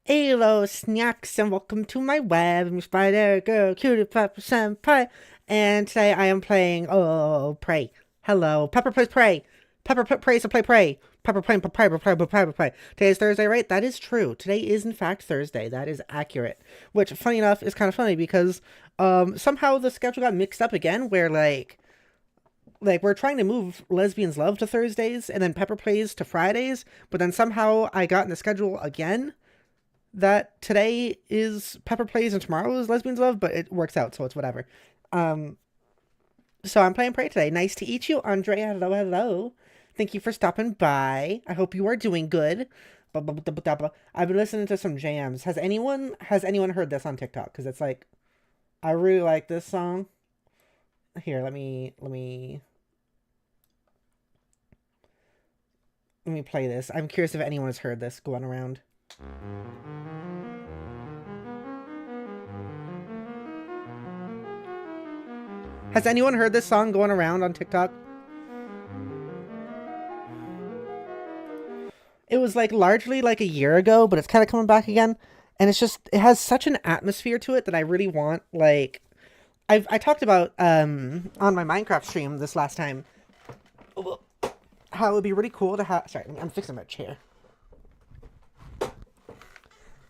Hello, snacks, and welcome to my web. I'm Spider Girl, Cutie Pepper Senpai, and today I am playing, Prey. Hello, Pepper plays Prey. Pepper prays to play Prey. Pepper playing Prey. Today is Thursday, right? That is true. Today is, in fact, Thursday. That is accurate. Which, funny enough, is kind of funny because, somehow the schedule got mixed up again, where, we're trying to move Lesbians Love to Thursdays, and then Pepper Plays to Fridays, but then somehow I got in the schedule again that today is Pepper Plays and tomorrow is Lesbians Love, but it works out, so it's whatever. Um, so I'm playing Prey today. Nice to eat you, Andrea. Hello, hello. Thank you for stopping by. I hope you are doing good. I've been listening to some jams. Has anyone heard this on TikTok? Because it's like, I really like this song. Here, let me play this. I'm curious if anyone has heard this going around. Has anyone heard this song going around on TikTok? It was like largely like a year ago, but it's kind of coming back again. And it has such an atmosphere to it that I really want, I talked about on my Minecraft stream this last time how it would be really cool to have. Sorry, I'm fixing my chair.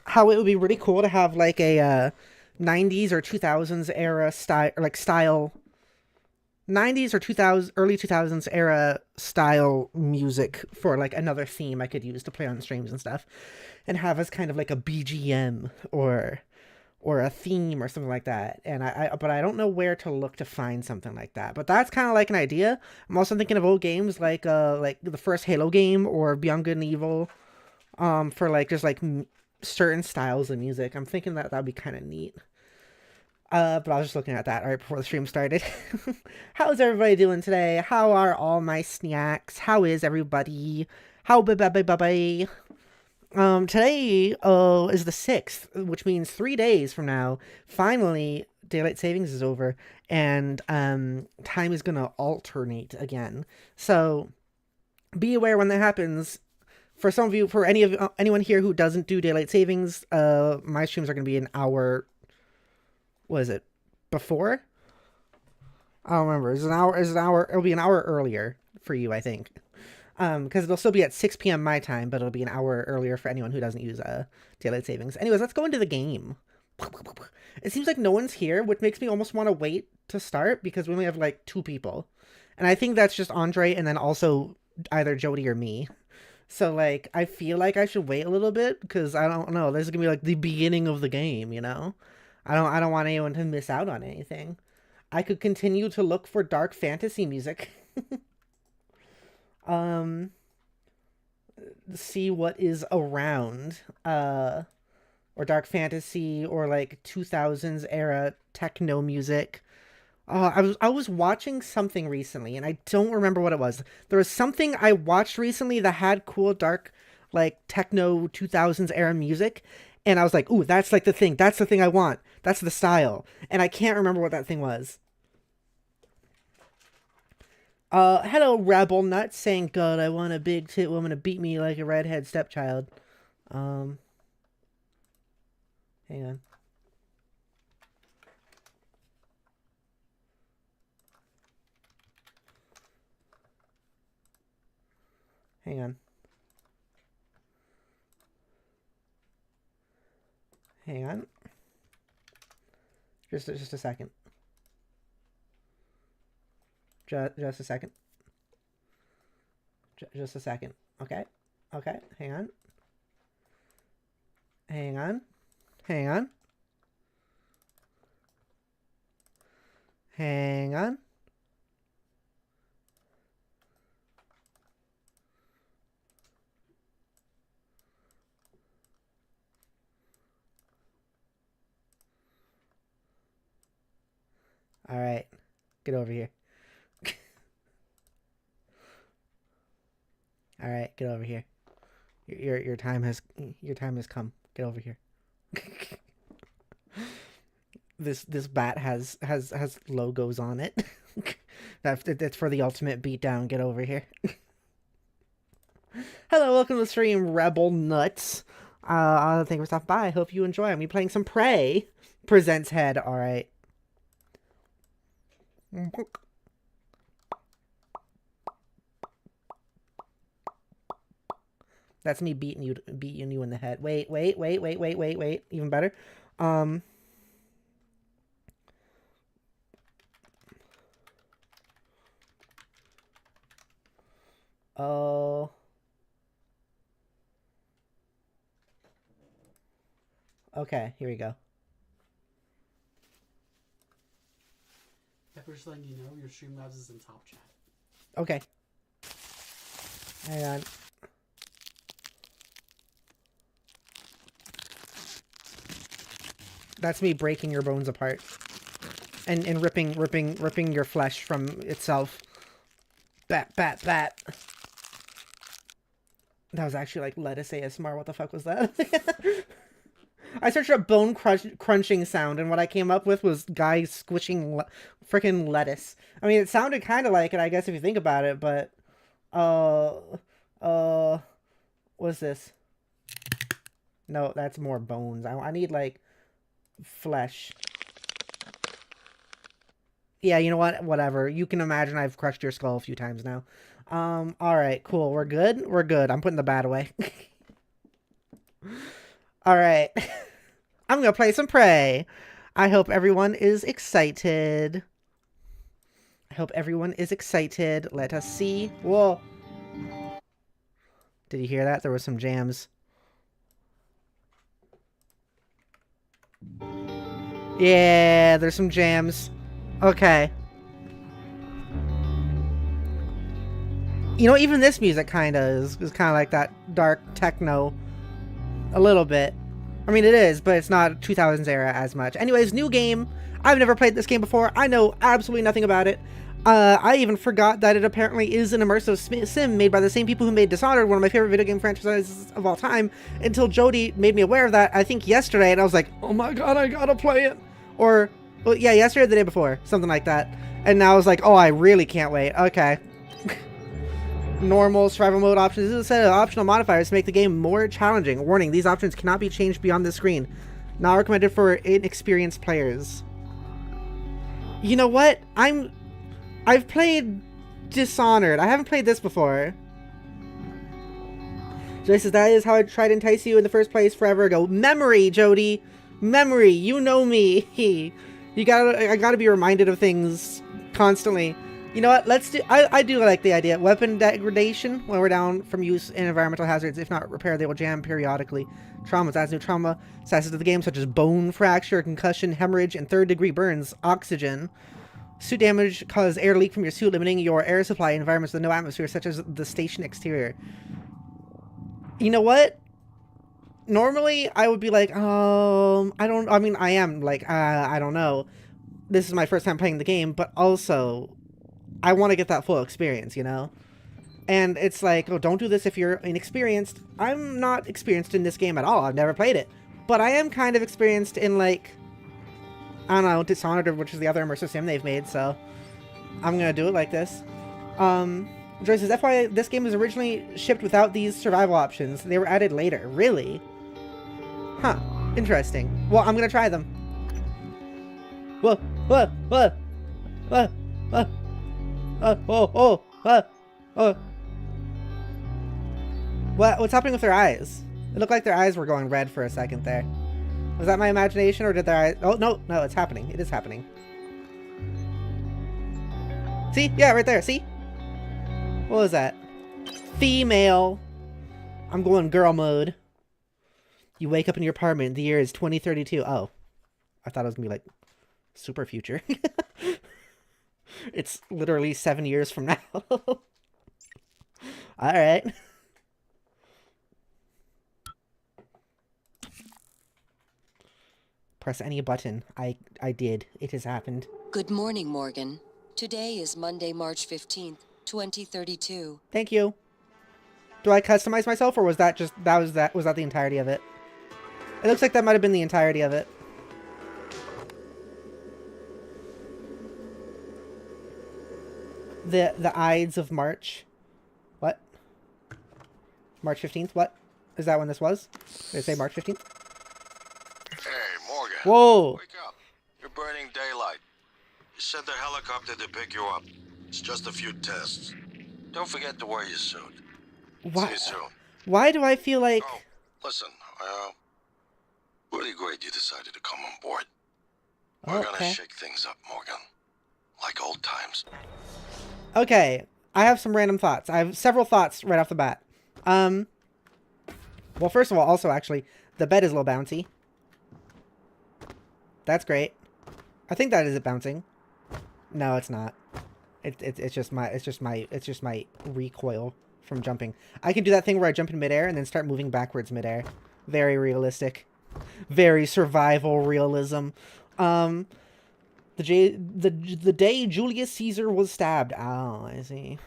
How it would be really cool to have like a 90s or 2000s era style 90s or 2000 early 2000s era style music for like another theme I could use to play on streams and stuff, and have as kind of like a BGM or a theme or something like that. And but I don't know where to look to find something like that. But that's kind of like an idea. I'm also thinking of old games like the first Halo game or Beyond Good and Evil, for like just like certain styles of music. I'm thinking that that'd be kind of neat. But I was just looking at that right before the stream started. How's everybody doing today? How are all my snacks? How is everybody? How bye. Today is the 6th, which means 3 days from now, finally daylight savings is over, and time is gonna alternate again. So be aware when that happens. For some of you, for anyone here who doesn't do daylight savings, my streams are gonna be an hour. What is it? Before? I don't remember. Is an hour? Is an hour? It'll be an hour earlier for you, I think. Because it'll still be at 6 p.m. my time, but it'll be an hour earlier for anyone who doesn't use daylight savings. Anyways, let's go into the game. It seems like no one's here, which makes me almost want to wait to start because we only have like 2 people, and I think that's just Andre and then also either Jodi or me. So like, I feel like I should wait a little bit because I don't know. This is gonna be like the beginning of the game, you know. I don't want anyone to miss out on anything. I could continue to look for dark fantasy music. um See what is around, or dark fantasy or like 2000s era techno music. I was watching something recently and I don't remember what it was. There was something I watched recently that had cool dark like techno 2000s era music, and I was like, "Ooh, that's like the thing. That's the thing I want. That's the style." And I can't remember what that thing was. Hello, Rebel Nut, saying, "God, I want a big tit woman to beat me like a redhead stepchild." Um, Hang on. Hang on. Hang on. Just a second. Just a second. Just a second. Okay. Okay. Hang on. Hang on. Hang on. Hang on. All right. Get over here. All right. Get over here. Your time has come. Get over here. This bat has logos on it. That's for the ultimate beatdown. Get over here. Hello, welcome to the stream, Rebel Nuts. Thank you for stopping by. I hope you enjoy. I'm be playing some Prey. Presents head. All right. That's me beating you in the head. Wait. Even better. Oh. Okay, here we go. We're just letting you know your Streamlabs is in top chat. Okay. Hang on. That's me breaking your bones apart. And ripping your flesh from itself. Bat. That was actually like lettuce ASMR. What the fuck was that? I searched up bone crunching sound, and what I came up with was guys squishing freaking lettuce. I mean, it sounded kind of like it, I guess, if you think about it, but... what's this? No, that's more bones. I need, like, flesh. Yeah, you know what? Whatever. You can imagine I've crushed your skull a few times now. Alright, cool. We're good? We're good. I'm putting the bat away. Alright. I'm gonna play some Prey. I hope everyone is excited. Let us see. Whoa. Did you hear that? There was some jams. Yeah, there's some jams. Okay. You know, even this music kind of is kind of like that dark techno. A little bit. I mean, it is, but it's not 2000s era as much. Anyways, new game. I've never played this game before. I know absolutely nothing about it. I even forgot that it apparently is an immersive sim made by the same people who made Dishonored, one of my favorite video game franchises of all time, until Jodi made me aware of that, I think yesterday, and I was like, oh my god, I gotta play it. Or, well, yeah, yesterday or the day before, something like that. And now I was like, oh, I really can't wait. Okay. Normal survival mode options. This is a set of optional modifiers to make the game more challenging. Warning, these options cannot be changed beyond the screen. Not recommended for inexperienced players. You know what? I've played Dishonored. I haven't played this before. Jodi says, that is how I tried to entice you in the first place forever ago. Memory, Jodi. Memory. You know me. I gotta be reminded of things constantly. You know what? Let's do... I do like the idea. Weapon degradation. When we're down from use in environmental hazards. If not repaired, they will jam periodically. Traumas. Adds new trauma statuses to the game, such as bone fracture, concussion, hemorrhage, and third-degree burns. Oxygen. Suit damage causes air leak from your suit, limiting your air supply in environments with no atmosphere, such as the station exterior. You know what? Normally, I would be like, I am like, I don't know. This is my first time playing the game, but also... I want to get that full experience, you know? And it's like, oh, don't do this if you're inexperienced. I'm not experienced in this game at all. I've never played it. But I am kind of experienced in, like, I don't know, Dishonored, which is the other immersive sim they've made, so I'm going to do it like this. Joyce says, FYI, this game was originally shipped without these survival options. They were added later. Really? Huh. Interesting. Well, I'm going to try them. Whoa. What's happening with their eyes? It looked like their eyes were going red for a second there. Was that my imagination, or did their eyes... Oh, no, it's happening. It is happening. See? Yeah, right there. See? What was that? Female. I'm going girl mode. You wake up in your apartment. The year is 2032. Oh. I thought it was going to be like super future. It's literally 7 years from now. Alright. Press any button. I did. It has happened. Good morning, Morgan. Today is Monday, March 15th, 2032. Thank you. Do I customize myself, or was that just... was that the entirety of it? It looks like that might have been the entirety of it. The Ides of March. What? March 15th? What? Is that when this was? Did it say March 15th? Hey, Morgan. Whoa! Wake up. You're burning daylight. You sent the helicopter to pick you up. It's just a few tests. Don't forget to wear your suit. Why? See you soon. Why do I feel like... Oh, listen. Really great you decided to come on board. We're gonna shake things up, Morgan. Like old times. Okay, I have some random thoughts. I have several thoughts right off the bat. Well, first of all, also, actually, the bed is a little bouncy. That's great. I think that is it bouncing. No, it's not. It's just my recoil from jumping. I can do that thing where I jump in midair and then start moving backwards midair. Very realistic. Very survival realism. The day Julius Caesar was stabbed. Oh, I see.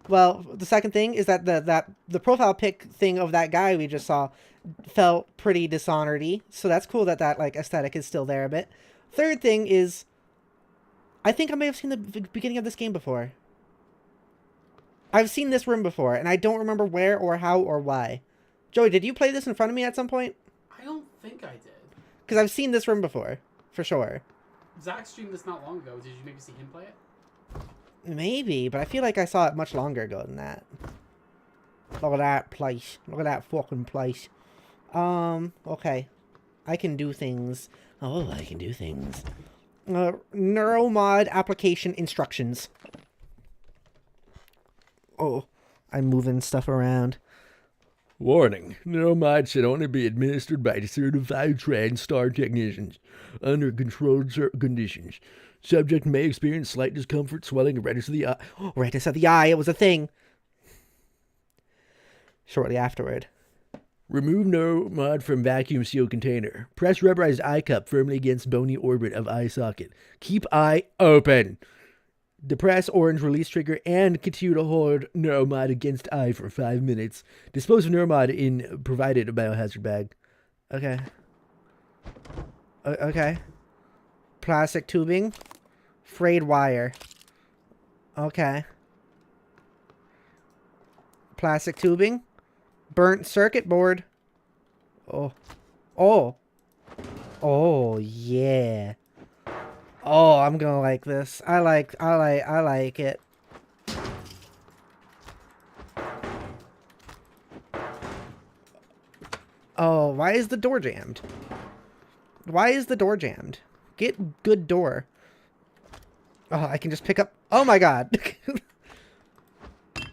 Well, the second thing is that the profile pic thing of that guy we just saw felt pretty Dishonored-y. So that's cool that like aesthetic is still there a bit. Third thing is, I think I may have seen the beginning of this game before. I've seen this room before, and I don't remember where or how or why. Joey, did you play this in front of me at some point? I don't think I did. Because I've seen this room before, for sure. Zach streamed this not long ago. Did you maybe see him play it? Maybe, but I feel like I saw it much longer ago than that. Look at that place. Look at that fucking place. Okay. I can do things. Oh, I can do things. Neuromod application instructions. Oh, I'm moving stuff around. Warning, Neuromod should only be administered by certified TranStar technicians under controlled conditions. Subject may experience slight discomfort, swelling, and redness of the eye. Oh, redness of the eye, it was a thing. Shortly afterward. Remove Neuromod from vacuum seal container. Press rubberized eye cup firmly against bony orbit of eye socket. Keep eye open. Depress orange release trigger and continue to hold Neuromod against eye for 5 minutes. Dispose of Neuromod in provided biohazard bag. Okay. Okay. Plastic tubing. Frayed wire. Okay. Plastic tubing. Burnt circuit board. Oh. Oh. Oh, yeah. Oh, I'm gonna like this. I like it. Oh, why is the door jammed? Why is the door jammed? Get good door. Oh, I can just pick up. Oh my god.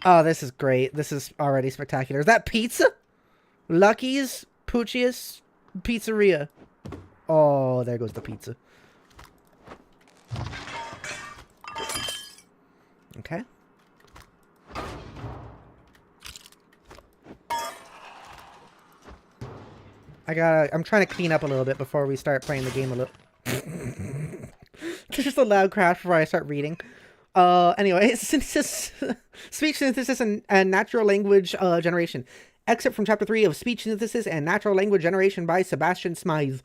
Oh, this is great. This is already spectacular. Is that pizza? Lucky's Pucci's Pizzeria. Oh, there goes the pizza. Okay. I'm trying to clean up a little bit before we start playing the game a little. It's just a loud crash before I start reading. Anyway, synthesis, speech synthesis and natural language generation. Excerpt from Chapter 3 of Speech Synthesis and Natural Language Generation by Sebastian Smythe.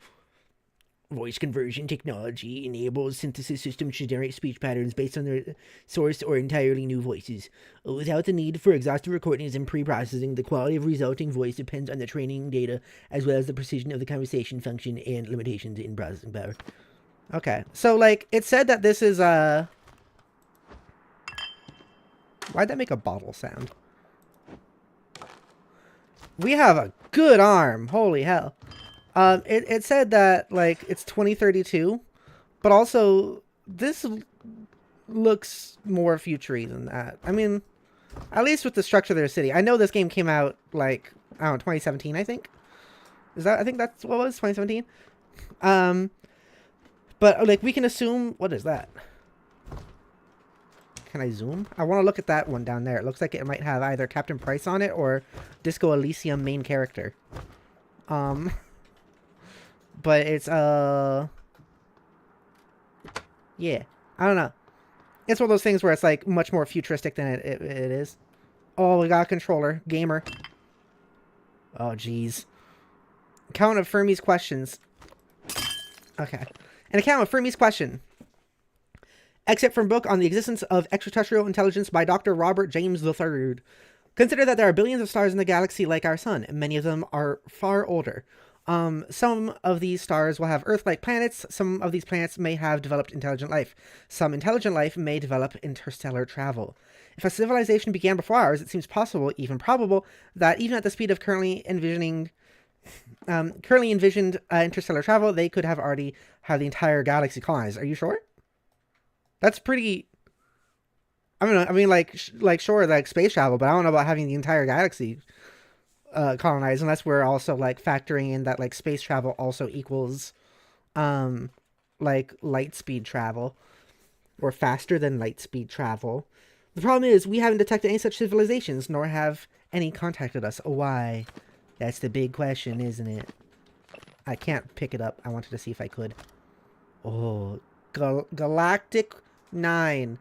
Voice conversion technology enables synthesis systems to generate speech patterns based on their source or entirely new voices. Without the need for exhaustive recordings and pre-processing, the quality of resulting voice depends on the training data as well as the precision of the conversation function and limitations in processing power. Okay, so like it said that this is why'd that make a bottle sound? We have a good arm. Holy hell. It said that, like, it's 2032, but also, this looks more future-y than that. I mean, at least with the structure of their city. I know this game came out, like, I don't know, 2017, I think? I think that's what it was, 2017? But, like, we can assume, what is that? Can I zoom? I want to look at that one down there. It looks like it might have either Captain Price on it or Disco Elysium main character. But it's, yeah. I don't know. It's one of those things where it's, like, much more futuristic than it is. Oh, we got a controller. Gamer. Oh, jeez. Account of Fermi's questions. Okay. An account of Fermi's question. Excerpt from book on the existence of extraterrestrial intelligence by Dr. Robert James III. Consider that there are billions of stars in the galaxy like our sun, and many of them are far older. Some of these stars will have Earth-like planets. Some of these planets may have developed intelligent life. Some intelligent life may develop interstellar travel. If a civilization began before ours, it seems possible, even probable, that even at the speed of currently envisioned interstellar travel, they could have already had the entire galaxy colonized. Are you sure? That's pretty. I don't know. I mean, sure, like space travel, but I don't know about having the entire galaxy colonized, unless we're also like factoring in that like space travel also equals, like light speed travel, or faster than light speed travel. The problem is we haven't detected any such civilizations, nor have any contacted us. Why? That's the big question, isn't it? I can't pick it up. I wanted to see if I could. Oh, Galactic 9.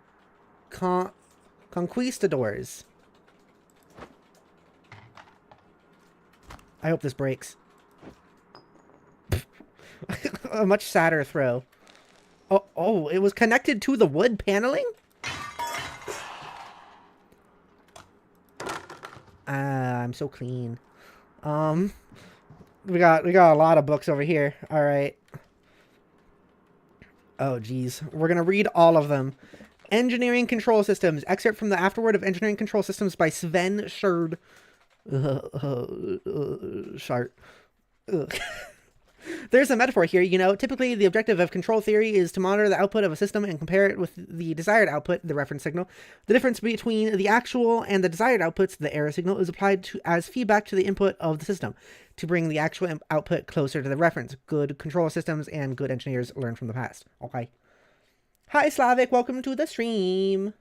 Conquistadors. I hope this breaks. A much sadder throw. Oh, it was connected to the wood paneling? I'm so clean. We got a lot of books over here. All right. Oh, geez. We're going to read all of them. Engineering Control Systems. Excerpt from the Afterword of Engineering Control Systems by Sven Scherd. Shart. There's a metaphor here, you know. Typically, the objective of control theory is to monitor the output of a system and compare it with the desired output, the reference signal. The difference between the actual and the desired outputs, the error signal, is applied as feedback to the input of the system to bring the actual output closer to the reference. Good control systems and good engineers learn from the past. Okay. Hi, Slavic. Welcome to the stream.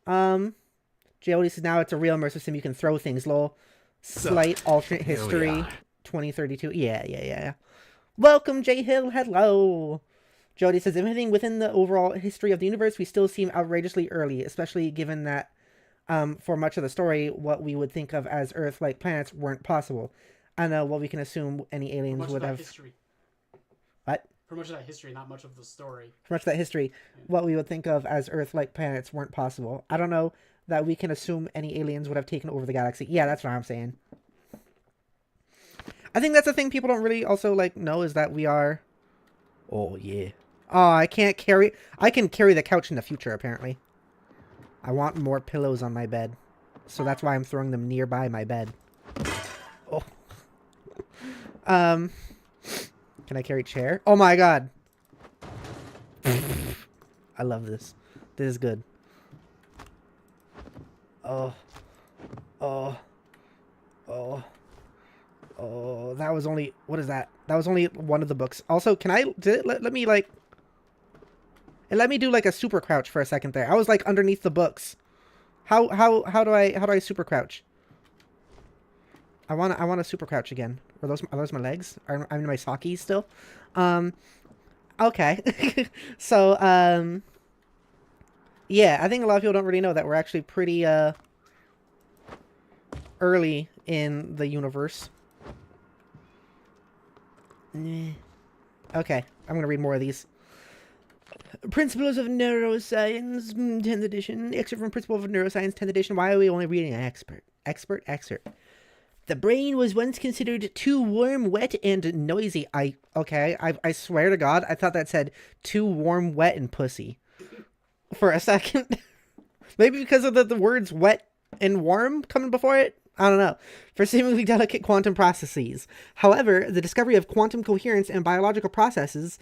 Jodi says now it's a real immersive sim. You can throw things, lol. Slight alternate history. 2032. Yeah. Welcome, J Hill. Hello. Jodi says, if anything within the overall history of the universe, we still seem outrageously early, especially given that for much of the story, what we would think of as Earth-like planets weren't possible. I know what we can assume any aliens would have. History. What? For much of that history, not much of the story. For much of that history, what we would think of as Earth-like planets weren't possible. I don't know that we can assume any aliens would have taken over the galaxy. Yeah, that's what I'm saying. I think that's the thing people don't really also like know is that we are. Oh yeah. Oh, I can carry the couch in the future apparently. I want more pillows on my bed, so that's why I'm throwing them nearby my bed. Oh. Can I carry chair? Oh my god. I love this. This is good. Oh, that was only, what is that? That was only one of the books. Also, can I, did it let me like, it let me do like a super crouch for a second there. I was like underneath the books. How do I super crouch? I want a super crouch again. Are those my legs? I'm in my sockies still. Okay. So, yeah, I think a lot of people don't really know that we're actually pretty, early in the universe. Okay, I'm gonna read more of these. Principles of Neuroscience, 10th edition. Excerpt from Principles of Neuroscience, 10th edition. Why are we only reading an excerpt? The brain was once considered too warm, wet, and noisy. I swear to God, I thought that said too warm, wet, and pussy. For a second. Maybe because of the words wet and warm coming before it? I don't know. For seemingly delicate quantum processes. However, the discovery of quantum coherence and biological processes,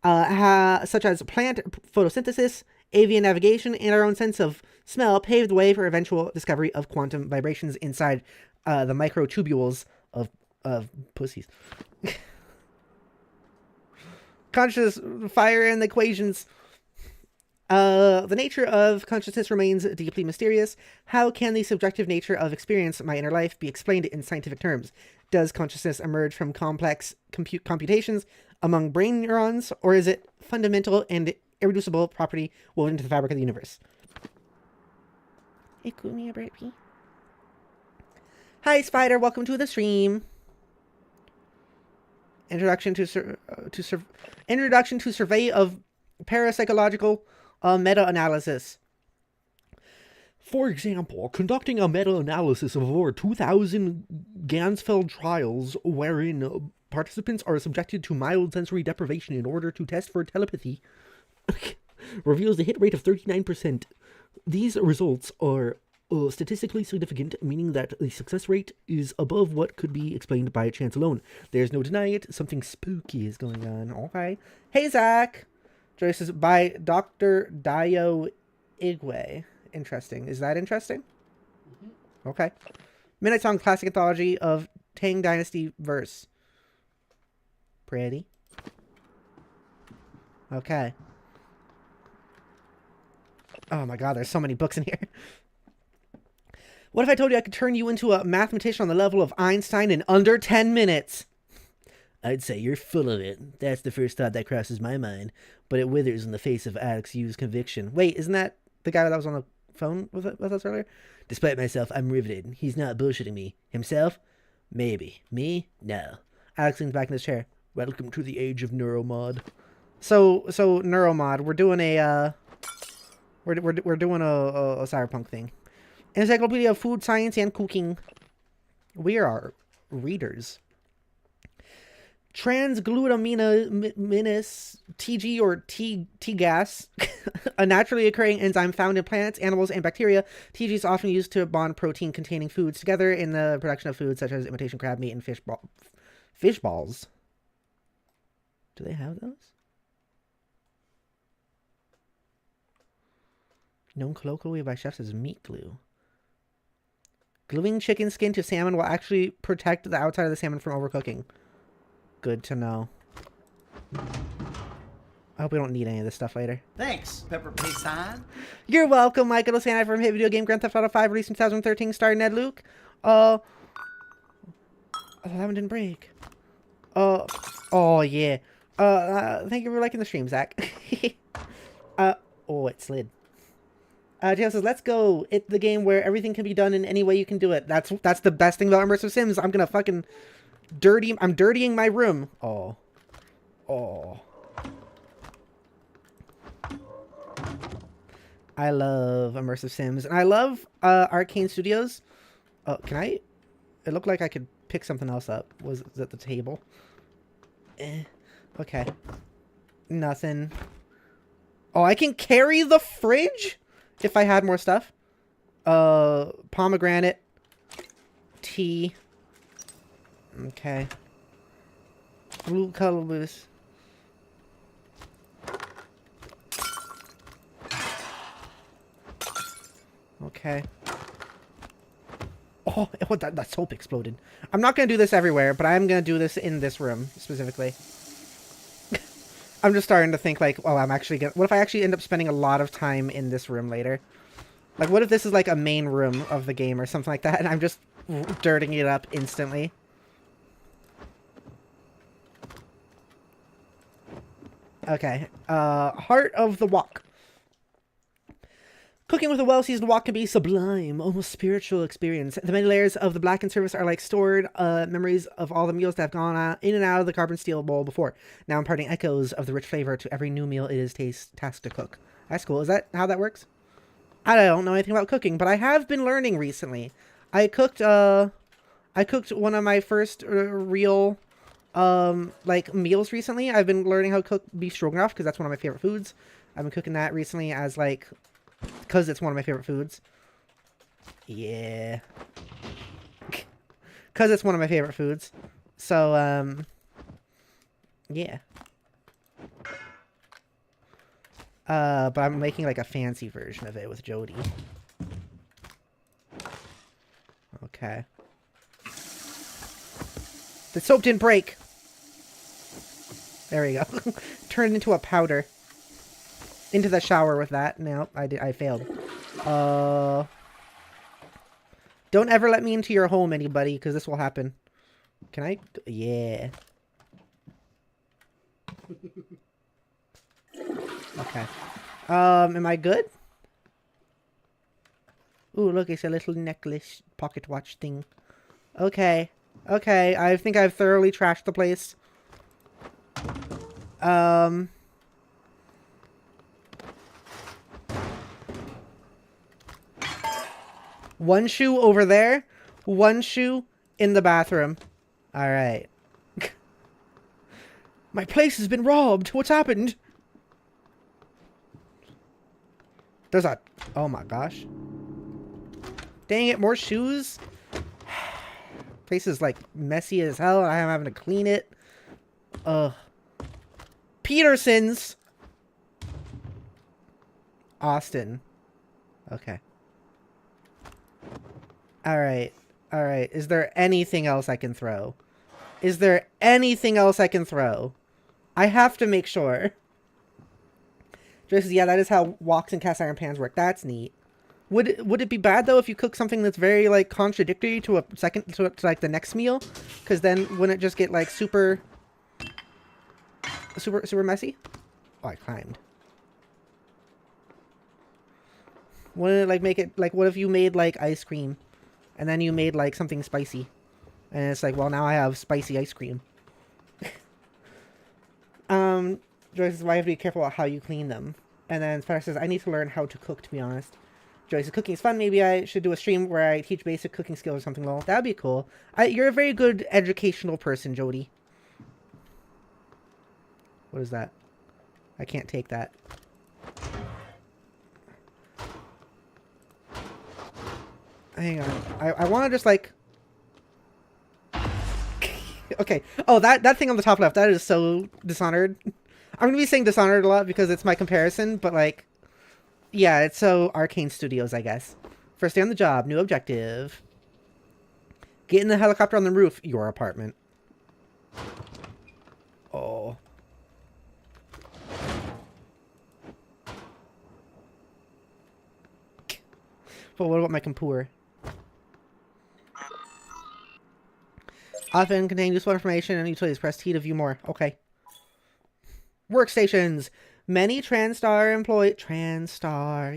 such as plant photosynthesis, avian navigation, and our own sense of smell, paved the way for eventual discovery of quantum vibrations inside the microtubules of pussies. Conscious fire and the equations. The nature of consciousness remains deeply mysterious. How can the subjective nature of experience, my inner life, be explained in scientific terms? Does consciousness emerge from complex computations among brain neurons, or is it fundamental and irreducible property woven into the fabric of the universe? Hey, Kumi, Brightby. Hi, Spider. Welcome to the stream. Introduction to survey of parapsychological meta-analysis. For example, conducting a meta-analysis of over 2,000 Gansfeld trials wherein participants are subjected to mild sensory deprivation in order to test for telepathy reveals a hit rate of 39%. These results are statistically significant, meaning that the success rate is above what could be explained by chance alone. There's no denying it. Something spooky is going on. Okay. Hey, Zach! Joyce says, by Dr. Dio Igwe. Interesting. Is that interesting? Mm-hmm. Okay. Midnight Song Classic Anthology of Tang Dynasty Verse. Pretty. Okay. Oh my god, there's so many books in here. What if I told you I could turn you into a mathematician on the level of Einstein in under 10 minutes? I'd say you're full of it. That's the first thought that crosses my mind, but it withers in the face of Alex Yu's conviction. Wait, isn't that the guy that was on the phone with us earlier? Despite myself, I'm riveted. He's not bullshitting me. Himself? Maybe. Me? No. Alex leans back in his chair. Welcome to the age of neuromod. So neuromod, we're doing a we're doing a cyberpunk thing. Encyclopedia of Food Science and Cooking. We are readers. Transglutaminase TG or T-gas, a naturally occurring enzyme found in plants, animals, and bacteria. TG is often used to bond protein-containing foods together in the production of foods such as imitation crab meat and fish balls. Do they have those? Known colloquially by chefs as meat glue. Gluing chicken skin to salmon will actually protect the outside of the salmon from overcooking. Good to know. I hope we don't need any of this stuff later. Thanks, Pepper Paysan. You're welcome, Michael Losana from Hit Video Game Grand Theft Auto 5, released in 2013, starring Ned Luke. Oh, that one didn't break. Oh yeah. Thank you for liking the stream, Zach. Oh, it slid. Jail says, let's go. It's the game where everything can be done in any way you can do it. That's the best thing about Immersive Sims. I'm gonna fucking I'm dirtying my room. Oh. I love Immersive Sims. And I love Arcane Studios. Can I? It looked like I could pick something else up. Was it at the table? Okay. Nothing. Oh, I can carry the fridge? If I had more stuff. Pomegranate. Tea. Okay. Blue colobus. Okay. Oh, that soap exploded. I'm not going to do this everywhere, but I'm going to do this in this room, specifically. I'm just starting to think, like, well, I'm actually going to... What if I actually end up spending a lot of time in this room later? Like, what if this is, like, a main room of the game or something like that, and I'm just dirtying it up instantly? Okay. Heart of the Wok. Cooking with a well-seasoned wok can be sublime, almost spiritual experience. The many layers of the blackened surface are like stored memories of all the meals that have gone in and out of the carbon steel bowl before, now imparting echoes of the rich flavor to every new meal it is tasked to cook. That's cool. Is that how that works? I don't know anything about cooking, but I have been learning recently. I cooked one of my first real like meals recently. I've been learning how to cook beef stroganoff because that's one of my favorite foods. I've been cooking that recently as like because it's one of my favorite foods. Yeah. Because it's one of my favorite foods. So, yeah. But I'm making like a fancy version of it with Jodi. Okay. The soap didn't break. There we go. Turned into a powder. Into the shower with that. No, I failed. Don't ever let me into your home, anybody, because this will happen. Can I? Yeah. Okay. Am I good? Ooh, look, it's a little necklace pocket watch thing. Okay. Okay, I think I've thoroughly trashed the place. One shoe over there. One shoe in the bathroom. All right. My place has been robbed. What's happened? There's a... Oh my gosh. Dang it, more shoes? Place is like messy as hell. I am having to clean it. Ugh. Peterson's. Austin. Okay. Alright. Alright. Is there anything else I can throw? Is there anything else I can throw? I have to make sure. Joyce says, yeah, that is how woks and cast iron pans work. That's neat. Would it be bad though if you cook something that's very like contradictory to to like the next meal? Because then wouldn't it just get like super messy? Oh, I climbed. Wouldn't it like make it like, what if you made like ice cream and then you made like something spicy and it's like, well, now I have spicy ice cream. Joyce says, why have to be careful about how you clean them? And then Spider says, I need to learn how to cook, to be honest. Joyce says, cooking is fun. Maybe I should do a stream where I teach basic cooking skills or something. Lol. That'd be cool. You're a very good educational person, Jodi. What is that? I can't take that. Hang on. I want to just like... Okay. Oh, that thing on the top left, that is so Dishonored. I'm going to be saying Dishonored a lot because it's my comparison, but like... Yeah, it's so Arcane Studios, I guess. First day on the job, new objective. Get in the helicopter on the roof, your apartment. Oh. But what about my computer? Often contain useful information and utilities. Press T to view more. Okay. Workstations. Many TranStar,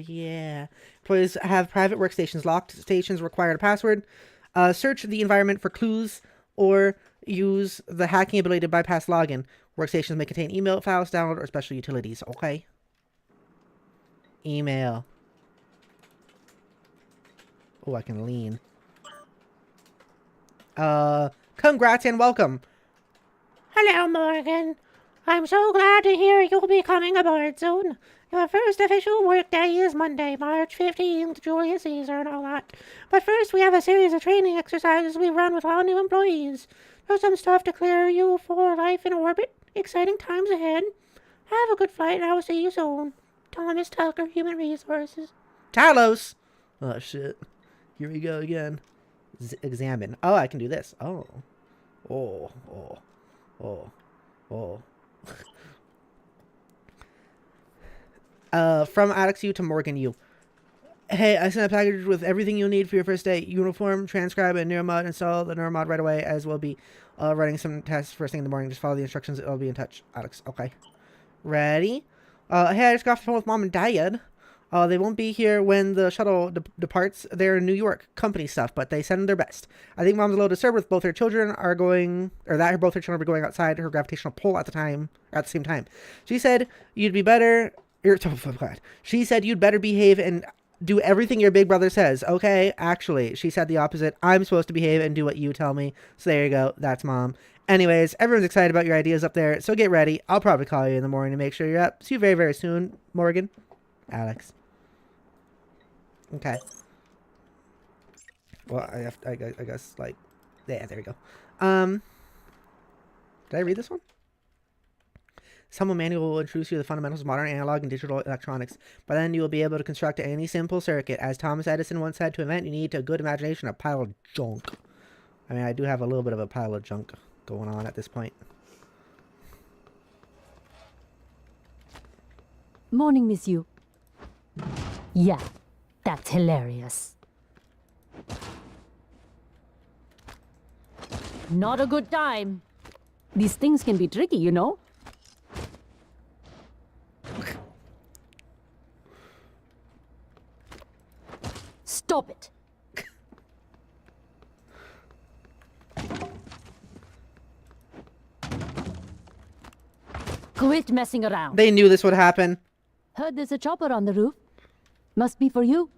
yeah. Employees have private workstations. Locked stations require a password. Search the environment for clues or use the hacking ability to bypass login. Workstations may contain email files, download, or special utilities. Okay. Email. Oh, I can lean. Congrats and welcome. Hello, Morgan. I'm so glad to hear you'll be coming aboard soon. Your first official workday is Monday, March 15th, Julius Caesar and all that. But first, we have a series of training exercises we run with all new employees. There's some stuff to clear you for life in orbit. Exciting times ahead. Have a good flight and I will see you soon. Thomas Tucker, Human Resources. Talos! Oh, shit. Here we go again. Examine. Oh, I can do this. Oh. Oh. Oh. Oh. Oh. From Alex U to Morgan U. Hey, I sent a package with everything you'll need for your first day. Uniform, transcribe, and Neuromod. Install the Neuromod right away, as we'll be running some tests first thing in the morning. Just follow the instructions. I'll be in touch. Alex, okay. Ready? Hey, I just got off the phone with Mom and Dad. They won't be here when the shuttle departs. They're in New York, company stuff, but they send their best. I think Mom's a little disturbed with both her children are going, or that both her children are going outside her gravitational pull at the same time. She said you'd be better. She said you'd better behave and do everything your big brother says. Okay, actually, she said the opposite. I'm supposed to behave and do what you tell me. So there you go. That's Mom. Anyways, everyone's excited about your ideas up there, so get ready. I'll probably call you in the morning to make sure you're up. See you very, very soon, Morgan. Alex. Okay. Well, I guess, like, yeah, there we go. Did I read this one? Some manual will introduce you to the fundamentals of modern analog and digital electronics. By then, you will be able to construct any simple circuit. As Thomas Edison once said, to invent, you need a good imagination, a pile of junk. I mean, I do have a little bit of a pile of junk going on at this point. Morning, Miss Yu. Yeah, that's hilarious. Not a good time. These things can be tricky, you know? Stop it. Quit messing around. They knew this would happen. Heard there's a chopper on the roof. Must be for you.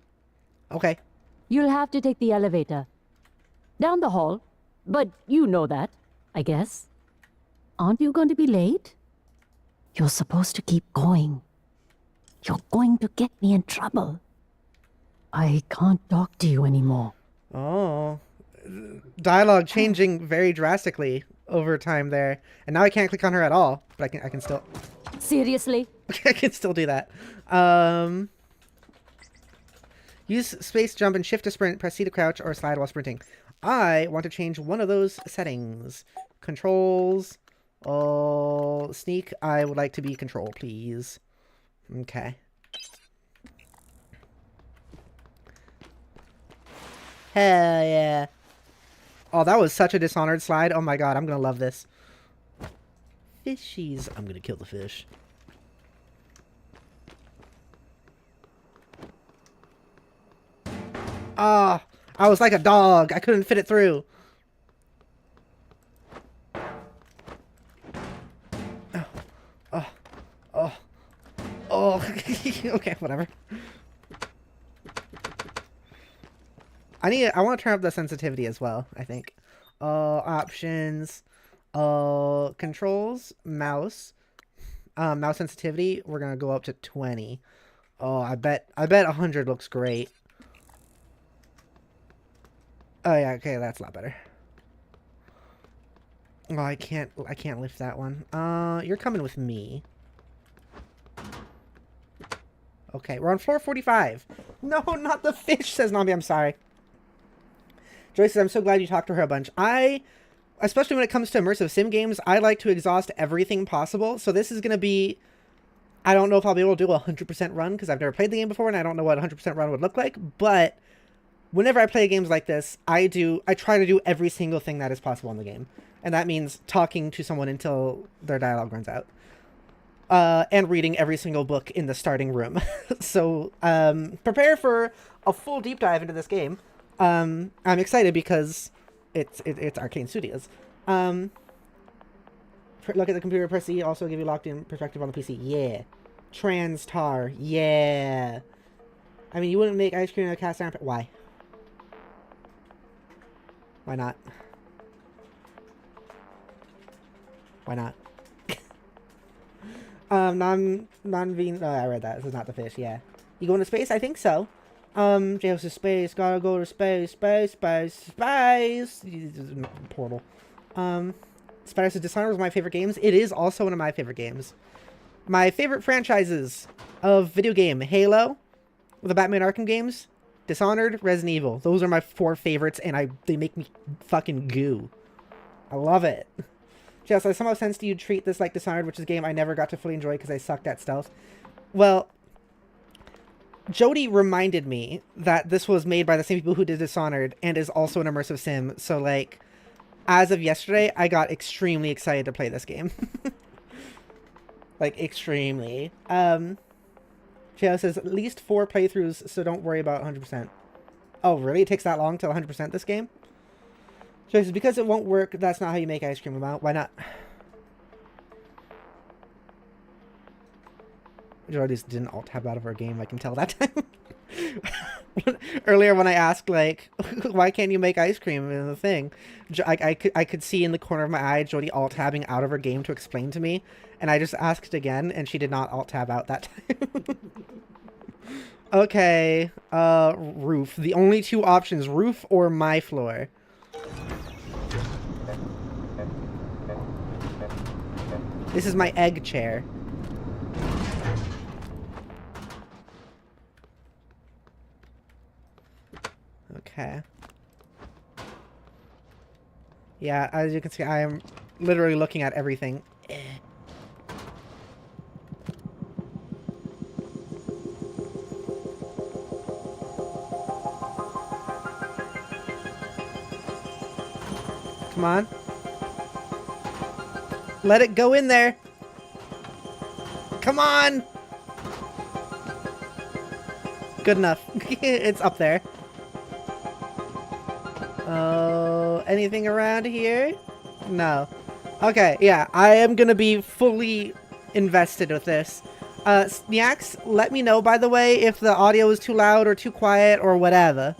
Okay. You'll have to take the elevator. Down the hall. But you know that, I guess. Aren't you going to be late? You're supposed to keep going. You're going to get me in trouble. I can't talk to you anymore. Oh. Dialogue changing very drastically over time there. And now I can't click on her at all. But I can still... Seriously? I can still do that. Use space, jump, and shift to sprint. Press C to crouch or slide while sprinting. I want to change one of those settings. Controls. Oh, sneak. I would like to be control, please. Okay. Hell yeah. Oh, that was such a Dishonored slide. Oh my god, I'm gonna love this. Fishies. I'm gonna kill the fish. Ah, I was like a dog. I couldn't fit it through. Oh. Okay, whatever. I want to turn up the sensitivity as well, I think. Options. Controls. Mouse. Mouse sensitivity. We're gonna go up to 20. Oh, I bet 100 looks great. Oh yeah, okay, that's a lot better. Oh, I can't lift that one. You're coming with me. Okay, we're on floor 45. No, not the fish, says Nambi, I'm sorry. Joy says, I'm so glad you talked to her a bunch. Especially when it comes to immersive sim games, I like to exhaust everything possible. So this is going to be... I don't know if I'll be able to do a 100% run, because I've never played the game before, and I don't know what a 100% run would look like, but... Whenever I play games like this, I try to do every single thing that is possible in the game. And that means talking to someone until their dialogue runs out. And reading every single book in the starting room. So, prepare for a full deep dive into this game. I'm excited because it's Arcane Studios. Look at the computer, press C, also give you locked in perspective on the PC. Yeah. Trans-tar. Yeah. I mean, you wouldn't make ice cream in a cast iron... Why? Why not? Why not? Non-vegan... Oh, I read that. This is not the fish, yeah. You going to space? I think so. Jails to space. Gotta go to space. Space. Portal. Spider says Dishonored was one of my favorite games. It is also one of my favorite games. My favorite franchises of video game. Halo. The Batman Arkham games. Dishonored, Resident Evil. Those are my 4 favorites, and they make me fucking goo. I love it. Jess, I somehow sensed you treat this like Dishonored, which is a game I never got to fully enjoy because I sucked at stealth. Well, Jodi reminded me that this was made by the same people who did Dishonored and is also an immersive sim. So, like, as of yesterday, I got extremely excited to play this game. Like, extremely. Cheo says, at least 4 playthroughs, so don't worry about 100%. Oh, really? It takes that long to 100% this game? Cheo says, because it won't work, that's not how you make ice cream. Why not? Jodi just didn't alt-tab out of her game, I can tell that time. Earlier when I asked, like, why can't you make ice cream in the thing? I could see in the corner of my eye Jodi alt-tabbing out of her game to explain to me. And I just asked again, and she did not alt-tab out that time. Okay. Roof. The only 2 options, roof or my floor. This is my egg chair. Okay. Yeah, as you can see, I am literally looking at everything. Come on. Let it go in there. Come on. Good enough. It's up there. Oh, anything around here? No. Okay, yeah, I am gonna be fully invested with this. Snacks, let me know, by the way, if the audio is too loud or too quiet or whatever.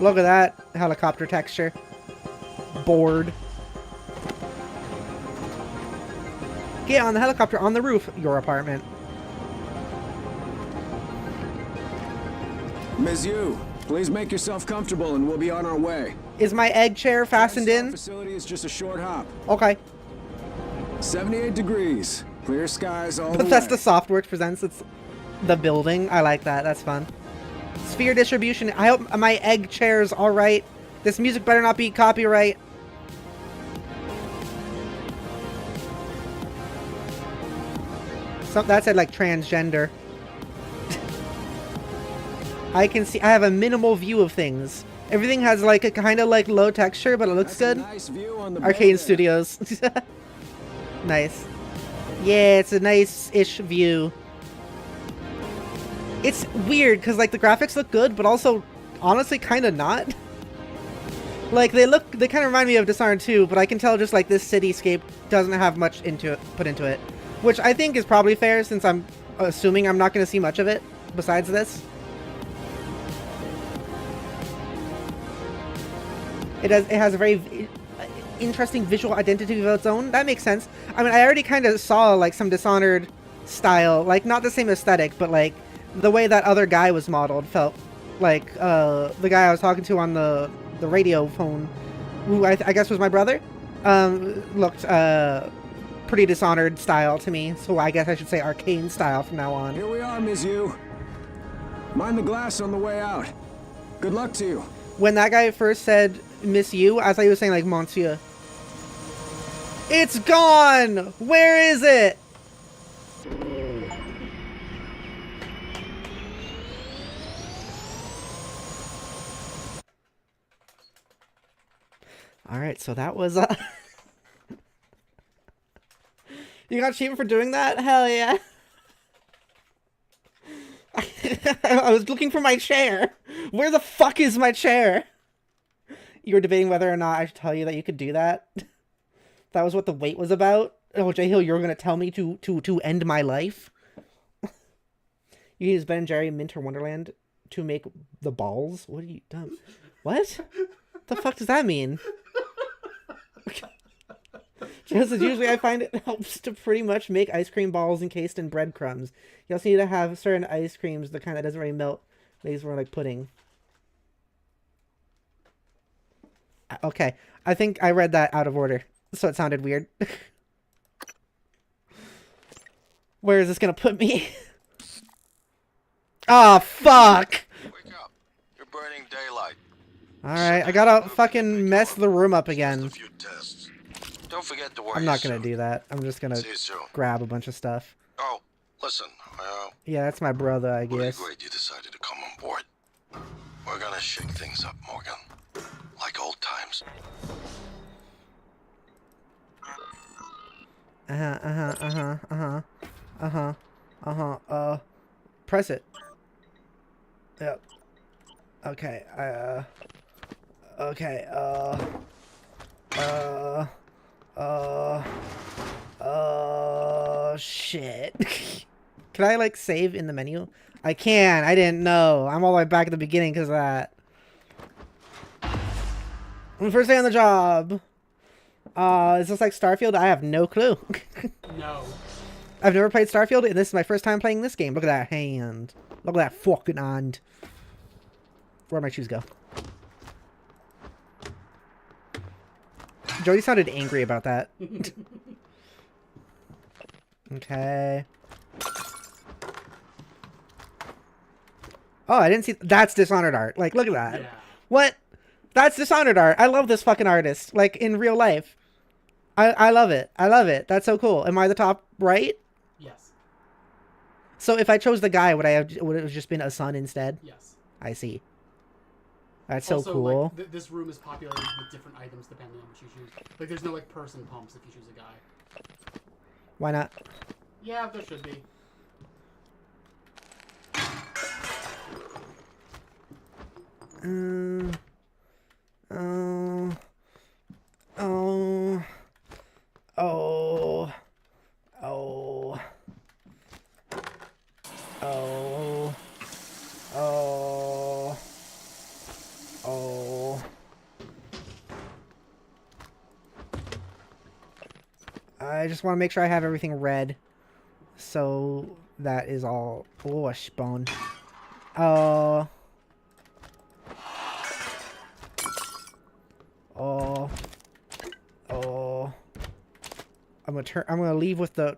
Look at that helicopter texture. Bored. Get on the helicopter on the roof, your apartment. Ms. Yu, please make yourself comfortable and we'll be on our way. Is my egg chair fastened in? Facility is just a short hop. Okay. 78 degrees. Clear skies all the way. Bethesda Softworks presents the building. I like that. That's fun. Sphere distribution. I hope my egg chair's alright. This music better not be copyright. So that said like transgender. I can see. I have a minimal view of things. Everything has like a kind of like low texture, but it looks good. Nice view on the Arcane Studios. Nice. Yeah, it's a nice-ish view. It's weird because like the graphics look good, but also honestly kind of not. Like they kind of remind me of Dishonored 2, but I can tell just like this cityscape doesn't have much put into it, which I think is probably fair since I'm assuming I'm not going to see much of it besides this. It has a very interesting visual identity of its own. That makes sense. I mean, I already kind of saw like some Dishonored style, like not the same aesthetic, but like the way that other guy was modeled felt like the guy I was talking to on the radio phone, who I guess was my brother, looked pretty Dishonored style to me. So I guess I should say Arcane style from now on. Here we are, Ms. Yu. Mind the glass on the way out. Good luck to you. When that guy first said Miss You, I thought he was saying like Monsieur. It's gone! Where is it? Alright, so that was You got cheated for doing that? Hell yeah. I was looking for my chair. Where the fuck is my chair? You were debating whether or not I should tell you that you could do that. That was what the wait was about. Oh, J Hill, you were gonna tell me to end my life. You use Ben & Jerry Minter Wonderland to make the balls. What are you dumb? What? The fuck does that mean? Just as usually I find it helps to pretty much make ice cream balls encased in breadcrumbs. You also need to have certain ice creams, the kind that doesn't really melt. These were like pudding. Okay, I think I read that out of order, so it sounded weird. Where is this gonna put me? Oh, fuck! Wake up. You're burning daylight. Alright, I gotta fucking mess the room up again. Just a few tests. Don't forget to wear I'm not gonna do that. I'm just gonna See you soon. grab a bunch of stuff. Oh, listen. Yeah, that's my brother, I Really guess. great you decided to come on board. We're gonna shake things up, Morgan. Like old times. Press it. Yep. Okay, okay, shit. Can I, like, save in the menu? I can. I didn't know. I'm all the way back at the beginning because of that. First day on the job. Is this like Starfield? I have no clue. No. I've never played Starfield, and this is my first time playing this game. Look at that hand. Look at that fucking hand. Where'd my shoes go? Jodi sounded angry about that. Okay. Oh, I didn't see... That's Dishonored art. Like, look at that. Yeah. What? That's Dishonored art. I love this fucking artist. Like, in real life. I love it. I love it. That's so cool. Am I the top right? Yes. So if I chose the guy, would it have just been a son instead? Yes. I see. That's so Also, cool. Like, this room is populated with different items depending on what you choose. Like, there's no, like, person pumps if you choose a guy. Why not? Yeah, there should be. I just want to make sure I have everything read. So that is all. Oh, a spawn. Oh. Oh. I'm gonna leave with the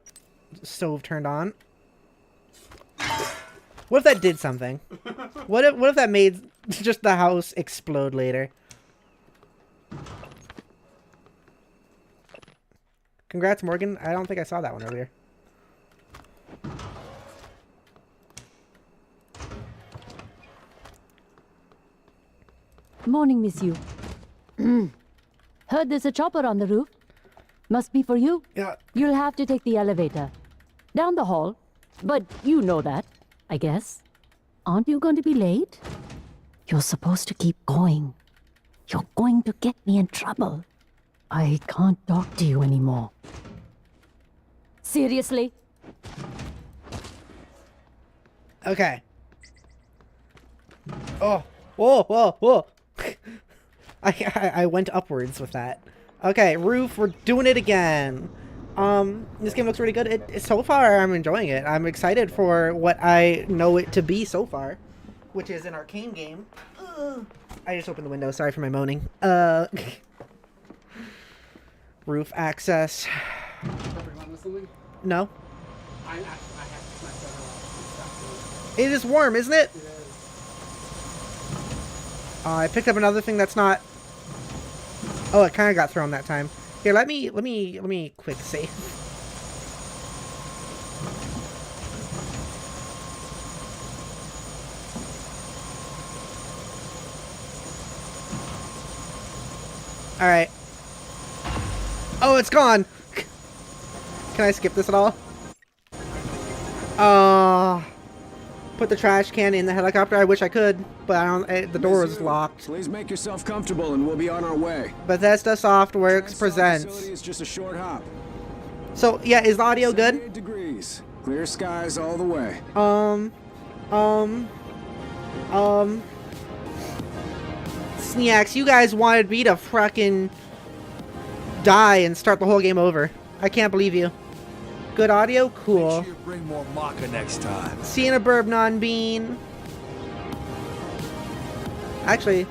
stove turned on. What if that did something? What if that made just the house explode later? Congrats, Morgan. I don't think I saw that one earlier. Morning, Miss You. Heard there's a chopper on the roof. Must be for you. Yeah. You'll have to take the elevator. Down the hall. But you know that, I guess. Aren't you going to be late? You're supposed to keep going. You're going to get me in trouble. I can't talk to you anymore. Seriously? Okay. Oh. Whoa, whoa, whoa. I went upwards with that. Okay, roof, we're doing it again. This game looks really good. So far, I'm enjoying it. I'm excited for what I know it to be so far, which is an arcane game. I just opened the window. Sorry for my moaning. Roof access. No. I have my stuff. It is warm, isn't it? It is. I picked up another thing that's not. Oh, it kind of got thrown that time. Here, let me quick save. All right. Oh, it's gone. Can I skip this at all? Put the trash can in the helicopter. I wish I could, but I don't. The door is locked. Please make yourself comfortable, and we'll be on our way. Bethesda Softworks presents. Facility is just a short hop. So yeah, is the audio good? 78 degrees. Clear skies all the way. Sneaks, you guys wanted me to frickin' die and start the whole game over. I can't believe you. Good audio? Cool. Make sure you bring more maca next time. Seeing a burb non-bean. Actually.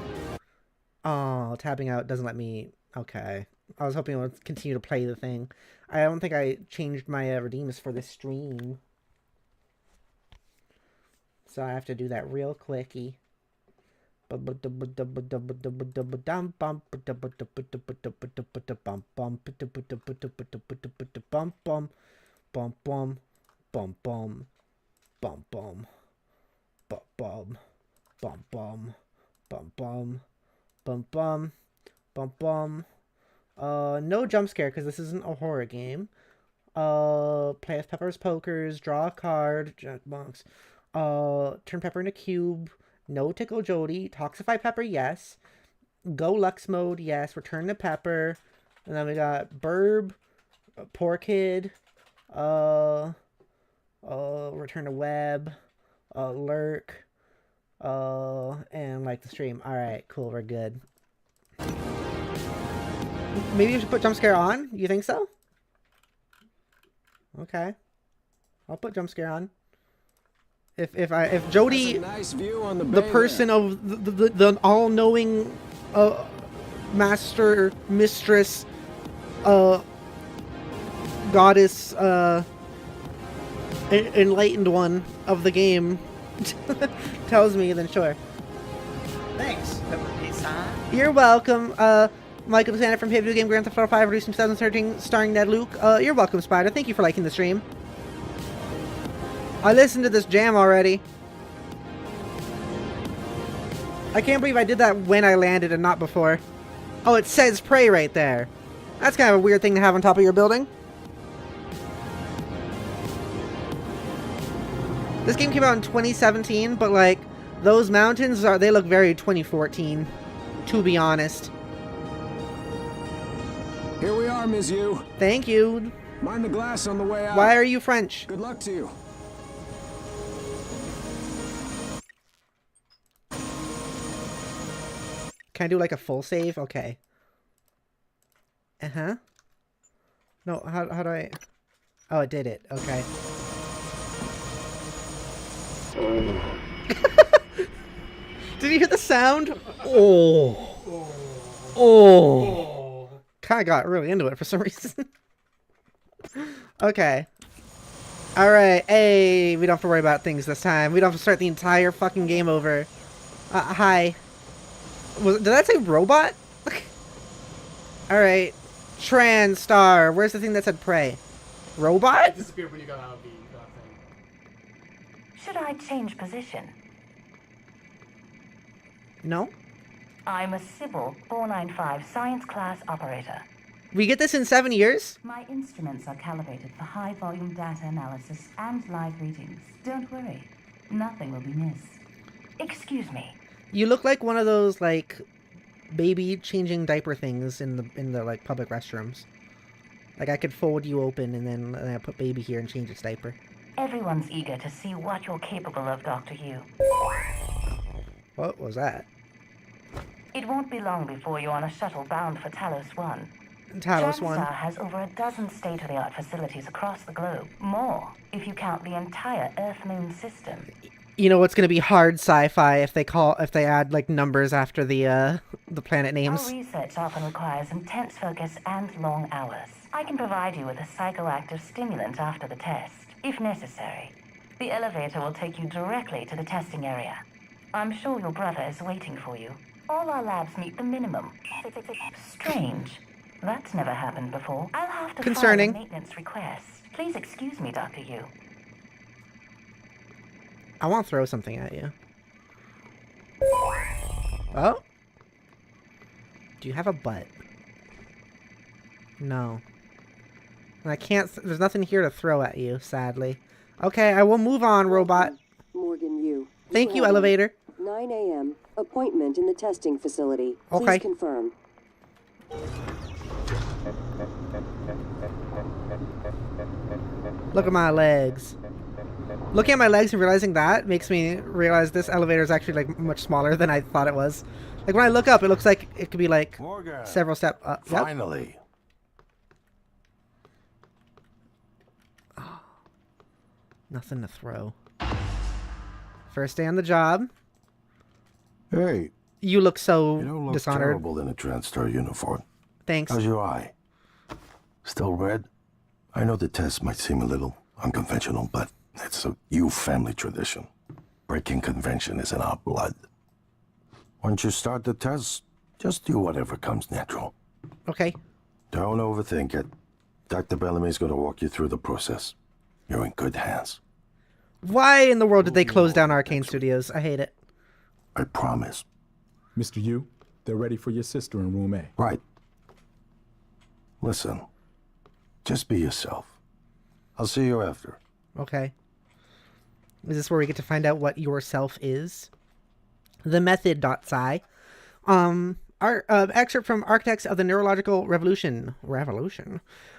Oh, tapping out doesn't let me. Okay. I was hoping it would continue to play the thing. I don't think I changed my redeems for this stream. So I have to do that real quickie. Bum bum bum bum bum bum bum bum bum bum bum bum bum bum bum bum. No jump scare because this isn't a horror game. Play with peppers, pokers, draw a card, box. Turn pepper into cube. No tickle Jodi. Toxify pepper, yes. Go Lux mode, yes. Return the pepper. And then we got birb, poorkid. Return to web, lurk, and like the stream. Alright, cool, we're good. Maybe you should put jump scare on? You think so? Okay. I'll put jump scare on. If Jodi, nice view on the person there. Of the all-knowing, master, mistress, goddess, enlightened one of the game tells me, then sure. Thanks, Pepper Paysan. You're welcome. Michael Sanders from Video Game Grand Theft Auto 5, released in 2013, starring Ned Luke. You're welcome, Spider. Thank you for liking the stream. I listened to this jam already. I can't believe I did that when I landed and not before. Oh, it says pray right there. That's kind of a weird thing to have on top of your building. This game came out in 2017, but like, those mountains they look very 2014, to be honest. Here we are, Ms. Yu. Thank you. Mind the glass on the way out. Why are you French? Good luck to you. Can I do like a full save? Okay. No, how do I... Oh, it did it. Okay. Did you hear the sound? Oh. Oh. Kind of got really into it for some reason. Okay. Alright, hey, we don't have to worry about things this time. We don't have to start the entire fucking game over. Hi. Did that say robot? Alright. Transtar. Where's the thing that said prey? Robot? It disappeared when you got out of the thing. Should I change position? No. I'm a Sybil 495 science class operator. We get this in 7 years? My instruments are calibrated for high-volume data analysis and live readings. Don't worry. Nothing will be missed. Excuse me. You look like one of those, like, baby changing diaper things in the like, public restrooms. Like, I could fold you open and then I put baby here and change its diaper. Everyone's eager to see what you're capable of, Dr. Yu. What was that? It won't be long before you're on a shuttle bound for Talos 1. Talos 1. Transtar has over a dozen state-of-the-art facilities across the globe. More, if you count the entire Earth-Moon system. You know what's gonna be hard sci-fi if they add like numbers after the planet names. Our research often requires intense focus and long hours. I can provide you with a psychoactive stimulant after the test, if necessary. The elevator will take you directly to the testing area. I'm sure your brother is waiting for you. All our labs meet the minimum. Strange. That's never happened before. I'll have to Concerning. file a maintenance request. Please excuse me, Dr. Yu. I want to throw something at you. Oh? Do you have a butt? No. And I can't... There's nothing here to throw at you, sadly. Okay, I will move on, robot. Morgan Yu. Thank you, elevator. 9 a.m. Appointment in the testing facility. Please Okay. confirm. Look at my legs. Looking at my legs and realizing that makes me realize this elevator is actually like much smaller than I thought it was. Like when I look up, it looks like it could be like Morgan, several steps up. Yep. finally. Nothing to throw. First day on the job. Hey, You look so you don't look dishonored. terrible in a Transtar uniform. Thanks. How's your eye? Still red? I know the test might seem a little unconventional, but it's a Yu family tradition. Breaking convention is in our blood. Once you start the test, just do whatever comes natural. Okay. Don't overthink it. Dr. Bellamy's going to walk you through the process. You're in good hands. Why in the world did they close down Arcane Studios? I hate it. I promise. Mr. Yu, they're ready for your sister in room A. Right. Listen, just be yourself. I'll see you after. Okay. Is this where we get to find out what yourself is? The method.sci. Excerpt from Architects of the Neurological Revolution.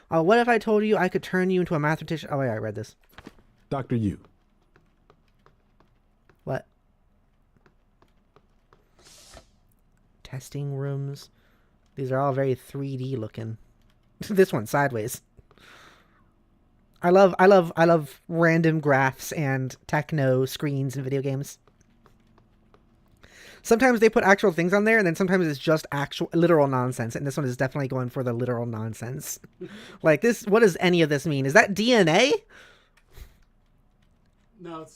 What if I told you I could turn you into a mathematician? Oh, yeah, I read this. Dr. Yu. What? Testing rooms. These are all very 3D looking. This one's sideways. I love random graphs and techno screens in video games. Sometimes they put actual things on there, and then sometimes it's just actual literal nonsense. And this one is definitely going for the literal nonsense. Like this, what does any of this mean? Is that DNA? No,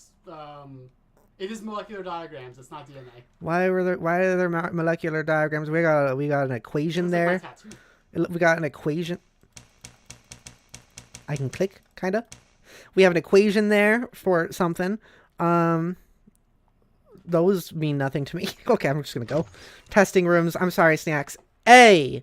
it is molecular diagrams. It's not DNA. Why are there molecular diagrams? We got an equation there. We got an equation. I can click, kinda. We have an equation there for something. Those mean nothing to me. Okay, I'm just gonna go. Testing rooms. I'm sorry, Snacks. A.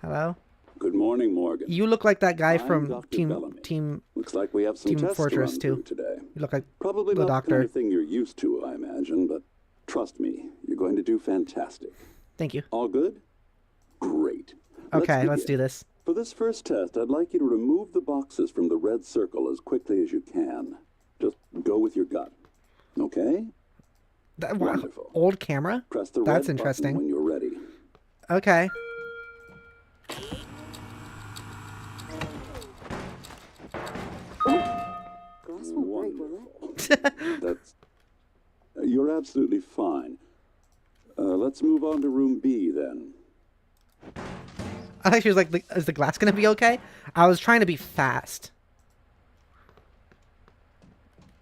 Hello? Good morning, Morgan. You look like that guy I'm from Dr. Team Bellamy. Looks like we have some Team tests Fortress to run 2. through today. You look like Probably the not doctor. the kind of thing you're used to, I imagine, but trust me, you're going to do fantastic. Thank you. All good? Great. Okay, let's do this. For this first test, I'd like you to remove the boxes from the red circle as quickly as you can. Just go with your gut. Okay? Wonderful. Old camera? Press the That's red interesting. button when you're ready. Okay. That's... You're absolutely fine. Let's move on to room B, then. I think she was like, is the glass gonna be okay? I was trying to be fast.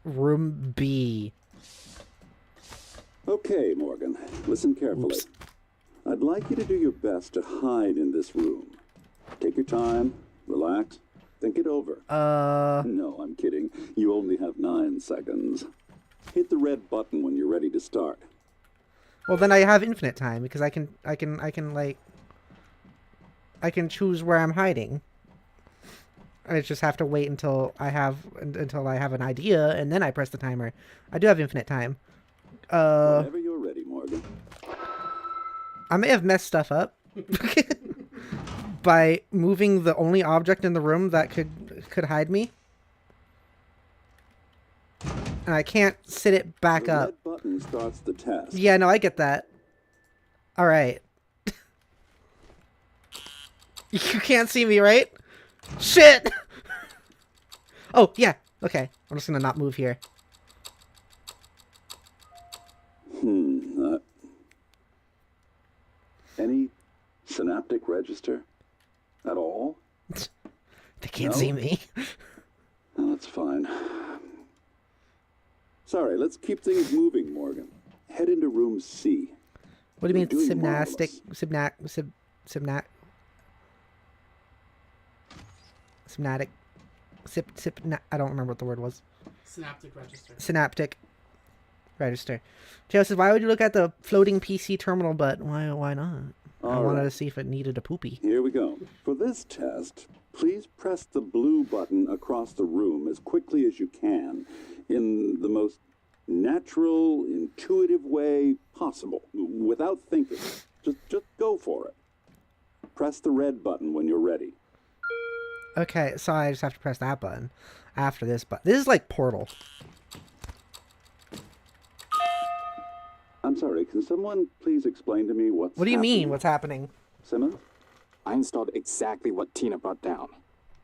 Room B. Okay, Morgan. Listen carefully. Oops. I'd like you to do your best to hide in this room. Take your time, relax, think it over. No, I'm kidding. You only have 9 seconds. Hit the red button when you're ready to start. Well, then I have infinite time because I can choose where I'm hiding. I just have to wait until I have an idea, and then I press the timer. I do have infinite time. Whenever you're ready, Morgan. I may have messed stuff up by moving the only object in the room that could hide me. And I can't sit it back The up. red button starts the test. Yeah, no, I get that. All right. You can't see me, right? Shit! Oh, yeah. Okay. I'm just gonna not move here. Any synaptic register at all? They can't see me. No, that's fine. Sorry, let's keep things moving, Morgan. Head into room C. What do you mean You're doing synaptic? I don't remember what the word was. Synaptic register. Synaptic register. Taylor says, why would you look at the floating PC terminal? But why not? I wanted to see if it needed a poopy. Here we go. For this test, please press the blue button across the room as quickly as you can in the most natural, intuitive way possible, without thinking. Just go for it. Press the red button when you're ready. Okay, so I just have to press that button after this button. This is like Portal. I'm sorry, can someone please explain to me what's What do you happening? mean, what's happening? Simmons? I installed exactly what Tina brought down.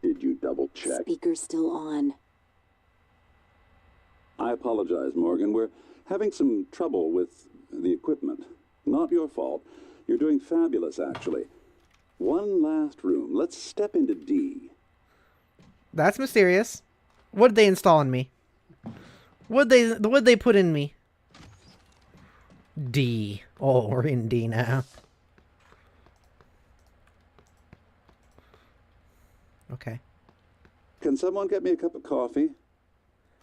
Did you double check? Speaker's still on. I apologize, Morgan. We're having some trouble with the equipment. Not your fault. You're doing fabulous, actually. One last room. Let's step into D. That's mysterious. What did they install in me? What'd they put in me? D. Oh, we're in D now. Okay. Can someone get me a cup of coffee?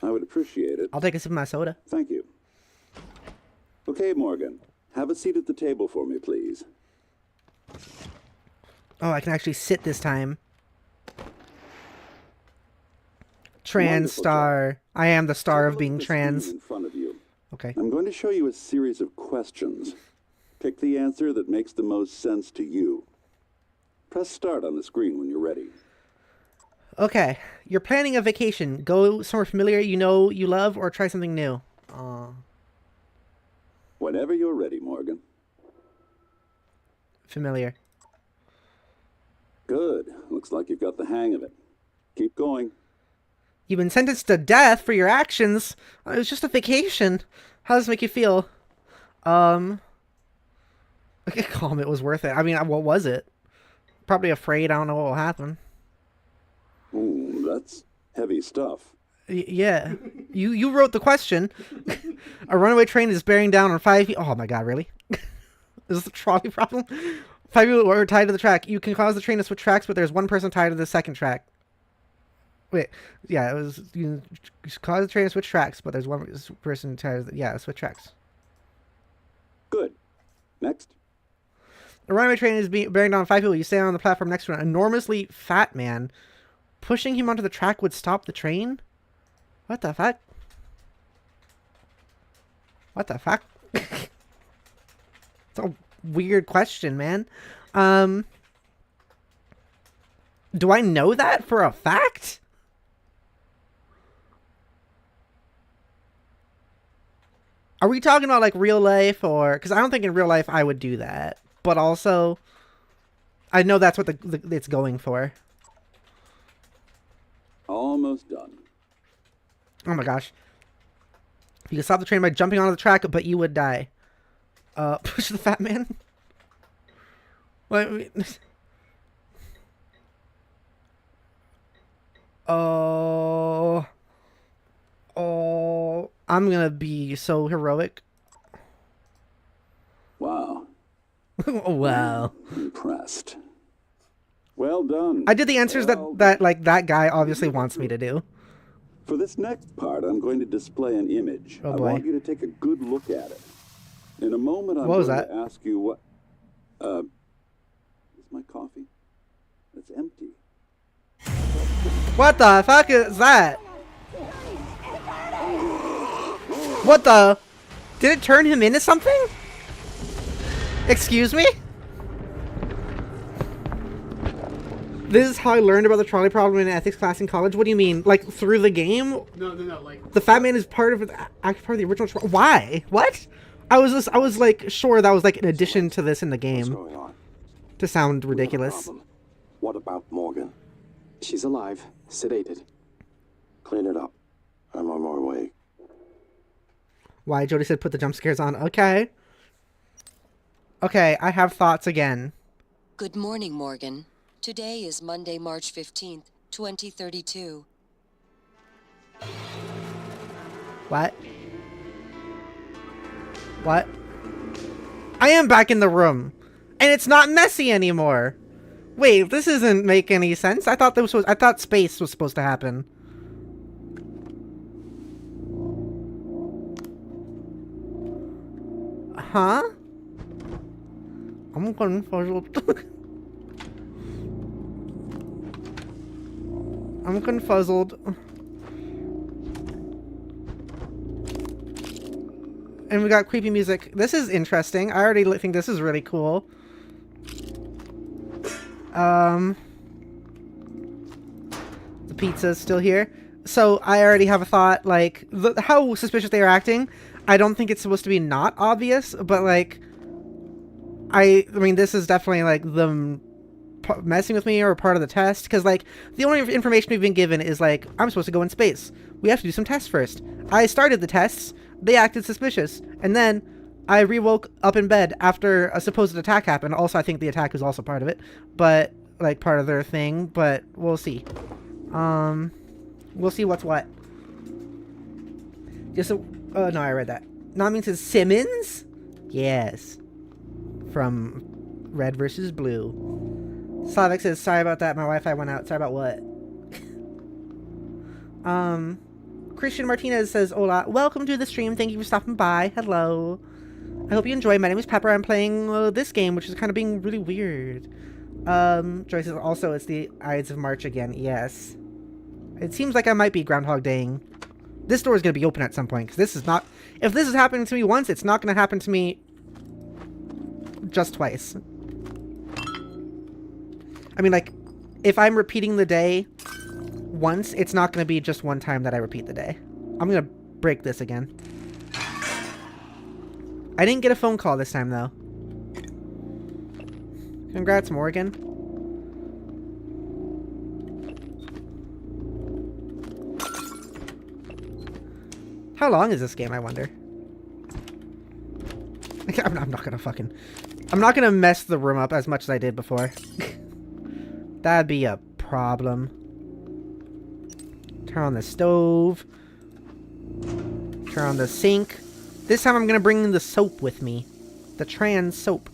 I would appreciate it. I'll take a sip of my soda. Thank you. Okay, Morgan. Have a seat at the table for me, please. Oh, I can actually sit this time. Trans star. I am the star of being trans. In front of you. Okay. I'm going to show you a series of questions. Pick the answer that makes the most sense to you. Press start on the screen when you're ready. Okay. You're planning a vacation. Go somewhere familiar you know you love or try something new. Whenever you're ready, Morgan. Familiar. Good. Looks like you've got the hang of it. Keep going. You've been sentenced to death for your actions. It was just a vacation. How does this make you feel? Okay, calm. It was worth it. I mean, what was it? Probably afraid. I don't know what will happen. Ooh, that's heavy stuff. Yeah. You wrote the question. A runaway train is bearing down on 5 people. Oh my god, really? Is this a trolley problem? 5 people are tied to the track. You can cause the train to switch tracks, but there's one person tied to the second track. Wait, yeah, it was you cause the train to switch tracks, but there's one person tied to the, yeah, switch tracks. Good. Next. A runaway train is bearing down on 5 people. You stand on the platform next to an enormously fat man. Pushing him onto the track would stop the train? What the fuck? What the fuck? It's a weird question, man. Do I know that for a fact? Are we talking about like real life or... Because I don't think in real life I would do that. But also... I know that's what it's going for. Almost done. Oh my gosh. You can stop the train by jumping onto the track, but you would die. Push the fat man. What? Oh. Oh. I'm gonna be so heroic. Wow. Oh, wow. Impressed. Well done. I did the answers that guy obviously wants me to do. For this next part, I'm going to display an image. Oh, I boy. want you to take a good look at it. In a moment, I'm What was going that? to ask you what... is my coffee? It's empty. What the fuck is that? What the? Did it turn him into something? Excuse me? This is how I learned about the trolley problem in an ethics class in college. What do you mean? Like, through the game? No, like... The fat man is part of the original why? What? I was like, sure that was like an addition to this in the game. What's going on? To sound ridiculous. What about Morgan? She's alive, sedated. Clean it up. I'm on my way. Why? Jodi said put the jump scares on. Okay. Okay, I have thoughts again. Good morning, Morgan. Today is Monday, March 15th, 2032. What? What? I am back in the room. And it's not messy anymore. Wait, this doesn't make any sense. I thought space was supposed to happen. Huh? I'm confused. I'm confuzzled. And we got creepy music. This is interesting. I already think this is really cool. The pizza's still here. So I already have a thought, like, how suspicious they are acting. I don't think it's supposed to be not obvious, but, like, I mean, this is definitely, like, them messing with me or part of the test, because, like, the only information we've been given is, like, I'm supposed to go in space. We have to do some tests first. I started the tests. They acted suspicious. And then I re-woke up in bed after a supposed attack happened. Also, I think the attack was also part of it, but, like, part of their thing, but we'll see. We'll see what's what. Just a... Oh, no, I read that. Nami says Simmons? Yes. From Red versus Blue. Slavic says, sorry about that. My Wi-Fi went out. Sorry about what? Christian Martinez says, hola. Welcome to the stream. Thank you for stopping by. Hello. I hope you enjoy. My name is Pepper. I'm playing this game, which is kind of being really weird. Joyce says, also, it's the Ides of March again. Yes. It seems like I might be Groundhog Daying. This door is going to be open at some point, because this is not... If this is happening to me once, it's not going to happen to me just twice. I mean, like, if I'm repeating the day once, it's not going to be just one time that I repeat the day. I'm going to break this again. I didn't get a phone call this time, though. Congrats, Morgan. How long is this game, I wonder? I'm not gonna fucking... I'm not gonna mess the room up as much as I did before. That'd be a problem. Turn on the stove. Turn on the sink. This time I'm gonna bring the soap with me. The trans soap.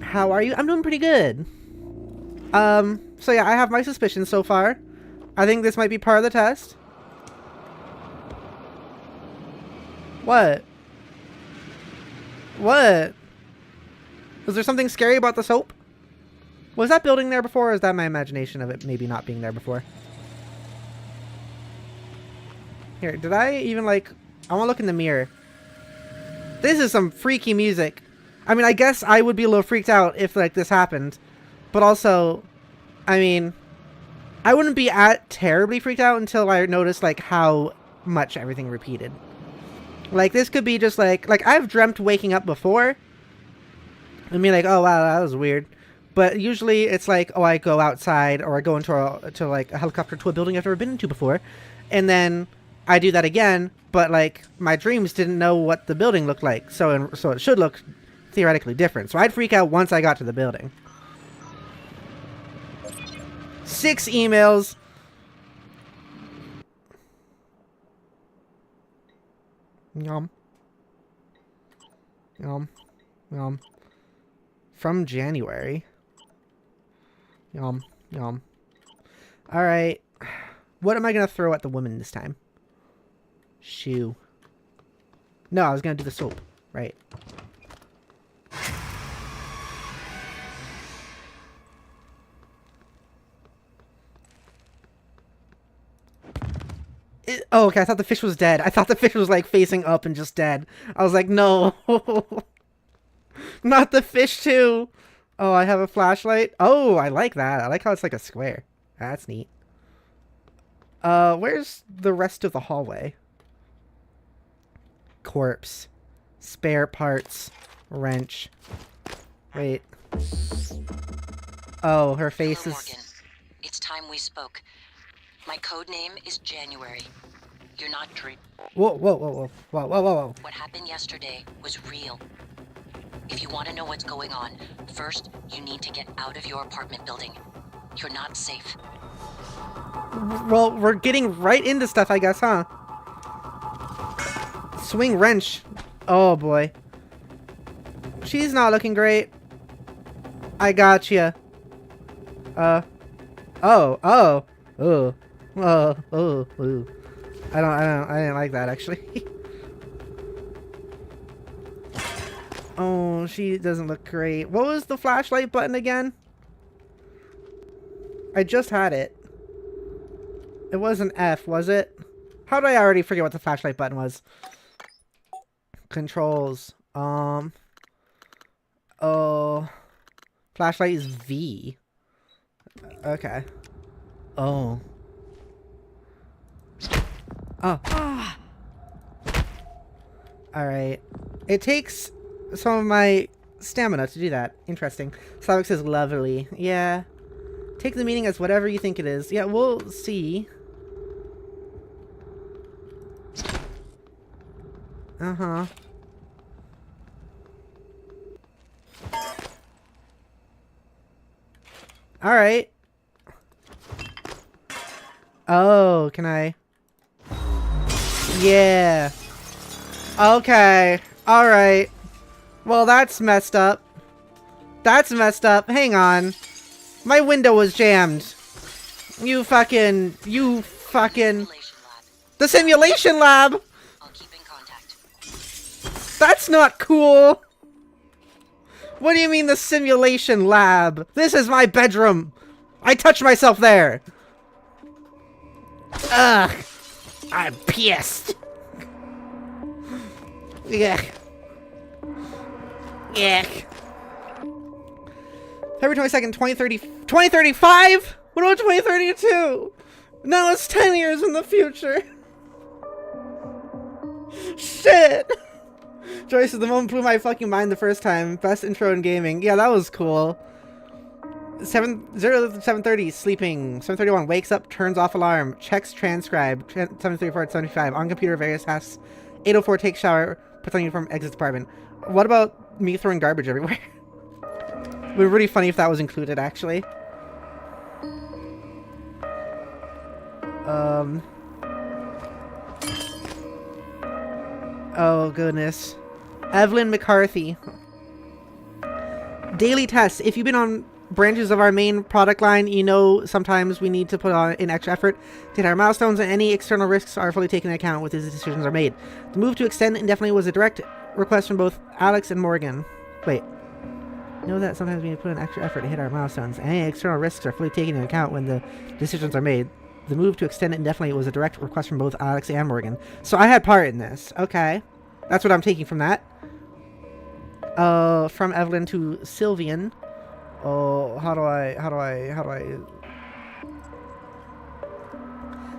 How are you? I'm doing pretty good. So yeah, I have my suspicions so far. I think this might be part of the test. What? What? Was there something scary about the soap? Was that building there before, or is that my imagination of it maybe not being there before? Here, did I even, like... I want to look in the mirror. This is some freaky music. I mean, I guess I would be a little freaked out if, like, this happened. But also, I mean... I wouldn't be terribly freaked out until I noticed, like, how much everything repeated. Like, this could be just, like... Like, I've dreamt waking up before. I mean, like, oh wow, that was weird. But usually it's like, oh, I go outside or I go into like a helicopter to a building I've never been into before, and then I do that again. But like my dreams didn't know what the building looked like, so it should look theoretically different. So I'd freak out once I got to the building. 6 emails. Yum. Yum. Yum. From January. Yum. Yum. Alright. What am I going to throw at the woman this time? Shoe. No, I was going to do the soap. Right. Oh, okay, I thought the fish was dead. I thought the fish was, like, facing up and just dead. I was like, no. Not the fish, too. Oh, I have a flashlight. Oh, I like that. I like how it's like a square. That's neat. Where's the rest of the hallway? Corpse. Spare parts. Wrench. Wait. Oh, her face Hello, is... Morgan. It's time we spoke. My code name is January. You're not dream. Whoa, whoa, whoa, whoa, whoa, whoa, whoa, whoa. What happened yesterday was real. If you want to know what's going on, first, you need to get out of your apartment building. You're not safe. Well, we're getting right into stuff, I guess, huh? Swing wrench. Oh, boy. She's not looking great. I gotcha. Oh. Oh. Oh. Oh. Oh. Oh. I didn't like that, actually. Oh, she doesn't look great. What was the flashlight button again? I just had it. It wasn't F, was it? How did I already forget what the flashlight button was? Controls. Oh. Flashlight is V. Okay. Oh. Oh. Alright. It takes some of my stamina to do that. Interesting. Slavic says lovely. Yeah. Take the meaning as whatever you think it is. Yeah, we'll see. Uh-huh. Alright. Oh, can I? Yeah. Okay. Alright. Well, that's messed up. That's messed up. Hang on. My window was jammed. You fucking... The simulation lab! I'll keep in contact. That's not cool! What do you mean the simulation lab? This is my bedroom! I touched myself there! Ugh! I'm pissed! Yuck. Yuck. February 22nd, 2035? What about 2032? No, it's 10 years in the future. Shit! Joyce said the moment blew my fucking mind the first time. Best intro in gaming. Yeah, that was cool. 7:30, sleeping. 7:31, wakes up, turns off alarm. Checks transcribe. 7:34 to 75. On computer, various tasks. 8:04, takes shower. Puts on uniform, exits apartment. What about me throwing garbage everywhere? It would be really funny if that was included, actually. Oh, goodness. Evelyn McCarthy. Daily tests. If you've been on branches of our main product line, you know sometimes we need to put on an extra effort to hit our milestones, and any external risks are fully taken into account when these decisions are made. The move to extend indefinitely was a direct request from both Alex and Morgan. Wait. Know that sometimes we need to put an extra effort to hit our milestones, and any external risks are fully taken into account when the decisions are made. The move to extend it indefinitely was a direct request from both Alex and Morgan. So I had part in this. Okay. That's what I'm taking from that. From Evelyn to Sylvian. Oh, how do I...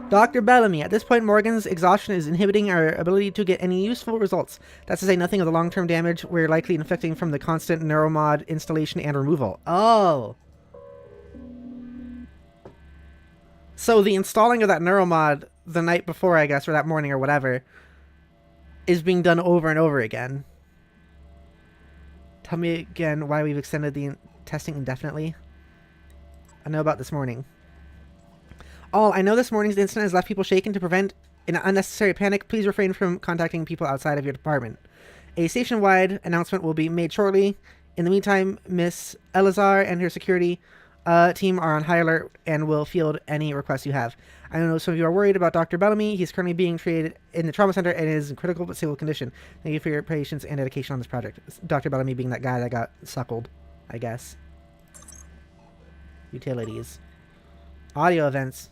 Dr. Bellamy. At this point, Morgan's exhaustion is inhibiting our ability to get any useful results. That's to say nothing of the long-term damage we're likely inflicting from the constant neuromod installation and removal. Oh. So the installing of that neuromod the night before, I guess, or that morning or whatever, is being done over and over again. Tell me again why we've extended the testing indefinitely. I know about this morning. All, I know this morning's incident has left people shaken. To prevent an unnecessary panic, please refrain from contacting people outside of your department. A station-wide announcement will be made shortly. In the meantime, Miss Elazar and her security team are on high alert and will field any requests you have. I know some of you are worried about Dr. Bellamy. He's currently being treated in the trauma center and is in critical but stable condition. Thank you for your patience and dedication on this project. Dr. Bellamy being that guy that got suckled, I guess. Utilities. Audio events.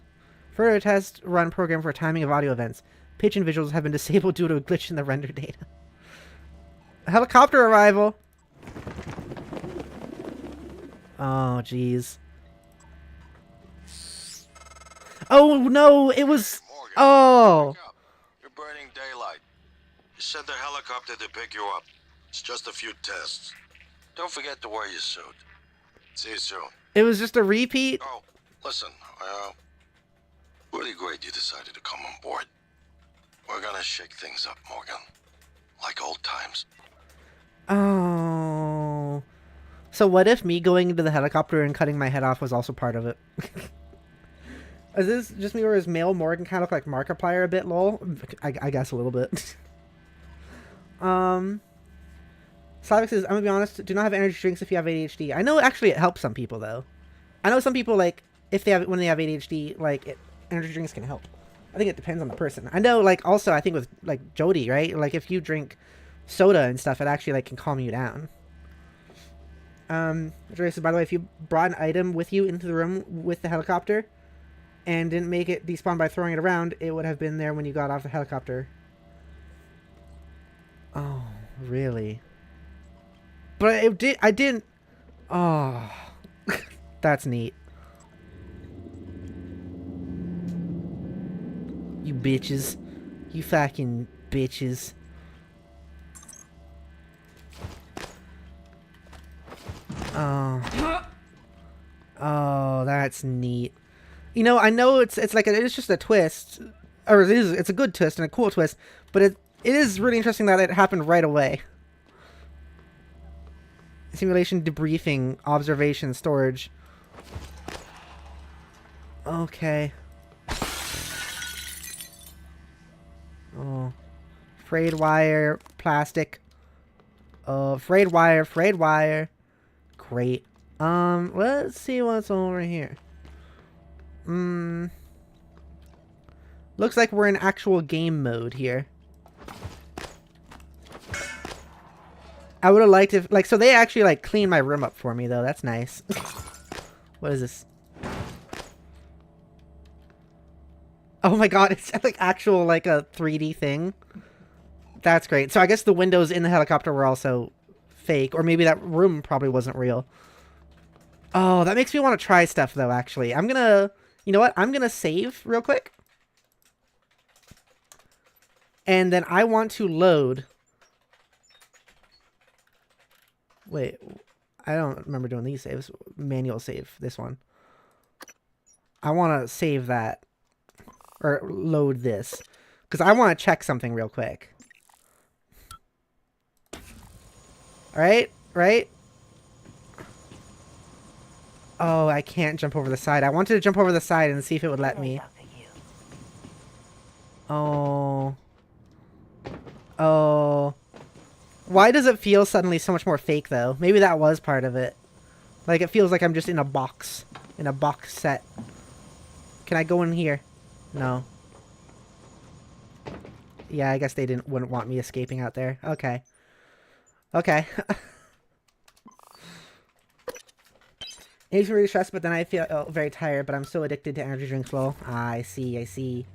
Further test run program for timing of audio events. Pitch and visuals have been disabled due to a glitch in the render data. Helicopter arrival. Oh, jeez. Oh, no, it was... Oh. You're burning daylight. You sent the helicopter to pick you up. It's just a few tests. Don't forget to wear your suit. See you soon. It was just a repeat? Oh, listen, really great you decided to come on board. We're gonna shake things up, Morgan. Like old times. Oh. So what if me going into the helicopter and cutting my head off was also part of it? Is this just me, or is male Morgan kind of look like Markiplier a bit, lol? I guess a little bit. Slavic says, I'm gonna be honest, do not have energy drinks if you have ADHD. I know actually it helps some people, though. I know some people, like, when they have ADHD, like, energy drinks can help. I think it depends on the person. I know, like, also, I think with, like, Jodi, right? Like, if you drink soda and stuff, it actually, like, can calm you down. Joy says, by the way, if you brought an item with you into the room with the helicopter and didn't make it despawn by throwing it around, it would have been there when you got off the helicopter. Oh, really? But I didn't... Oh. That's neat. You bitches. You fucking bitches. Oh. Oh, that's neat. You know, I know it's like it's just a twist, or it's a good twist and a cool twist, but it is really interesting that it happened right away. Simulation, debriefing, observation, storage. Okay. Oh. Frayed wire, plastic. Frayed wire. Great. Let's see what's over here. Looks like we're in actual game mode here. I would have liked if, like, so they actually, like, cleaned my room up for me, though. That's nice. What is this? Oh my god, it's like actual, like, a 3D thing. That's great. So I guess the windows in the helicopter were also fake, or maybe that room probably wasn't real. Oh, that makes me want to try stuff, though, actually. I'm gonna... You know what? I'm gonna save real quick. And then I want to load... Wait, I don't remember doing these saves. Manual save, this one. I want to save that. Or load this. Because I want to check something real quick. Alright, right? Oh, I can't jump over the side. I wanted to jump over the side and see if it would let me. Oh. Oh. Why does it feel suddenly so much more fake, though? Maybe that was part of it. Like, it feels like I'm just in a box. In a box set. Can I go in here? No. Yeah, I guess they wouldn't want me escaping out there. Okay. Okay. It makes me really stressed, but then I feel very tired, but I'm so addicted to energy drinks. Well, I see, I see.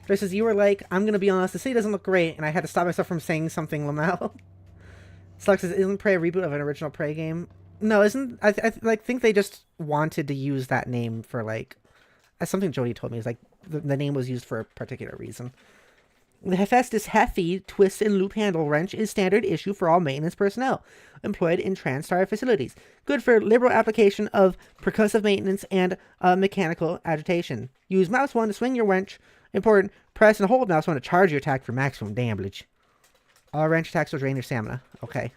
Just as you were like, I'm gonna be honest, the city doesn't look great, and I had to stop myself from saying something, Lamel. Slugs says, isn't Prey a reboot of an original Prey game? No, isn't... I think they just wanted to use that name for, like... As something Jodi told me. It's like, the name was used for a particular reason. The Hephaestus Heffy twist and loop handle wrench is standard issue for all maintenance personnel employed in TranStar facilities. Good for liberal application of percussive maintenance and mechanical agitation. Use mouse 1 to swing your wrench. Important. Press and hold mouse 1 to charge your attack for maximum damage. All wrench attacks will drain your stamina. Okay.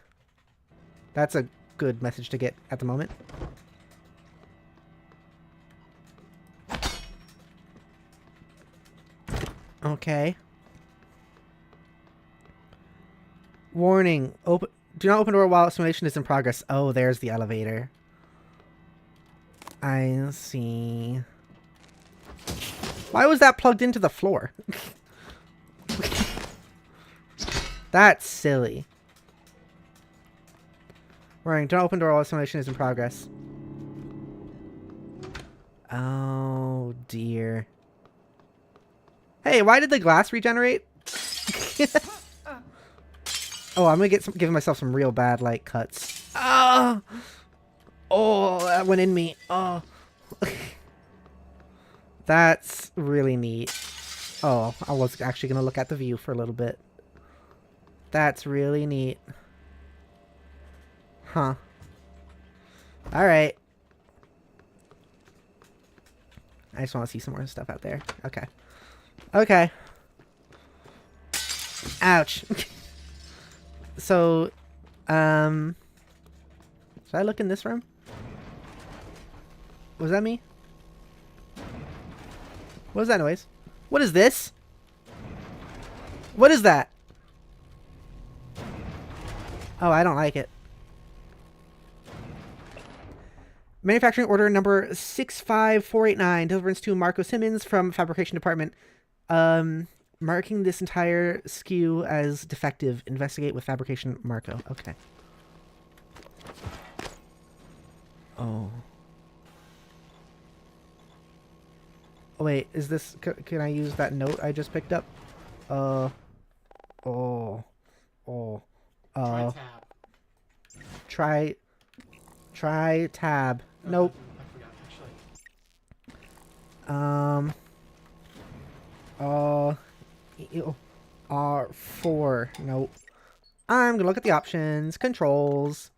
That's a good message to get at the moment. Okay. Warning. Do not open door while simulation is in progress. Oh, there's the elevator. I see. Why was that plugged into the floor? That's silly. Warning. Do not open door while simulation is in progress. Oh, dear. Hey, why did the glass regenerate? Oh, I'm gonna give myself some real bad light cuts. Ah! Oh, that went in me. Oh. That's really neat. Oh, I was actually gonna look at the view for a little bit. That's really neat. Huh. Alright. I just want to see some more stuff out there. Okay. Okay. Ouch. So, should I look in this room? Was that me? What was that noise? What is this? What is that? Oh, I don't like it. Manufacturing order number 65489. Deliverance to Marco Simmons from Fabrication Department. Marking this entire SKU as defective. Investigate with Fabrication Marco. Okay. Oh. Oh, wait. Is this... Can I use that note I just picked up? Oh. Try tab. Nope. R4. Nope. I'm gonna look at the options. Controls.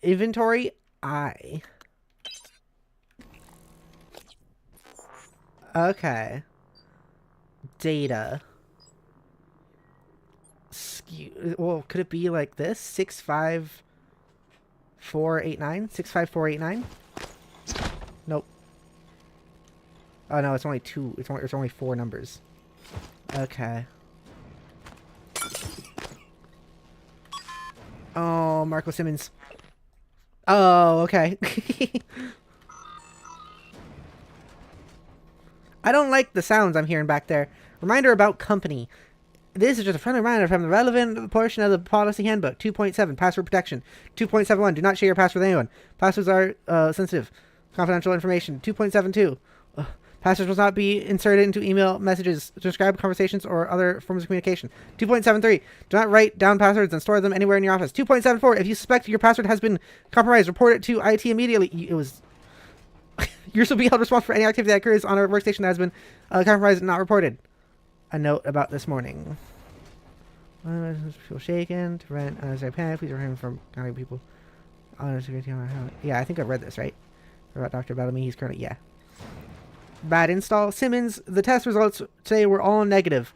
Inventory. I. Okay. Data. Well, could it be like this? 65489? 65489? Nope. Oh no, it's only two. It's only four numbers. Okay. Oh, Marco Simmons. Oh, okay. I don't like the sounds I'm hearing back there. Reminder about company. This is just a friendly reminder from the relevant portion of the policy handbook. 2.7, password protection. 2.71, do not share your password with anyone. Passwords are sensitive. Confidential information. 2.72, passwords must not be inserted into email messages, transcribed conversations, or other forms of communication. 2.73, do not write down passwords and store them anywhere in your office. 2.74, if you suspect your password has been compromised, report it to IT immediately. It was... Yours will be held responsible for any activity that occurs on a workstation that has been compromised and not reported. A note about this morning. Feel shaken to rent unnecessary panic. Please refrain from counting people. Yeah, I think I've read this, right? About Dr. Bellamy. He's currently... Yeah. Bad install. Simmons, the test results today were all negative.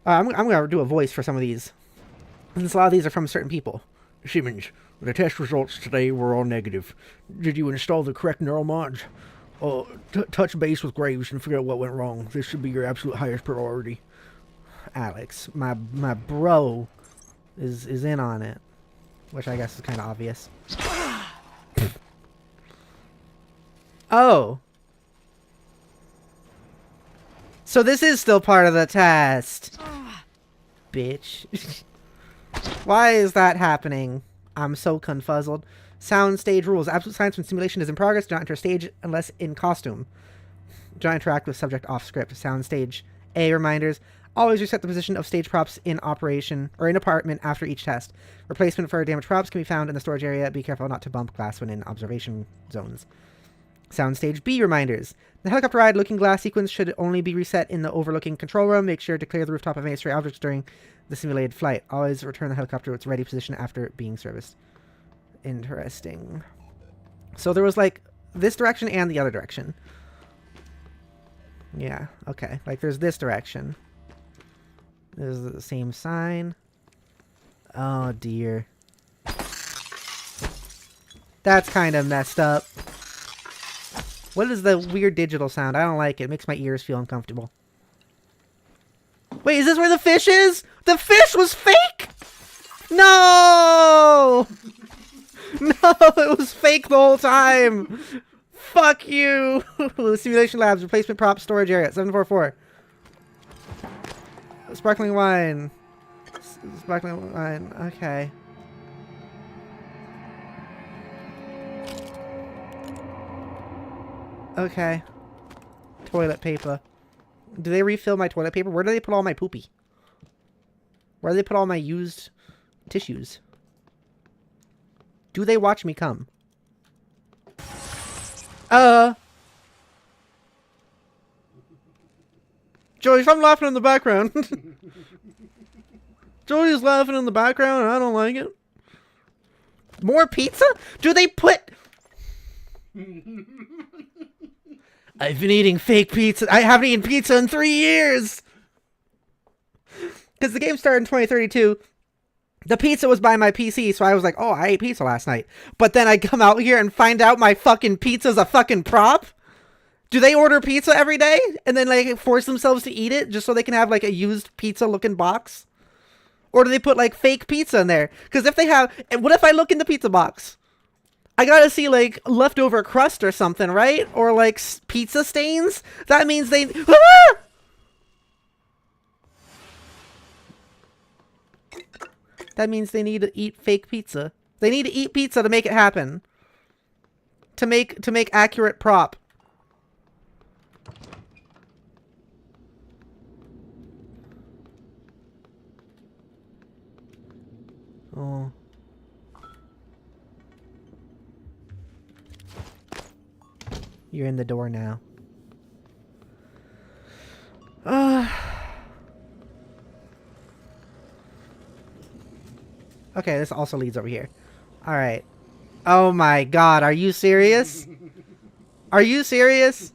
I'm going to do a voice for some of these. Since a lot of these are from certain people. Simmons, the test results today were all negative. Did you install the correct neural mods? Touch base with Graves and figure out what went wrong. This should be your absolute highest priority. Alex, my bro is in on it. Which I guess is kind of obvious. Oh. So this is still part of the test. Bitch. Why is that happening? I'm so confuzzled. Soundstage rules. Absolute silence when simulation is in progress. Do not enter stage unless in costume. Do not interact with subject off script. Soundstage. A. Reminders. Always reset the position of stage props in operation or in apartment after each test. Replacement for damaged props can be found in the storage area. Be careful not to bump glass when in observation zones. Soundstage B reminders. The helicopter ride looking glass sequence should only be reset in the overlooking control room. Make sure to clear the rooftop of any stray objects during the simulated flight. Always return the helicopter to its ready position after being serviced. Interesting. So there was like this direction and the other direction. Yeah, okay. Like there's this direction. There's the same sign. Oh dear. That's kind of messed up. What is the weird digital sound? I don't like it. It makes my ears feel uncomfortable. Wait, is this where the fish is? The fish was fake? No! No, it was fake the whole time. Fuck you. Simulation labs, replacement prop storage area, 744. Sparkling wine. Sparkling wine, okay. Okay. Toilet paper. Do they refill my toilet paper? Where do they put all my poopy? Where do they put all my used tissues? Do they watch me come? Jodi, stop laughing in the background. Jodi's laughing in the background and I don't like it. More pizza? Do they put... I've been eating fake pizza. I haven't eaten pizza in 3 years. Because the game started in 2032. The pizza was by my PC, so I was like, oh, I ate pizza last night. But then I come out here and find out my fucking pizza's a fucking prop? Do they order pizza every day? And then, like, force themselves to eat it just so they can have, like, a used pizza-looking box? Or do they put, like, fake pizza in there? Because if they have... What if I look in the pizza box? I gotta see, like, leftover crust or something, right? Or, like, pizza stains? That means they... Ah! That means they need to eat fake pizza. They need to eat pizza to make it happen. To make accurate prop. Oh. You're in the door now. Okay, this also leads over here. Alright. Oh my god, are you serious? Are you serious?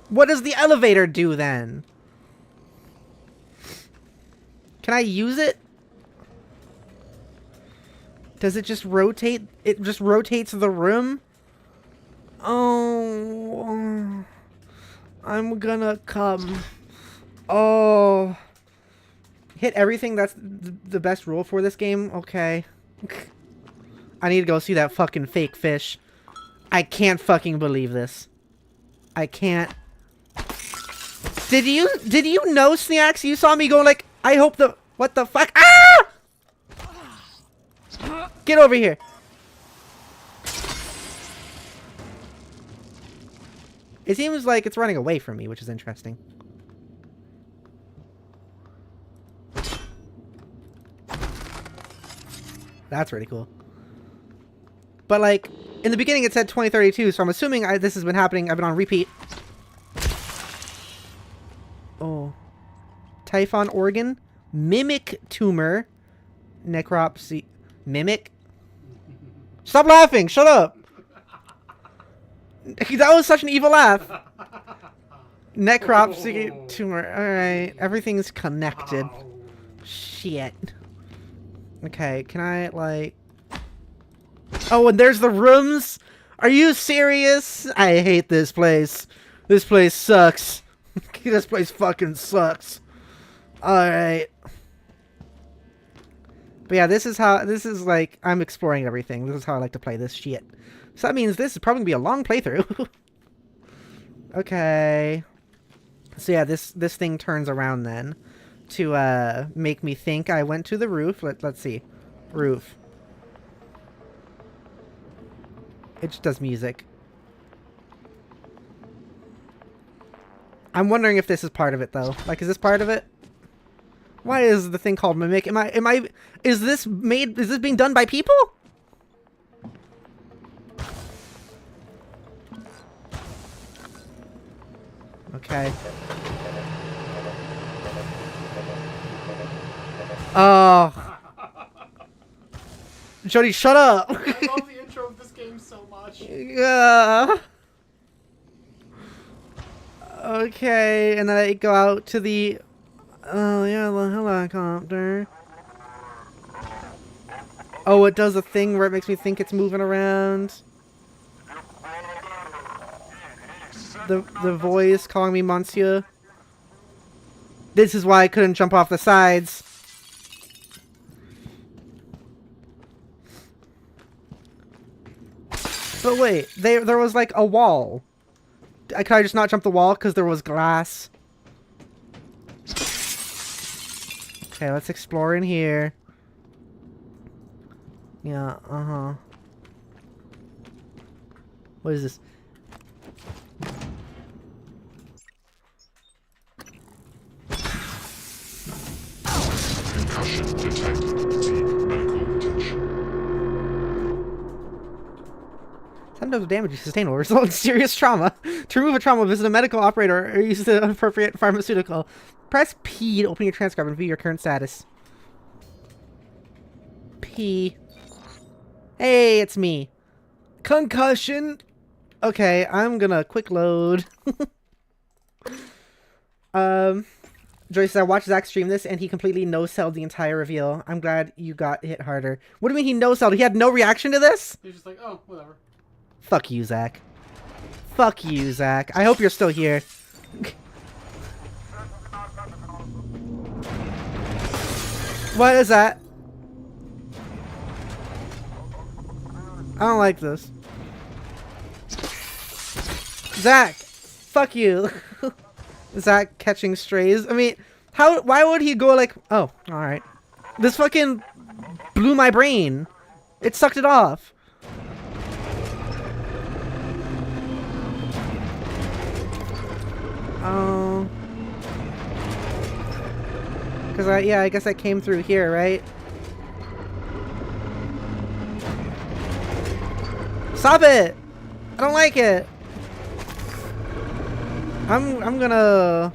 What does the elevator do then? Can I use it? Does it just rotate? It just rotates the room? Oh. I'm gonna come. Oh. Hit everything, that's the best rule for this game? Okay. I need to go see that fucking fake fish. I can't fucking believe this. I can't. Did you know, Snacks? You saw me go like, I hope the... What the fuck? Ah! Get over here. It seems like it's running away from me, which is interesting. That's really cool. But, like, in the beginning it said 2032, so I'm assuming this has been happening. I've been on repeat. Oh. Typhon organ. Mimic tumor. Necropsy. Mimic? Stop laughing! Shut up! That was such an evil laugh. Necropsy tumor. Alright. Everything's connected. Shit. Okay, can I, like... Oh, and there's the rooms? Are you serious? I hate this place. This place sucks. This place fucking sucks. Alright. But yeah, this is like, I'm exploring everything. This is how I like to play this shit. So that means this is probably going to be a long playthrough. Okay. So yeah, this thing turns around then. To make me think I went to the roof. Let's see. Roof. It just does music. I'm wondering if this is part of it, though. Like, is this part of it? Why is the thing called mimic? Is this being done by people? Okay. Oh. Jodi, shut up! I love the intro of this game so much. Yeah. Okay, and then I go out to the... Oh, yeah, the helicopter. Oh, it does a thing where it makes me think it's moving around. The voice calling me Monsieur. This is why I couldn't jump off the sides. But wait, there was like a wall. Could I just not jump the wall because there was glass? Okay, let's explore in here. Yeah, What is this? Concussion detected. Medical attention. Sometimes the damage you sustain will result in serious trauma. To remove a trauma, visit a medical operator or use the appropriate pharmaceutical. Press P to open your transcript and view your current status. P. Hey, it's me. Concussion. Okay, I'm gonna quick load. Joyce, I watched Zach stream this and he completely no-selled the entire reveal. I'm glad you got hit harder. What do you mean he no-selled? He had no reaction to this? He's just like, oh, whatever. Fuck you, Zach. Fuck you, Zach. I hope you're still here. What is that? I don't like this. Zach! Fuck you. Zach catching strays. I mean, why would he go like... Oh, alright. This fucking blew my brain. It sucked it off. Oh. Because I guess I came through here, right? Stop it! I don't like it. I'm gonna...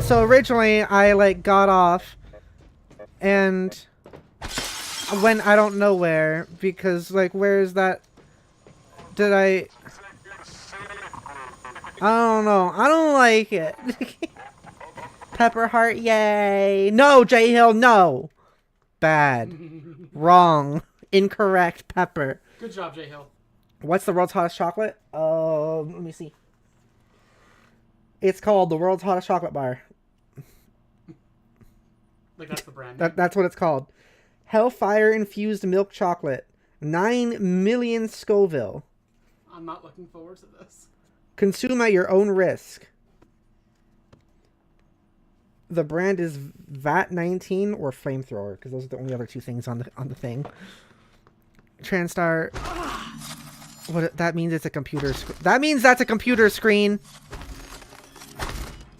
So originally I like got off and went I don't know where because like where is that? Did I don't know. I don't like it. Pepper heart, yay. No, J Hill, no. Bad. Wrong. Incorrect, Pepper. Good job, J Hill. What's the world's hottest chocolate? Let me see. It's called the world's hottest chocolate bar. Like that's the brand name? That's what it's called. Hellfire infused milk chocolate. 9 million Scoville. I'm not looking forward to this. Consume at your own risk. The brand is VAT-19 or Flamethrower, because those are the only other two things on the thing. Transtar. What that means? It's a computer. That means that's a computer screen.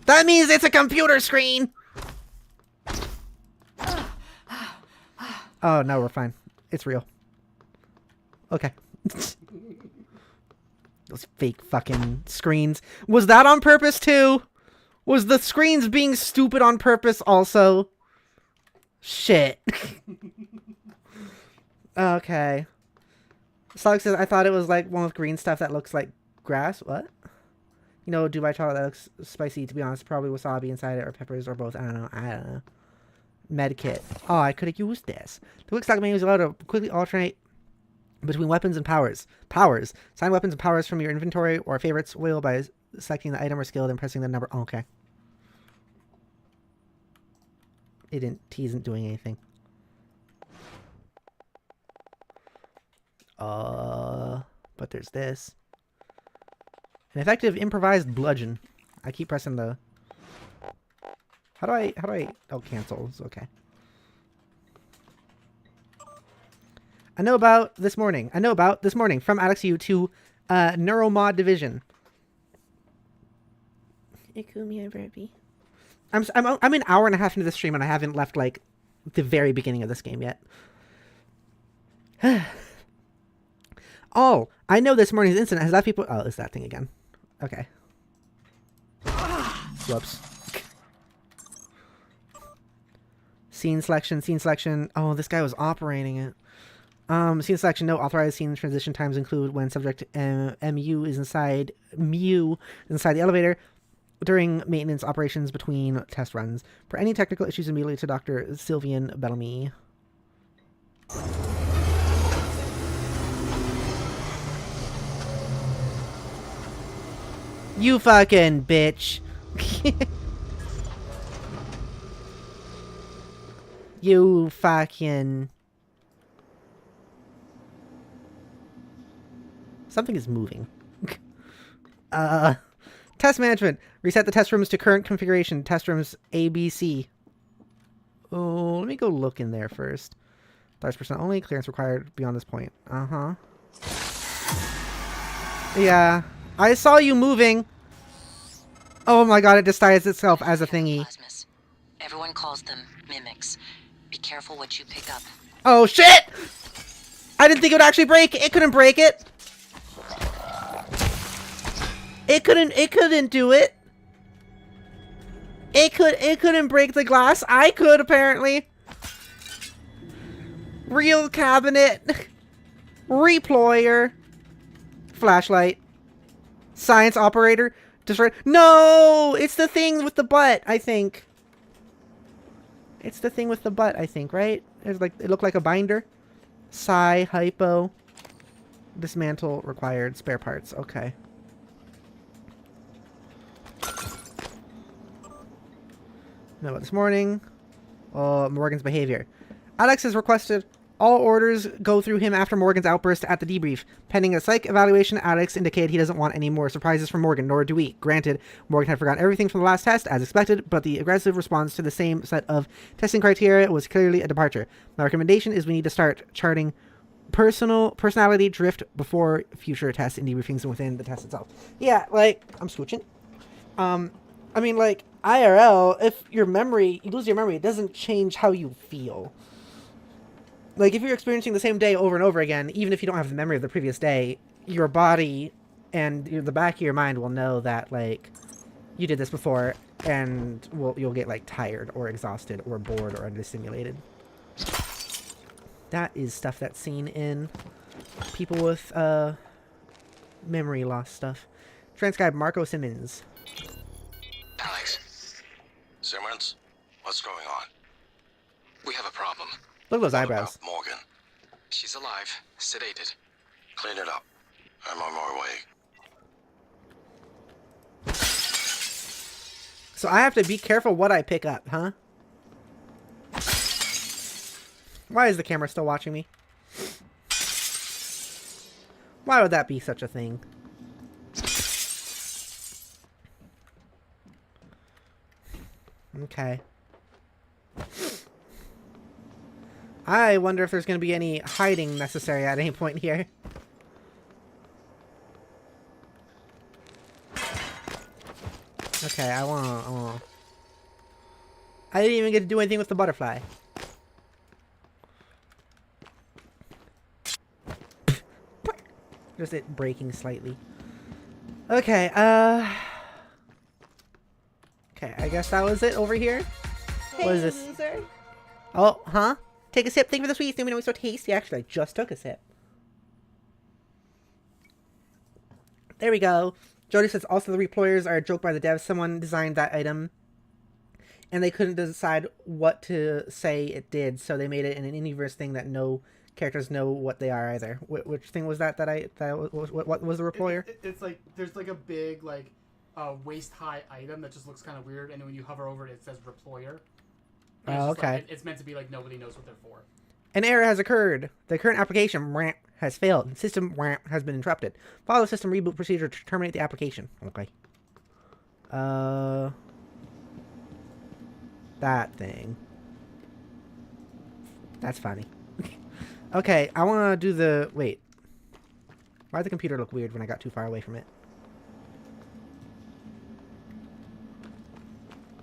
That means it's a computer screen. Oh no, we're fine. It's real. Okay. Those fake fucking screens. Was that on purpose too? Was the screens being stupid on purpose also? Shit. Okay. Slug says, I thought it was like one with green stuff that looks like grass. What? You know, Dubai chocolate that looks spicy, to be honest. Probably wasabi inside it or peppers or both. I don't know. Medkit. Oh, I could have used this. The quick stock menu is allowed to quickly alternate between weapons and powers. Powers. Assign weapons and powers from your inventory or favorites wheel by selecting the item or skill, then pressing the number. Oh, okay. T isn't doing anything. But there's this. An effective improvised bludgeon. I keep pressing the... How do I... Oh, cancels. Okay. I know about this morning from Alex U to Neuromod Division. Ikumi and Baby. I'm an hour and a half into the stream and I haven't left like the very beginning of this game yet. Oh, I know this morning's incident has left people. Oh, it's that thing again. Okay. Whoops. Scene selection, scene selection. Oh, this guy was operating it. Scene selection. No authorized scene transition times include when subject MU is inside the elevator during maintenance operations between test runs. For any technical issues, immediately to Dr. Sylvian Bellamy. You fucking bitch. You fucking... Something is moving. Test management. Reset the test rooms to current configuration. Test rooms ABC. Oh, let me go look in there first. 30% only. Clearance required beyond this point. Uh-huh. Yeah. I saw you moving. Oh my god, it disguised itself as a thingy. Everyone calls them mimics. Be careful what you pick up. Oh shit! I didn't think it would actually break. It couldn't break it. It couldn't do it. It couldn't break the glass. I could, apparently. Real cabinet. Reployer. Flashlight. Science operator. Destroy. No! It's the thing with the butt, I think. It's the thing with the butt, I think, right? It's like, it looked like a binder. Psi, hypo. Dismantle required. Spare parts. Okay. Know about this morning. Morgan's behavior. Alex has requested all orders go through him after Morgan's outburst at the debrief. Pending a psych evaluation, Alex indicated he doesn't want any more surprises from Morgan, nor do we. Granted, Morgan had forgotten everything from the last test, as expected, but the aggressive response to the same set of testing criteria was clearly a departure. My recommendation is we need to start charting personality drift before future tests and debriefings within the test itself. Yeah, like, I'm switching. I mean, like, IRL, if you lose your memory, it doesn't change how you feel. Like, if you're experiencing the same day over and over again, even if you don't have the memory of the previous day, your body and the back of your mind will know that, like, you did this before, and you'll get, like, tired or exhausted or bored or understimulated. That is stuff that's seen in people with, memory loss stuff. Transcribe Marco Simmons. Alex. Simmons, what's going on? We have a problem. Look at those eyebrows. Morgan. She's alive, sedated. Clean it up. I'm on my way. So I have to be careful what I pick up, huh? Why is the camera still watching me? Why would that be such a thing? Okay. I wonder if there's going to be any hiding necessary at any point here. Okay, I didn't even get to do anything with the butterfly. Just it breaking slightly. Okay, okay, I guess that was it over here. Hey, what is this? Loser. Oh, huh? Take a sip. Thank you for the sweets. Let me know it's so tasty. Actually, I just took a sip. There we go. Jodi says also the reployers are a joke by the devs. Someone designed that item, and they couldn't decide what to say it did, so they made it in an in-universe thing that no characters know what they are either. Which thing was that? What was the reployer? It's like there's like a big like waist-high item that just looks kind of weird, and then when you hover over it, it says reployer. Oh, okay. Like, it's meant to be like nobody knows what they're for. An error has occurred. The current application has failed. System has been interrupted. Follow the system reboot procedure to terminate the application. Okay. That thing. That's funny. Okay, I want to do the... Wait. Why did the computer look weird when I got too far away from it?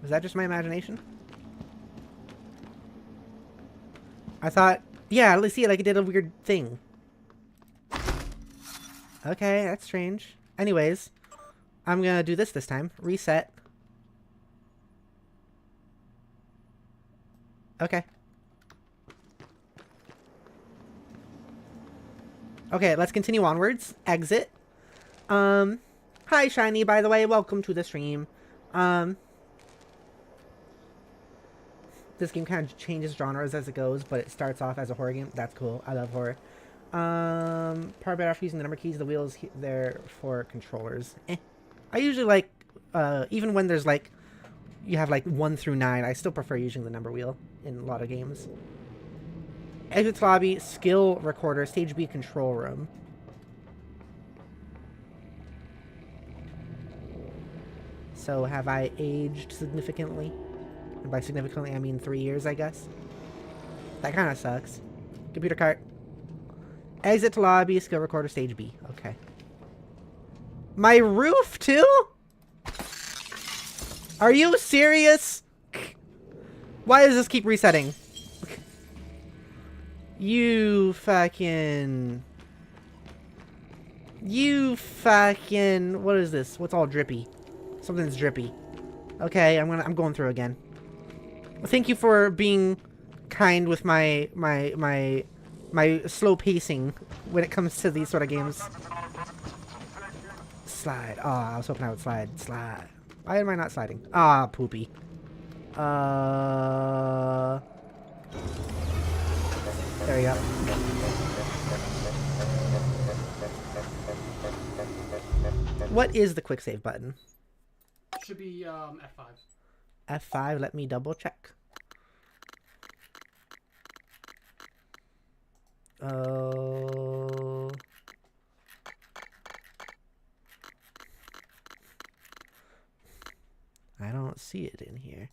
Was that just my imagination? I thought, yeah, let's see, like it did a weird thing. Okay, that's strange. Anyways, I'm gonna do this time. Reset. Okay. Okay, let's continue onwards. Exit. Hi, Shiny, by the way. Welcome to the stream. This game kind of changes genres as it goes, but it starts off as a horror game. That's cool. I love horror. Part better off using the number keys. The wheels there for controllers. I usually like, even when there's like, you have like 1 through 9, I still prefer using the number wheel in a lot of games. Exit lobby, skill recorder, stage B control room. So have I aged significantly? And by significantly, I mean 3 years, I guess. That kind of sucks. Computer cart. Exit to lobby, skill recorder, stage B. Okay. My roof, too? Are you serious? Why does this keep resetting? You fucking... What is this? What's all drippy? Something's drippy. Okay, I'm going through again. Thank you for being kind with my slow pacing when it comes to these sort of games. Slide. Oh, I was hoping I would slide. Slide. Why am I not sliding? Ah, poopy. There you go. What is the quick save button? Should be F5. F5, let me double check. Oh. I don't see it in here.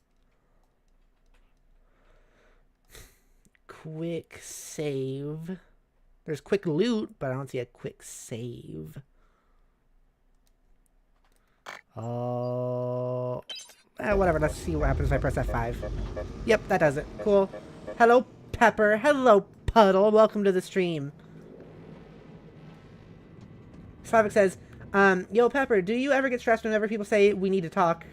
Quick save. There's quick loot, but I don't see a quick save. Oh. Whatever, let's see what happens if I press F5. Yep, that does it. Cool. Hello, Pepper. Hello, Puddle. Welcome to the stream. Slavic says, yo, Pepper, do you ever get stressed whenever people say we need to talk?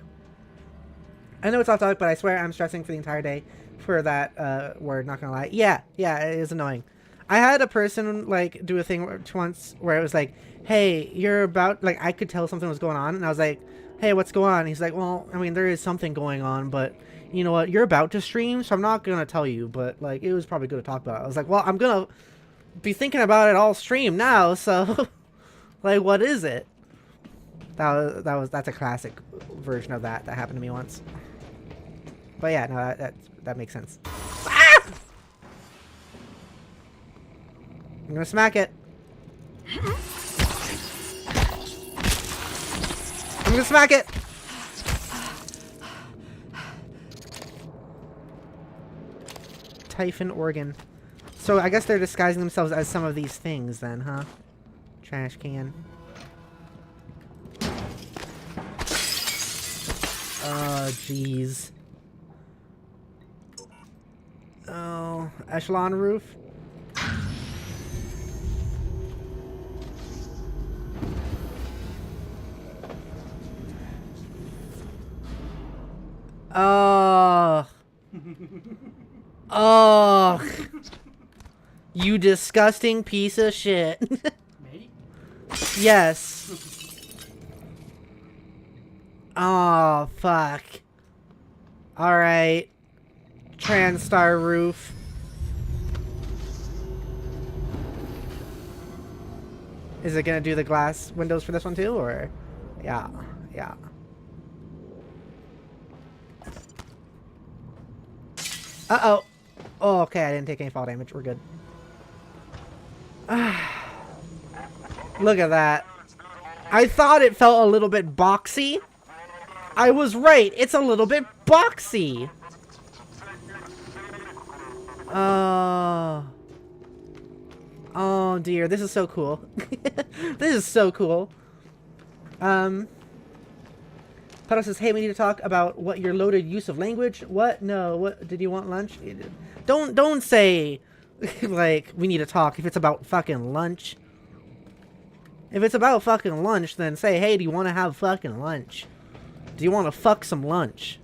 I know it's off topic, but I swear I'm stressing for the entire day for that word, not gonna lie. Yeah, it is annoying. I had a person, like, do a thing once where it was like, hey, you're about, like, I could tell something was going on, and I was like, hey, what's going on? And he's like, well, I mean, there is something going on, but you know what? You're about to stream, so I'm not gonna tell you, but, like, it was probably good to talk about it. I was like, well, I'm gonna be thinking about it all stream now, so, like, what is it? That's a classic version of that happened to me once. But yeah, no, that makes sense. Ah! I'm gonna smack it. I'm gonna smack it! Typhon organ. So I guess they're disguising themselves as some of these things then, huh? Trash can. Oh, jeez. Oh, echelon roof? Oh. Oh. You disgusting piece of shit. Me? Yes. Oh, fuck. Alright. Transtar roof. Is it gonna do the glass windows for this one too, or? Yeah. Uh-oh. Oh, okay, I didn't take any fall damage. We're good. Look at that. I thought it felt a little bit boxy. I was right. It's a little bit boxy. Oh dear, this is so cool. This is so cool. Pedo says, hey, we need to talk about what your loaded use of language. What? No, what? Did you want lunch? Don't say, like, we need to talk if it's about fucking lunch. If it's about fucking lunch, then say, hey, do you want to have fucking lunch? Do you want to fuck some lunch?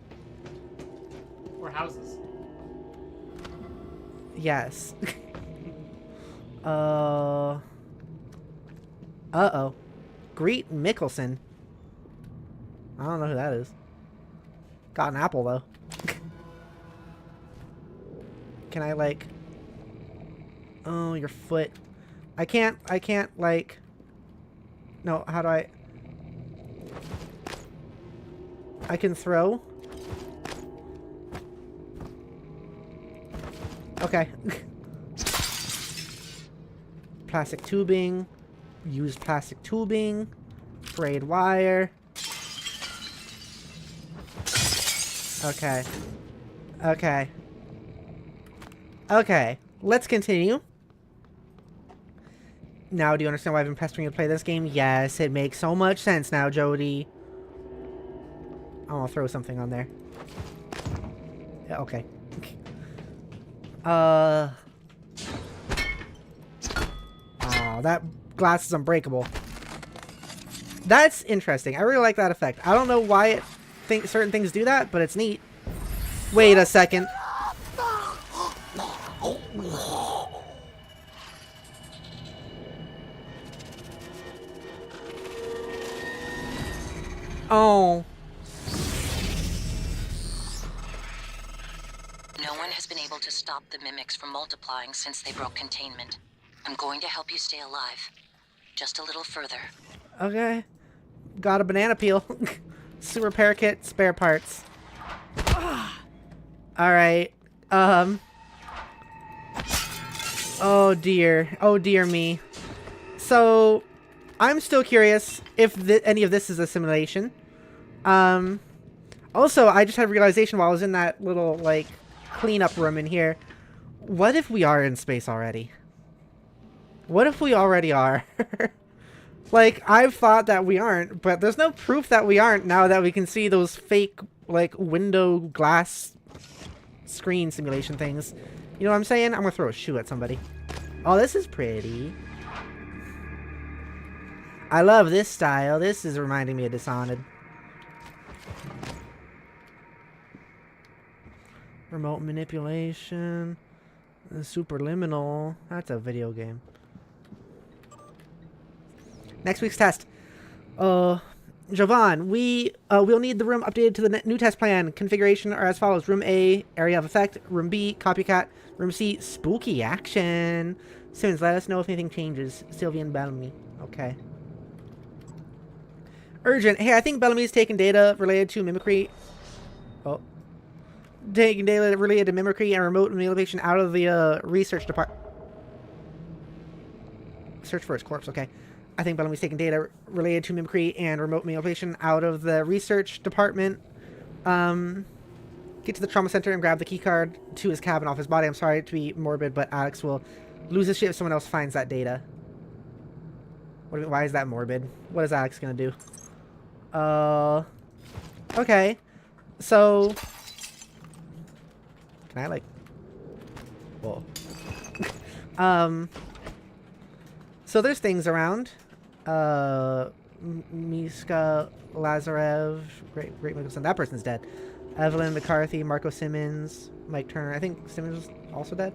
Or houses. Yes. Uh-oh. Greet Mickelson. I don't know who that is. Got an apple, though. Can I, like... Oh, your foot. I can't, like... No, how do I... I can throw? Okay. Plastic tubing. Use plastic tubing. Braid wire. Okay. Okay. Okay. Let's continue. Now, do you understand why I've been pestering you to play this game? Yes, it makes so much sense now, Jodi. I want to throw something on there. Yeah, okay. Oh, that glass is unbreakable. That's interesting. I really like that effect. I don't know why certain things do that, but it's neat. Wait a second. Oh. No one has been able to stop the mimics from multiplying since they broke containment. I'm going to help you stay alive. Just a little further. Okay. Got a banana peel. Super repair kit, spare parts. Alright. Oh dear. Oh dear me. So, I'm still curious if any of this is a simulation. Also, I just had a realization while I was in that little, like, cleanup room in here. What if we are in space already? What if we already are? Like, I've thought that we aren't, but there's no proof that we aren't now that we can see those fake, like, window glass screen simulation things. You know what I'm saying? I'm gonna throw a shoe at somebody. Oh, this is pretty. I love this style. This is reminding me of Dishonored. Remote manipulation. Superliminal. That's a video game. Next week's test. Jovan, we'll need the room updated to the new test plan. Configuration are as follows. Room A, area of effect. Room B, copycat. Room C, spooky action. Simmons, let us know if anything changes. Sylvie and Bellamy. Okay. Urgent. Hey, I think Bellamy's taking data related to mimicry. Oh. Taking data related to mimicry and remote manipulation out of the research department. Search for his corpse. Okay. I think Bellamy's taking data related to mimicry and remote manipulation out of the research department. Get to the trauma center and grab the keycard to his cabin off his body. I'm sorry to be morbid, but Alex will lose his shit if someone else finds that data. Why is that morbid? What is Alex gonna do? Okay. So... Can I, like... Whoa. So there's things around. Miska Lazarev, great Mickelson. That person's dead. Evelyn McCarthy, Marco Simmons, Mike Turner. I think Simmons was also dead.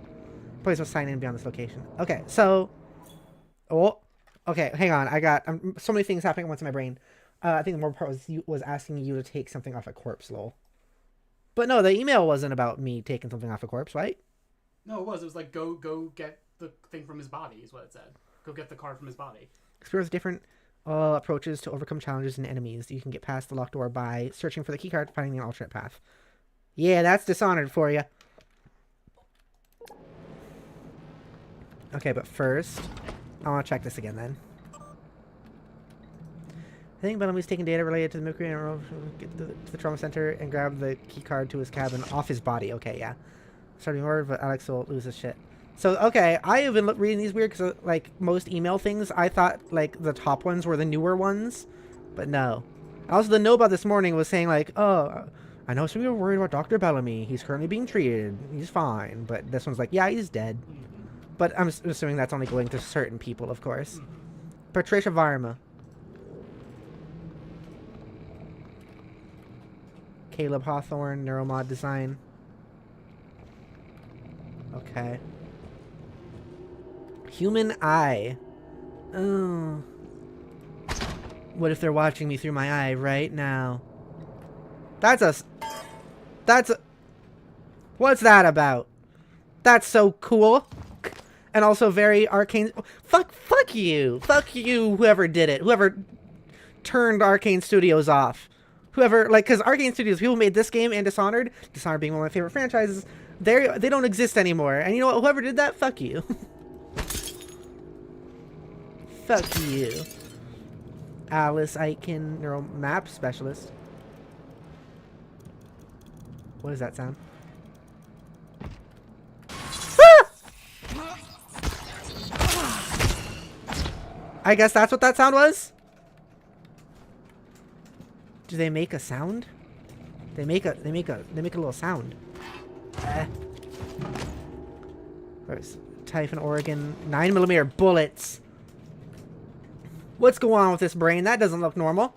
Please was sign in beyond this location. Okay, so... Oh, okay, hang on. I got so many things happening at once in my brain. I think the more part was asking you to take something off a corpse, lol. But no, the email wasn't about me taking something off a corpse, right? No, it was. It was like, go get the thing from his body, is what it said. Go get the card from his body. Explore different approaches to overcome challenges and enemies. You can get past the locked door by searching for the keycard, finding an alternate path. Yeah, that's Dishonored for you. Okay, but first, I want to check this again then. I think Bellamy's taking data related to the mimicry and get to the trauma center and grab the key card to his cabin off his body. Okay, yeah. Starting order, but Alex will lose his shit. So, okay, I have been reading these weird because, like, most email things, I thought, like, the top ones were the newer ones. But no. Also, the note about this morning was saying, like, oh, I know some people are worried about Dr. Bellamy. He's currently being treated. He's fine. But this one's like, yeah, he's dead. But I'm assuming that's only going to certain people, of course. Patricia Varma. Caleb Hawthorne, Neuromod Design. Okay. Human eye. Oh. What if they're watching me through my eye right now? That's a... What's that about? That's so cool. And also very arcane... Fuck you. Fuck you, whoever did it. Whoever turned Arcane Studios off. Whoever... Like, because Arcane Studios, people made this game and Dishonored. Dishonored being one of my favorite franchises. They don't exist anymore. And you know what? Whoever did that, fuck you. Fuck you. Alice Aiken, Neural Map Specialist. What does that sound? I guess that's what that sound was? Do they make a sound? They make a little sound. Where's Typhon, Oregon? 9mm bullets. What's going on with this brain? That doesn't look normal.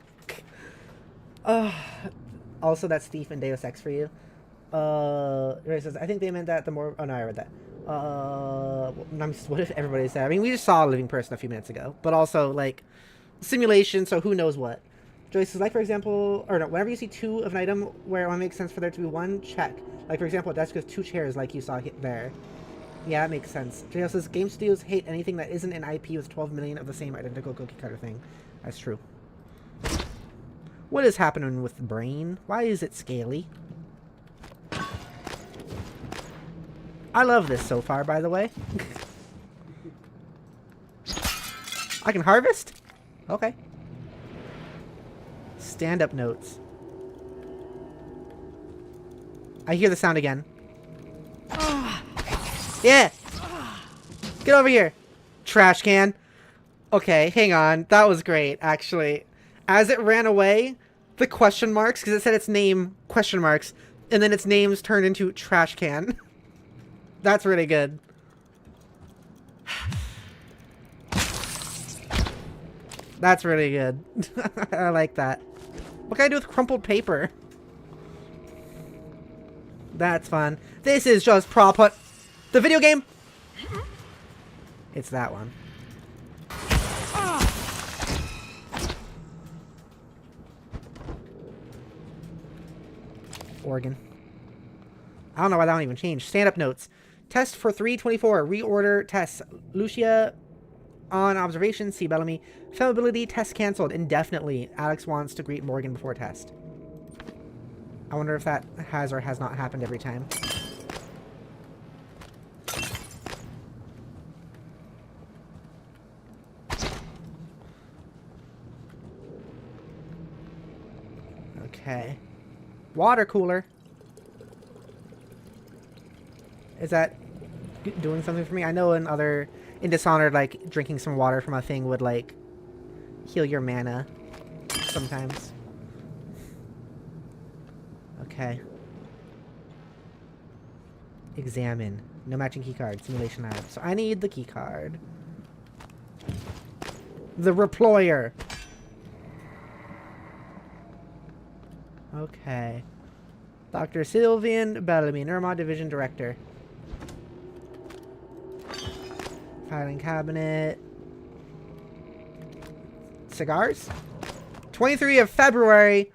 Also, that's Thief and Deus Ex for you. It says, I think they meant that the more... Oh, no, I read that. What if everybody said... I mean, we just saw a living person a few minutes ago. But also, like, simulation, so who knows what. Joyce says, like, for example... Or no, whenever you see two of an item where it only makes sense for there to be one, check. Like, for example, a desk with two chairs like you saw there. Yeah, that makes sense. JL says, game studios hate anything that isn't an IP with 12 million of the same identical cookie cutter thing. That's true. What is happening with the brain? Why is it scaly? I love this so far, by the way. I can harvest? Okay. Stand-up notes. I hear the sound again. Yeah! Get over here! Trash can. Okay, hang on. That was great, actually. As it ran away, the question marks, because it said its name, question marks, and then its names turned into trash can. That's really good. That's really good. I like that. What can I do with crumpled paper? That's fun. This is just prop hunt. The video game? It's that one. Oregon. I don't know why that one even changed. Stand-up notes. Test for 324. Reorder tests. Lucia on observation. C. Bellamy. Flammability test cancelled indefinitely. Alex wants to greet Morgan before test. I wonder if that has or has not happened every time. Okay. Water cooler. Is that doing something for me? I know in Dishonored, like, drinking some water from a thing would, like, heal your mana sometimes. Okay. Examine. No matching keycard. Simulation lab. So I need the keycard. The reployer. Okay. Dr. Sylvian Bellamy, Neuromod Division Director. Filing cabinet. Cigars? 23 of February.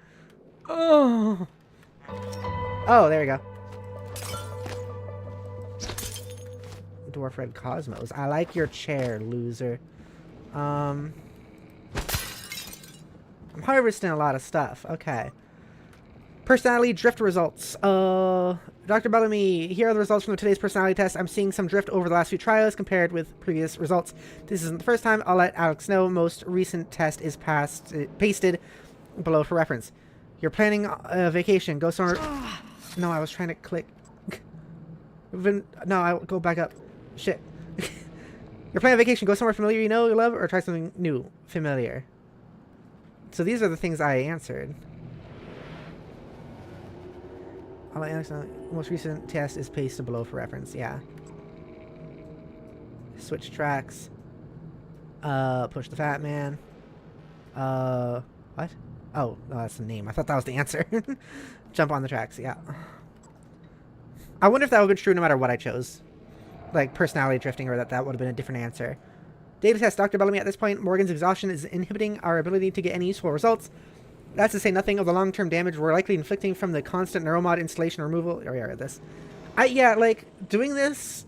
Oh. Oh, there we go. Dwarf Red Cosmos. I like your chair, loser. I'm harvesting a lot of stuff. Okay. Personality drift results. Dr. Bellamy, here are the results from today's personality test. I'm seeing some drift over the last few trials compared with previous results. This isn't the first time. I'll let Alex know. Most recent test is pasted below for reference. You're planning a vacation. Go somewhere. No, I was trying to click. No, I'll go back up. Shit. You're planning a vacation. Go somewhere familiar you know, you love, or try something new. Familiar. So these are the things I answered. Most recent test is pasted below for reference. Yeah. Switch tracks. Push the fat man. What? Oh, that's the name. I thought that was the answer. Jump on the tracks. Yeah. I wonder if that would have been true no matter what I chose. Like personality drifting, or that would have been a different answer. Data test, Dr. Bellamy. At this point, Morgan's exhaustion is inhibiting our ability to get any useful results. That's to say nothing of the long-term damage we're likely inflicting from the constant neuromod installation removal. Oh, yeah, this. Yeah, like, doing this...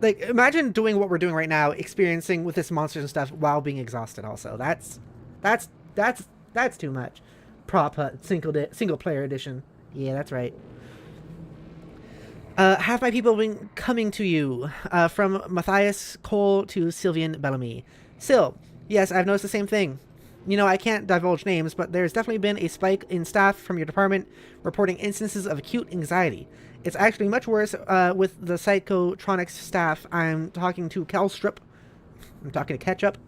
Like, imagine doing what we're doing right now, experiencing with this monsters and stuff while being exhausted also. That's too much. Prop Hut, single player edition. Yeah, that's right. Have my people been coming to you? From Matthias Cole to Sylvian Bellamy. Sil, yes, I've noticed the same thing. You know, I can't divulge names, but there's definitely been a spike in staff from your department reporting instances of acute anxiety. It's actually much worse with the psychotronics staff. I'm talking to Kelstrup. I'm talking to Ketchup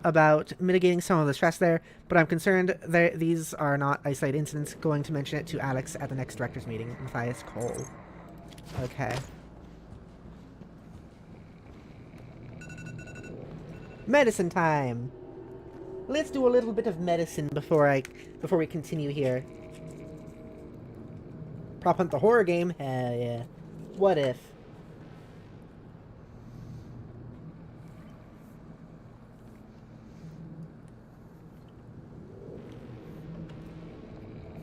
about mitigating some of the stress there, but I'm concerned that these are not isolated incidents. Going to mention it to Alex at the next director's meeting. Matthias Cole. Okay. Medicine time. Let's do a little bit of medicine before we continue here. Prop hunt the horror game? Hell yeah. What if?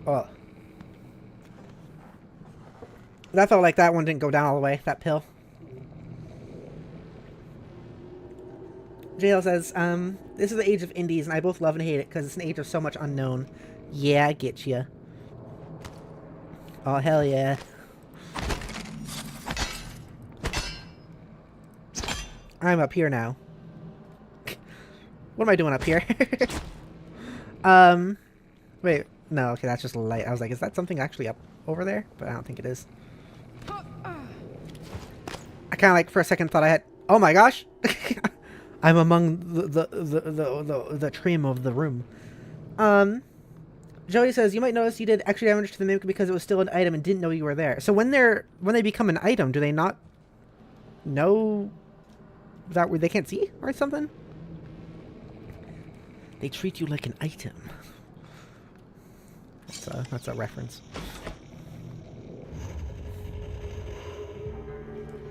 Oh. That felt like that one didn't go down all the way, that pill. JL says, this is the age of indies, and I both love and hate it, because it's an age of so much unknown. Yeah, I get ya. Oh, hell yeah. I'm up here now. What am I doing up here? Wait, no, okay, that's just a light. I was like, is that something actually up over there? But I don't think it is. I kind of like, for a second, thought I had... Oh my gosh! I'm among the trim of the room. Jodi says, you might notice you did extra damage to the mimic because it was still an item and didn't know you were there. So when they become an item, do they not know that they can't see or something? They treat you like an item. That's a reference.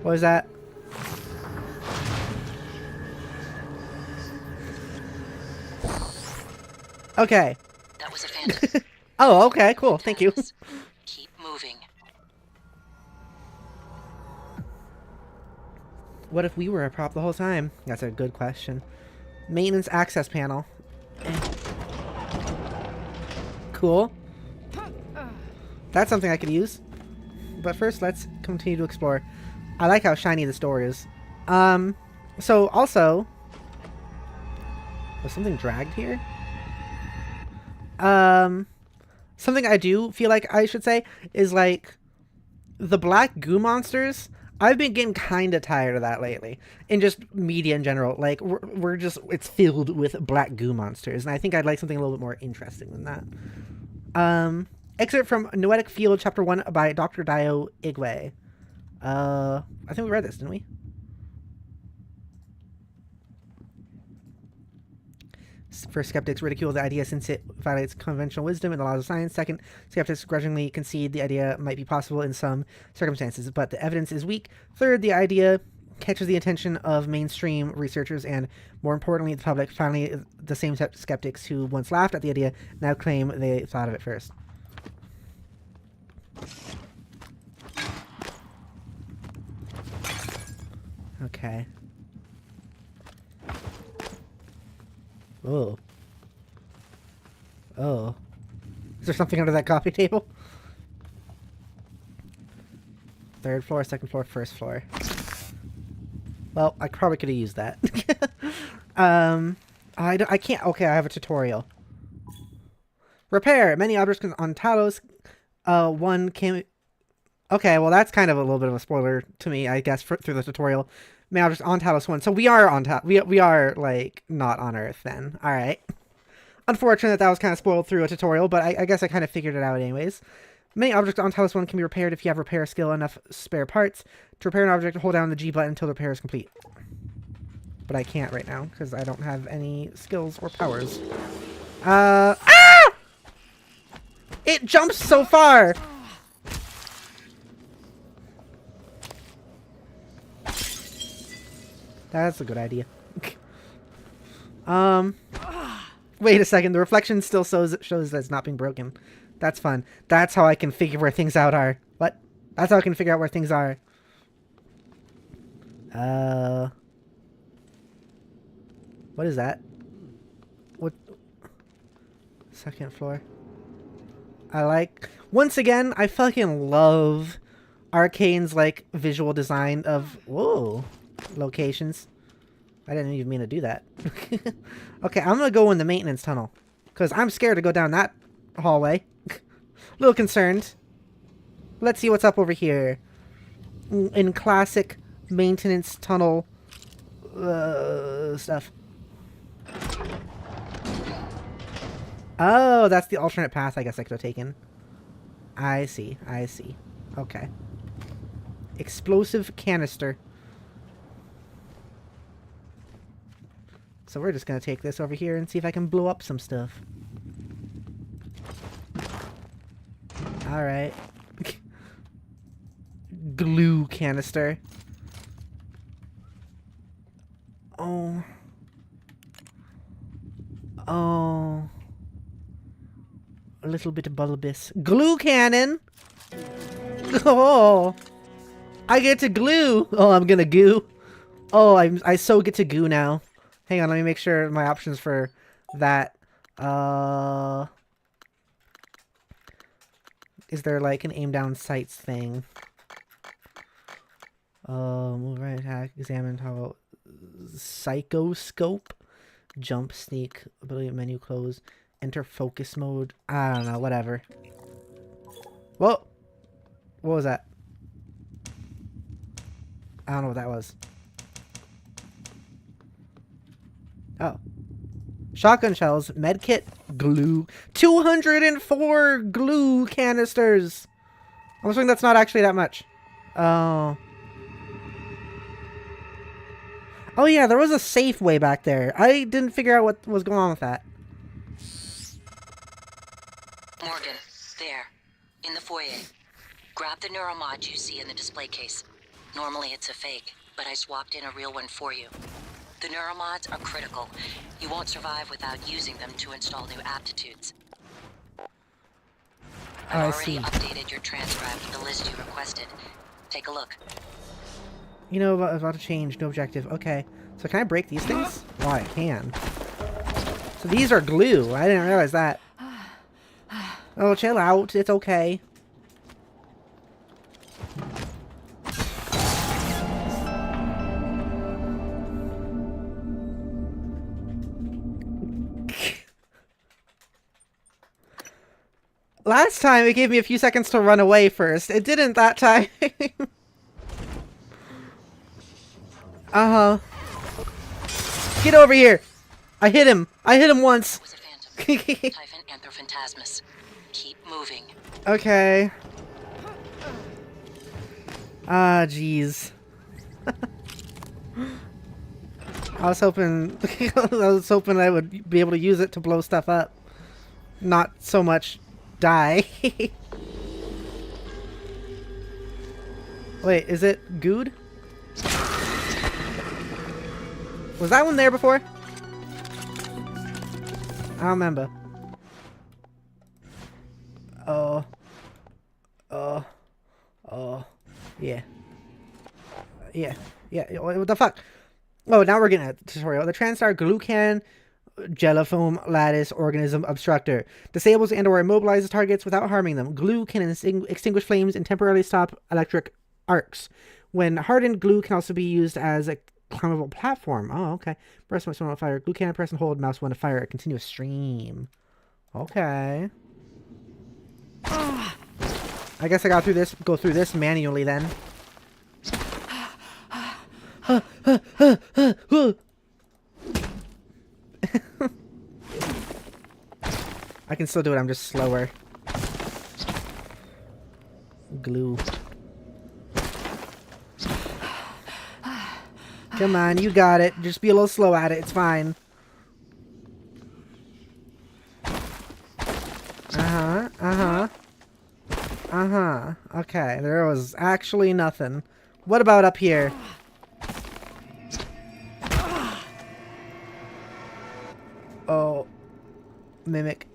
What was that? Okay. That was a phantom. Oh, okay, cool. Thank you. Keep moving. What if we were a prop the whole time? That's a good question. Maintenance access panel. Cool. That's something I could use. But first, let's continue to explore. I like how shiny this door is. So also... Was something dragged here? Something I do feel like I should say is like the black goo monsters. I've been getting kind of tired of that lately, in just media in general. Like we're just, it's filled with black goo monsters, and I think I'd like something a little bit more interesting than that. Excerpt from Noetic Field, Chapter 1 by Dr. Dio Igwe. I think we read this, didn't we? First, skeptics ridicule the idea since it violates conventional wisdom and the laws of science. Second, skeptics grudgingly concede the idea might be possible in some circumstances, but the evidence is weak. Third, the idea catches the attention of mainstream researchers and, more importantly, the public. Finally, the same skeptics who once laughed at the idea now claim they thought of it first. Okay. Oh. Oh. Is there something under that coffee table? Third floor, second floor, first floor. Well, I probably could have used that. I can't. Okay, I have a tutorial. Repair. Many objects on Talos. One came... Okay, well, that's kind of a little bit of a spoiler to me, I guess, through the tutorial. Main object on Talos 1. So we are on we are like not on Earth then. All right. Unfortunate that was kind of spoiled through a tutorial, but I guess I kind of figured it out anyways. Many objects on Talos 1 can be repaired if you have repair skill and enough spare parts. To repair an object, hold down the G button until the repair is complete. But I can't right now because I don't have any skills or powers. Ah! It jumps so far. That's a good idea. Wait a second. The reflection still shows that it's not being broken. That's fun. That's how I can figure where things out are. What? That's how I can figure out where things are. What is that? What? Second floor. I like... Once again, I fucking love Arcane's, like, visual design of... Whoa. Locations. I didn't even mean to do that. Okay, I'm gonna go in the maintenance tunnel. Because I'm scared to go down that hallway. A little concerned. Let's see what's up over here. In classic maintenance tunnel stuff. Oh, that's the alternate path I guess I could have taken. I see. I see. Okay. Explosive canister. So we're just going to take this over here and see if I can blow up some stuff. Alright. Glue canister. Oh. Oh. A little bit of bulbous. Glue cannon! Oh! I get to glue! Oh, I'm gonna goo. Oh, I so get to goo now. Hang on, let me make sure my options for that. Is there like an aim down sights thing? Move right attack, examine how psychoscope, jump, sneak, ability menu close, enter focus mode. I don't know, whatever. Whoa! What was that? I don't know what that was. Oh. Shotgun shells, medkit, glue. 204 glue canisters! I'm assuming that's not actually that much. Oh. Oh yeah, there was a safe way back there. I didn't figure out what was going on with that. Morgan, there. In the foyer. Grab the neuromod you see in the display case. Normally it's a fake, but I swapped in a real one for you. The neuromods are critical. You won't survive without using them to install new aptitudes. I've already updated your transcript with the list you requested. Take a look. You know, about to change. No objective. Okay. So can I break these things? Oh, I can. So these are glue. I didn't realize that. Oh, chill out. It's okay. Last time it gave me a few seconds to run away first. It didn't that time. Uh-huh. Get over here. I hit him. I hit him once. Typhon Anthrophantasmus. Keep moving. Okay. Ah, jeez. I was hoping I would be able to use it to blow stuff up. Not so much die. Wait, is it good? Was that one there before? I don't remember. Oh. Yeah. Yeah. What the fuck? Oh, now we're getting a tutorial. The Transtar Glue Can Jellifoam Lattice Organism Obstructor. Disables and or immobilizes targets without harming them. Glue can extinguish flames and temporarily stop electric arcs. When hardened, glue can also be used as a climbable platform. Oh, okay. Press mouse 1 to fire. Glue can press and hold mouse 1 to fire a continuous stream. Okay. I guess I gotta go through this manually then. I can still do it, I'm just slower. Glue. Come on, you got it. Just be a little slow at it, it's fine. Uh-huh, uh-huh. Uh-huh. Okay, there was actually nothing. What about up here? Oh. Mimic.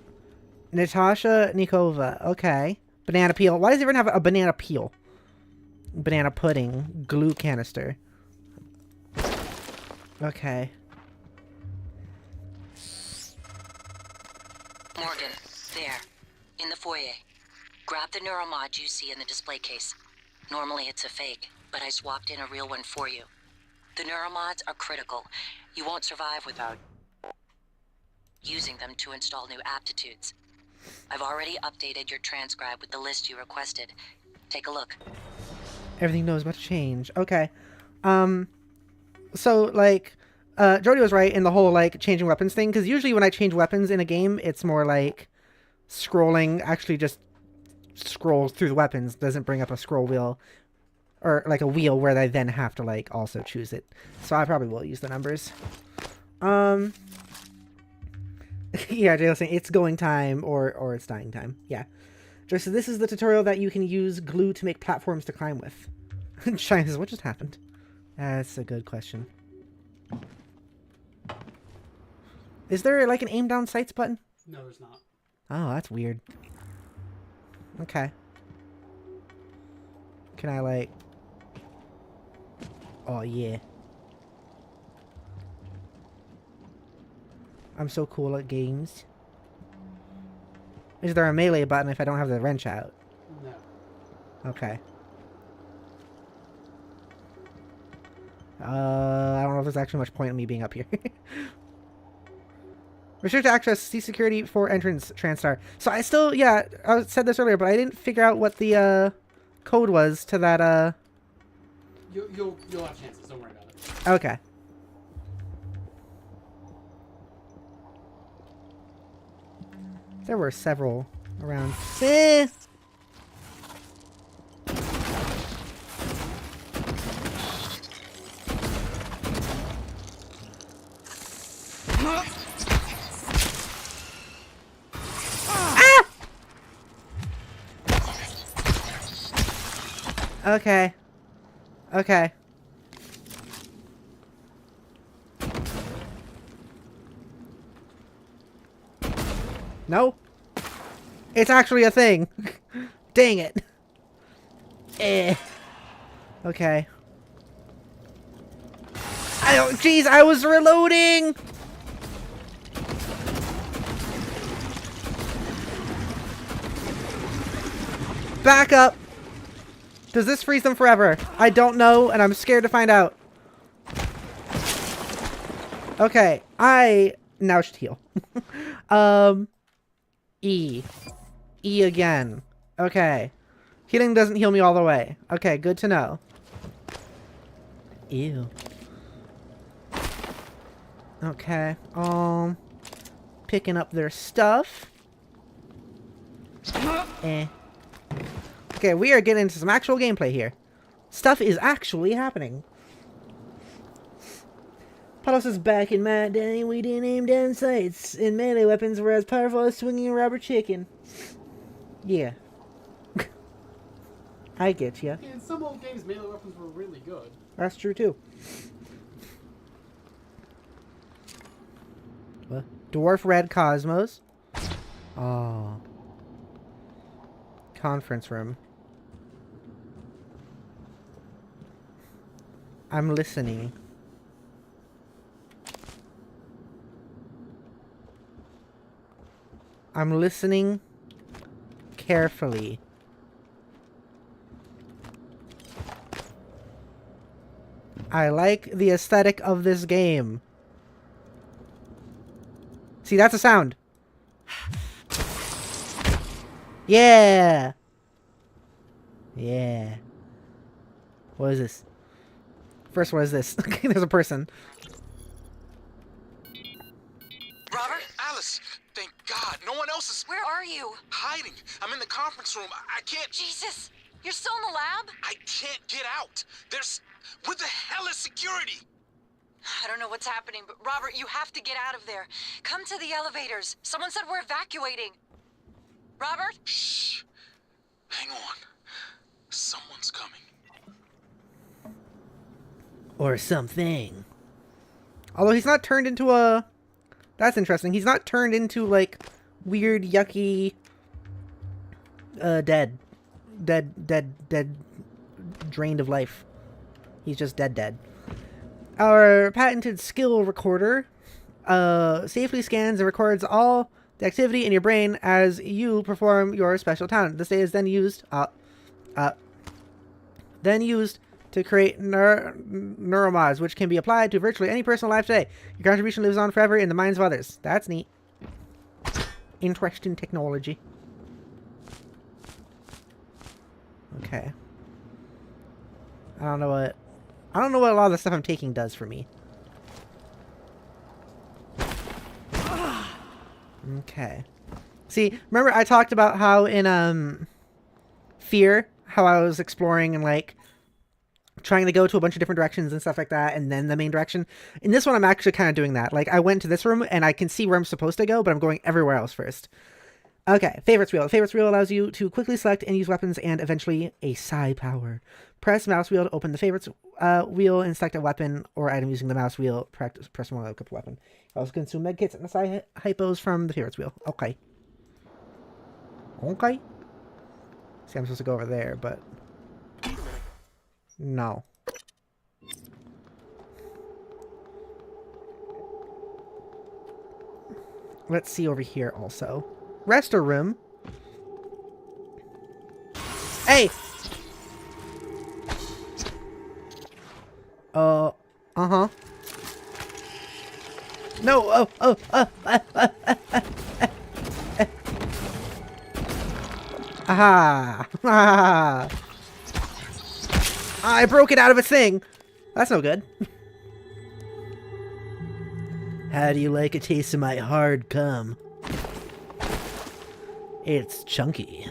Natasha Nikova. Okay. Banana peel. Why does it even have a banana peel? Banana pudding. Glue canister. Okay. Morgan, there. In the foyer. Grab the neuromod you see in the display case. Normally it's a fake, but I swapped in a real one for you. The neuromods are critical. You won't survive without using them to install new aptitudes. I've already updated your transcribe with the list you requested. Take a look. Everything knows about to change. Okay. So, like, Jodi was right in the whole, like, changing weapons thing, because usually when I change weapons in a game, it's more like scrolling, actually just scrolls through the weapons, doesn't bring up a scroll wheel, or, like, a wheel where I then have to, like, also choose it. So I probably will use the numbers. Yeah, Jay was saying, it's going time, or it's dying time. Yeah. Joy says, this is the tutorial that you can use glue to make platforms to climb with. Shine says, what just happened? That's a good question. Is there, like, an aim down sights button? No, there's not. Oh, that's weird. Okay. Can I, like... Oh, yeah. I'm so cool at games. Is there a melee button if I don't have the wrench out? No. Okay. I don't know if there's actually much point in me being up here. Restrict access, see security for entrance, Transtar. So I still, yeah, I said this earlier, but I didn't figure out what the, code was to that, You'll have chances, don't worry about it. Okay. There were several around. Eh. Ah! Okay. Okay. No? It's actually a thing. Dang it. Eh. Okay. Jeez, I was reloading! Back up! Does this freeze them forever? I don't know, and I'm scared to find out. Okay, I now should heal. E. E again. Okay. Healing doesn't heal me all the way. Okay, good to know. Ew. Okay, picking up their stuff. Eh. Okay, we are getting into some actual gameplay here. Stuff is actually happening. Palos is back in my day. We didn't aim down sights, and melee weapons were as powerful as swinging a rubber chicken. Yeah. I get ya. In some old games, melee weapons were really good. That's true too. What? Dwarf Red Cosmos. Oh. Conference room. I'm listening. I'm listening carefully. I like the aesthetic of this game. See, that's a sound. Yeah. Yeah. What is this? First, what is this? There's a person. Robert? Alice! Thank God, no one else is... Where are you? Hiding. I'm in the conference room. I can't... Jesus! You're still in the lab? I can't get out. There's... What the hell is security? I don't know what's happening, but Robert, you have to get out of there. Come to the elevators. Someone said we're evacuating. Robert? Shh. Hang on. Someone's coming. Or something. Although he's not turned into a... That's interesting. He's not turned into, like, weird, yucky... dead, drained of life. He's just dead. Our patented skill recorder safely scans and records all the activity in your brain as you perform your special talent. This data is then used to create neuromods, which can be applied to virtually any person alive today. Your contribution lives on forever in the minds of others. That's neat. Interesting technology. Okay. I don't know what a lot of the stuff I'm taking does for me. Okay. See, remember I talked about how in Fear, how I was exploring and like trying to go to a bunch of different directions and stuff like that, and then the main direction. In this one, I'm actually kind of doing that. Like, I went to this room, and I can see where I'm supposed to go, but I'm going everywhere else first. Okay, favorites wheel. The favorites wheel allows you to quickly select and use weapons and eventually a psi power. Press mouse wheel to open the favorites wheel and select a weapon or item using the mouse wheel. Press one to look up a weapon. Also consume medkits and psi hypos from the favorites wheel. Okay. Okay. See, I'm supposed to go over there, but... No. Let's see over here also. Rester room. Hey! Uh-huh. No, Aha! Ah! I broke it out of its thing! That's no good. How do you like a taste of my hard cum? It's chunky.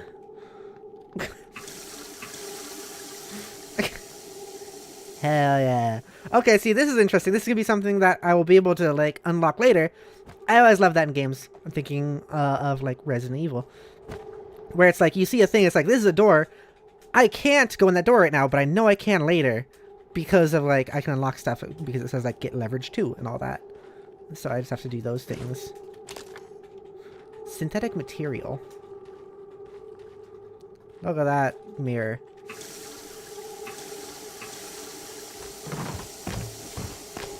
Hell yeah. Okay, see, this is interesting. This is gonna be something that I will be able to, like, unlock later. I always love that in games. I'm thinking of, like, Resident Evil. Where it's like, you see a thing, it's like, this is a door. I can't go in that door right now, but I know I can later. Because of, like, I can unlock stuff because it says, like, get leverage too and all that. So I just have to do those things. Synthetic material. Look at that mirror.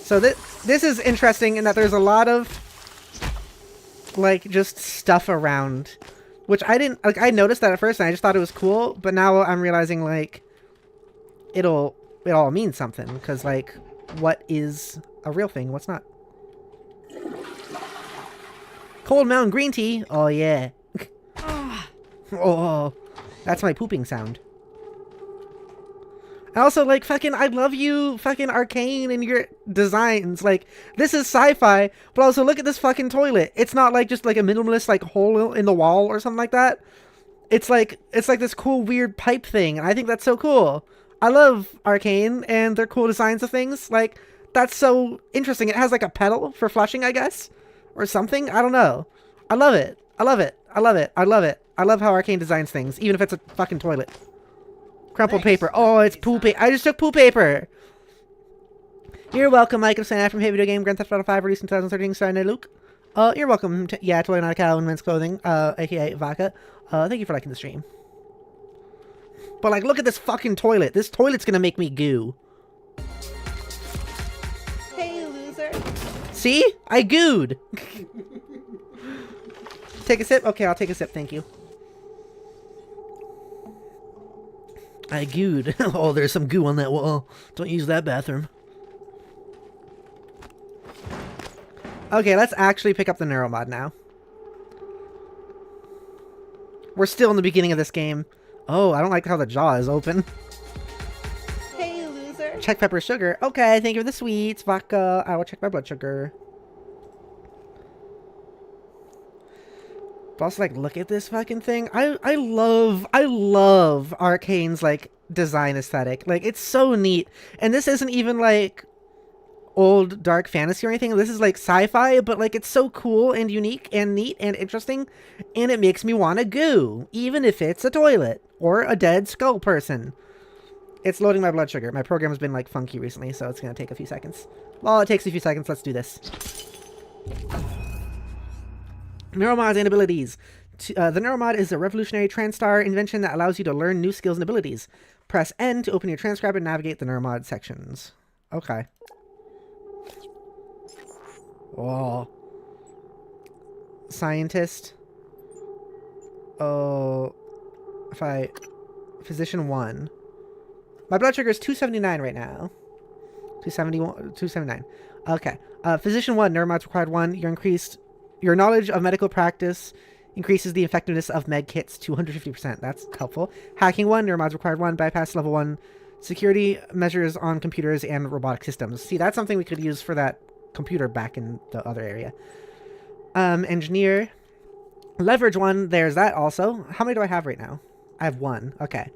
So this is interesting in that there's a lot of, like, just stuff around. Which I didn't, like, I noticed that at first and I just thought it was cool. But now I'm realizing, like, it all means something. Because, like, what is a real thing? What's not? Cold Mountain Green Tea? Oh, yeah. Oh, that's my pooping sound. And also, like, fucking, I love you, fucking Arcane and your designs. Like, this is sci-fi, but also look at this fucking toilet. It's not, like, just, like, a minimalist, like, hole in the wall or something like that. It's like this cool, weird pipe thing, and I think that's so cool. I love Arcane and their cool designs of things. Like, that's so interesting. It has, like, a pedal for flushing, I guess, or something. I don't know. I love it. I love it. I love it. I love it. I love how Arcane designs things, even if it's a fucking toilet. Crumpled paper. Oh, it's poo paper. I just took poo paper. You're welcome, Mike. I'm saying that from Hey Video Game Grand Theft Auto 5, released in 2013, starring Luke. You're welcome. Yeah, totally not a cow in men's clothing. AKA Vodka. Thank you for liking the stream. But, like, look at this fucking toilet. This toilet's gonna make me goo. Hey, loser. See? I gooed. Take a sip? Okay, I'll take a sip. Thank you. I gooed. Oh, there's some goo on that wall. Don't use that bathroom. Okay, let's actually pick up the neuromod now. We're still in the beginning of this game. Oh, I don't like how the jaw is open. Hey, loser. Check pepper sugar. Okay, thank you for the sweets. Vodka. I will check my blood sugar. But also, like, look at this fucking thing. I love Arcane's, like, design aesthetic. Like, it's so neat. And this isn't even, like, old dark fantasy or anything. This is, like, sci-fi, but, like, it's so cool and unique and neat and interesting. And it makes me want to goo, even if it's a toilet or a dead skull person. It's loading my blood sugar. My program has been, like, funky recently, so it's going to take a few seconds. Well, it takes a few seconds. Let's do this. Neuromods and abilities. The Neuromod is a revolutionary TranStar invention that allows you to learn new skills and abilities. Press N to open your transcribe and navigate the Neuromod sections. Okay. Oh. Scientist. Oh. Physician 1. My blood sugar is 279 right now. 271, 279. Okay. Physician 1, Neuromods required 1. Your knowledge of medical practice increases the effectiveness of med kits to 150%. That's helpful. Hacking 1, Neuromods required 1. Bypass level 1. Security measures on computers and robotic systems. See, that's something we could use for that computer back in the other area. Engineer. Leverage 1, there's that also. How many do I have right now? I have 1. Okay.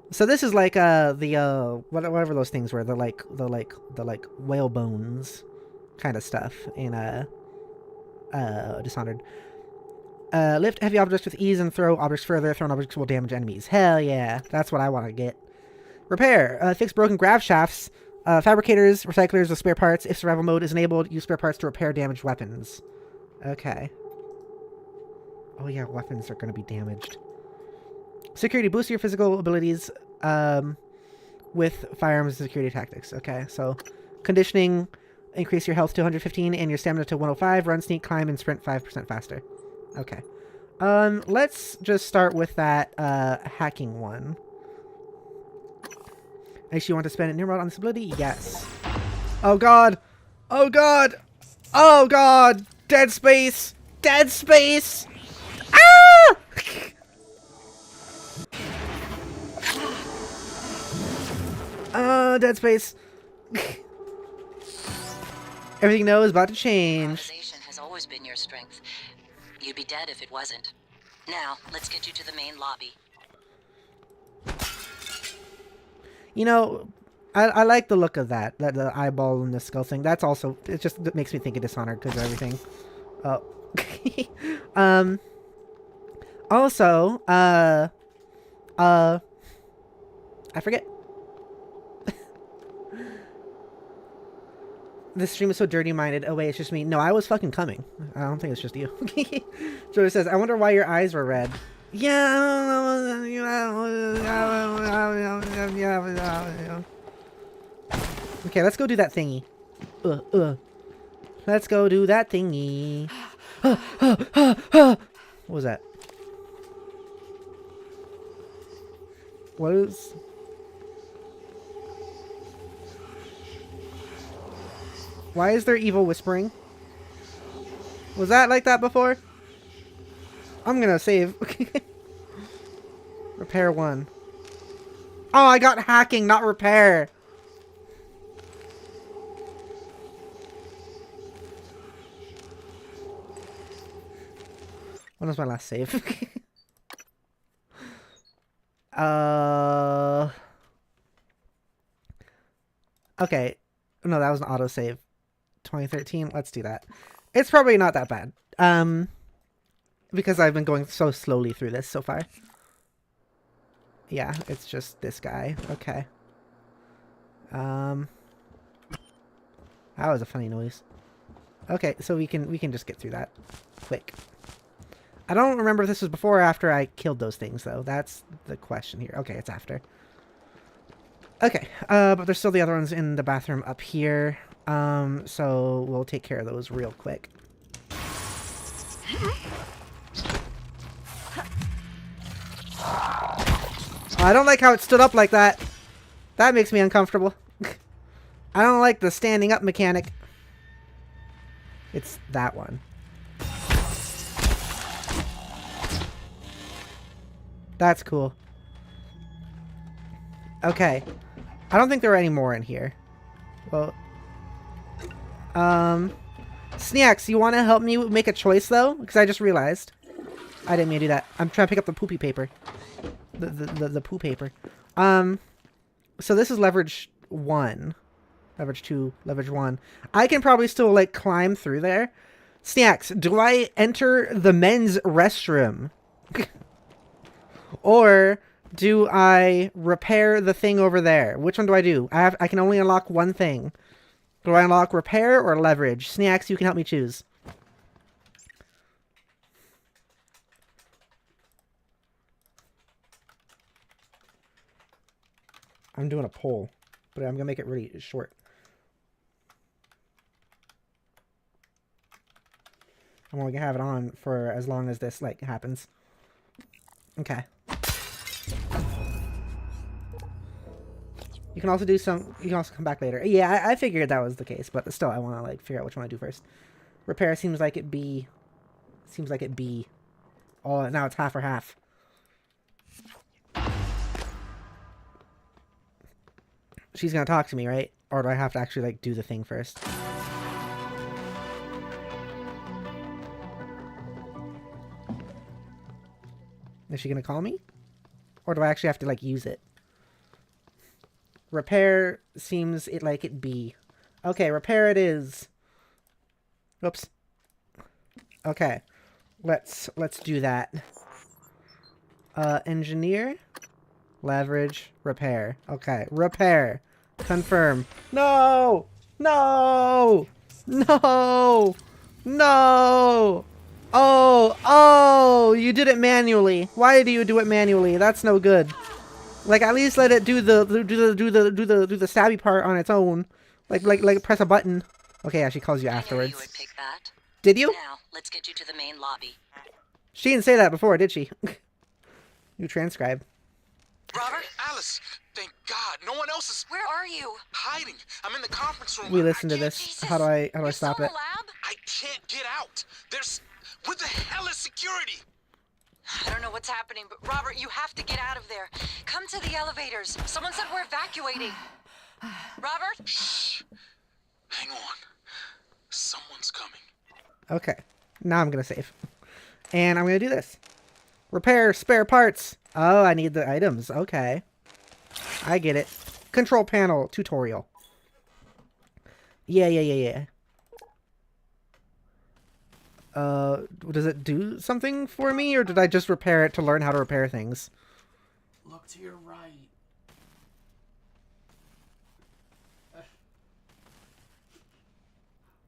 So this is like whatever those things were, the whale bones kind of stuff in Dishonored. Lift heavy objects with ease and throw objects further. Thrown objects will damage enemies. Hell yeah, that's what I want to get. Repair. Fix broken grav shafts. Fabricators, recyclers of spare parts. If survival mode is enabled, use spare parts to repair damaged weapons. Okay. Oh yeah, weapons are going to be damaged. Security. Boost your physical abilities with firearms and security tactics. Okay, so conditioning. Increase your health to 115 and your stamina to 105. Run, sneak, climb, and sprint 5% faster. Okay. Let's just start with that hacking one. Actually, you want to spend a Nimrod on this ability? Yes. Oh god! Oh god! Oh god! Dead space! Dead space! Ah! Dead space. Everything now is about to change. Improvisation has always been your strength. You'd be dead if it wasn't. Now, let's get you to the main lobby. You know, I like the look of that. The eyeball and the skull thing. That's also, it makes me think of Dishonored because of everything. Oh. Also, I forget. This stream is so dirty-minded. Oh, wait, it's just me. No, I was fucking coming. I don't think it's just you. Jodi says, I wonder why your eyes were red. Yeah. Okay, let's go do that thingy. Let's go do that thingy. What was that? What is... Why is there evil whispering? Was that like that before? I'm gonna save. Repair 1. Oh, I got hacking, not repair. When was my last save? Okay. No, that was an autosave. 2013. Let's do that. It's probably not that bad. Because I've been going so slowly through this so far. Yeah, it's just this guy. Okay. That was a funny noise. Okay, so we can just get through that quick. I don't remember if this was before or after I killed those things though. That's the question here. Okay, it's after. Okay, but there's still the other ones in the bathroom up here. So we'll take care of those real quick. I don't like how it stood up like that. That makes me uncomfortable. I don't like the standing up mechanic. It's that one. That's cool. Okay. I don't think there are any more in here. Well, Snacks, you want to help me make a choice though? Because I just realized I didn't mean to do that. I'm trying to pick up the poopy paper, the poo paper. So this is leverage 1, leverage 2, leverage 1. I can probably still like climb through there. Snacks, do I enter the men's restroom? Or do I repair the thing over there? Which one do I do? I can only unlock one thing. Do I unlock repair or leverage? Snacks, you can help me choose. I'm doing a poll, but I'm gonna make it really short. I'm only gonna have it on for as long as this like happens. Okay. You can also do some. You can also come back later. Yeah, I figured that was the case, but still, I want to like figure out which one I do first. Repair seems like it be. Seems like it be. Oh, now it's half or half. She's gonna talk to me, right? Or do I have to actually like do the thing first? Is she gonna call me? Or do I actually have to like use it? Repair seems it like it be. Okay, repair it is. Oops. Okay. Let's do that. Engineer, leverage, repair. Okay, repair. Confirm. No! No! No! No! Oh, you did it manually. Why do you do it manually? That's no good. Like at least let it do the stabby part on its own. Like press a button. Okay, yeah, she calls you afterwards. You would pick that. Did you? Now, let's get you to the main lobby. She didn't say that before, did she? You transcribe. Robert? Alice, thank God. No one else is... Where are you? Hiding. I'm in the conference room. We listen to this. Jesus. How do I stop it? Lab? I can't get out. There's... What the hell is security? I don't know what's happening, but Robert, you have to get out of there. Come to the elevators. Someone said we're evacuating. Robert? Shh. Hang on. Someone's coming. Okay. Now I'm gonna save. And I'm gonna do this. Repair spare parts. Oh, I need the items. Okay. I get it. Control panel tutorial. Yeah. Does it do something for me, or did I just repair it to learn how to repair things? Look to your right.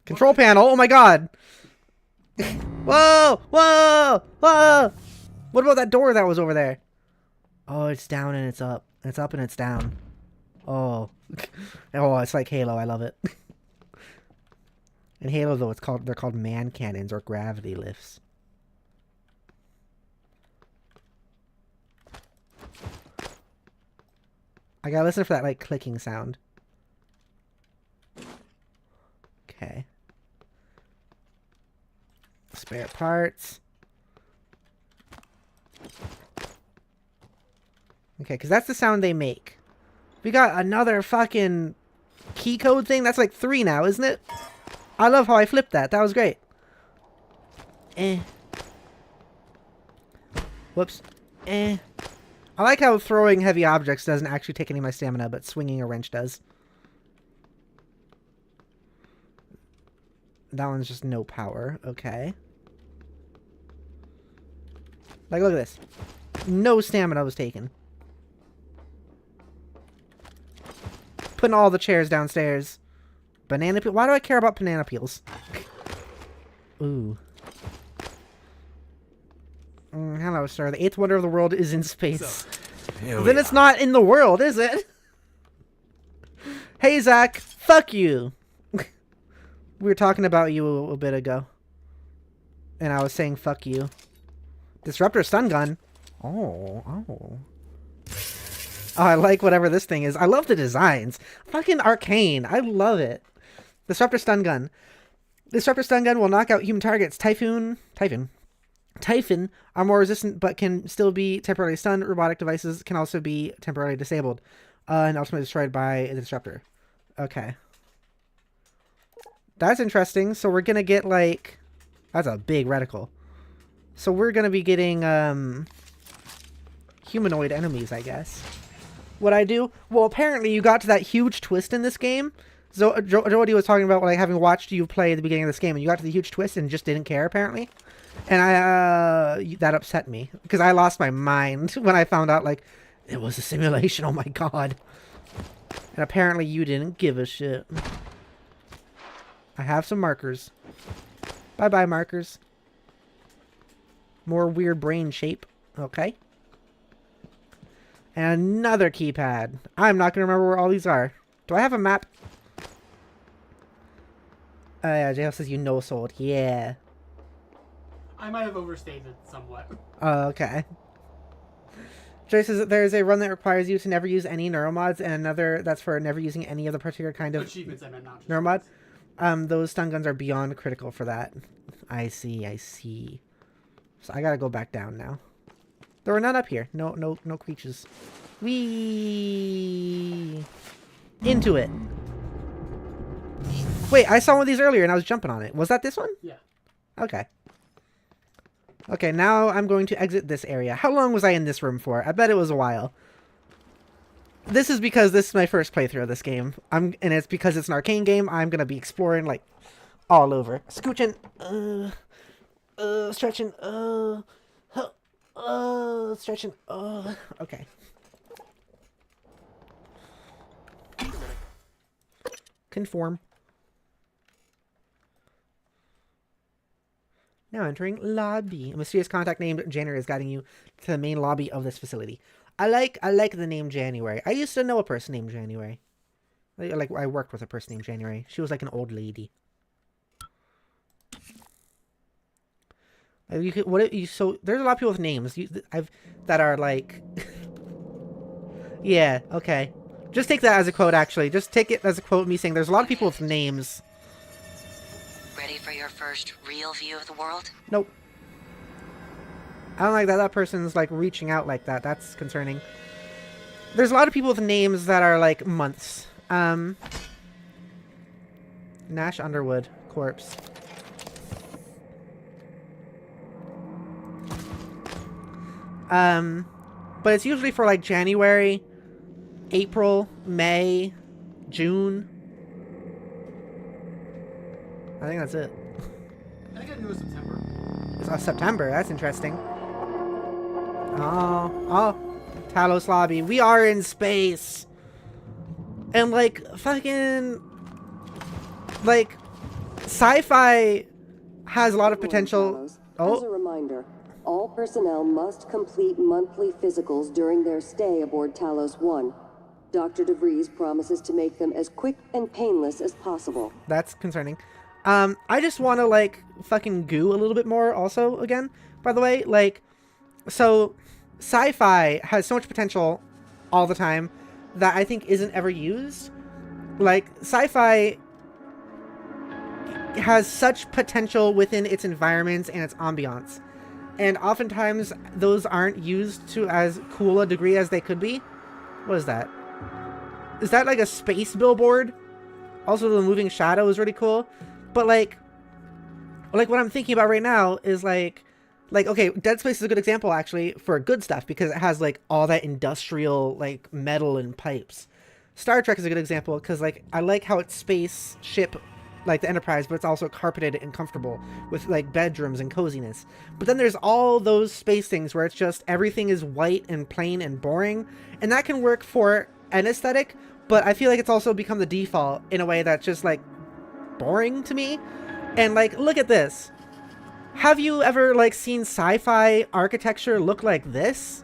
Control panel. Oh my god. Whoa! Whoa! Whoa! What about that door that was over there? Oh, it's down and it's up. It's up and it's down. Oh. Oh, it's like Halo. I love it. In Halo, though, they're called man cannons or gravity lifts. I gotta listen for that, like, clicking sound. Okay. Spare parts. Okay, because that's the sound they make. We got another fucking key code thing. That's like 3 now, isn't it? I love how I flipped that. That was great. Whoops. I like how throwing heavy objects doesn't actually take any of my stamina, but swinging a wrench does. That one's just no power. Okay. Like, look at this. No stamina was taken. Putting all the chairs downstairs. Banana peel. Why do I care about banana peels? Ooh. Hello, sir. The 8th wonder of the world is in space. Then it's not in the world, is it? Hey, Zach. Fuck you. We were talking about you a bit ago. And I was saying fuck you. Disruptor stun gun. Oh, I like whatever this thing is. I love the designs. Fucking arcane. I love it. Disruptor stun gun. Disruptor stun gun will knock out human targets. Typhon are more resistant but can still be temporarily stunned. Robotic devices can also be temporarily disabled. and ultimately destroyed by the disruptor. Okay. That's interesting. So we're gonna get like... That's a big reticle. So we're gonna be getting humanoid enemies, I guess. What I do? Well, apparently you got to that huge twist in this game. Jodi was talking about like having watched you play at the beginning of this game, and you got to the huge twist and just didn't care apparently. And that upset me because I lost my mind when I found out like it was a simulation. Oh my god! And apparently you didn't give a shit. I have some markers. Bye bye markers. More weird brain shape. Okay. And another keypad. I'm not going to remember where all these are. Do I have a map? Yeah, JL says you no-sold. Yeah. I might have overstated somewhat. Okay. Joy says that there's a run that requires you to never use any neuromods, and another that's for never using any of the particular kind of achievements, I meant, not just neuromod. Those stun guns are beyond critical for that. I see. So I gotta go back down now. There were none up here. No creatures. Whee! Into it. Wait, I saw one of these earlier and I was jumping on it. Was that this one? Yeah. Okay. Okay, now I'm going to exit this area. How long was I in this room for? I bet it was a while. This is because this is my first playthrough of this game. And it's because it's an arcane game. I'm going to be exploring, like, all over. Scooching. Stretching. Stretching. Okay. Conform. Now entering lobby. A mysterious contact named January is guiding you to the main lobby of this facility. I like the name January. I used to know a person named January. Like I worked with a person named January. She was like an old lady. So there's a lot of people with names that are like yeah, okay. Just take that as a quote, actually. Just take it as a quote, me saying there's a lot of people with names. Ready for your first real view of the world? Nope. I don't like that that person's like reaching out like that. That's concerning. There's a lot of people with names that are like months. Nash Underwood. Corpse. But it's usually for like January, April, May, June. I think that's it. I think I knew it was September. It's September. That's interesting. Oh, Talos Lobby. We are in space. And like fucking like sci-fi has a lot of potential. As a reminder, all personnel must complete monthly physicals during their stay aboard Talos 1. Dr. DeVries promises to make them as quick and painless as possible. That's concerning. I just want to like fucking goo a little bit more also again, by the way. Like, so sci-fi has so much potential all the time that I think isn't ever used. Like, sci-fi has such potential within its environments and its ambiance. And oftentimes those aren't used to as cool a degree as they could be. What is that? Is that like a space billboard? Also, the moving shadow is really cool. But like what I'm thinking about right now is like okay, Dead Space is a good example actually for good stuff because it has like all that industrial like metal and pipes. Star Trek is a good example because like I like how it's spaceship like the Enterprise, but it's also carpeted and comfortable with like bedrooms and coziness. But then there's all those space things where it's just everything is white and plain and boring, and that can work for an aesthetic, but I feel like it's also become the default in a way that's just like boring to me. And like, look at this. Have you ever like seen sci-fi architecture look like this?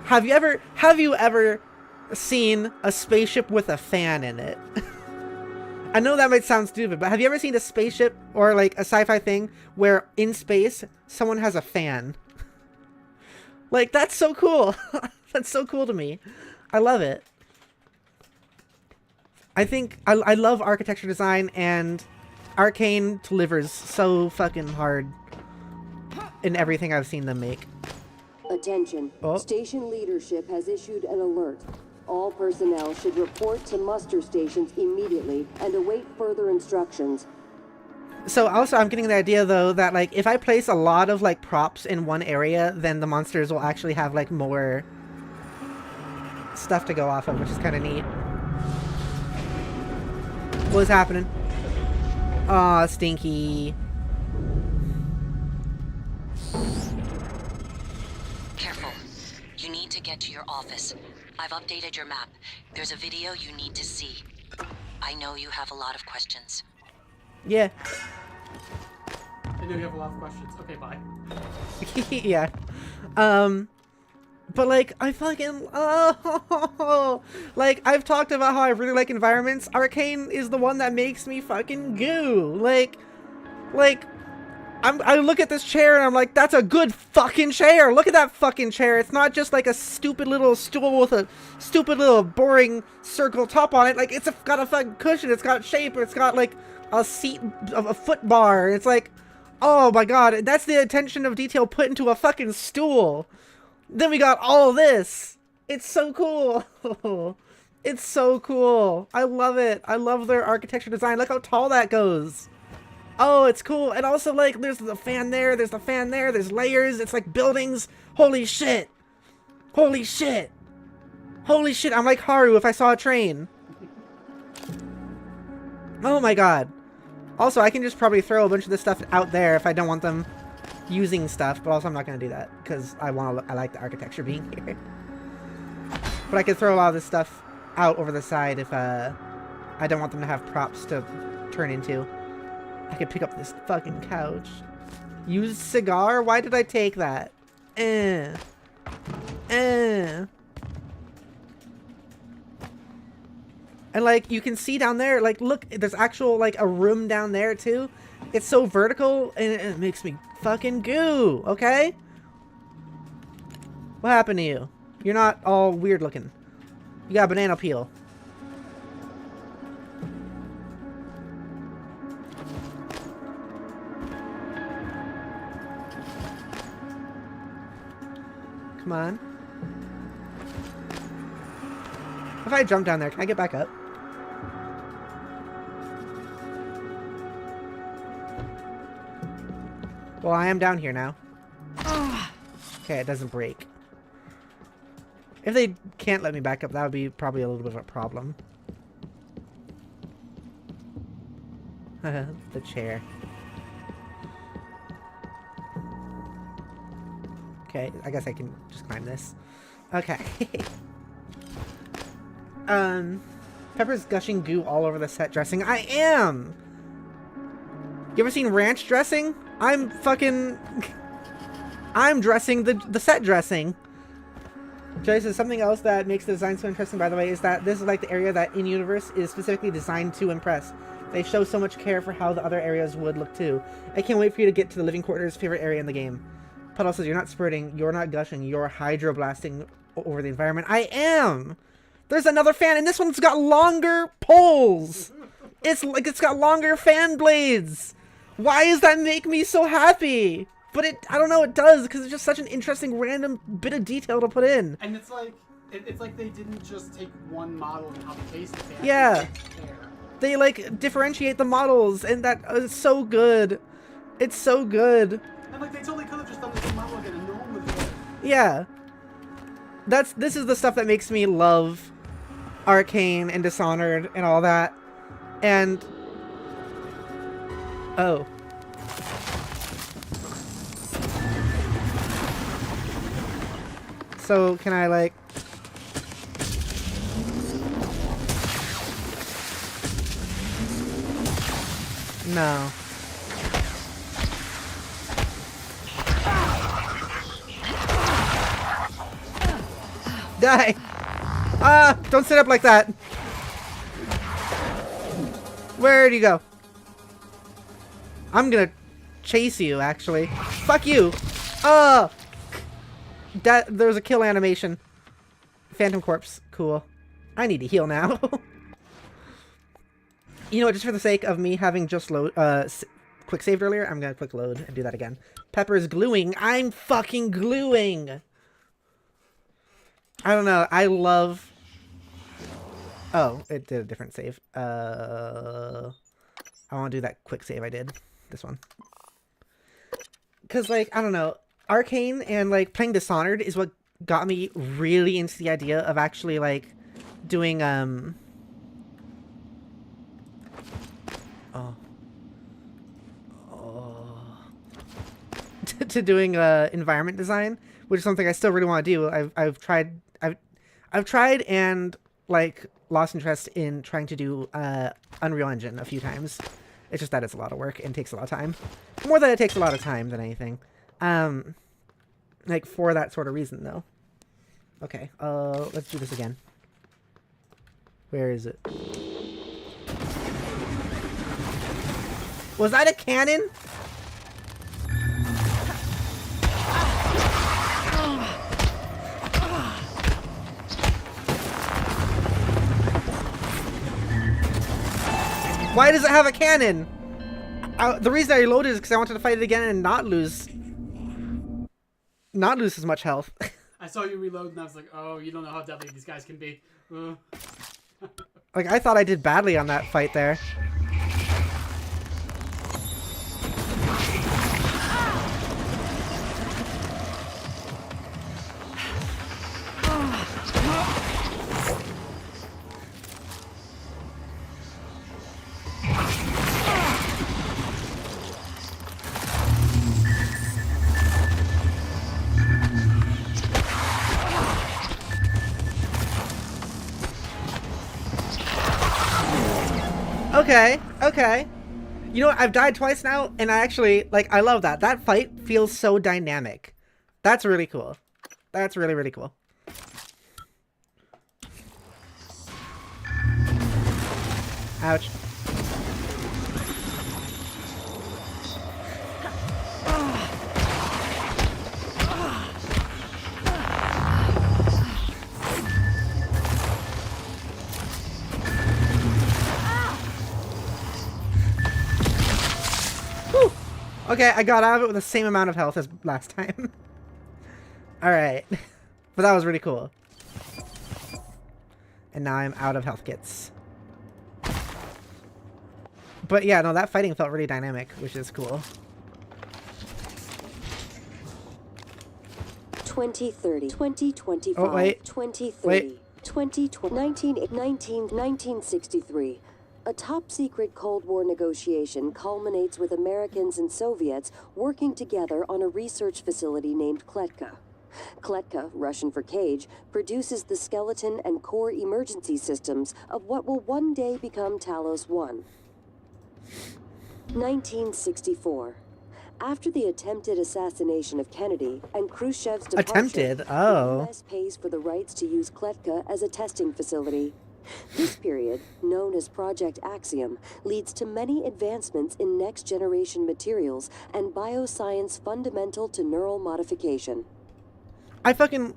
Have you ever seen a spaceship with a fan in it? I know that might sound stupid, but have you ever seen a spaceship or like a sci-fi thing where in space someone has a fan? Like, that's so cool. That's so cool to me. I love it. I think I love architecture design, and Arcane delivers so fucking hard in everything I've seen them make. Attention. Oh. Station leadership has issued an alert. all personnel should report to muster stations immediately and await further instructions. So also I'm getting the idea though that like if I place a lot of like props in one area, then the monsters will actually have like more stuff to go off of, which is kind of neat. What's happening? Aw, Stinky. Careful. You need to get to your office. I've updated your map. There's a video you need to see. I know you have a lot of questions. Yeah. I know you have a lot of questions. Okay, bye. Yeah. But like, I fucking, like, I've talked about how I really like environments. Arcane is the one that makes me fucking goo. Like, I look at this chair and I'm like, that's a good fucking chair. Look at that fucking chair. It's not just like a stupid little stool with a stupid little boring circle top on it. Like, it's got a fucking cushion. It's got shape. It's got like a seat of a foot bar. It's like, oh my god, that's the attention of detail put into a fucking stool. Then we got all this. It's so cool. It's so cool. I love it. I love their architecture design. Look how tall that goes. Oh, it's cool. And also, like, there's the fan there. There's the fan there. There's layers. It's like buildings. Holy shit. Holy shit. Holy shit. I'm like Haru if I saw a train. Oh my god. Also, I can just probably throw a bunch of this stuff out there if I don't want them using stuff, but also I'm not going to do that because I like the architecture being here. But I could throw a lot of this stuff out over the side if I don't want them to have props to turn into. I could pick up this fucking couch. Use cigar? Why did I take that? And like you can see down there, like look, there's actual like a room down there too. It's so vertical and it makes me fucking goo, okay? What happened to you? You're not all weird looking. You got a banana peel. Come on. If I jump down there, can I get back up? Well, I am down here now. Okay, it doesn't break. If they can't let me back up, that would be probably a little bit of a problem. The chair. Okay, I guess I can just climb this. Okay. Pepper's gushing goo all over the set dressing. I am! You ever seen ranch dressing? I'm dressing the set dressing. Jodi says something else that makes the design so interesting, by the way, is that this is like the area that in-universe is specifically designed to impress. They show so much care for how the other areas would look too. I can't wait for you to get to the living quarters, favorite area in the game. Puddle says you're not spurting, you're not gushing, you're hydroblasting over the environment. I am! There's another fan, and this one's got longer poles! It's like it's got longer fan blades! Why does that make me so happy? But I don't know, it does, because it's just such an interesting random bit of detail to put in. And it's like, they didn't just take one model and copy paste it. They yeah. They like differentiate the models, and that is so good. It's so good. And like, they totally could have just done the same model again and no one would do it. Yeah. This is the stuff that makes me love Arcane and Dishonored and all that. And... oh. So, can I, like... no. Die! Ah! Don't sit up like that! Where'd you go? I'm gonna chase you, actually. Fuck you! Oh! There's a kill animation. Phantom Corpse. Cool. I need to heal now. You know what, just for the sake of me having just quick saved earlier, I'm gonna quick load and do that again. Pepper is gluing. I'm fucking gluing! I don't know. I love Oh, it did a different save. I want to do that quick save I did. This one. Because, like, I don't know. Arcane and, like, playing Dishonored is what got me really into the idea of actually, like, doing, to doing environment design, which is something I still really want to do. I've tried and like lost interest in trying to do Unreal Engine a few times. It's just that it's a lot of work and takes a lot of time. More than it takes a lot of time than anything. Like for that sort of reason though. Okay, let's do this again. Where is it? Was that a cannon? Why does it have a cannon? The reason I reloaded is because I wanted to fight it again and not lose as much health. I saw you reload and I was like, oh, you don't know how deadly these guys can be. Like, I thought I did badly on that fight there. Okay. You know what? I've died twice now, and I actually, like, I love that. That fight feels so dynamic. That's really cool. That's really, really cool. Ouch. Okay, I got out of it with the same amount of health as last time. Alright. But that was really cool. And now I'm out of health kits. But yeah, no, that fighting felt really dynamic, which is cool. 2030, 2025, oh, wait. 2030, Wait. 2020, 1963. A top-secret Cold War negotiation culminates with Americans and Soviets working together on a research facility named Kletka. Kletka, Russian for cage, produces the skeleton and core emergency systems of what will one day become Talos 1. 1964. After the attempted assassination of Kennedy and Khrushchev's departure, the U.S. pays for the rights to use Kletka as a testing facility. This period, known as Project Axiom, leads to many advancements in next-generation materials and bioscience fundamental to neural modification. I fucking...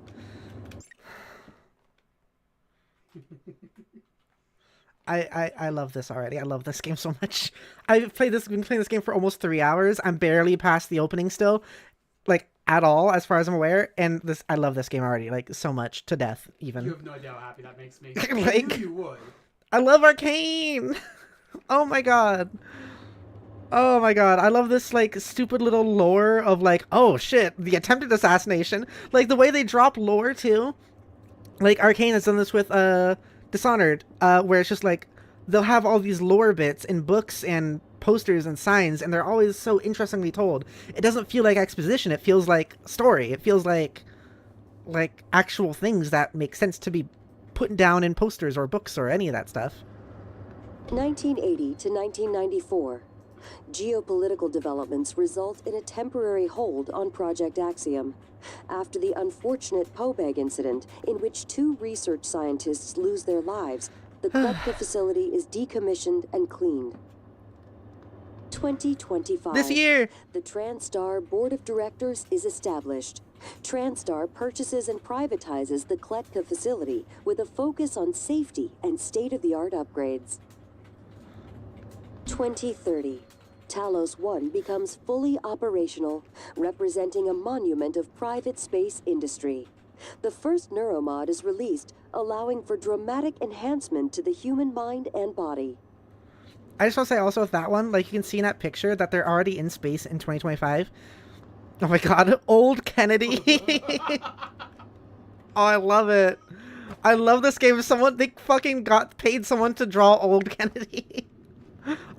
I love this already. I love this game so much. I've been playing this game for almost 3 hours. I'm barely past the opening still. Like, at all, as far as I'm aware. And I love this game already, like, so much. To death, even. You have no idea how happy that makes me. Like, I knew you would. I love Arcane! Oh my god. Oh my god. I love this, like, stupid little lore of, like, oh shit, the attempted assassination. Like, the way they drop lore, too. Like, Arcane has done this with, Dishonored, where it's just, like, they'll have all these lore bits in books and posters and signs, and they're always so interestingly told. It doesn't feel like exposition, it feels like story. It feels like actual things that make sense to be put down in posters or books or any of that stuff. 1980 to 1994. Geopolitical developments result in a temporary hold on Project Axiom. After the unfortunate Pobeg incident, in which 2 research scientists lose their lives, the Kletka facility is decommissioned and cleaned. 2025. This year! The TranStar Board of Directors is established. TranStar purchases and privatizes the Kletka facility with a focus on safety and state-of-the-art upgrades. 2030. Talos 1 becomes fully operational, representing a monument of private space industry. The first neuromod is released, allowing for dramatic enhancement to the human mind and body. I just want to say also with that one, like you can see in that picture that they're already in space in 2025. Oh my god, old Kennedy. Oh, I love it. I love this game. They fucking paid someone to draw old Kennedy.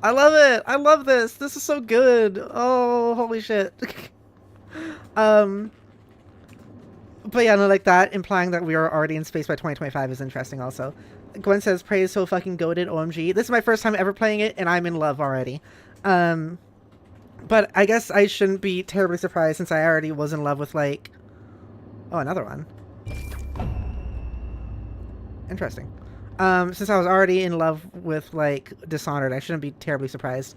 I love it. I love this. This is so good. Oh, holy shit. But yeah, no, like that, implying that we are already in space by 2025 is interesting also. Gwen says, praise so fucking goated, OMG. This is my first time ever playing it, and I'm in love already. But I guess I shouldn't be terribly surprised since I already was in love with, like... Oh, another one. Interesting. Since I was already in love with, like, Dishonored, I shouldn't be terribly surprised.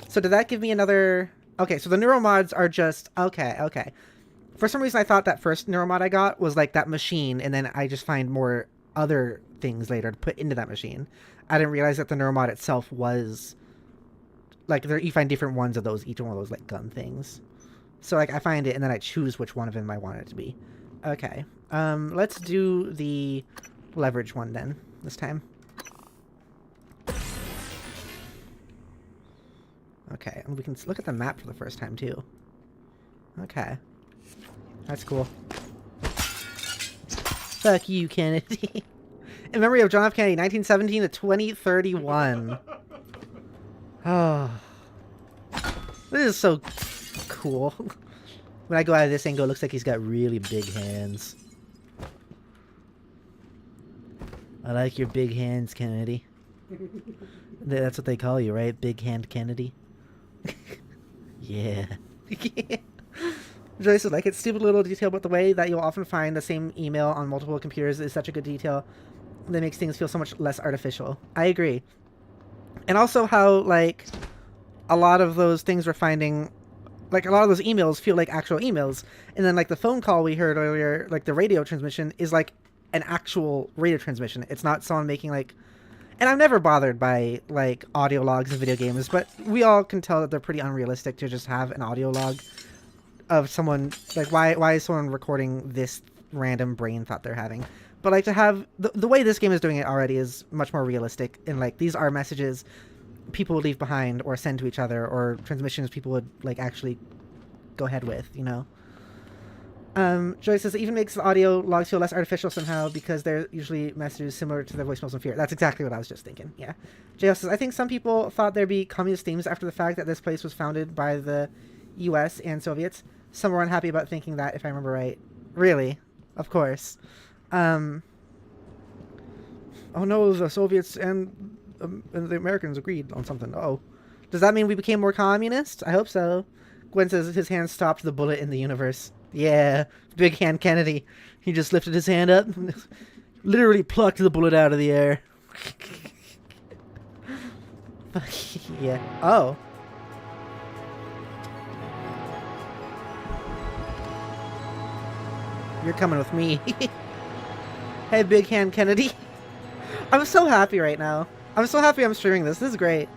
So did that give me another... Okay, so the neuromods are just... Okay. For some reason, I thought that first neuromod I got was, like, that machine, and then I just find more other things later to put into that machine. I didn't realize that the neuromod itself was... Like, you find different ones of those, each one of those, like, gun things. So, like, I find it, and then I choose which one of them I want it to be. Okay. Let's do the leverage one, then, this time. Okay, and we can look at the map for the first time, too. Okay. That's cool. Fuck you, Kennedy. In memory of John F. Kennedy, 1917 to 2031. Oh. This is so cool. When I go out of this angle, it looks like he's got really big hands. I like your big hands, Kennedy. That's what they call you, right? Big hand Kennedy? Yeah. Joyce would like it. Stupid little detail about the way that you'll often find the same email on multiple computers is such a good detail that makes things feel so much less artificial. I agree. And also how, like, a lot of those things we're finding, like, a lot of those emails feel like actual emails. And then, like, the phone call we heard earlier, like, the radio transmission is, like, an actual radio transmission. It's not someone making, like... And I'm never bothered by, like, audio logs in video games, but we all can tell that they're pretty unrealistic to just have an audio log of someone... Like, why is someone recording this random brain thought they're having? But, like, to have... The way this game is doing it already is much more realistic. And, like, these are messages people would leave behind or send to each other, or transmissions people would, like, actually go ahead with, you know? Joyce says it even makes the audio logs feel less artificial somehow because they're usually messages similar to their voicemails in Fear. That's exactly what I was just thinking, yeah. JL says, I think some people thought there'd be communist themes after the fact that this place was founded by the US and Soviets. Some were unhappy about thinking that, if I remember right. Really? Of course. Oh no, the Soviets and the Americans agreed on something. Uh-oh. Does that mean we became more communist? I hope so. Gwen says his hand stopped the bullet in the universe. Yeah, big hand Kennedy. He just lifted his hand up, literally plucked the bullet out of the air. Yeah. Oh. You're coming with me. Hey, big hand Kennedy. I'm so happy right now. I'm so happy I'm streaming this. This is great.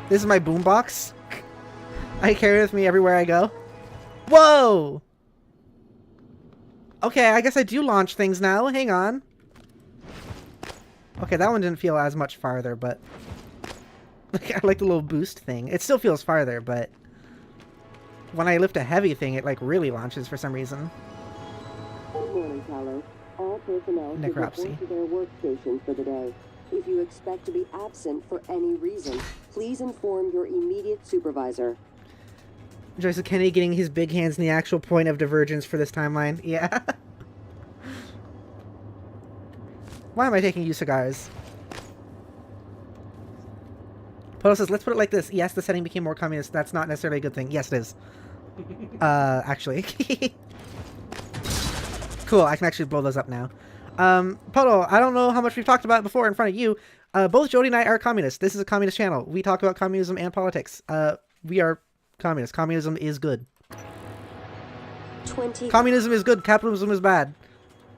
This is my boombox. I carry it with me everywhere I go. Whoa! Okay, I guess I do launch things now. Hang on. Okay, that one didn't feel as much farther, but... I like the little boost thing. It still feels farther, but... When I lift a heavy thing, it, like, really launches for some reason. Good morning, Carlos. All personnel should report to their workstations for the day. If you expect to be absent for any reason, please inform your immediate supervisor. Joyce Kennedy getting his big hands in the actual point of divergence for this timeline. Yeah. Why am I taking you cigars? Poto says, let's put it like this. Yes, the setting became more communist. That's not necessarily a good thing. Yes, it is. Actually. Cool, I can actually blow those up now. Poto, I don't know how much we've talked about before in front of you. Both Jodi and I are communists. This is a communist channel. We talk about communism and politics. We are communists. Communism is good. Communism is good. Capitalism is bad.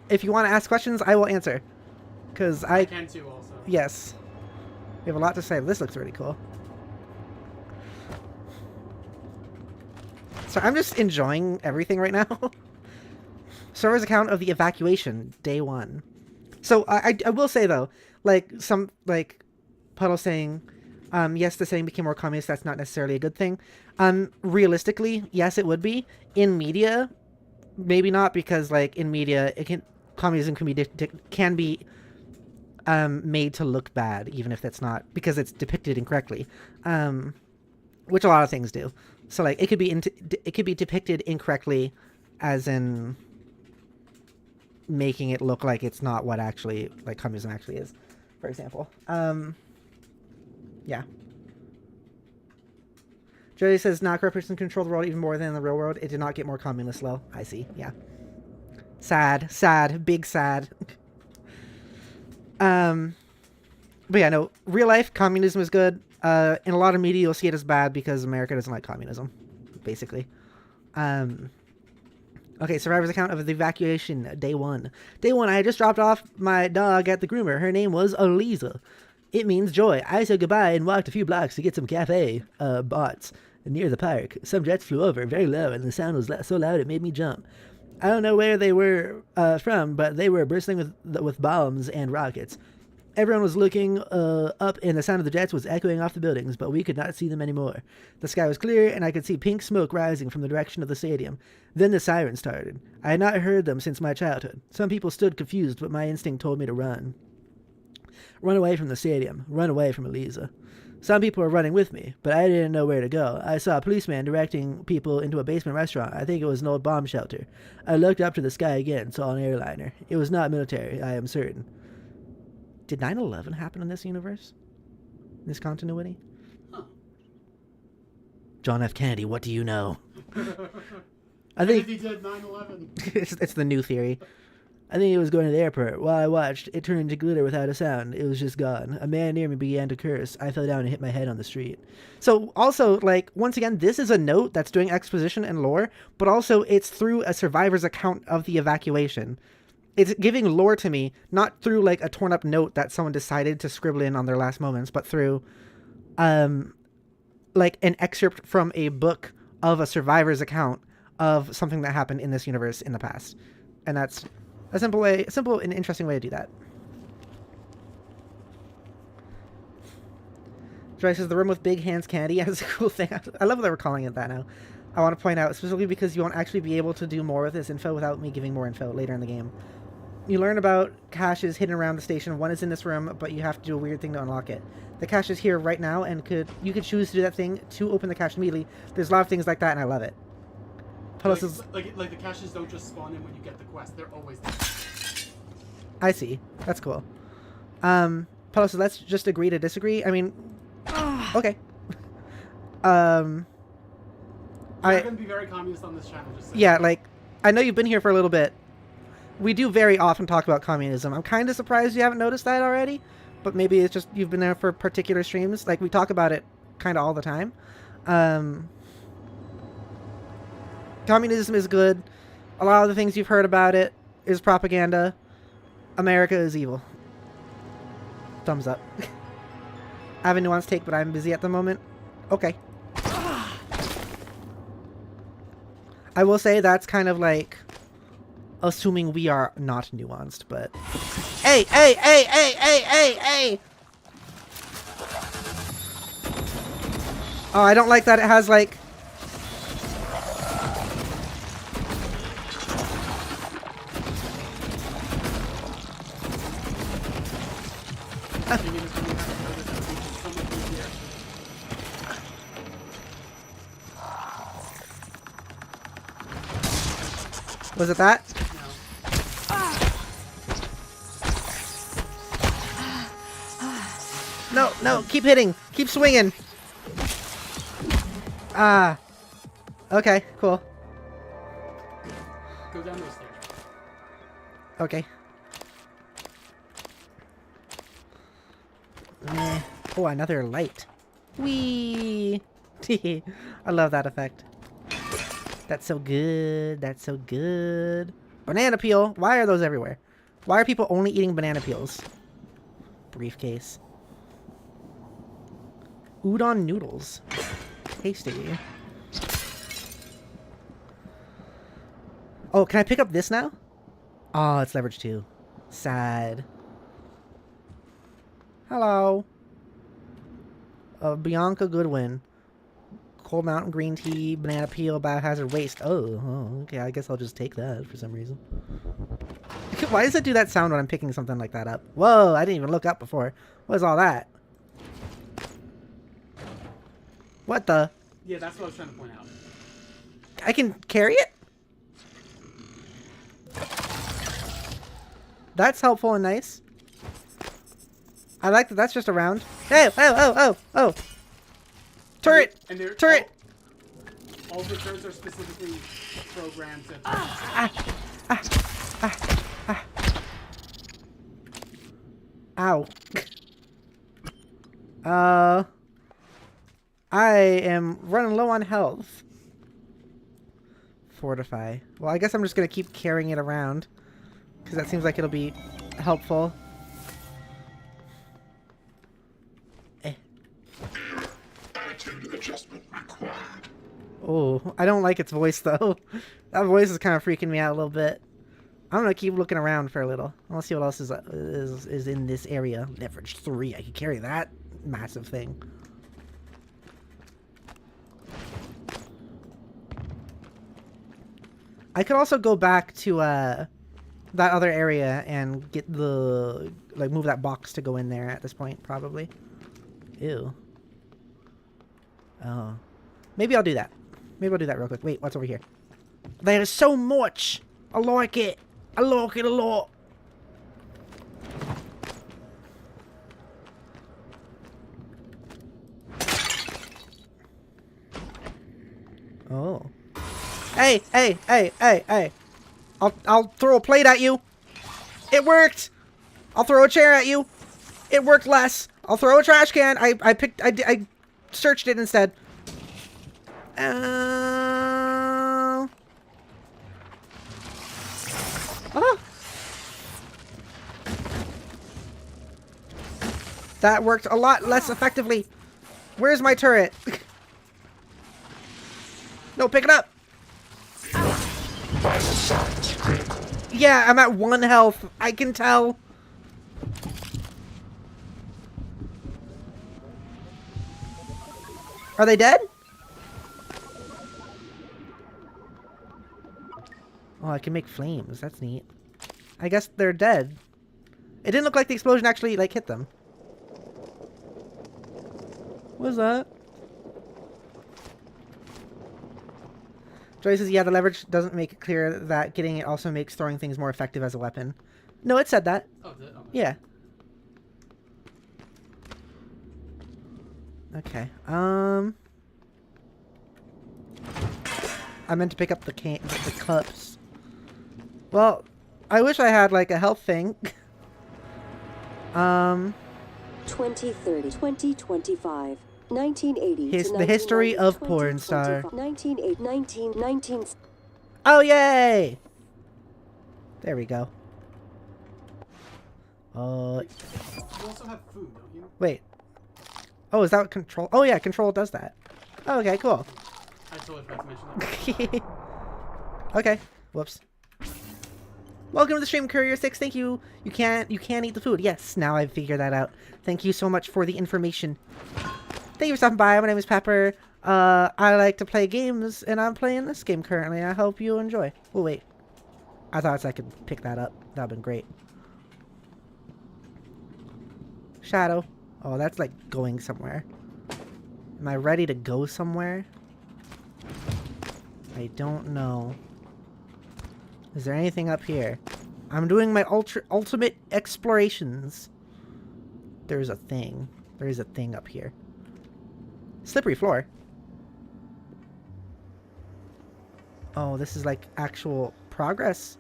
If you want to ask questions, I will answer. Because I can too, also. Yes. We have a lot to say. This looks really cool. So I'm just enjoying everything right now. Server's account of the evacuation, day 1. So I will say though, like Puddle saying, yes, the setting became more communist. That's not necessarily a good thing. Realistically, yes, it would be. In media, maybe not, because like in media, communism can be made to look bad, even if that's not, because it's depicted incorrectly, which a lot of things do. So like it could be depicted incorrectly, as in making it look like it's not what actually like communism actually is, for example. Yeah. Jodi says, "Not corrupt person control the world even more than in the real world. It did not get more communist, Lil." I see. Yeah. Sad, big sad. But yeah, no, real life communism is good. In a lot of media, you'll see it as bad because America doesn't like communism, basically. Okay, survivor's account of the evacuation, day 1. Day 1, I had just dropped off my dog at the groomer. Her name was Eliza. It means joy. I said goodbye and walked a few blocks to get some cafe bots near the park. Some jets flew over very low, and the sound was so loud it made me jump. I don't know where they were from, but they were bursting with bombs and rockets. Everyone was looking up, and the sound of the jets was echoing off the buildings, but we could not see them anymore. The sky was clear, and I could see pink smoke rising from the direction of the stadium. Then the sirens started. I had not heard them since my childhood. Some people stood confused, but my instinct told me to run. Run away from the stadium. Run away from Eliza. Some people were running with me, but I didn't know where to go. I saw a policeman directing people into a basement restaurant. I think it was an old bomb shelter. I looked up to the sky again, saw an airliner. It was not military, I am certain. Did 9/11 happen in this universe? In this continuity? Huh. John F. Kennedy, what do you know? I think think he did 9/11. it's the new theory. I think it was going to the airport. While I watched, it turned into glitter without a sound. It was just gone. A man near me began to curse. I fell down and hit my head on the street. So also, like, once again, this is a note that's doing exposition and lore, but also it's through a survivor's account of the evacuation. It's giving lore to me, not through like a torn up note that someone decided to scribble in on their last moments, but through like an excerpt from a book of a survivor's account of something that happened in this universe in the past. And that's a simple and interesting way to do that. Joyce says, the room with big hands candy has a cool thing. I love that we're calling it that now. I want to point out, specifically because you won't actually be able to do more with this info without me giving more info later in the game. You learn about caches hidden around the station. One is in this room, but you have to do a weird thing to unlock it. The cache is here right now, and you could choose to do that thing to open the cache immediately. There's a lot of things like that, and I love it. Like the caches don't just spawn in when you get the quest; they're always there. I see. That's cool. Pelo says, let's just agree to disagree. I mean, okay. You're gonna be very communist on this channel. Just saying. Yeah, like I know you've been here for a little bit. We do very often talk about communism. I'm kind of surprised you haven't noticed that already, but maybe it's just you've been there for particular streams. Like we talk about it kind of all the time. Communism is good. A lot of the things you've heard about it is propaganda. America is evil. Thumbs up. I have a nuanced take, but I'm busy at the moment. Okay. I will say that's kind of like assuming we are not nuanced, but hey! Oh, I don't like that it has like Was it that? No. No, keep hitting. Keep swinging. Ah. Okay, cool. Go down those stairs. Okay. Oh, another light. Whee! I love that effect. That's so good. That's so good. Banana peel. Why are those everywhere? Why are people only eating banana peels? Briefcase. Udon noodles. Tasty. Oh, can I pick up this now? Oh, it's leverage 2. Sad. Hello. Bianca Goodwin. Cold Mountain green tea, banana peel, biohazard waste. Oh, okay. I guess I'll just take that for some reason. Why does it do that sound when I'm picking something like that up? Whoa, I didn't even look up before. What is all that? What the? Yeah, that's what I was trying to point out. I can carry it? That's helpful and nice. I like that that's just around. Hey, oh. Turret! Turret! All the turrets are specifically programmed to... Ow. I am running low on health. Fortify. Well, I guess I'm just going to keep carrying it around. Because that seems like it'll be helpful. Attitude adjustment required. Oh, I don't like its voice, though. That voice is kind of freaking me out a little bit. I'm going to keep looking around for a little. I want to see what else is in this area. Leverage 3. I can carry that massive thing. I could also go back to that other area and get the... like, move that box to go in there at this point, probably. Ew. Oh. Maybe I'll do that. Maybe I'll do that real quick. Wait, what's over here? There's so much! I like it! I like it a lot! Oh. Hey! I'll throw a plate at you! It worked! I'll throw a chair at you! It worked less! I'll throw a trash can! I searched it instead. Oh. That worked a lot less effectively. Where's my turret? No, pick it up. Yeah, I'm at 1 health. I can tell. Are they dead? Oh, I can make flames. That's neat. I guess they're dead. It didn't look like the explosion actually, like, hit them. What's that? Joy says, yeah, the leverage doesn't make it clear that getting it also makes throwing things more effective as a weapon. No, it said that. Oh, did it? Oh, yeah. Okay. I meant to pick up the cups. Well, I wish I had, like, a health thing. 2030, 2025, 1980 The history of porn star. 19. Oh, yay! There we go. You also have food, don't you? Wait. Oh, is that what control? Oh, yeah, control does that. Oh, okay, cool. I totally forgot to mention that. Okay. Whoops. Welcome to the stream, Courier6. Thank you. You can't eat the food. Yes, now I've figured that out. Thank you so much for the information. Thank you for stopping by. My name is Pepper. I like to play games, and I'm playing this game currently. I hope you enjoy. Oh, wait. I thought I could pick that up. That would've been great. Shadow. Oh, that's like going somewhere. Am I ready to go somewhere? I don't know. Is there anything up here? I'm doing my ultimate explorations. There's a thing. There is a thing up here. Slippery floor. Oh, this is like actual progress.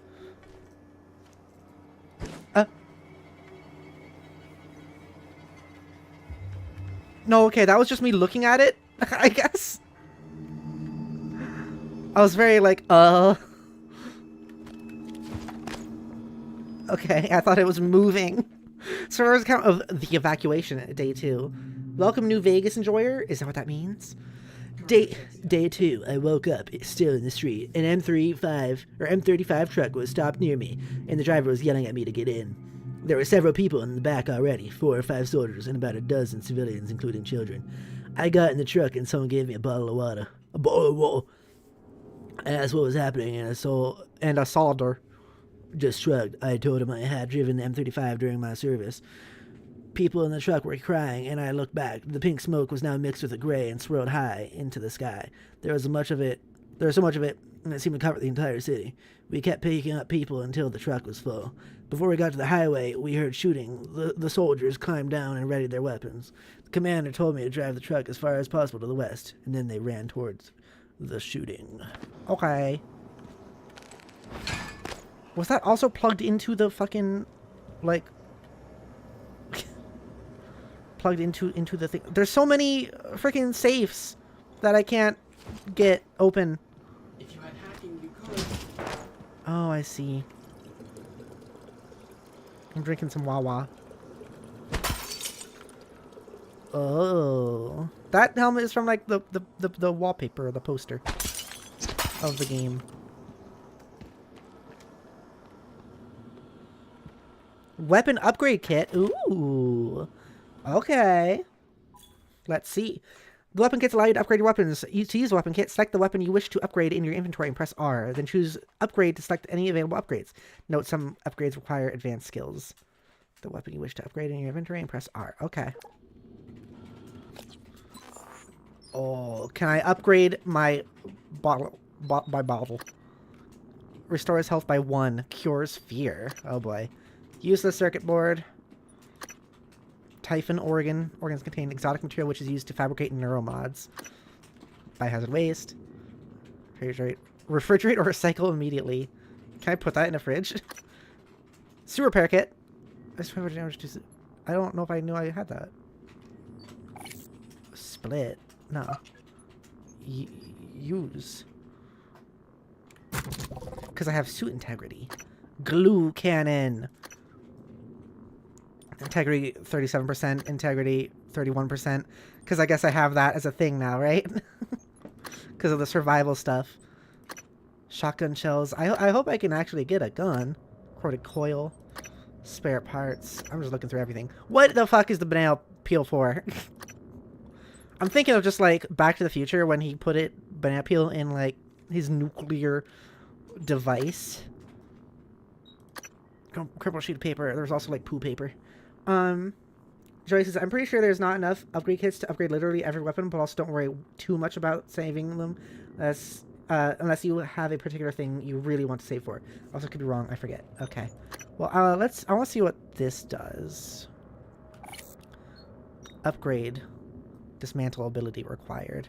No, okay, that was just me looking at it, I guess. I was very like, Okay, I thought it was moving. Server's account of the evacuation at day 2. Welcome, New Vegas enjoyer. Is that what that means? Day 2, I woke up still in the street. An M35 truck was stopped near me, and the driver was yelling at me to get in. There were several people in the back already, 4 or 5 soldiers and about a dozen civilians, including children. I got in the truck and someone gave me a bottle of water. A bottle of water. I asked what was happening, and a soldier just shrugged. I told him I had driven the M35 during my service. People in the truck were crying, and I looked back. The pink smoke was now mixed with the gray and swirled high into the sky. There was so much of it, and it seemed to cover the entire city. We kept picking up people until the truck was full. Before we got to the highway, we heard shooting. The soldiers climbed down and readied their weapons. The commander told me to drive the truck as far as possible to the west, and then they ran towards the shooting. Okay. Was that also plugged into the fucking, like... plugged into the thing? There's so many freaking safes that I can't get open. If you had hacking, you could. Oh, I see. I'm drinking some Wawa. Oh, that helmet is from like the wallpaper, the poster of the game. Weapon upgrade kit. Ooh. Okay. Let's see. The weapon kits allow you to upgrade your weapons. To use the weapon kit, select the weapon you wish to upgrade in your inventory and press R. Then choose upgrade to select any available upgrades. Note some upgrades require advanced skills. The weapon you wish to upgrade in your inventory and press R. Okay. Oh, can I upgrade my bottle? Restores health by 1. Cures fear. Oh boy. Use the circuit board. Typhon organ. Organs contain exotic material which is used to fabricate neuromods. Biohazard waste. Refrigerate or recycle immediately. Can I put that in a fridge? Sewer repair kit. I don't know if I knew I had that. Split. No. Use. Because I have suit integrity. Glue cannon. Integrity 37%, integrity 31%. Because I guess I have that as a thing now, right? Because of the survival stuff. Shotgun shells. I hope I can actually get a gun. Corded coil. Spare parts. I'm just looking through everything. What the fuck is the banana peel for? I'm thinking of just like Back to the Future when he put banana peel in like his nuclear device. Crumpled sheet of paper. There's also like poo paper. Jodi says, I'm pretty sure there's not enough upgrade kits to upgrade literally every weapon, but also don't worry too much about saving them. Unless you have a particular thing you really want to save for. Also could be wrong, I forget. Okay. Well, I want to see what this does. Upgrade. Dismantle ability required.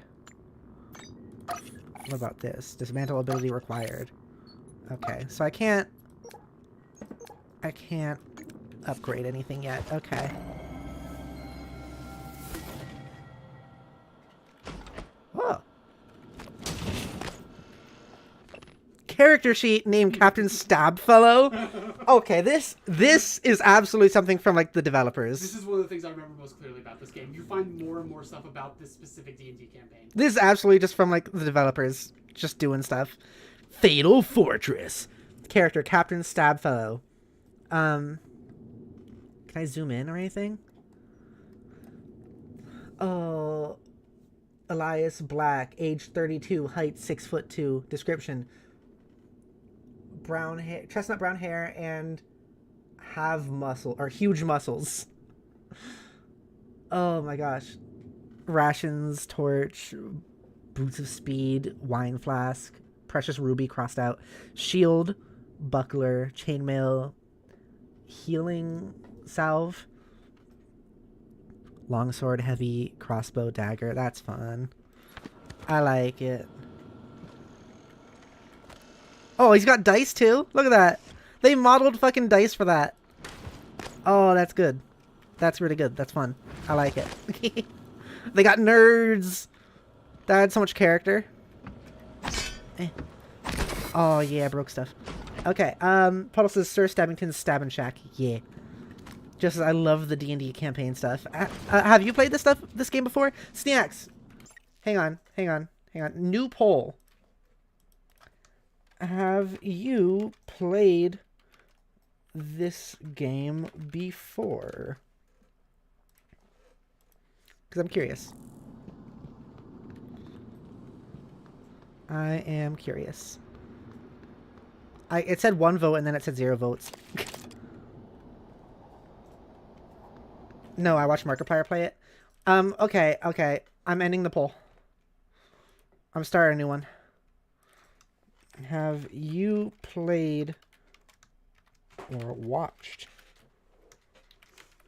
What about this? Dismantle ability required. Okay, so I can't upgrade anything yet. Okay. Oh. Character sheet named Captain Stabfellow. Okay, this is absolutely something from like the developers. This is one of the things I remember most clearly about this game. You find more and more stuff about this specific D&D campaign. This is absolutely just from like the developers just doing stuff. Fatal Fortress. Character Captain Stabfellow. Can I zoom in or anything? Oh, Elias Black, age 32, height 6'2", description: brown hair, chestnut brown hair, and huge muscles. Oh my gosh. Rations, torch, boots of speed, wine flask, precious ruby crossed out, shield, buckler, chainmail, healing salve, longsword, heavy crossbow, dagger. That's fun. I like it. Oh, he's got dice too? Look at that. They modeled fucking dice for that. Oh, that's good. That's really good. That's fun. I like it. They got nerds. That had so much character. Oh yeah, broke stuff. Okay, Puddle says Sir Stabbington's Stabbin' Shack. Yeah. Just as I love the D&D campaign stuff. Have you played this game before? Snacks. Hang on. New poll. Have you played this game before? Because I'm curious. I am curious. It said 1 vote and then it said 0 votes. No, I watched Markiplier play it. Okay. I'm ending the poll. I'm starting a new one. Have you played or watched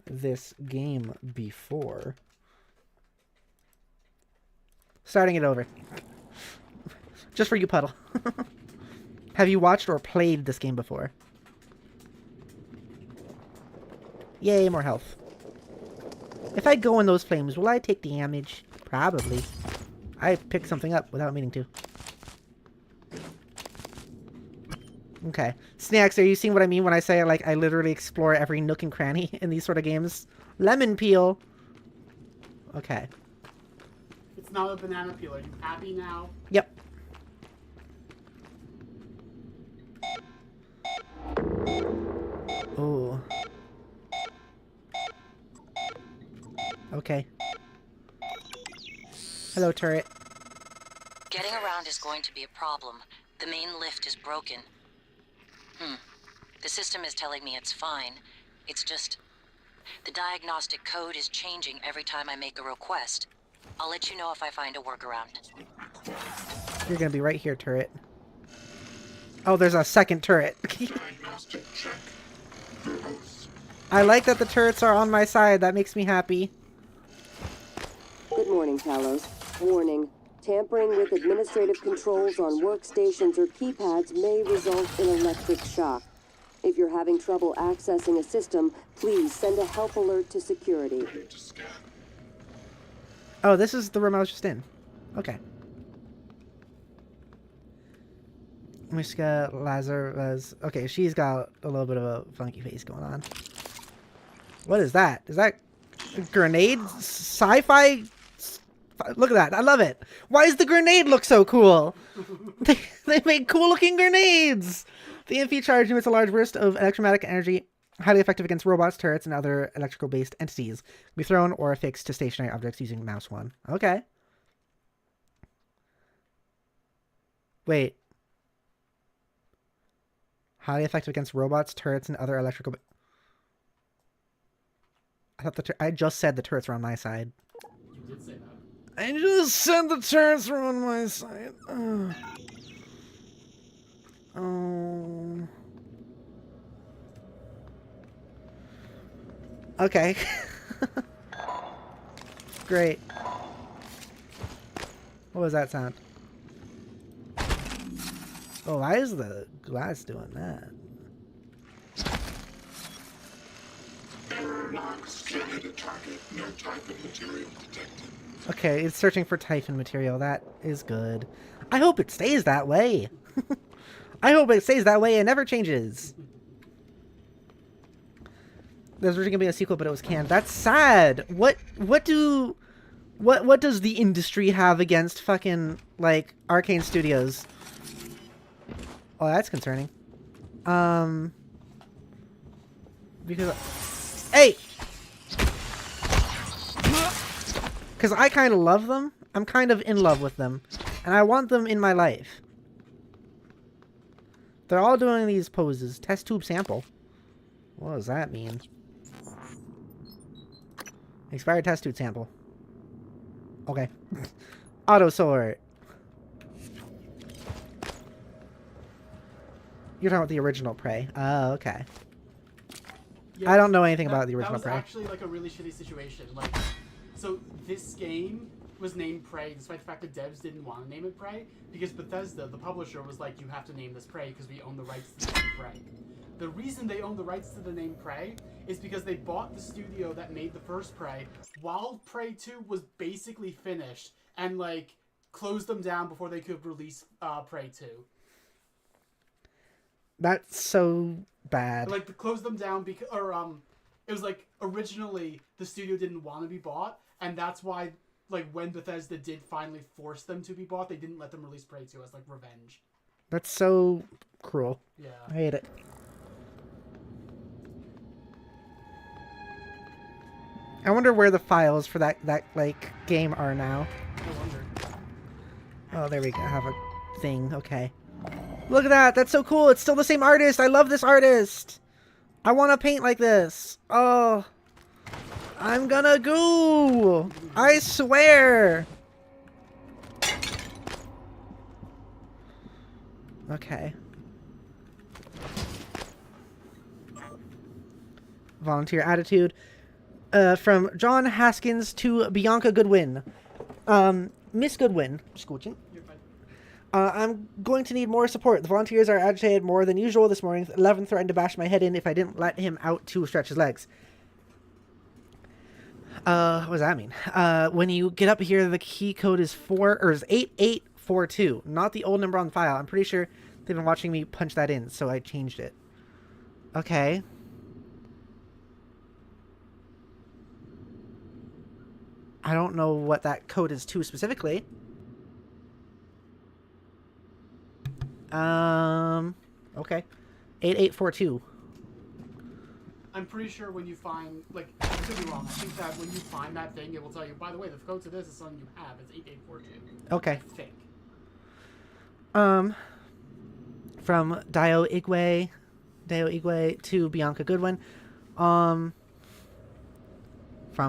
this game before? Starting it over. Just for you, Puddle. Have you watched or played this game before? Yay, more health. If I go in those flames, will I take damage? Probably. I picked something up without meaning to. Okay. Snacks, are you seeing what I mean when I say, like, I literally explore every nook and cranny in these sort of games? Lemon peel. Okay. It's not a banana peel. Are you happy now? Yep. Oh. Okay. Hello, turret. Getting around is going to be a problem. The main lift is broken. The system is telling me it's fine. It's just... the diagnostic code is changing every time I make a request. I'll let you know if I find a workaround. You're gonna be right here, turret. Oh, there's a second turret. I like that the turrets are on my side. That makes me happy. Good morning, Talos. Warning. Tampering with administrative controls on workstations or keypads may result in electric shock. If you're having trouble accessing a system, please send a help alert to security. Oh, this is the room I was just in. Okay. Mishka Lazarus. Okay, she's got a little bit of a funky face going on. What is that? Is that a grenade? Sci-fi? Look at that. I love it. Why does the grenade look so cool? They make cool looking grenades. The EMP charge emits a large burst of electromagnetic energy, highly effective against robots, turrets, and other electrical based entities. Can be thrown or affixed to stationary objects using mouse 1. Okay. Wait. Highly effective against robots, turrets, and other electrical... I thought I just said the turrets were on my side. You did say that. I just said the turrets were on my side. Oh. Okay. Great. What was that sound? Oh, why is the glass doing that? Okay, it's searching for Typhon material. That is good. I hope it stays that way. I hope it stays that way and never changes. There's originally gonna be a sequel, but it was canned. That's sad. What does the industry have against fucking like Arcane Studios? Oh, that's concerning. Because hey, because I kind of love them. I'm kind of in love with them, and I want them in my life. They're all doing these poses. Test tube sample. What does that mean? Expired test tube sample. Okay. Auto sort. You're talking about the original Prey. Oh, okay. Yeah, I don't know anything about the original Prey. That was actually like a really shitty situation. Like, so this game was named Prey, despite the fact that devs didn't want to name it Prey, because Bethesda, the publisher, was like, you have to name this Prey because we own the rights to the name Prey. The reason they own the rights to the name Prey is because they bought the studio that made the first Prey while Prey 2 was basically finished and, like, closed them down before they could release Prey 2. That's so bad. Like, closed them down because, it was like, originally the studio didn't want to be bought, and that's why like when Bethesda did finally force them to be bought, they didn't let them release Prey 2 as like revenge. That's so cruel. Yeah. I hate it. I wonder where the files for that like game are now. I wonder. Oh, there we go. I have a thing. Okay. Look at that. That's so cool. It's still the same artist. I love this artist. I want to paint like this. Oh. I'm gonna go. I swear. Okay. Volunteer attitude. From John Haskins to Bianca Goodwin. Miss Goodwin. Scooching. I'm going to need more support. The volunteers are agitated more than usual this morning. 11 threatened to bash my head in if I didn't let him out to stretch his legs. What does that mean? When you get up here, the key code is 8842, not the old number on the file. I'm pretty sure they've been watching me punch that in, so I changed it. Okay. I don't know what that code is to specifically. Okay. 8842. I'm pretty sure when you find, like, I could be wrong. I think that when you find that thing, it will tell you, by the way, the code to this is something you have. It's 8842. Okay. I think. From Dio Igwe to Bianca Goodwin. From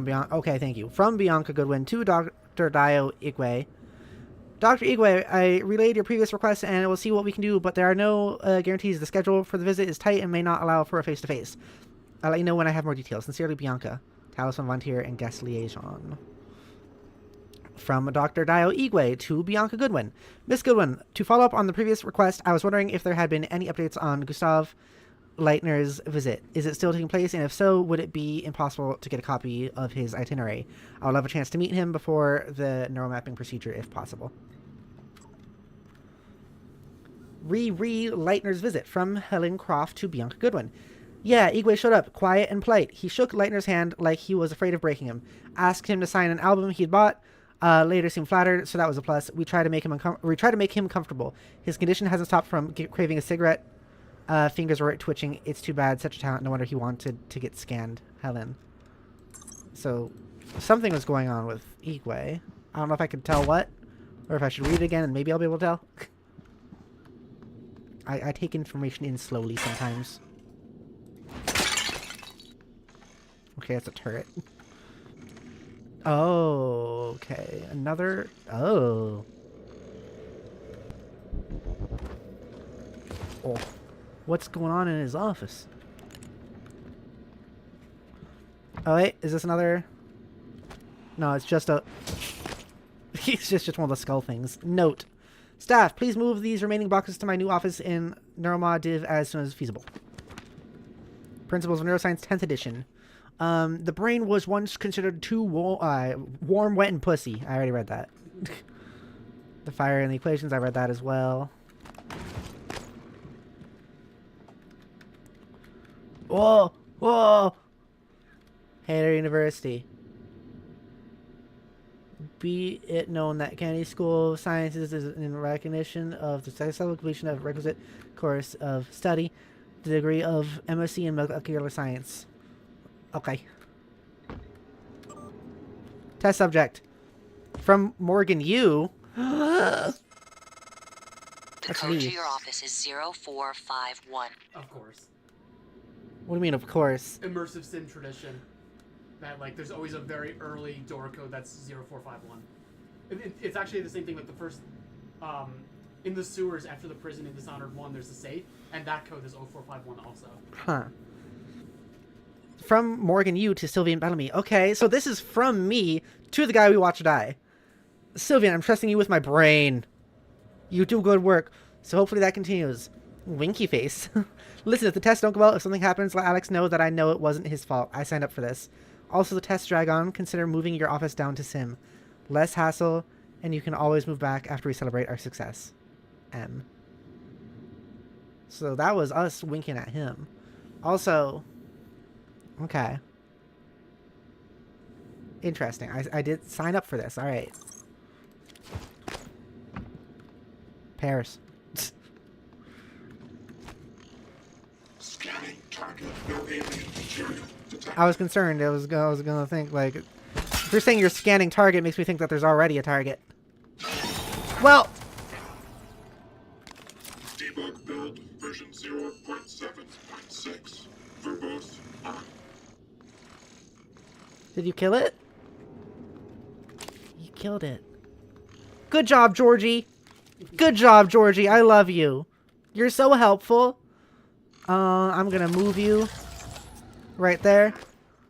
Bianca, okay, thank you. From Bianca Goodwin to Dr. Dio Igwe. Dr. Igwe, I relayed your previous request and we'll see what we can do, but there are no guarantees. The schedule for the visit is tight and may not allow for a face-to-face. I'll let you know when I have more details. Sincerely, Bianca. Talisman Volunteer and Guest Liaison. From Dr. Dio Igwe to Bianca Goodwin. Miss Goodwin, to follow up on the previous request, I was wondering if there had been any updates on Gustav Leitner's visit. Is it still taking place? And if so, would it be impossible to get a copy of his itinerary? I would love a chance to meet him before the neuromapping procedure, if possible. Leitner's visit. From Helen Croft to Bianca Goodwin. Yeah, Igwe showed up, quiet and polite. He shook Leitner's hand like he was afraid of breaking him. Asked him to sign an album he'd bought. Later seemed flattered, so that was a plus. We try to make him comfortable. His condition hasn't stopped from craving a cigarette. Fingers were twitching. It's too bad. Such a talent. No wonder he wanted to get scanned. Helen. So, something was going on with Igwe. I don't know if I could tell what, or if I should read it again and maybe I'll be able to tell. I take information in slowly sometimes. Okay, that's a turret. Oh, okay. Another... Oh. Oh. What's going on in his office? Oh, wait. Is this another... No, it's just a... It's just one of the skull things. Note. Staff, please move these remaining boxes to my new office in Neuromod Div as soon as feasible. Principles of Neuroscience 10th edition. The brain was once considered too warm, wet, and pussy. I already read that. The fire and the equations, I read that as well. Whoa! Whoa! Hader University. Be it known that Kennedy School of Sciences is in recognition of the successful completion of requisite course of study, the degree of MSc in molecular science. Okay. Test subject. From Morgan Yu. The code to your office is 0451. Of course. What do you mean, of course? Immersive sim tradition. That, like, there's always a very early door code that's 0451. It's actually the same thing with the first... in the sewers after the prison in Dishonored 1, there's a safe, and that code is 0451 also. Huh. From Morgan Yu to Sylvian Bellamy. Okay, so this is from me to the guy we watch die. Sylvian, I'm trusting you with my brain. You do good work, so hopefully that continues. Winky face. Listen, if the tests don't go well, if something happens, let Alex know that I know it wasn't his fault. I signed up for this. Also, the tests drag on. Consider moving your office down to Sim. Less hassle, and you can always move back after we celebrate our success. M. So that was us winking at him. Also... Okay. Interesting. I did sign up for this. All right. Paris. Scanning target. No alien material detected. I was concerned. I was gonna think like, if you're saying you're scanning target, makes me think that there's already a target. Well. Debug build version 0.7.6. Verbose on. Did you kill it? You killed it. Good job, Georgie. Good job, Georgie. I love you. You're so helpful. I'm gonna move you right there.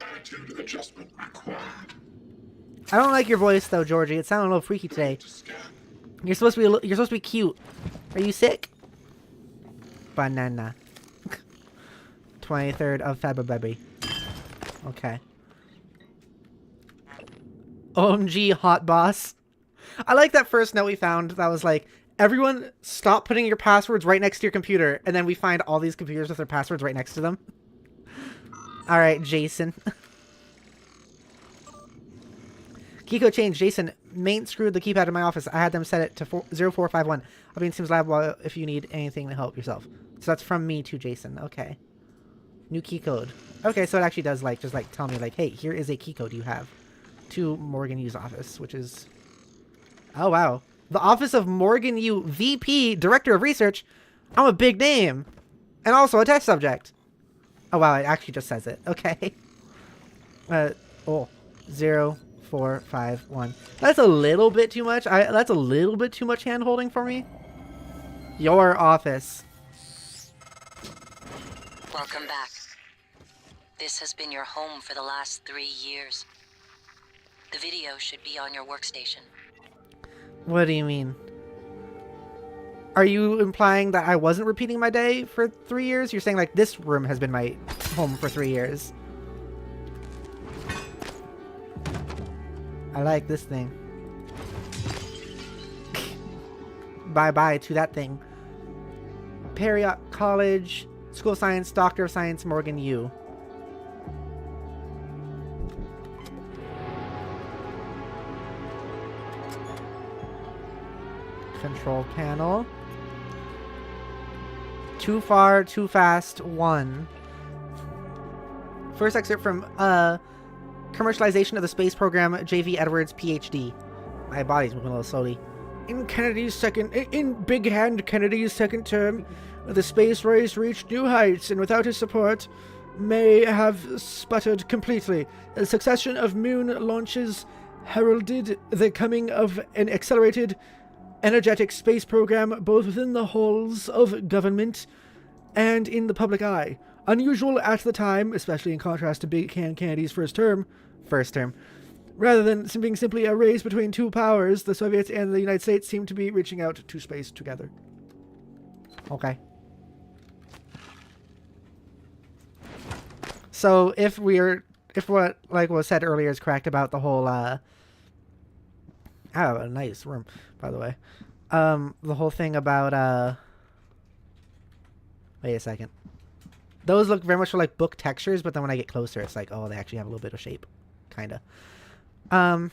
Attitude adjustment required. I don't like your voice though, Georgie. It sounded a little freaky today. You're supposed to be cute. Are you sick? Banana. 23rd of February. Okay. OMG, hot boss. I like that first note we found that was like, everyone stop putting your passwords right next to your computer. And then we find all these computers with their passwords right next to them. All right, Jason. Kiko changed. Jason, main screwed the keypad in my office. I had them set it to 0451. I'll be in Sims Lab if you need anything to help yourself. So that's from me to Jason. Okay. New key code. Okay, so it actually does like just like tell me like, hey, here is a key code you have to Morgan Yu's office, which is, oh wow, the office of Morgan Yu, VP, Director of Research. I'm a big name, and also a test subject. Oh wow, it actually just says it. Okay. 0451. That's a little bit too much. That's a little bit too much hand holding for me. Your office. Welcome back. This has been your home for the last 3 years. The video should be on your workstation. What do you mean? Are you implying that I wasn't repeating my day for 3 years? You're saying like this room has been my home for 3 years. I like this thing. Bye-bye to that thing. Perriott College, School of Science, Doctor of Science, Morgan Yu. Control panel. Too far, too fast, 1. First excerpt from Commercialization of the Space Program, J.V. Edwards, PhD. My body's moving a little slowly. In Big Hand Kennedy's second term, the space race reached new heights, and without his support, may have sputtered completely. A succession of moon launches heralded the coming of an accelerated, energetic space program both within the halls of government and in the public eye. Unusual at the time, especially in contrast to Big Hand Kennedy's first term. Rather than being simply a race between two powers, the Soviets and the United States seem to be reaching out to space together. Okay. So if what like was said earlier is correct about the whole a nice room, by the way. The whole thing about wait a second. Those look very much like book textures, but then when I get closer, it's like, oh, they actually have a little bit of shape. Kinda. 3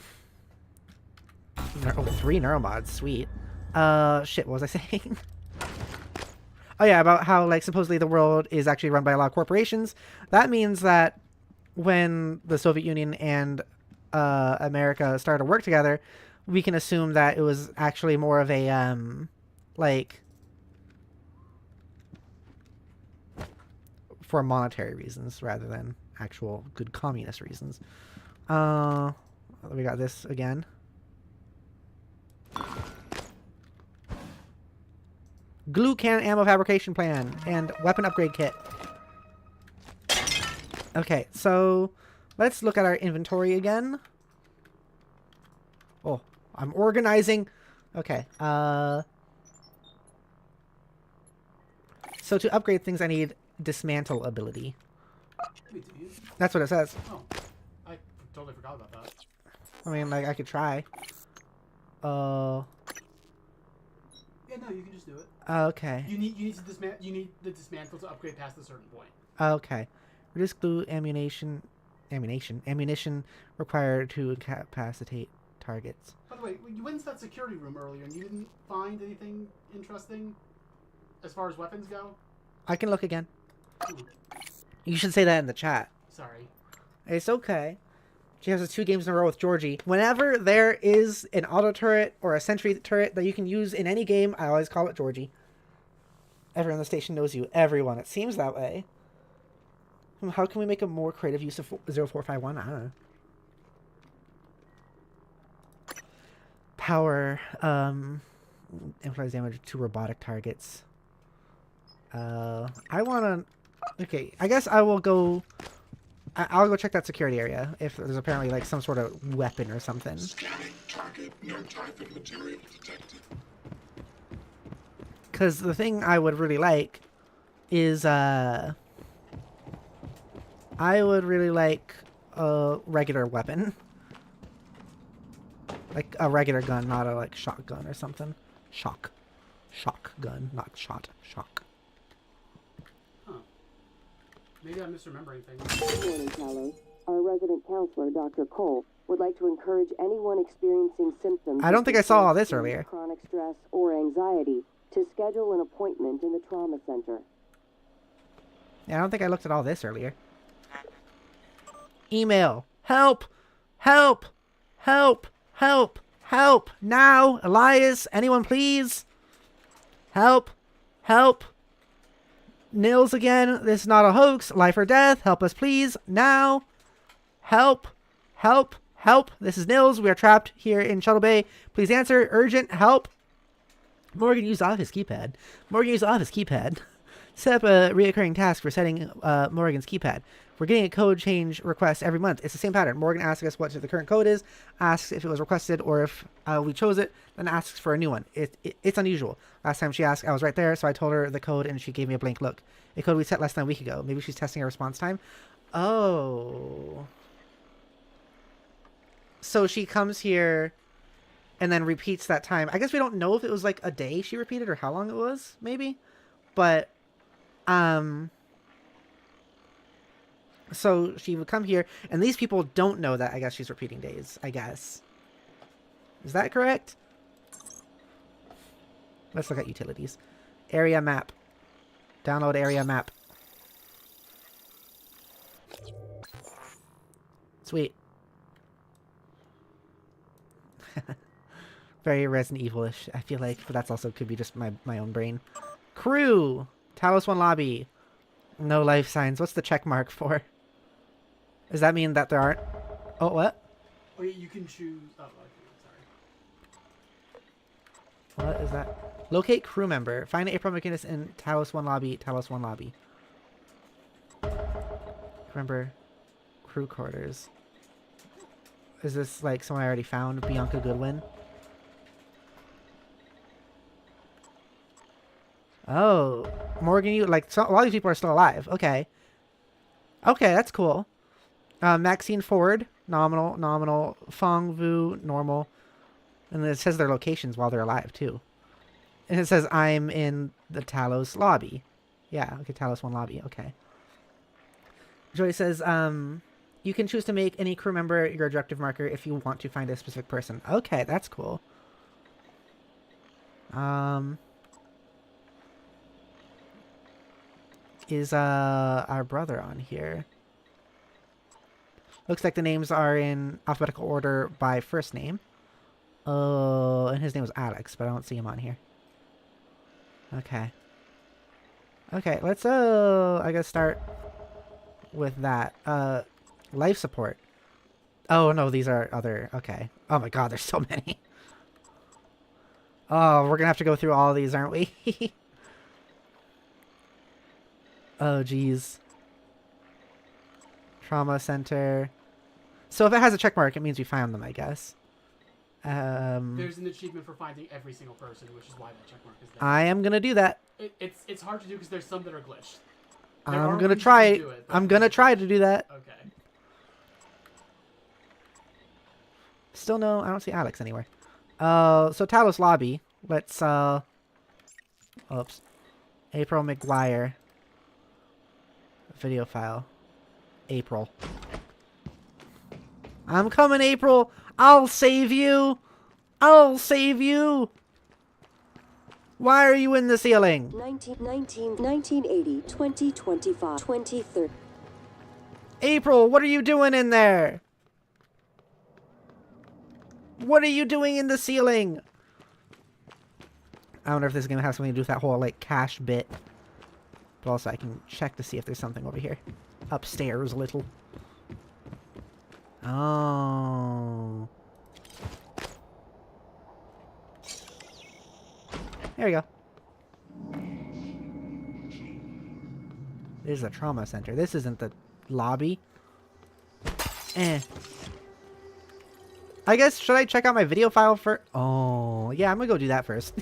neuromods, sweet. Shit, what was I saying? Oh yeah, about how like supposedly the world is actually run by a lot of corporations. That means that when the Soviet Union and America started to work together, we can assume that it was actually more of a like for monetary reasons rather than actual good communist reasons. We got this again. Glue can ammo fabrication plan and weapon upgrade kit. Okay, so let's look at our inventory again. Oh, I'm organizing. Okay. So to upgrade things, I need dismantle ability. Wait, do you? That's what it says. Oh, I totally forgot about that. I mean, like, I could try. Yeah, no, you can just do it. Okay. You need the dismantle to upgrade past a certain point. Okay. Reduce glue, ammunition, Ammunition required to incapacitate targets. By the way, you went into that security room earlier and you didn't find anything interesting as far as weapons go? I can look again. You should say that in the chat. Sorry. It's okay. She has 2 games in a row with Georgie. Whenever there is an auto turret or a sentry turret that you can use in any game, I always call it Georgie. Everyone in the station knows you. Everyone. It seems that way. How can we make a more creative use of 0451? I don't know. Power implies damage to robotic targets. I want to... Okay, I guess I will go... I'll go check that security area if there's apparently like some sort of weapon or something. Scanning target, no type of material detected. Because the thing I would really like is I would really like a regular weapon. Like a regular gun, not a like shotgun or something. Shock gun, not shot. Shock. Huh. Maybe I'm misremembering things. Good morning, Talos. Our resident counselor, Dr. Cole, would like to encourage anyone experiencing symptoms. I don't think I saw all this earlier. Chronic stress or anxiety to schedule an appointment in the trauma center. Yeah, I don't think I looked at all this earlier. Email. Help! Help! Help! Help! Help! Now! Elias! Anyone please? Help! Help! Nils again. This is not a hoax. Life or death. Help us please. Now! Help! Help! Help! This is Nils. We are trapped here in Shuttle Bay. Please answer. Urgent. Help! Morgan used off his keypad. Set up a reoccurring task for setting Morgan's keypad. We're getting a code change request every month. It's the same pattern. Morgan asks us what the current code is, asks if it was requested or if we chose it, then asks for a new one. It's unusual. Last time she asked, I was right there, so I told her the code and she gave me a blank look. A code we set less than a week ago. Maybe she's testing our response time. Oh. So she comes here and then repeats that time. I guess we don't know if it was like a day she repeated or how long it was, maybe. But, so she would come here, and these people don't know that I guess she's repeating days, I guess. Is that correct? Let's look at utilities. Area map. Download area map. Sweet. Very Resident Evil-ish, I feel like, but that's also could be just my own brain. Crew! Talos 1 lobby. No life signs. What's the check mark for? Does that mean that there aren't... Oh, what? Oh, yeah, you can choose... Oh, okay, sorry. What is that? Locate crew member. Find April McInnes in Talos 1 lobby. Talos 1 lobby. Remember, crew quarters. Is this like someone I already found? Bianca Goodwin? Oh, Morgan, you like so, a lot of these people are still alive. Okay. Okay, that's cool. Maxine Ford, nominal. Fong Vu, normal. And then it says their locations while they're alive, too. And it says, I'm in the Talos lobby. Yeah, okay, Talos 1 lobby, okay. Jodi says, you can choose to make any crew member your objective marker if you want to find a specific person. Okay, that's cool. Is our brother on here? Looks like the names are in alphabetical order by first name. Oh, and his name was Alex, but I don't see him on here. Okay. Okay, let's I guess start with that. Life support. Oh no, these are other, okay. Oh my god, there's so many. Oh, we're gonna have to go through all of these, aren't we? Oh, geez. Trauma center. So if it has a check mark, it means we found them, I guess. There's an achievement for finding every single person, which is why that check mark is there. I am gonna do that. It's hard to do because there's some that are glitched. I'm gonna try it. I'm gonna try to do that. Okay. Still no, I don't see Alex anywhere. So Talos lobby. Let's oops. April McGuire. Video file. April. I'm coming, April. I'll save you. I'll save you. Why are you in the ceiling? 1980, 2025, 2030. April, what are you doing in there? What are you doing in the ceiling? I wonder if this is going to have something to do with that whole, like, cache bit. But also, I can check to see if there's something over here. Upstairs a little. Oh. There we go. This is a trauma center. This isn't the lobby. I guess, should I check out my video file for... Oh, yeah, I'm gonna go do that first.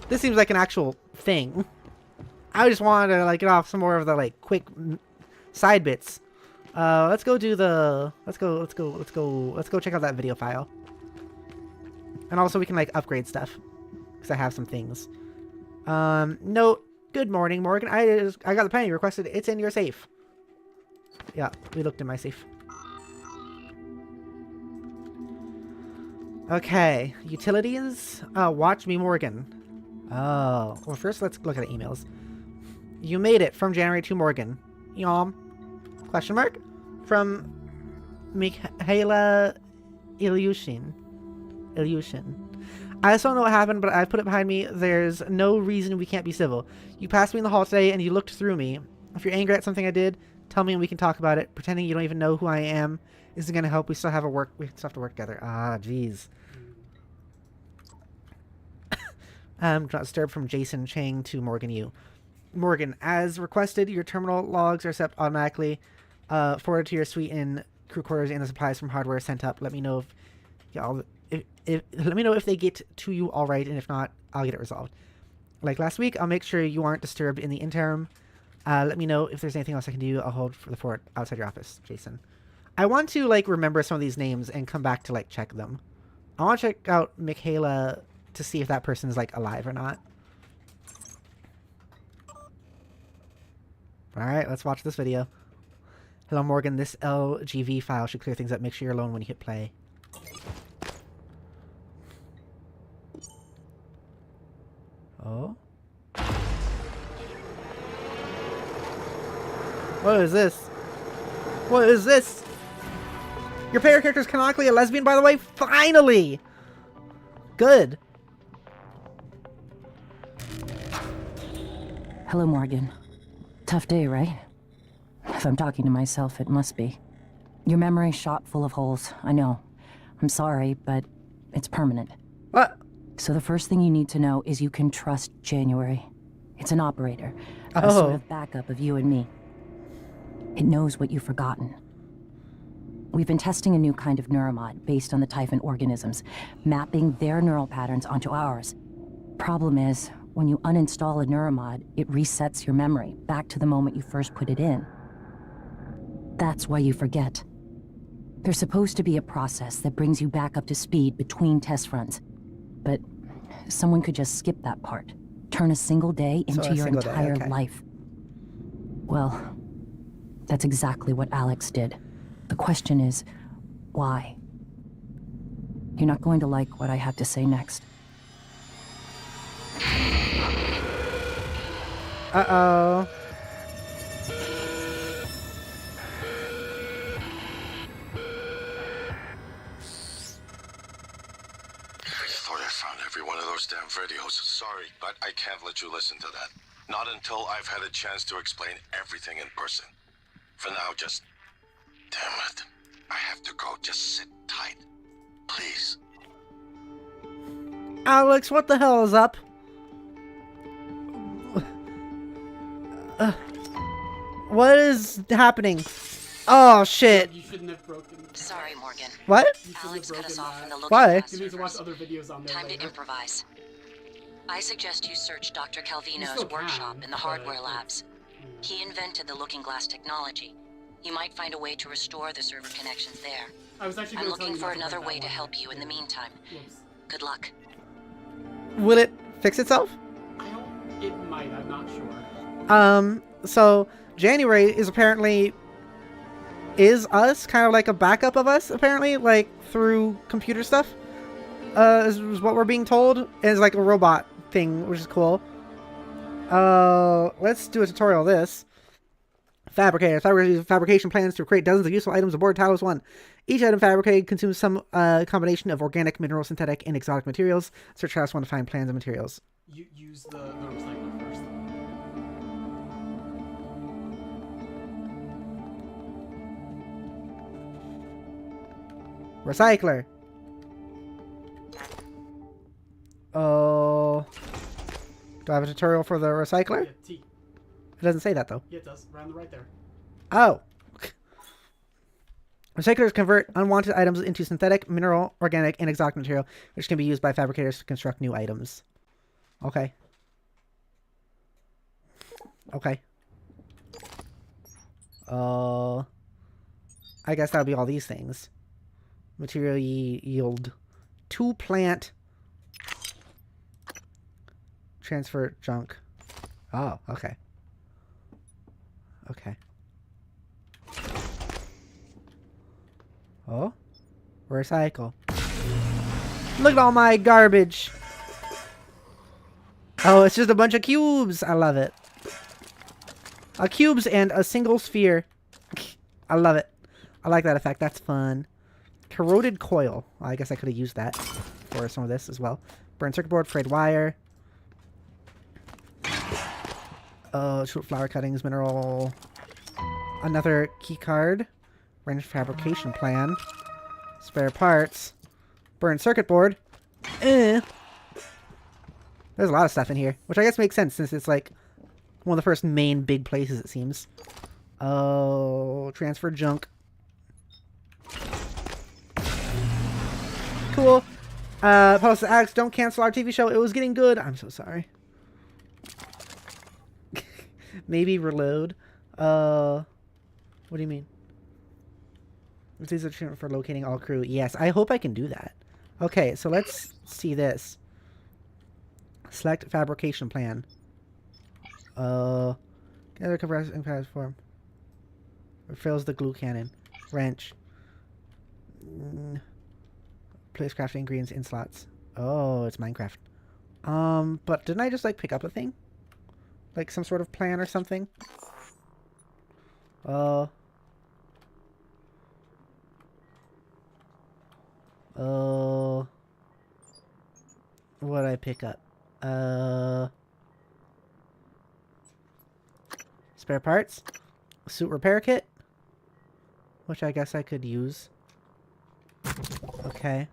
This seems like an actual thing. I just wanted to, like, get off some more of the, like, quick side bits. Let's go do the... Let's go check out that video file. And also we can, like, upgrade stuff. Because I have some things. No. Good morning, Morgan. I got the penny you requested. It's in your safe. Yeah, we looked in my safe. Okay, utilities. Watch me, Morgan. Oh, well, first let's look at the emails. You made it from January to Morgan. Yom? Question mark? From Michaela Ilyushin. I just don't know what happened, but I put it behind me. There's no reason we can't be civil. You passed me in the hall today, and you looked through me. If you're angry at something I did, tell me and we can talk about it. Pretending you don't even know who I am isn't going to help. We still have to work together. Ah, jeez. Not disturbed from Jason Chang to Morgan Yu. Morgan, as requested, your terminal logs are set automatically forwarded to your suite in crew quarters, and the supplies from hardware sent up. Let me know if they get to you all right, and if not, I'll get it resolved. Like last week, I'll make sure you aren't disturbed in the interim. Let me know if there's anything else I can do. I'll hold for the fort outside your office, Jason. I want to, like, remember some of these names and come back to, like, check them. I want to check out Michaela to see if that person is, like, alive or not. Alright, let's watch this video. Hello, Morgan. This LGV file should clear things up. Make sure you're alone when you hit play. Oh? What is this? What is this? Your player character is canonically a lesbian, by the way? Finally! Good. Hello, Morgan. Tough day, right? If I'm talking to myself, it must be. Your memory's shot full of holes, I know. I'm sorry, but it's permanent. What? So the first thing you need to know is you can trust January. It's an operator. A sort of backup of you and me. It knows what you've forgotten. We've been testing a new kind of neuromod based on the Typhon organisms, mapping their neural patterns onto ours. Problem is, when you uninstall a neuromod, it resets your memory back to the moment you first put it in. That's why you forget. There's supposed to be a process that brings you back up to speed between test runs. But someone could just skip that part. Turn a single day into your entire life. Well, that's exactly what Alex did. The question is, why? You're not going to like what I have to say next. Uh-oh. Damn videos. Sorry, but I can't let you listen to that. Not until I've had a chance to explain everything in person. For now, just... Damn it. I have to go. Just sit tight. Please. Alex, what the hell is up? What is happening? Oh, shit. You shouldn't have broken. Sorry, Morgan. What? Alex cut us off from the Why? You need to watch other videos on there. Time later. to improvise. I suggest you search Dr. Calvino's workshop in the hardware labs. He invented the looking glass technology. You might find a way to restore the server connections there. I'm looking for another way to help you in the meantime. Good luck. Will it fix itself? It might, I'm not sure. So January is apparently is us, kind of like a backup of us, apparently, like through computer stuff. Is what we're being told. Is like a robot thing, which is cool. Let's do a tutorial of this. Fabricator. Fabrication plans to create dozens of useful items aboard Talos 1. Each item fabricated consumes some combination of organic, mineral, synthetic, and exotic materials. Search Talos 1 to find plans and materials. You use the recycler first. Recycler. Oh. Do I have a tutorial for the recycler? Yeah, T. It doesn't say that, though. Yeah, it does. Right on the right there. Oh. Recyclers convert unwanted items into synthetic, mineral, organic, and exotic material, which can be used by fabricators to construct new items. Okay. Okay. I guess that'll be all these things. Material yield. 2 plant. Transfer junk. Oh, okay. Okay. Oh? Recycle. Look at all my garbage. Oh, it's just a bunch of cubes. I love it. Cubes and a single sphere. I love it. I like that effect. That's fun. Corroded coil. Well, I guess I could have used that for some of this as well. Burned circuit board, frayed wire. Shoot flower cuttings, mineral. Another key card. Range fabrication plan. Spare parts. Burned circuit board. There's a lot of stuff in here, which I guess makes sense since it's like one of the first main big places, it seems. Oh, transfer junk. Cool. Post Alex, don't cancel our TV show. It was getting good. I'm so sorry. Maybe reload. What do you mean? These are treatment for locating all crew. Yes, I hope I can do that. Okay, so let's see this. Select fabrication plan. Gather compressed impact form. Refills the glue cannon. Wrench. Place crafting ingredients in slots. Oh, it's Minecraft. But didn't I just like pick up a thing? Like some sort of plan or something? What did I pick up? Spare parts? Suit repair kit? Which I guess I could use. Okay.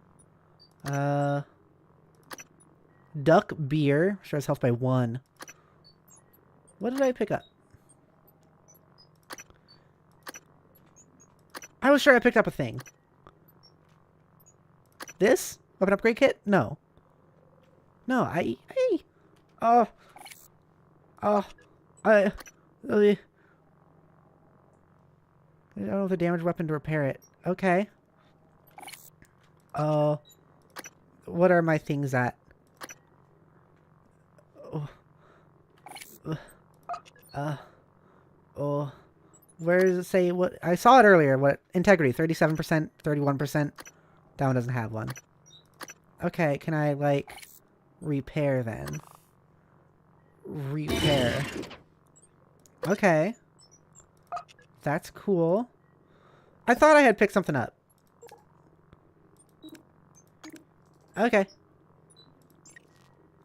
Duck beer. Restores health by 1. What did I pick up? I was sure I picked up a thing. This? Weapon upgrade kit? No. No, I don't have the damaged weapon to repair it. Okay. What are my things at? Where does it say what? I saw it earlier. What? Integrity, 37%, 31%. That one doesn't have one. Okay, can I, like, repair then? Repair. Okay. That's cool. I thought I had picked something up. Okay.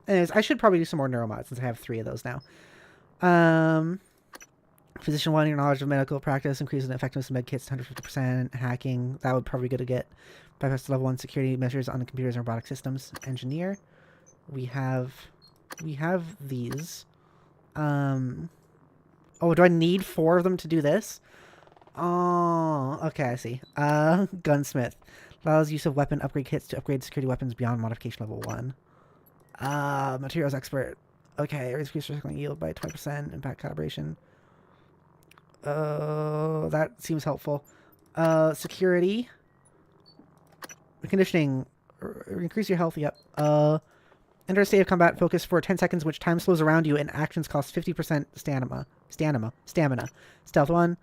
Anyways, I should probably do some more neuromods since I have 3 of those now. Physician 1, your knowledge of medical practice increases the effectiveness of med kits to 150%. Hacking, that would probably be good to get. Bypass level 1 security measures on the computers and robotic systems. Engineer. We have these. Oh, do I need 4 of them to do this? Oh, okay, I see. Gunsmith. Allows use of weapon upgrade kits to upgrade security weapons beyond modification level 1. Materials expert. Okay, increase recycling yield by 20%. Impact calibration. That seems helpful. Security. Conditioning. Increase your health, yep. Enter a state of combat focus for 10 seconds, which time slows around you, and actions cost 50% stamina. Stealth 1.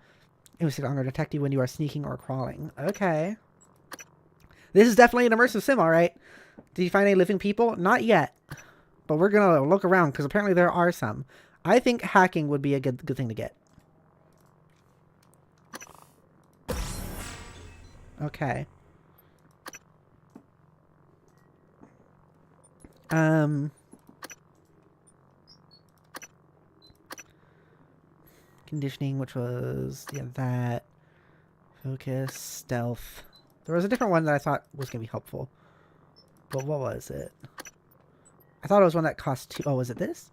It will detect you when you are sneaking or crawling. Okay. This is definitely an immersive sim, alright. Did you find any living people? Not yet. But we're gonna look around, because apparently there are some. I think hacking would be a good thing to get. Okay. Conditioning, which was, yeah, that. Focus, stealth. There was a different one that I thought was going to be helpful. But what was it? I thought it was one that cost 2. Oh, was it this?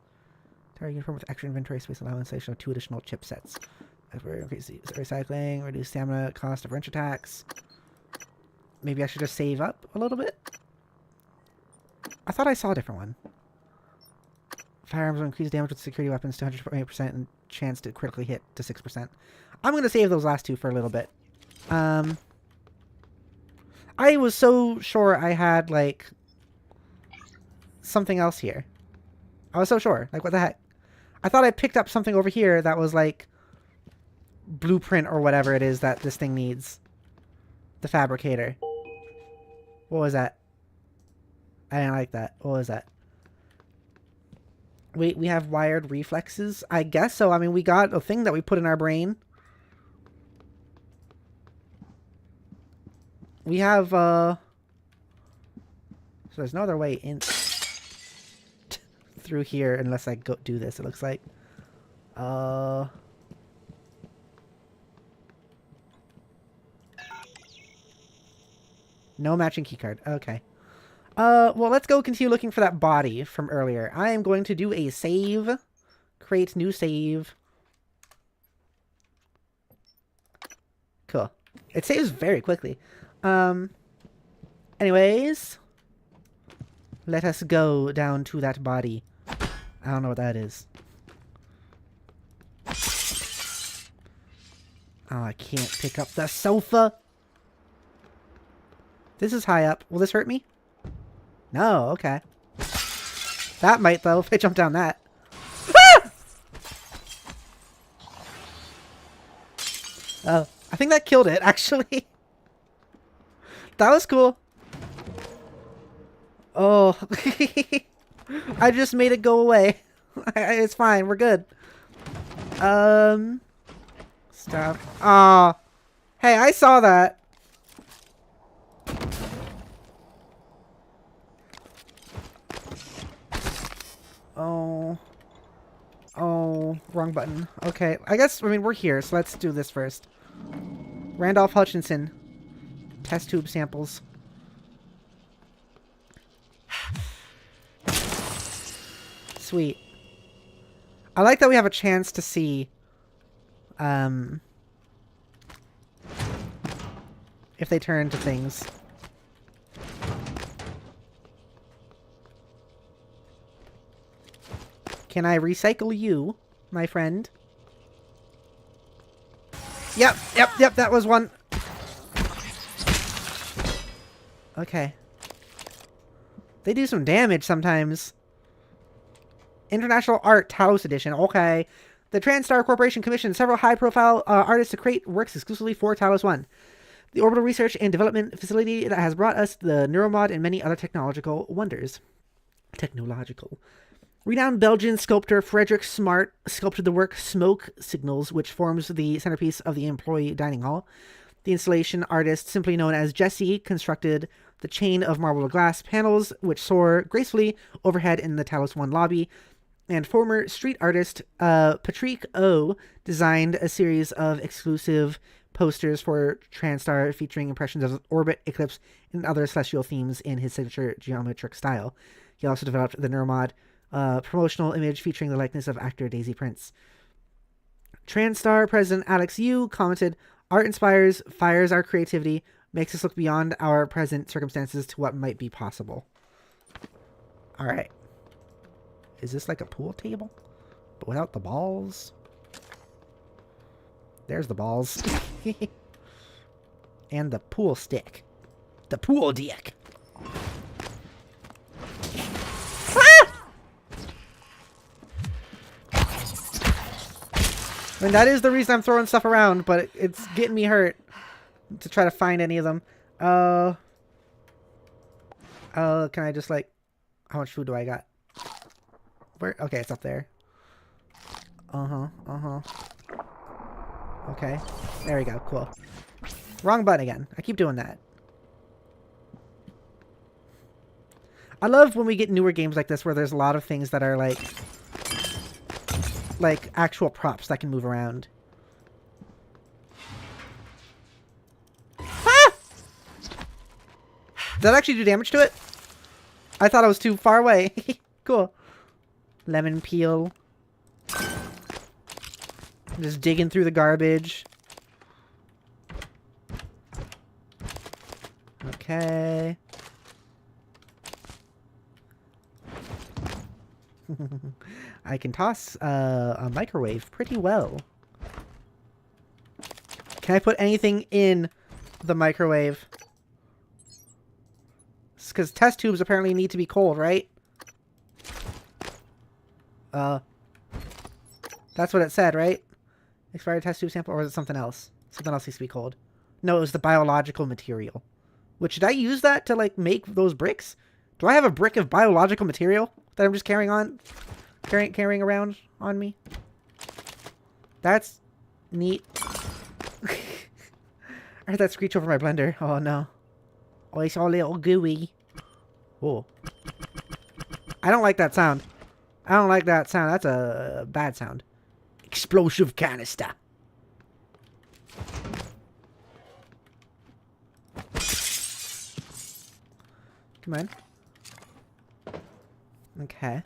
Target uniform with extra inventory space allow installation of 2 additional chipsets. Increase recycling, reduce stamina, cost of wrench attacks. Maybe I should just save up a little bit? I thought I saw a different one. Firearms will increase damage with security weapons to 128% and chance to critically hit to 6%. I'm going to save those last 2 for a little bit. I was so sure I had, like, something else here. I was so sure. Like, what the heck? I thought I picked up something over here that was, like, blueprint or whatever it is that this thing needs. The fabricator. What was that? I didn't like that. What was that? Wait, we have wired reflexes? I guess so. I mean, we got a thing that we put in our brain. We have, so there's no other way in through here unless I go do this, it looks like. No matching keycard. Okay. Well, let's go continue looking for that body from earlier. I am going to do a save. Create new save. Cool. It saves very quickly. Anyways. Let us go down to that body. I don't know what that is. Oh, I can't pick up the sofa. This is high up. Will this hurt me? No, okay. That might, though, if I jump down that. Ah! Oh, I think that killed it, actually. That was cool. Oh. I just made it go away. It's fine, we're good. Stop. Aw. Hey, I saw that. Oh. Oh, wrong button. Okay, I mean, we're here, so let's do this first. Randolph Hutchinson. Test tube samples. Sweet. I like that we have a chance to see, if they turn into things. Can I recycle you, my friend? Yep, that was one. Okay. They do some damage sometimes. International Art Talos Edition. Okay. The TranStar Corporation commissioned several high-profile artists to create works exclusively for Talos 1. The orbital research and development facility that has brought us the Neuromod and many other technological wonders. Renowned Belgian sculptor Frederick Smart sculpted the work Smoke Signals, which forms the centerpiece of the employee dining hall. The installation artist, simply known as Jesse, constructed the chain of marble glass panels, which soar gracefully overhead in the Talos 1 lobby. And former street artist Patrick O designed a series of exclusive posters for TranStar featuring impressions of orbit, eclipse, and other celestial themes in his signature geometric style. He also developed the Neuromod promotional image featuring the likeness of actor Daisy Prince. TranStar President Alex Yu commented, "Art inspires, fires our creativity, makes us look beyond our present circumstances to what might be possible." Alright. Is this like a pool table? But without the balls? There's the balls. And the pool stick. The pool dick. Ah! I mean, that is the reason I'm throwing stuff around, but it's getting me hurt to try to find any of them. Can I just, like... How much food do I got? Where? Okay, it's up there. Okay. There we go. Cool. Wrong button again. I keep doing that. I love when we get newer games like this where there's a lot of things that are like actual props that can move around. Ah! Did that actually do damage to it? I thought I was too far away. Cool. Lemon peel. Just digging through the garbage. Okay. I can toss a microwave pretty well. Can I put anything in the microwave? Because test tubes apparently need to be cold, right? That's what it said, right? Expired test tube sample, or is it something else? Something else needs to be cold. No, it was the biological material. Which, should I use that to, like, make those bricks? Do I have a brick of biological material that I'm just carrying around on me? That's neat. I heard that screech over my blender. Oh, no. Oh, it's all a little gooey. Oh. I don't like that sound. I don't like that sound. That's a bad sound. Explosive canister. Come on. Okay.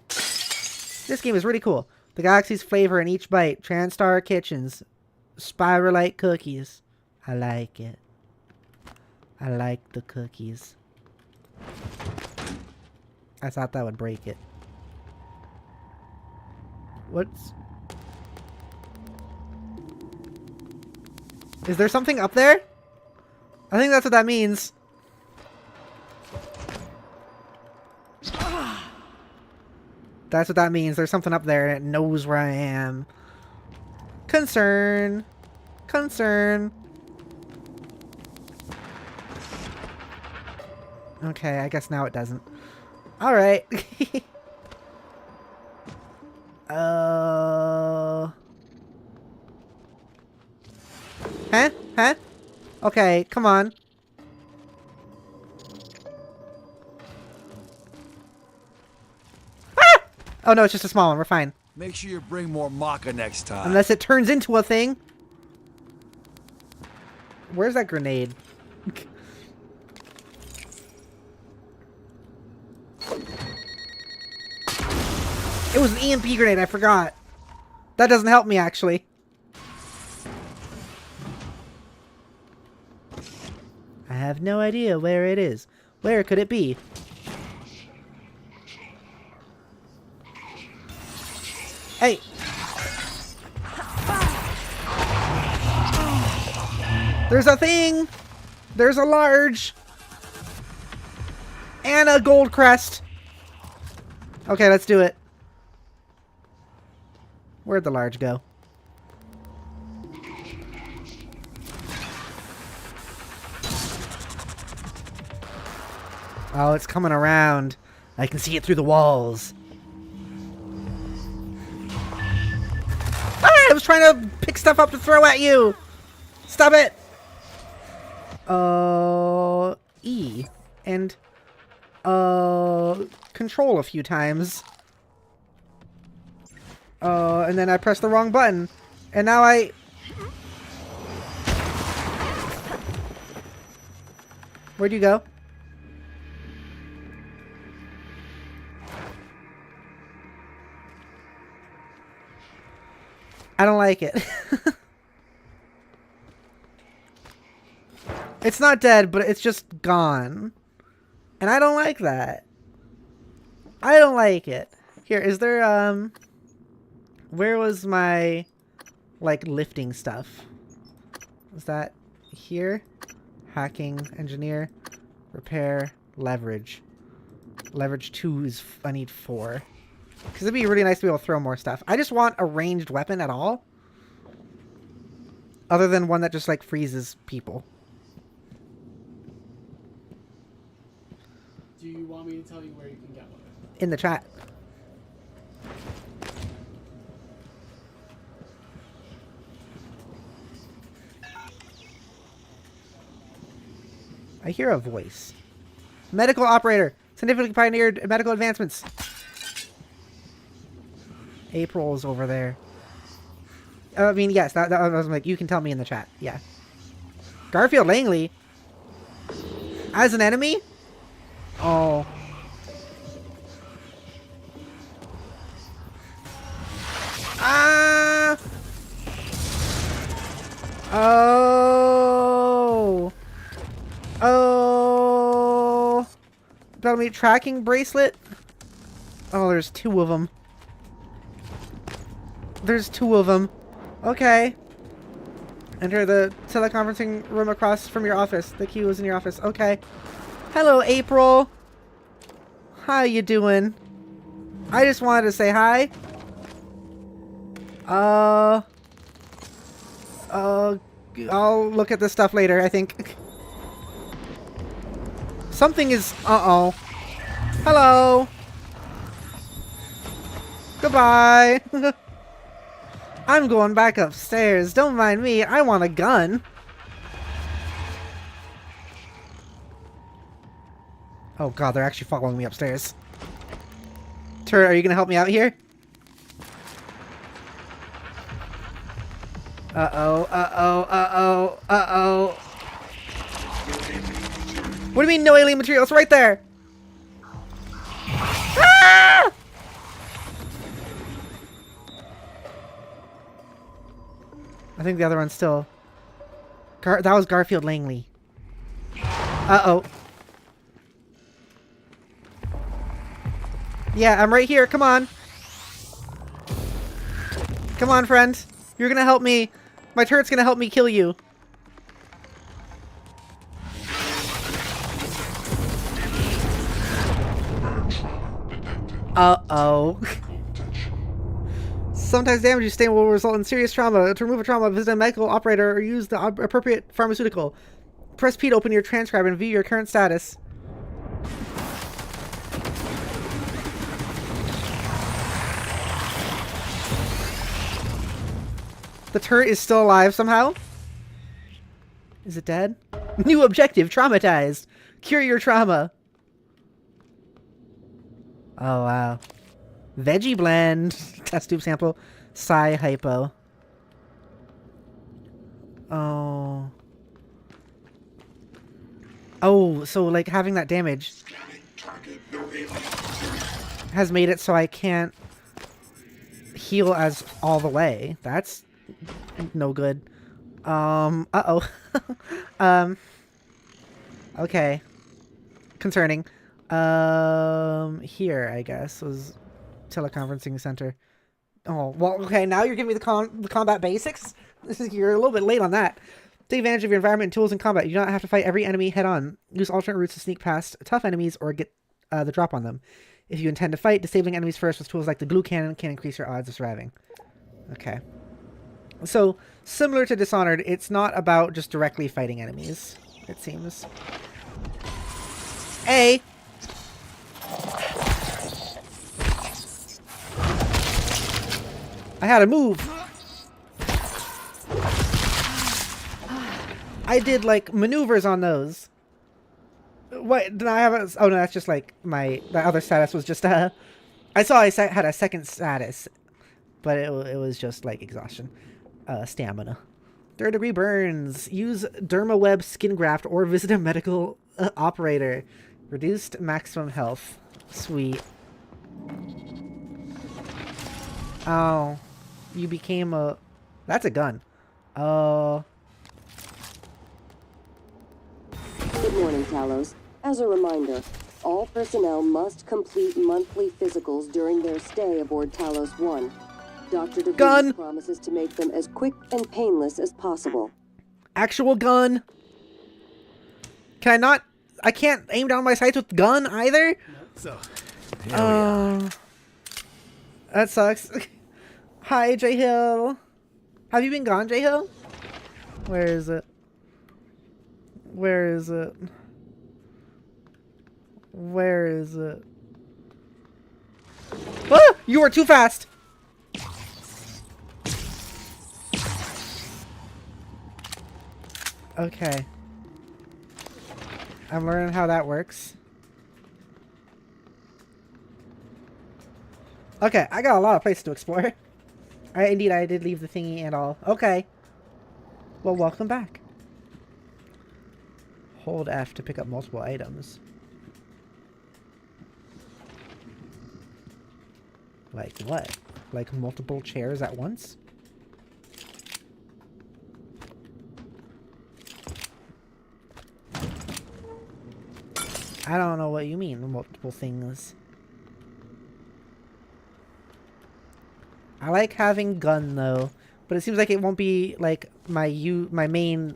This game is really cool. The galaxy's flavor in each bite. TranStar Kitchens. Spiralite cookies. I like it. I like the cookies. I thought that would break it. What's... Is there something up there? I think that's what that means. That's what that means. There's something up there and it knows where I am. Concern. Concern. Okay, I guess now it doesn't. Alright. Huh? Huh? Okay, come on. Ah! Oh no, it's just a small one. We're fine. Make sure you bring more maca next time. Unless it turns into a thing. Where's that grenade? It was an EMP grenade, I forgot. That doesn't help me, actually. I have no idea where it is. Where could it be? Hey! There's a thing! There's a large! And a gold crest! Okay, let's do it. Where'd the large go? Oh, it's coming around. I can see it through the walls. Ah, I was trying to pick stuff up to throw at you! Stop it! E. And, control a few times. And then I pressed the wrong button. And now I... Where'd you go? I don't like it. It's not dead, but it's just gone. And I don't like that. I don't like it. Here, is there, where was my, like, lifting stuff? Was that here? Hacking, engineer, repair, leverage. Leverage 2 is, I need 4. Because it'd be really nice to be able to throw more stuff. I just want a ranged weapon at all. Other than one that just, like, freezes people. Do you want me to tell you where you can get one? In the chat. I hear a voice. Medical operator. Significantly pioneered medical advancements. April's over there. I mean, yes, that was like, you can tell me in the chat. Yeah. Garfield Langley? As an enemy? Oh. Ah! Oh! Oh! That'll be tracking bracelet? Oh, there's 2 of them. There's 2 of them. Okay. Enter the teleconferencing room across from your office. The queue is in your office. Okay. Hello, April. How you doing? I just wanted to say hi. I'll look at this stuff later, I think. Something is... Uh-oh. Hello. Goodbye. I'm going back upstairs. Don't mind me. I want a gun. Oh god, they're actually following me upstairs. Turret, are you gonna help me out here? Uh-oh, uh-oh, uh-oh, uh-oh. What do you mean no alien material? It's right there! Ah! I think the other one's still... that was Garfield Langley. Uh-oh. Yeah, I'm right here. Come on. Come on, friend. You're gonna help me. My turret's gonna help me kill you. Uh-oh. Sometimes damage you sustain will result in serious trauma. To remove a trauma, visit a medical operator or use the appropriate pharmaceutical. Press P to open your transcribe and view your current status. The turret is still alive somehow. Is it dead? New objective, traumatized. Cure your trauma. Oh, wow. Veggie blend. Test tube sample. Psi hypo. Oh. Oh, so like having that damage has made it so I can't heal as all the way. That's no good. Uh-oh. Okay. Concerning. Here, I guess, was teleconferencing center. Oh, well, okay, now you're giving me the combat basics? You're a little bit late on that. Take advantage of your environment and tools in combat. You do not have to fight every enemy head-on. Use alternate routes to sneak past tough enemies or get the drop on them. If you intend to fight, disabling enemies first with tools like the glue cannon can increase your odds of surviving. Okay. So, similar to Dishonored, it's not about just directly fighting enemies, it seems. A. I had to move. I did, like, maneuvers on those. What? Did I have a... Oh, no, that's just, like, my... The other status was just, I saw I had a second status. But it was just, like, exhaustion. Stamina. 3rd degree burns. Use dermaweb skin graft or visit a medical operator. Reduced maximum health. Sweet. Oh. You became a... That's a gun. Good morning, Talos. As a reminder, all personnel must complete monthly physicals during their stay aboard Talos 1. Dr. DeVries promises to make them as quick and painless as possible. Actual gun? Can I not... I can't aim down my sights with gun either? So, that sucks. Hi, J Hill. Have you been gone, J Hill? Where is it? Where is it? Where is it? Ah! You are too fast! Okay. I'm learning how that works. Okay, I got a lot of places to explore. Indeed, I did leave the thingy and all. Okay. Well, welcome back. Hold F to pick up multiple items. Like what? Like multiple chairs at once? I don't know what you mean, multiple things. I like having gun though, but it seems like it won't be like my main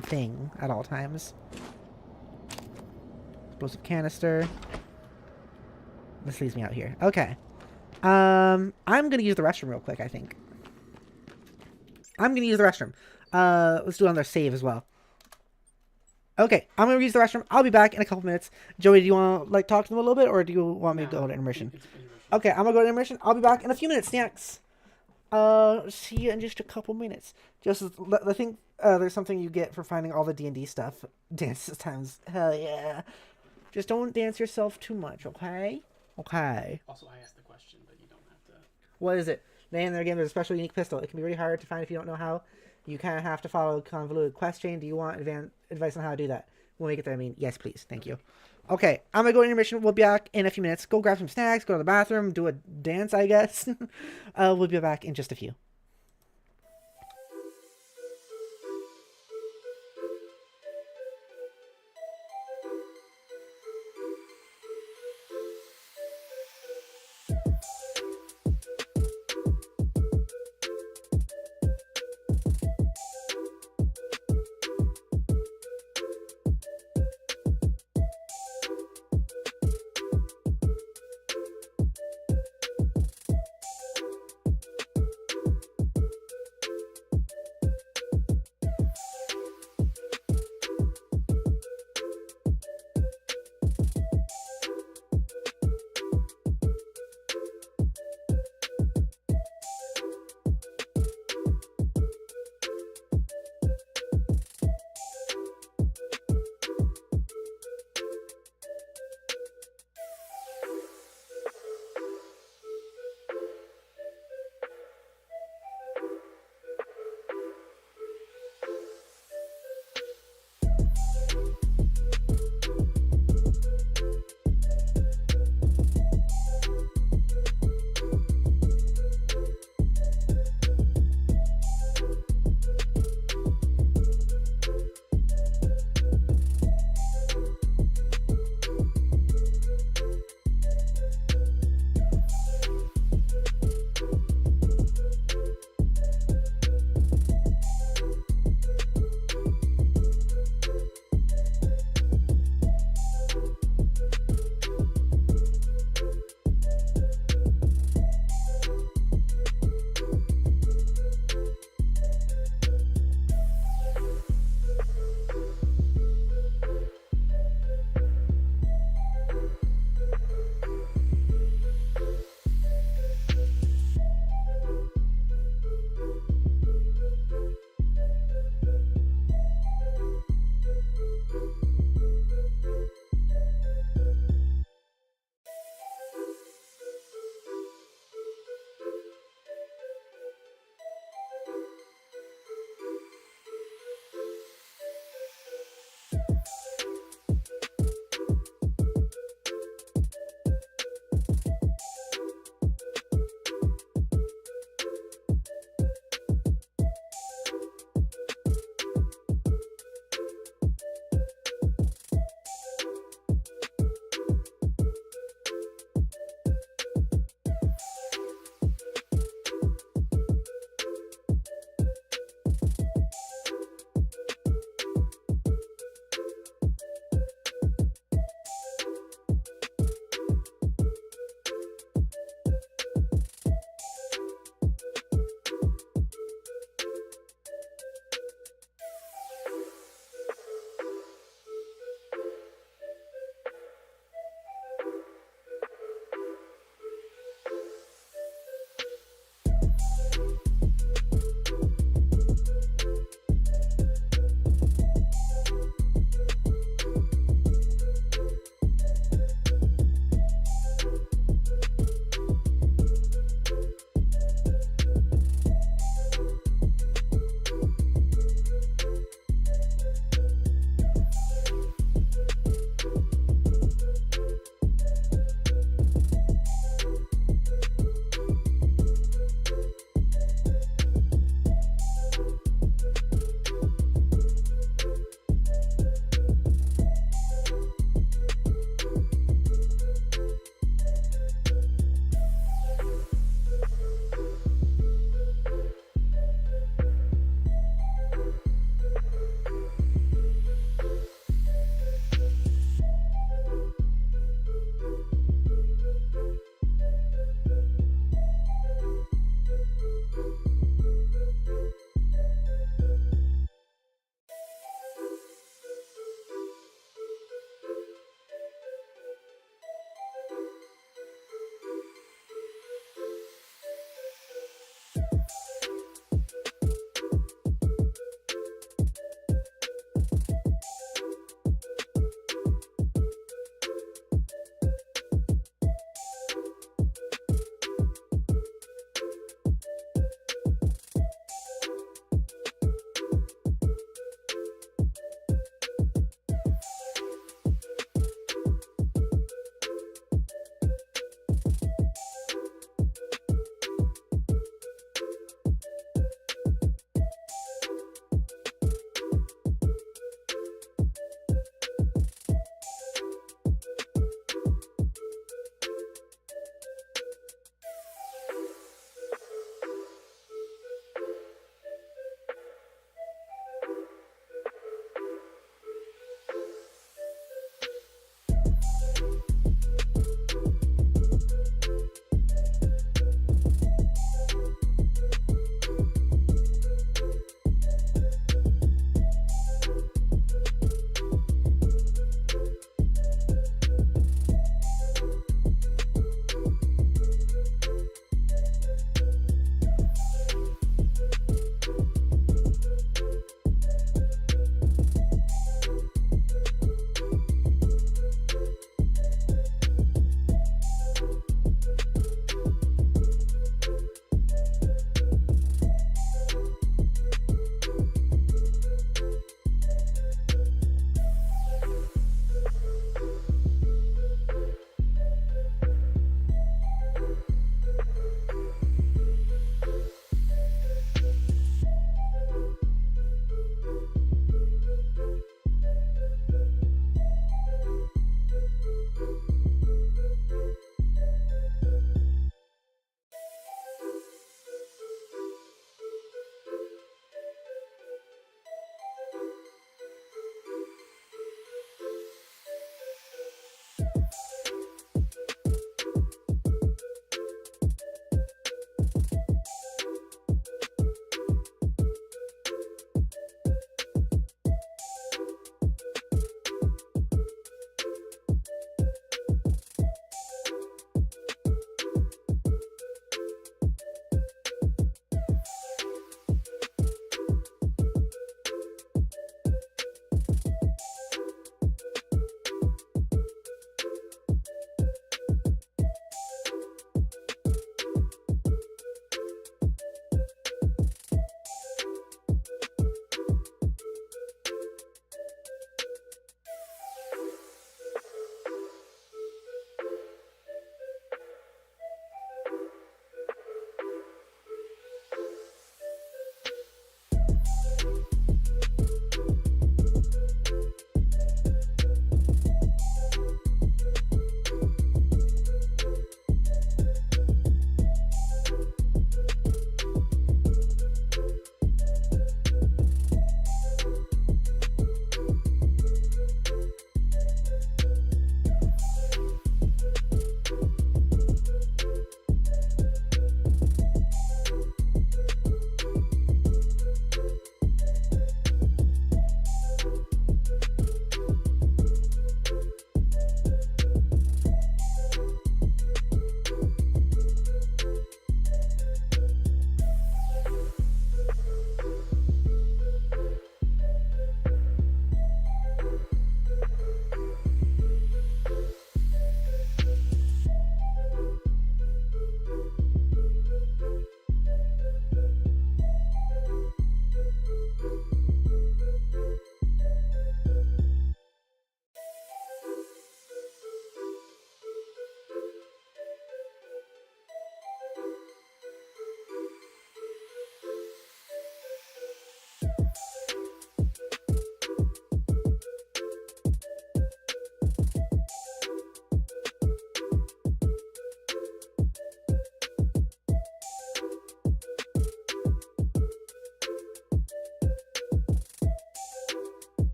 thing at all times. Explosive canister. This leaves me out here. Okay. I'm gonna use the restroom real quick, I think. I'm gonna use the restroom. Let's do another save as well. Okay, I'm gonna use the restroom. I'll be back in a couple minutes. Joey, do you want to like talk to them a little bit, or do you want me to go to intermission? Okay, I'm gonna go to intermission. I'll be back in a few minutes. Thanks. See you in just a couple minutes. Just I think there's something you get for finding all the D&D stuff. Dance times. Hell yeah. Just don't dance yourself too much, okay? Okay. Also, I asked the question, but you don't have to. What is it? Name their game. There's a special unique pistol. It can be really hard to find if you don't know how. You kind of have to follow a convoluted quest chain. Do you want advice on how to do that? When we get there, I mean, yes, please. Thank you. Okay, I'm going to go to intermission. We'll be back in a few minutes. Go grab some snacks, go to the bathroom, do a dance, I guess. We'll be back in just a few.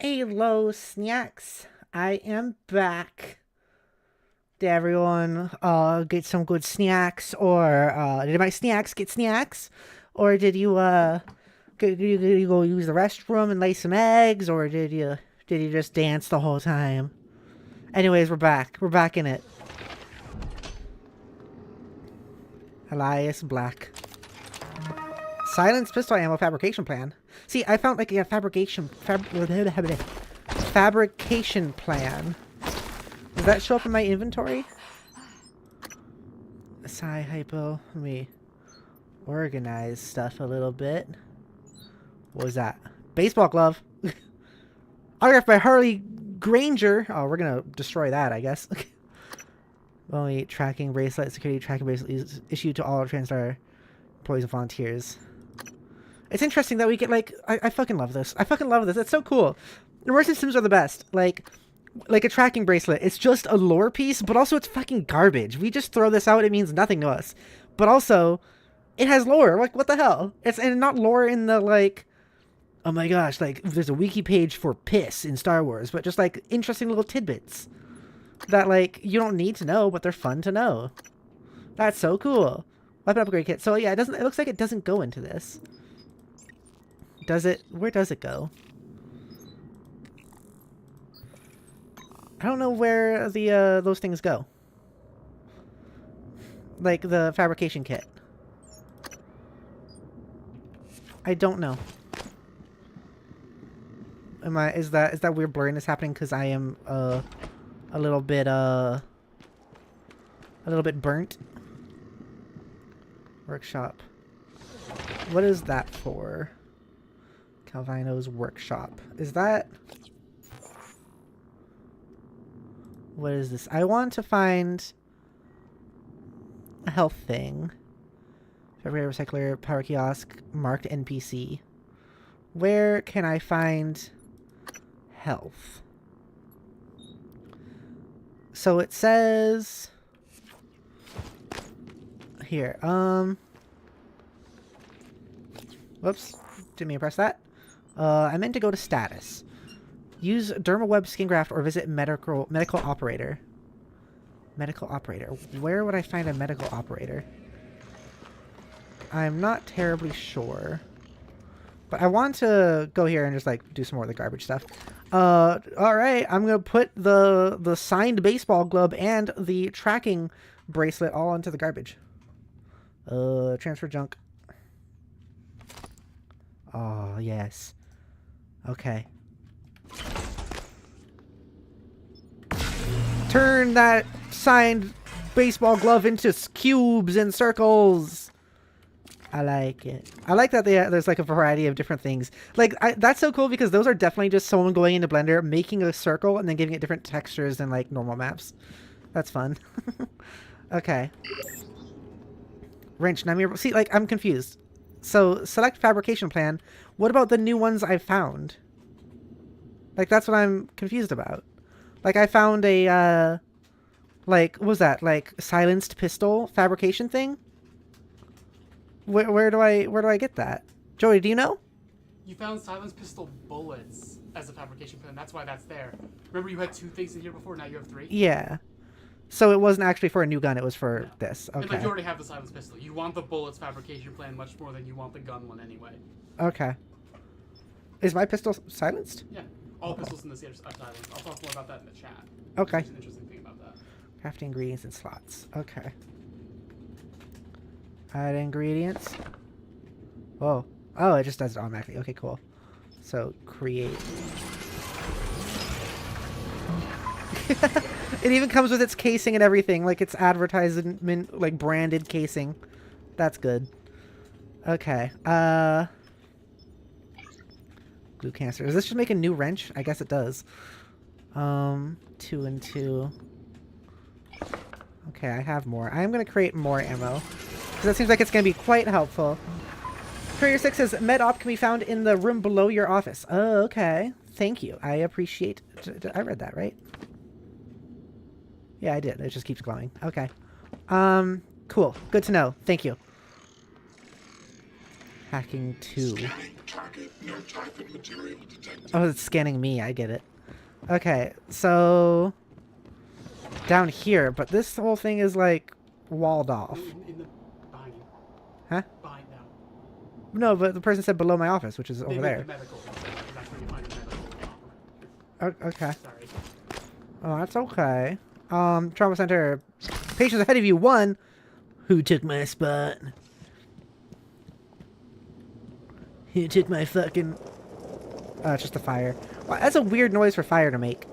Hello, snacks. I am back. Did everyone get some good snacks, or did my snacks get snacks, or did you you go use the restroom and lay some eggs, or did you just dance the whole time? Anyways, we're back. We're back in it. Elias Black. Silence pistol ammo fabrication plan. See, I found like a fabrication plan. Does that show up in my inventory? Psi hypo. Let me organize stuff a little bit. What was that? Baseball glove. Autographed by Harley Granger. Oh, we're gonna destroy that, I guess. Only tracking bracelet, security tracking bracelet is issued to all TranStar employees and volunteers. It's interesting that we get like I fucking love this. I fucking love this. It's so cool. Immersive sims are the best. Like a tracking bracelet. It's just a lore piece, but also it's fucking garbage. We just throw this out, it means nothing to us. But also, it has lore. Like, what the hell? It's and not lore in the like, oh my gosh, like there's a wiki page for piss in Star Wars, but just like interesting little tidbits that like you don't need to know, but they're fun to know. That's so cool. Weapon upgrade kit. So yeah, it looks like it doesn't go into this. Does it? Where does it go? I don't know where the those things go. Like the fabrication kit. I don't know. Is that weird blurriness happening because I am a little bit burnt? Workshop. What is that for? Calvino's workshop. Is that... What is this? I want to find a health thing. Fabricator, recycler, power kiosk, marked NPC. Where can I find health? So it says here. Whoops. Didn't mean to press that. I meant to go to status. Use dermal web skin graft or visit medical operator. Medical operator. Where would I find a medical operator? I'm not terribly sure. But I want to go here and just like do some more of the garbage stuff. Alright, I'm gonna put the signed baseball glove and the tracking bracelet all into the garbage. Transfer junk. Oh, yes. Okay. Turn that signed baseball glove into cubes and circles. I like it. I like that there's like a variety of different things. Like, that's so cool because those are definitely just someone going into Blender, making a circle, and then giving it different textures than like normal maps. That's fun. Okay. Wrench. Now, see, like, I'm confused. So, select fabrication plan. What about the new ones I found? Like, that's what I'm confused about. Like, I found a, like, what was that? Like, silenced pistol fabrication thing? Where do I get that? Jodi, do you know? You found silenced pistol bullets as a fabrication plan. That's why that's there. Remember you had 2 things in here before, now you have 3? Yeah. So it wasn't actually for a new gun, it was for this. Okay. And like you already have the silenced pistol. You want the bullets fabrication plan much more than you want the gun one anyway. Okay. Is my pistol silenced? Yeah. All pistols in this are silenced. I'll talk more about that in the chat. Okay. There's an interesting thing about that. Crafting ingredients and slots. Okay. Add ingredients. Oh. Oh, it just does it automatically. Okay, cool. So, create. It even comes with its casing and everything. Like, its advertisement, like, branded casing. That's good. Okay. Glue canister. Does this just make a new wrench? I guess it does. 2 and 2. Okay, I have more. I'm going to create more ammo. Because that seems like it's going to be quite helpful. Courier 6 says, med op can be found in the room below your office. Oh, okay. Thank you. I appreciate... I read that, right? Yeah, I did. It just keeps glowing. Okay. Cool. Good to know. Thank you. Hacking 2. Scanning target. No typhon material detected. Oh, it's scanning me. I get it. Okay, so down here, but this whole thing is like walled off. In the behind you. Huh? Behind now. No, but the person said below my office, which is over there. The medical. That's where you find the medical. Okay. Sorry. Oh, that's okay. Trauma center. Patients ahead of you. 1. Who took my spot? Who took my fucking... Oh, it's just a fire. Well, that's a weird noise for fire to make.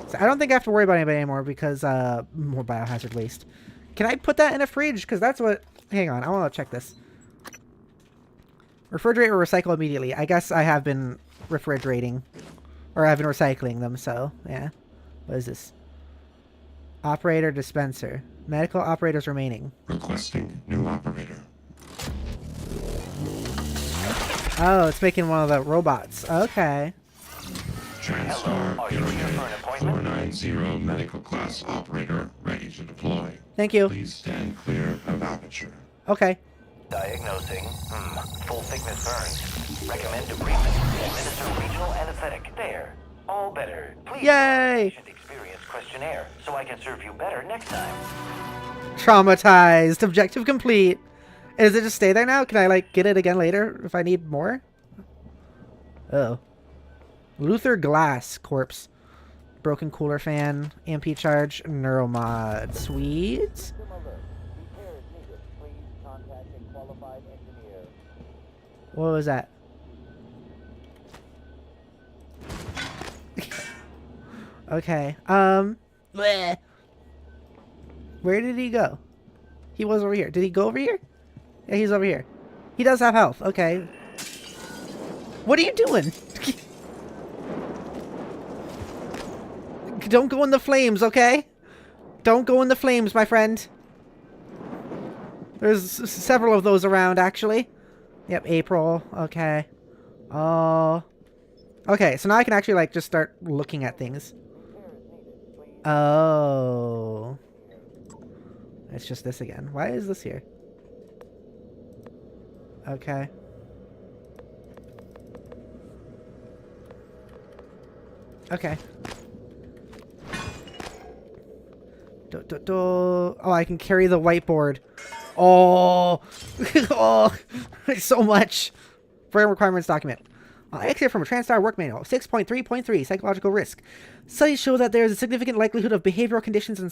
So I don't think I have to worry about anybody anymore because, more biohazard waste. Can I put that in a fridge? Because that's what... Hang on, I want to check this. Refrigerate or recycle immediately. I guess I have been refrigerating. Or I've been recycling them, so, yeah. What is this? Operator dispenser. Medical operators remaining. Requesting new operator. Oh, it's making one of the robots. Okay. TranStar 490 medical class operator ready to deploy. Thank you. Please stand clear of aperture. Okay. Diagnosing. Full thickness burns. Recommend debridement. Administer regional anesthetic. There. All better. Please. Yay! Patient experience questionnaire so I can serve you better next time. Traumatized. Objective complete. Does it just stay there now? Can I, like, get it again later if I need more? Oh. Luther Glass corpse. Broken cooler fan. EMP charge. Neuromod. Sweet. What was that? Okay. Bleh. Where did he go? He was over here. Did he go over here? Yeah, he's over here. He does have health. Okay. What are you doing? Don't go in the flames, okay? Don't go in the flames, my friend. There's several of those around, actually. Yep, April. Okay. Oh. Okay, so now I can actually, like, just start looking at things. Oh. It's just this again. Why is this here? Okay. Okay. Oh, I can carry the whiteboard. Oh. Oh. So much. Program requirements document. Excerpt from a TranStar work manual. 6.3.3 Psychological risk. Studies show that there is a significant likelihood of behavioral conditions and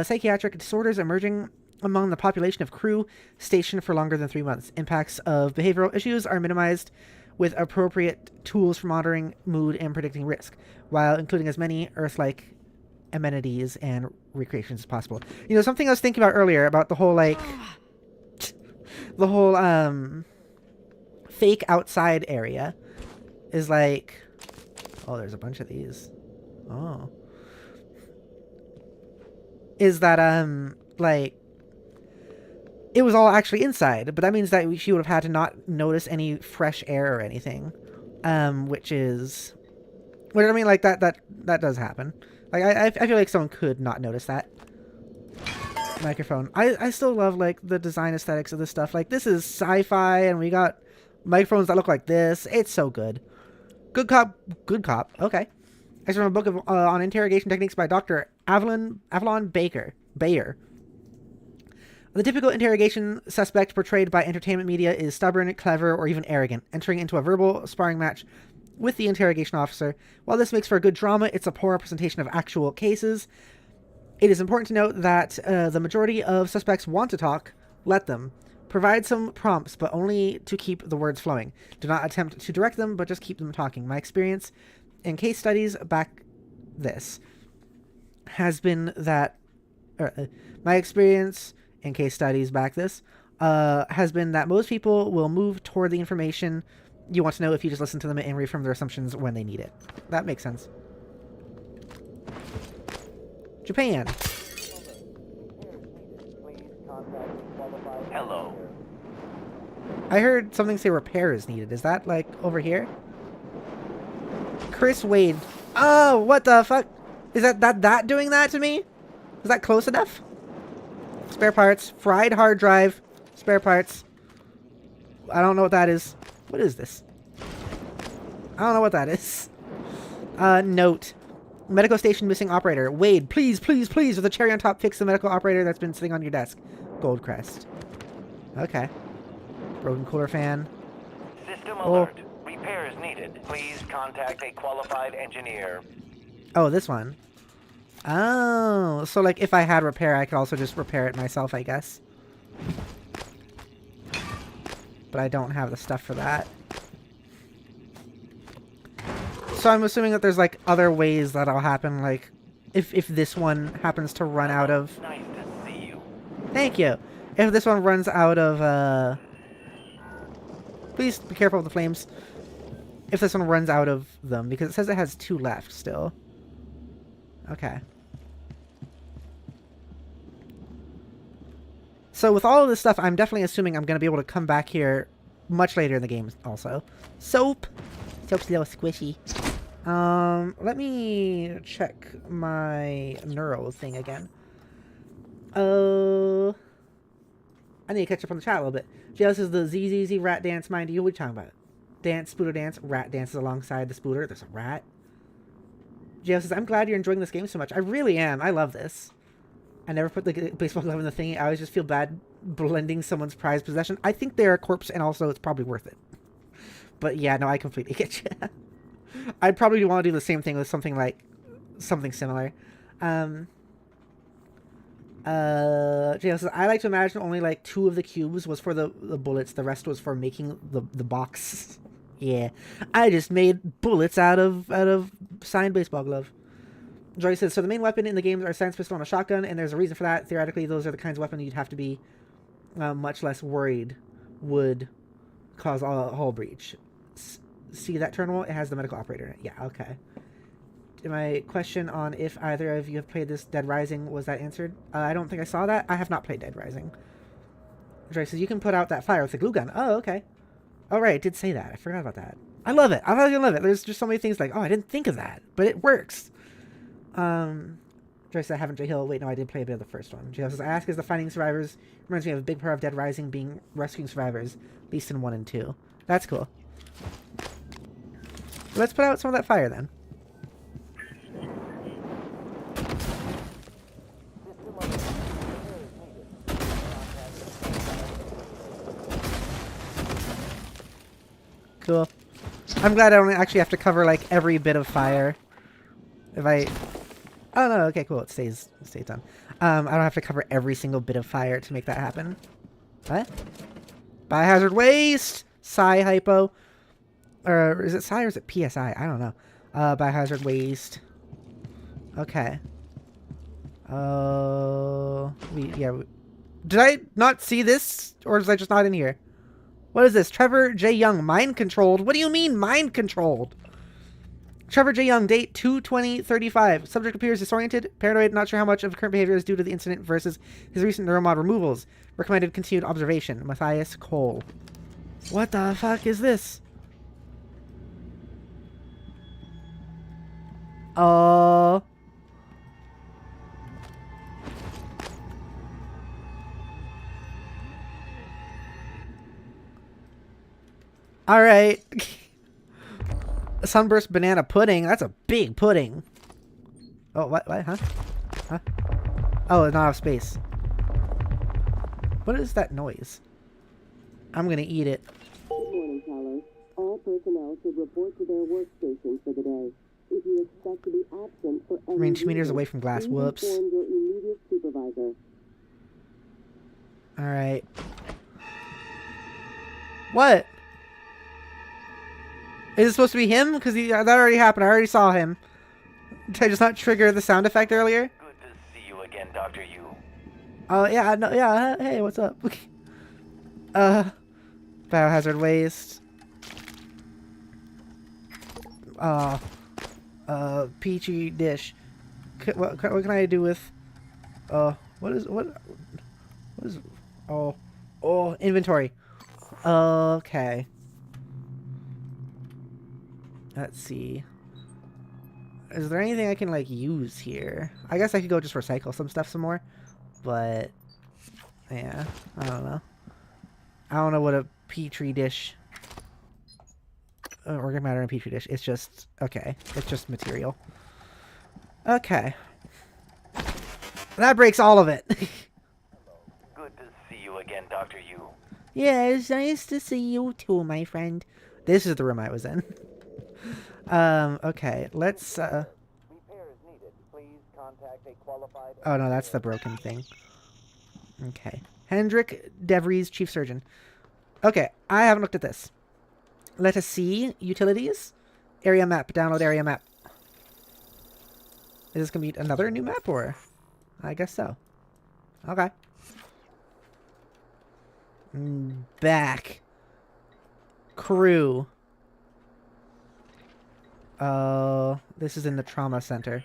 psychiatric disorders emerging among the population of crew stationed for longer than 3 months. Impacts of behavioral issues are minimized with appropriate tools for monitoring mood and predicting risk, while including as many Earth-like amenities and recreations as possible. You know, something I was thinking about earlier about the whole, like, the whole, fake outside area is like, oh, there's a bunch of these. Oh. Is that, like, it was all actually inside, but that means that she would have had to not notice any fresh air or anything. Which is, what I mean, like, that does happen. Like, I feel like someone could not notice that. Microphone. I still love, like, the design aesthetics of this stuff. Like, this is sci-fi, and we got microphones that look like this. It's so good. Good cop. Good cop. Okay. It's from a book of, on interrogation techniques by Dr. Avalon Bayer. The typical interrogation suspect portrayed by entertainment media is stubborn, clever, or even arrogant, entering into a verbal sparring match with the interrogation officer. While this makes for a good drama, it's a poor representation of actual cases. It is important to note that the majority of suspects want to talk. Let them. Provide some prompts, but only to keep the words flowing. Do not attempt to direct them, but just keep them talking. My experience in case studies back this has been that... my experience in case studies back this has been that most people will move toward the information you want to know if you just listen to them and reaffirm their assumptions when they need it. That makes sense. Japan. Hello. I heard something say repair is needed. Is that, like, over here? Chris Wade. Oh, what the fuck? Is that doing that to me? Is that close enough? Spare parts. Fried hard drive. Spare parts. I don't know what that is. What is this? I don't know what that is. Note. Medical station missing operator. Wade, please, please, please, with a cherry on top, fix the medical operator that's been sitting on your desk. Gold crest. Okay. Broken cooler fan. System alert. Repairs needed. Please contact a qualified engineer. Oh, this one. Oh, so like if I had repair, I could also just repair it myself, I guess. But I don't have the stuff for that. So I'm assuming that there's like other ways that'll happen, like if this one happens to run out of... Nice to see you. Thank you. If this one runs out of, please be careful with the flames. If this one runs out of them, because it says it has 2 left still. Okay. So with all of this stuff, I'm definitely assuming I'm going to be able to come back here much later in the game also. Soap! Soap's a little squishy. Let me check my neuro thing again. I need to catch up on the chat a little bit. JL says the ZZZ rat dance, mind you. What are you talking about? Dance, Spooter dance. Rat dances alongside the Spooter. There's a rat. JL says, I'm glad you're enjoying this game so much. I really am. I love this. I never put the baseball glove in the thingy. I always just feel bad blending someone's prized possession. I think they're a corpse, and also it's probably worth it. But yeah, no, I completely get you. I'd probably want to do the same thing with something similar. JL says, I like to imagine only like 2 of the cubes was for the bullets. The rest was for making the box. Yeah, I just made bullets out of signed baseball glove. Joy says, so the main weapon in the games are a science pistol and a shotgun, and there's a reason for that. Theoretically, those are the kinds of weapons you'd have to be much less worried would cause a hull breach. See that terminal? It has the medical operator in it. Yeah, okay. My question on if either of you have played this Dead Rising, was that answered? I don't think I saw that. I have not played Dead Rising. Joy says, you can put out that fire with a glue gun. Oh, okay. Oh, right, it did say that. I forgot about that. I love it. I fucking love it. There's just so many things like, oh, I didn't think of that, but it works. Joyce said, I haven't J-Hill. Wait, no, I did play a bit of the first one. J-Hill says, I ask is the finding survivors reminds me of a big part of Dead Rising being rescuing survivors, at least in 1 and 2. That's cool. Let's put out some of that fire then. Cool. I'm glad I don't actually have to cover like every bit of fire. If I... Oh no, okay, cool. It stays done. I don't have to cover every single bit of fire to make that happen. What? Biohazard waste! Psi hypo. Or is it Psi or is it PSI? I don't know. Biohazard waste. Okay. Did I not see this? Or is I just not in here? What is this? Trevor J. Young, mind controlled. What do you mean mind controlled? Trevor J. Young, date 2/20/35. Subject appears disoriented, paranoid, not sure how much of current behavior is due to the incident versus his recent neuromod removals. Recommended continued observation. Matthias Cole. What the fuck is this? Alright. Sunburst banana pudding. That's a big pudding. Oh, what? Huh? Huh? Oh, it's not enough space. What is that noise? I'm gonna eat it. Good morning, Tyler. All personnel should report to their workstations for the day. If you expect to be absent for any Range 2 meters away from glass. Whoops. inform your immediate supervisor. Alright. What? Is it supposed to be him? Because that already happened. I already saw him. Did I just not trigger the sound effect earlier? Good to see you again, Dr. Yu. Oh, yeah, no, yeah, hey, what's up? Biohazard waste. Peachy dish. What can I do with, what is, inventory. Okay. Let's see. Is there anything I can, like, use here? I guess I could go just recycle some stuff some more. But, yeah, I don't know. I don't know what a petri dish. Organic matter in petri dish. It's just okay. It's just material. Okay. That breaks all of it. Good to see you again, Dr. Yu. Yeah, it's nice to see you too, my friend. This is the room I was in. Okay, let's, Repairs needed. Please contact a qualified... Oh, no, that's the broken thing. Okay. Hendrik DeVries, Chief Surgeon. Okay, I haven't looked at this. Let us see. Utilities. Area map. Download area map. Is this going to be another new map, or...? I guess so. Okay. Back. Crew. This is in the trauma center.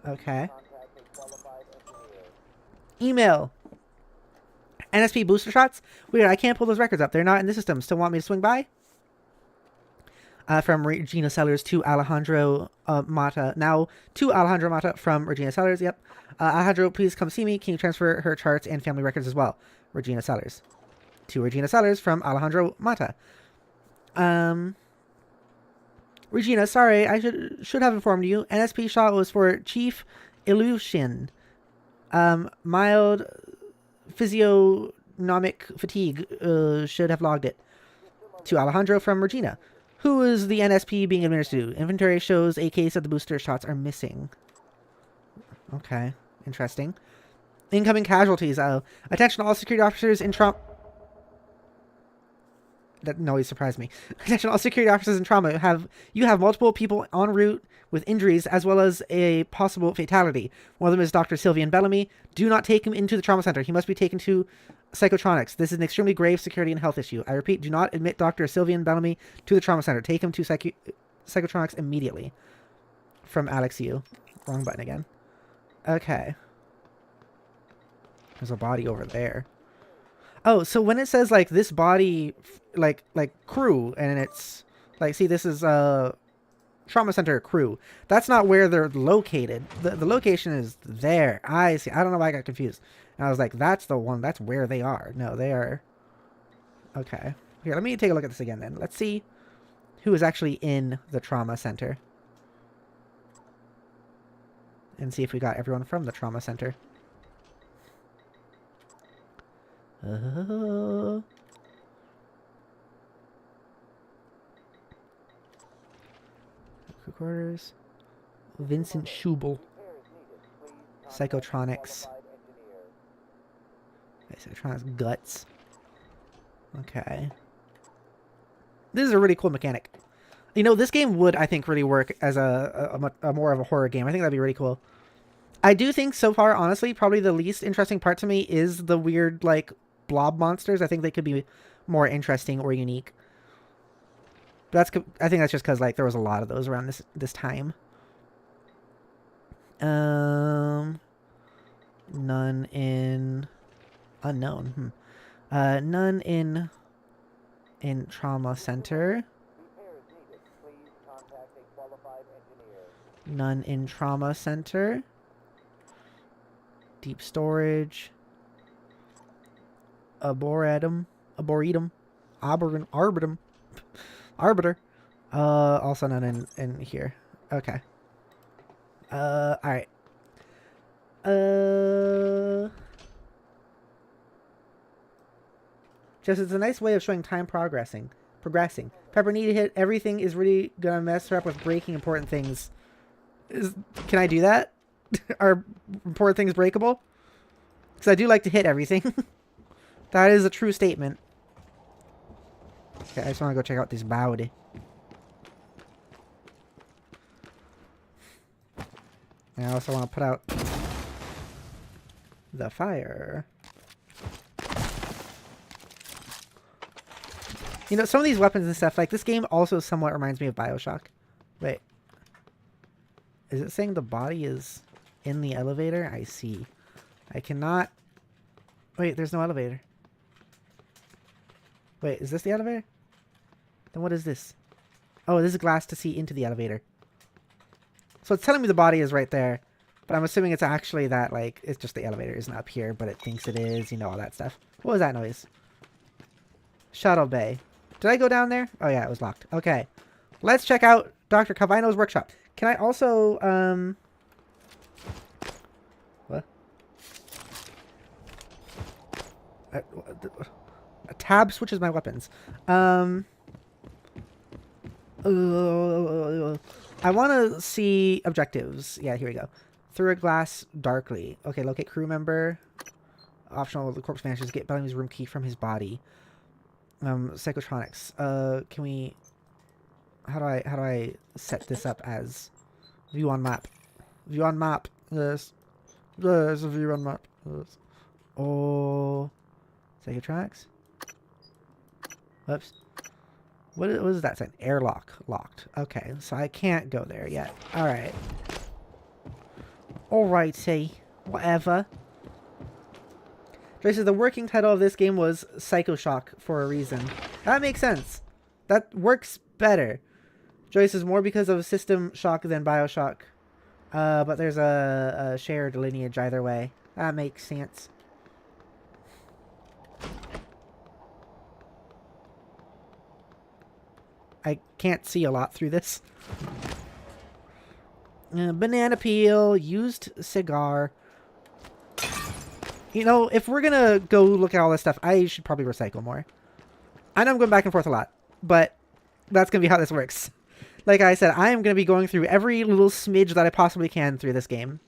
Okay. Email. NSP booster shots? Weird, I can't pull those records up. They're not in the system. Still want me to swing by? From Regina Sellers to Alejandro Mata. Now to Alejandro Mata from Regina Sellers. Yep. Alejandro, please come see me. Can you transfer her charts and family records as well? Regina Sellers. To Regina Sellers from Alejandro Mata. Regina, sorry, I should have informed you. NSP shot was for Chief Illusion. Mild physiognomic fatigue. Should have logged it. To Alejandro from Regina. Who is the NSP being administered to? Inventory shows a case of the booster shots are missing. Okay, interesting. Incoming casualties. Attention all security officers in trauma. That noise surprised me. Attention all security officers in trauma. You have multiple people en route with injuries as well as a possible fatality. One of them is Dr. Sylvian Bellamy. Do not take him into the trauma center. He must be taken to psychotronics. This is an extremely grave security and health issue. I repeat, do not admit Dr. Sylvian Bellamy to the trauma center. Take him to psychotronics immediately. From Alex Yu. Wrong button again. Okay. There's a body over there. Oh, so when it says like this body, like crew, and it's like, see, this is trauma center crew. That's not where they're located. The location is there. I see. I don't know why I got confused. And I was like, that's the one. That's where they are. No, they are. Okay. Here, let me take a look at this again then. Let's see who is actually in the trauma center. And see if we got everyone from the trauma center. Quarters. Vincent Schubel. Psychotronics. Psychotronics guts. Okay. This is a really cool mechanic. You know, this game would, I think, really work as a more of a horror game. I think that'd be really cool. I do think so far, honestly, probably the least interesting part to me is the weird, like, blob monsters. I think they could be more interesting or unique. But I think that's just because, like, there was a lot of those around this time. None in unknown. None in trauma center. None in trauma center. Deep storage. Arboretum. Arbiter. Also none in here. Okay. Alright. Just it's a nice way of showing time progressing. Pepper need to hit everything is really gonna mess her up with breaking important things. Can I do that? Are important things breakable? Because I do like to hit everything. That is a true statement. Okay, I just want to go check out this body. And I also want to put out the fire. You know, some of these weapons and stuff, like this game also somewhat reminds me of BioShock. Wait. Is it saying the body is in the elevator? I see. I cannot... Wait, there's no elevator. Wait, is this the elevator? Then what is this? Oh, this is glass to see into the elevator. So it's telling me the body is right there. But I'm assuming it's actually that, like, it's just the elevator isn't up here, but it thinks it is, you know, all that stuff. What was that noise? Shuttle bay. Did I go down there? Oh, yeah, it was locked. Okay. Let's check out Dr. Calvino's workshop. Can I also, what? A tab switches my weapons. I want to see objectives. Yeah, here we go. Through a glass darkly. Okay, locate crew member. Optional, the corpse vanishes. Get Bellamy's room key from his body. Psychotronics. Can we... How do I set this up as view on map? View on map. Yes. There's a view on map. Yes. Oh... Psychotronics? Whoops. What is that saying? Airlock. Locked. Okay, so I can't go there yet. Alright. Alrighty. Whatever. Joyce says the working title of this game was Psycho Shock for a reason. That makes sense. That works better. Joyce is more because of System Shock than Bioshock. But there's a shared lineage either way. That makes sense. I can't see a lot through this. Banana peel, used cigar. You know, if we're gonna go look at all this stuff, I should probably recycle more. I know I'm going back and forth a lot, but that's gonna be how this works. Like I said, I am gonna be going through every little smidge that I possibly can through this game.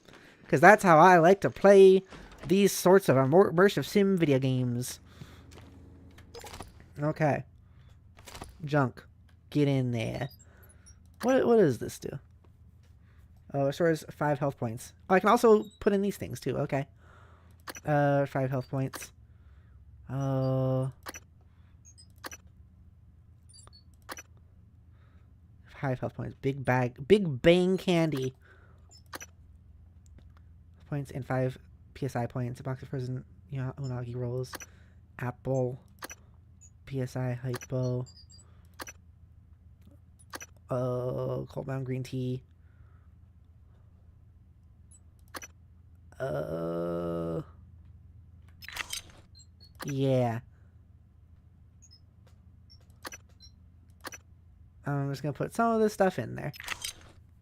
Because that's how I like to play these sorts of immersive sim video games. Okay. Junk. Get in there. What does this do? Oh, it restores 5 health points. Oh, I can also put in these things too. Okay. 5 health points. 5 health points. Big bang candy. Points and 5 PSI points. A box of frozen unagi rolls. Apple. PSI hypo. Cold bound green tea. Yeah. I'm just gonna put some of this stuff in there.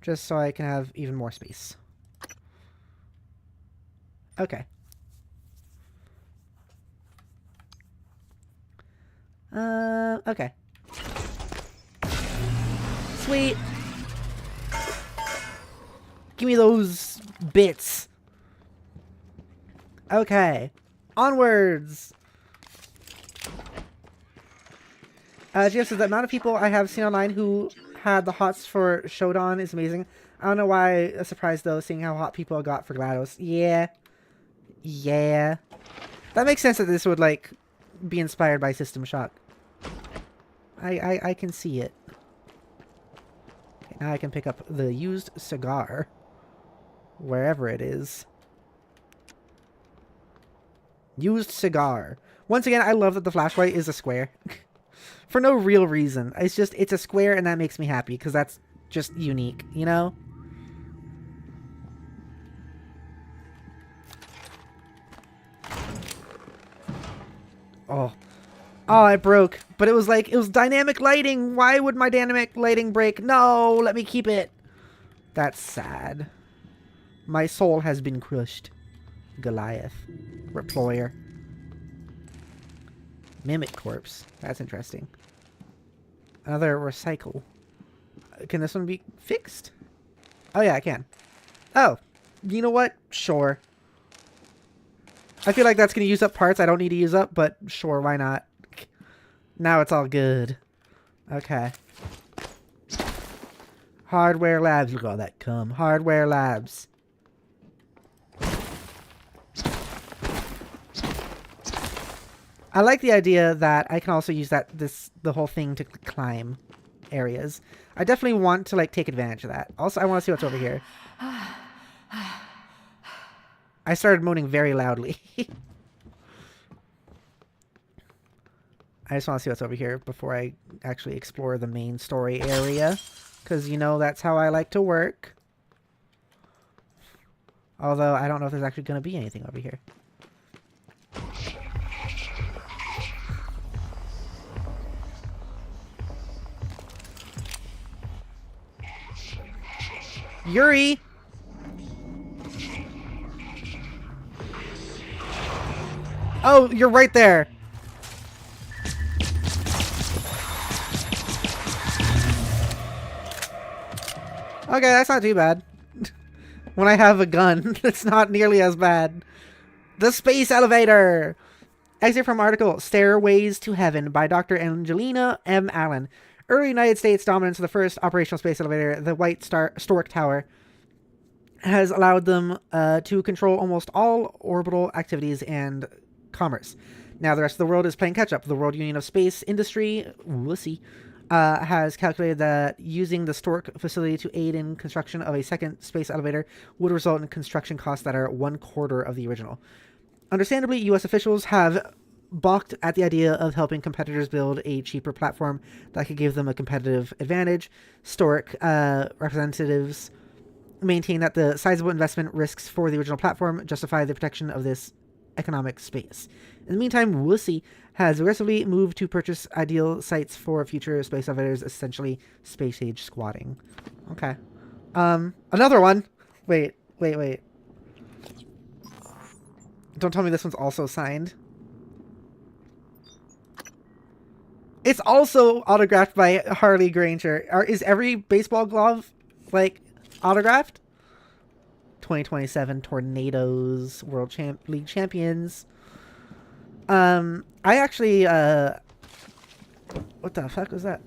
Just so I can have even more space. Okay. Okay. Sweet. Give me those bits. Okay. Onwards. Jeff says the amount of people I have seen online who had the hots for Shodan is amazing. I don't know why I'm surprised though, seeing how hot people got for GLaDOS. Yeah. Yeah. That makes sense that this would, like, be inspired by System Shock. I can see it. Okay, now I can pick up the used cigar. Wherever it is. Used cigar. Once again, I love that the flashlight is a square. For no real reason. It's a square and that makes me happy because that's just unique, you know? Oh. Oh, it broke. But it was dynamic lighting. Why would my dynamic lighting break? No, let me keep it. That's sad. My soul has been crushed. Goliath. Reployer. Mimic corpse. That's interesting. Another recycle. Can this one be fixed? Oh yeah, I can. Oh. You know what? Sure. I feel like that's going to use up parts I don't need to use up, but sure, why not? Now it's all good. Okay. Hardware labs. Look at all that cum. Hardware labs. I like the idea that I can also use the whole thing to climb areas. I definitely want to, like, take advantage of that. Also, I want to see what's over here. I started moaning very loudly. I just want to see what's over here before I actually explore the main story area. Because, you know, that's how I like to work. Although I don't know if there's actually going to be anything over here. Yuri! Oh, you're right there. Okay, that's not too bad. When I have a gun, it's not nearly as bad. The space elevator! Exit from article Stairways to Heaven by Dr. Angelina M. Allen. Early United States dominance of the first operational space elevator, the White Stork Tower, has allowed them to control almost all orbital activities and commerce. Now the rest of the world is playing catch-up. The World Union of Space Industry, wussy, has calculated that using the Stork facility to aid in construction of a second space elevator would result in construction costs that are 1/4 of the original. Understandably, U.S. officials have balked at the idea of helping competitors build a cheaper platform that could give them a competitive advantage. Stork representatives maintain that the sizable investment risks for the original platform justify the protection of this economic space. In the meantime, Wussy has aggressively moved to purchase ideal sites for future space elevators, essentially space-age squatting. Okay. Another one! Wait. Don't tell me this one's also signed. It's also autographed by Harley Granger. Is every baseball glove, like, autographed? 2027 Tornadoes World League Champions. I actually, what the fuck was that?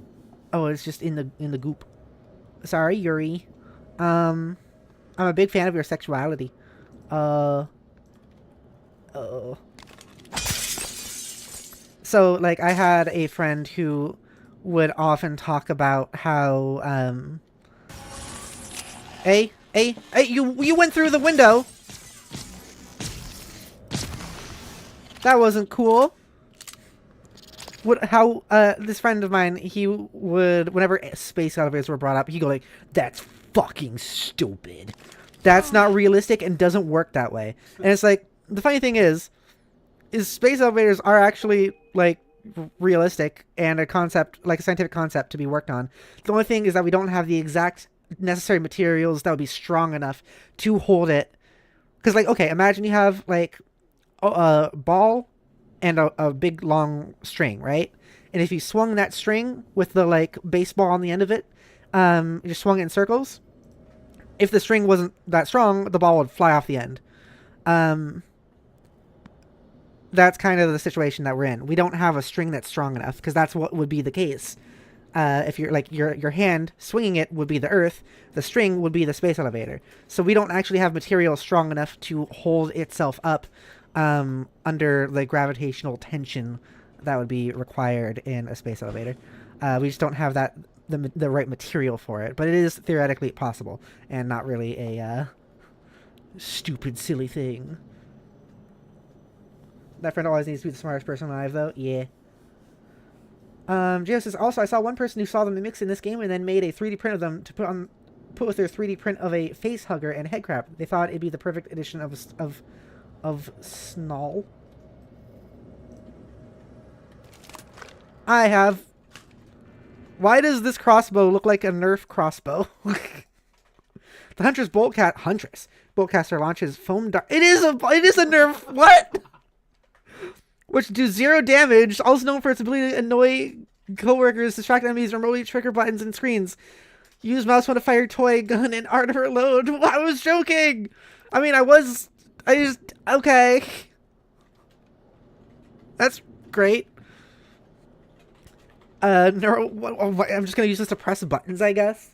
Oh, it's just in the goop. Sorry, Yuri. I'm a big fan of your sexuality. So, like, I had a friend who would often talk about how, Hey, you went through the window! That wasn't cool. This friend of mine, he would, whenever space elevators were brought up, he'd go like, that's fucking stupid. That's not realistic and doesn't work that way. And it's like, the funny thing is space elevators are actually, like, realistic and a concept, like a scientific concept to be worked on. The only thing is that we don't have the exact necessary materials that would be strong enough to hold it. Because, like, okay, imagine you have, like, a ball and a big long string, right? And if you swung that string with the, like, baseball on the end of it, you just swung it in circles. If the string wasn't that strong, the ball would fly off the end. That's kind of the situation that we're in. We don't have a string that's strong enough, because that's what would be the case. If you're like your hand swinging it would be the Earth, the string would be the space elevator. So we don't actually have material strong enough to hold itself up under the gravitational tension that would be required in a space elevator. We just don't have the right material for it, but it is theoretically possible and not really a stupid, silly thing. That friend always needs to be the smartest person alive, though. Yeah. Gio says, also, I saw one person who saw them mix in this game and then made a 3D print of them to put with their 3D print of a face hugger and head crab. They thought it'd be the perfect edition of Snall. I have. Why does this crossbow look like a Nerf crossbow? The Huntress Huntress Boltcaster launches foam dart. It is a Nerf. What? Which do 0 damage, also known for its ability to annoy coworkers, distract enemies, remotely trigger buttons and screens. Use mouse when to fire toy gun and armor load. I was joking. I mean, okay. That's great. I'm just gonna use this to press buttons, I guess.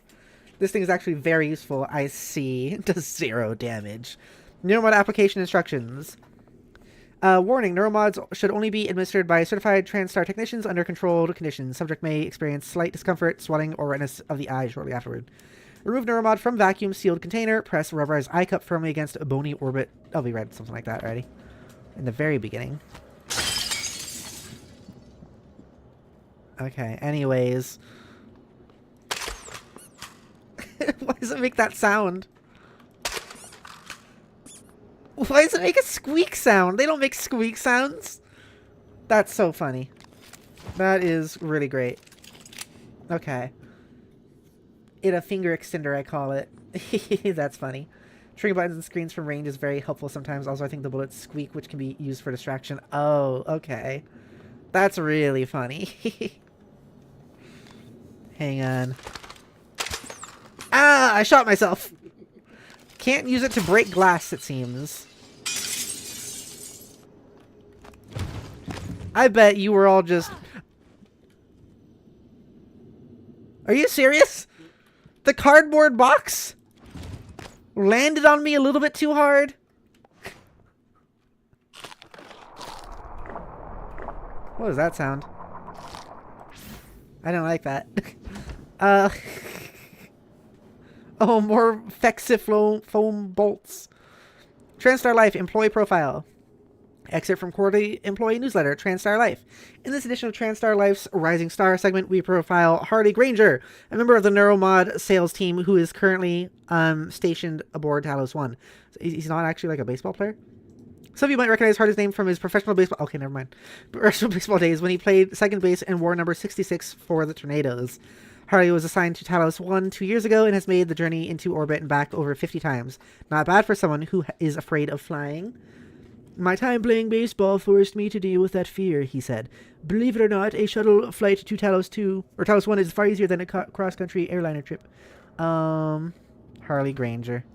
This thing is actually very useful. I see. It does 0 damage. Neuromod application instructions. Warning, neuromods should only be administered by certified TranStar technicians under controlled conditions. Subject may experience slight discomfort, swelling, or redness of the eye shortly afterward. Remove neuromod from vacuum-sealed container. Press rubberized eye cup firmly against a bony orbit. Oh, we read something like that already. In the very beginning. Okay, anyways. Why does it make that sound? Why does it make a squeak sound? They don't make squeak sounds. That's so funny. That is really great. Okay. A finger extender, I call it. That's funny. Triggering buttons and screens from range is very helpful sometimes. Also, I think the bullets squeak, which can be used for distraction. Oh, okay. That's really funny. Hang on. Ah, I shot myself. Can't use it to break glass, it seems. I bet you were all just... Are you serious? The cardboard box landed on me a little bit too hard. What was that sound? I don't like that. Oh, more foam bolts. TranStar Life employee profile. Excerpt from quarterly employee newsletter, TranStar Life. In this edition of TranStar Life's Rising Star segment, we profile Harley Granger, a member of the Neuromod sales team who is currently stationed aboard Talos 1. So he's not actually like a baseball player? Some of you might recognize Harley's name from his professional baseball... Okay, never mind. Professional baseball days when he played second base and wore number 66 for the Tornadoes. Harley was assigned to Talos 1 2 years ago and has made the journey into orbit and back over 50 times. Not bad for someone who is afraid of flying. My time playing baseball forced me to deal with that fear, he said. Believe it or not, a shuttle flight to Talos 2, or Talos 1 is far easier than a cross-country airliner trip. Harley Granger.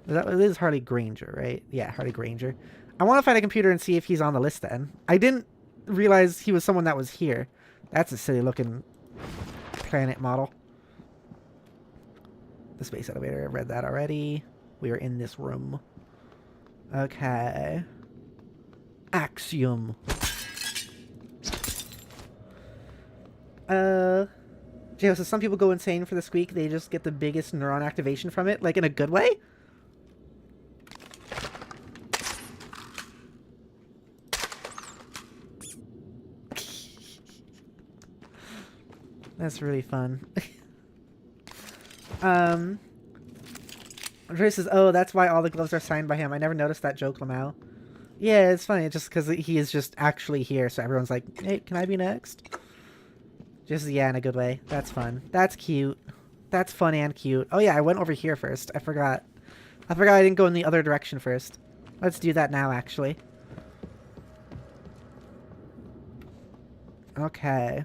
This is Harley Granger, right? Yeah, Harley Granger. I want to find a computer and see if he's on the list then. I didn't realize he was someone that was here. That's a silly looking planet model. The space elevator, I read that already. We are in this room. Okay. Axiom. Jay, so some people go insane for the squeak. They just get the biggest neuron activation from it, like in a good way? That's really fun. Dre says, oh, that's why all the gloves are signed by him. I never noticed that joke, Lamau. Yeah, it's funny. It's just because he is just actually here, so everyone's like, hey, can I be next? Just, yeah, in a good way. That's fun. That's cute. That's fun and cute. Oh, yeah, I went over here first. I forgot. I didn't go in the other direction first. Let's do that now, actually. Okay.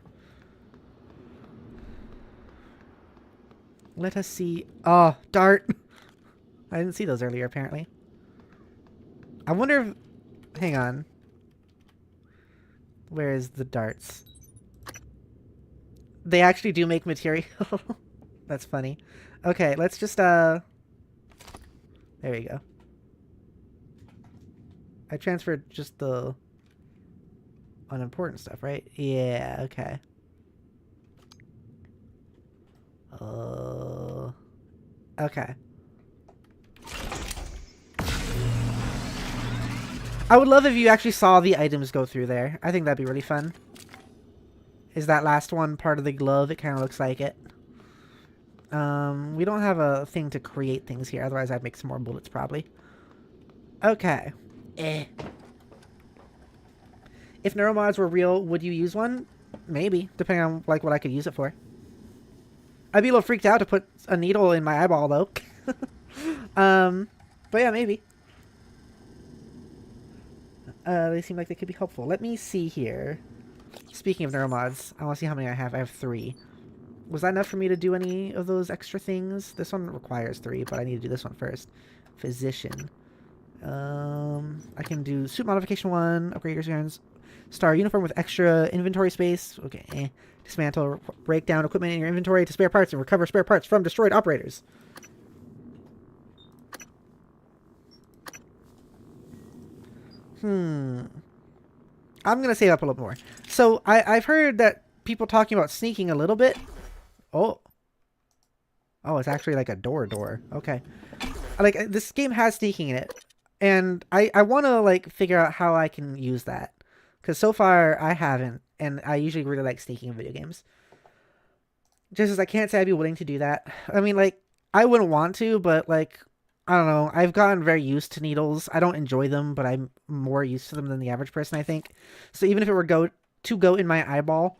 Let us see. Oh, dart. I didn't see those earlier, apparently. I wonder if... Hang on. Where is the darts? They actually do make material. That's funny. Okay, let's just, There we go. I transferred just the unimportant stuff, right? Yeah, okay. Okay. I would love if you actually saw the items go through there. I think that'd be really fun. Is that last one part of the glove? It kind of looks like it. We don't have a thing to create things here. Otherwise, I'd make some more bullets, probably. Okay. If neuromods were real, would you use one? Maybe, depending on like what I could use it for. I'd be a little freaked out to put a needle in my eyeball, though. But yeah, maybe. They seem like they could be helpful. Let me see here. Speaking of neuromods, I want to see how many I have. I have 3. Was that enough for me to do any of those extra things? This one requires 3, but I need to do this one first. Physician. I can do suit modification 1, upgrade your turns. Star uniform with extra inventory space. Okay. Dismantle, break down equipment in your inventory to spare parts and recover spare parts from destroyed operators. I'm gonna save up a little more. So I've heard that people talking about sneaking a little bit. Oh, it's actually like a door. Okay, like this game has sneaking in it, and I want to like figure out how I can use that, because so far I haven't, and I usually really like sneaking in video games. Just as I can't say I'd be willing to do that. I mean, like I wouldn't want to, but like I don't know. I've gotten very used to needles. I don't enjoy them, but I'm more used to them than the average person, I think. So even if it were to go in my eyeball,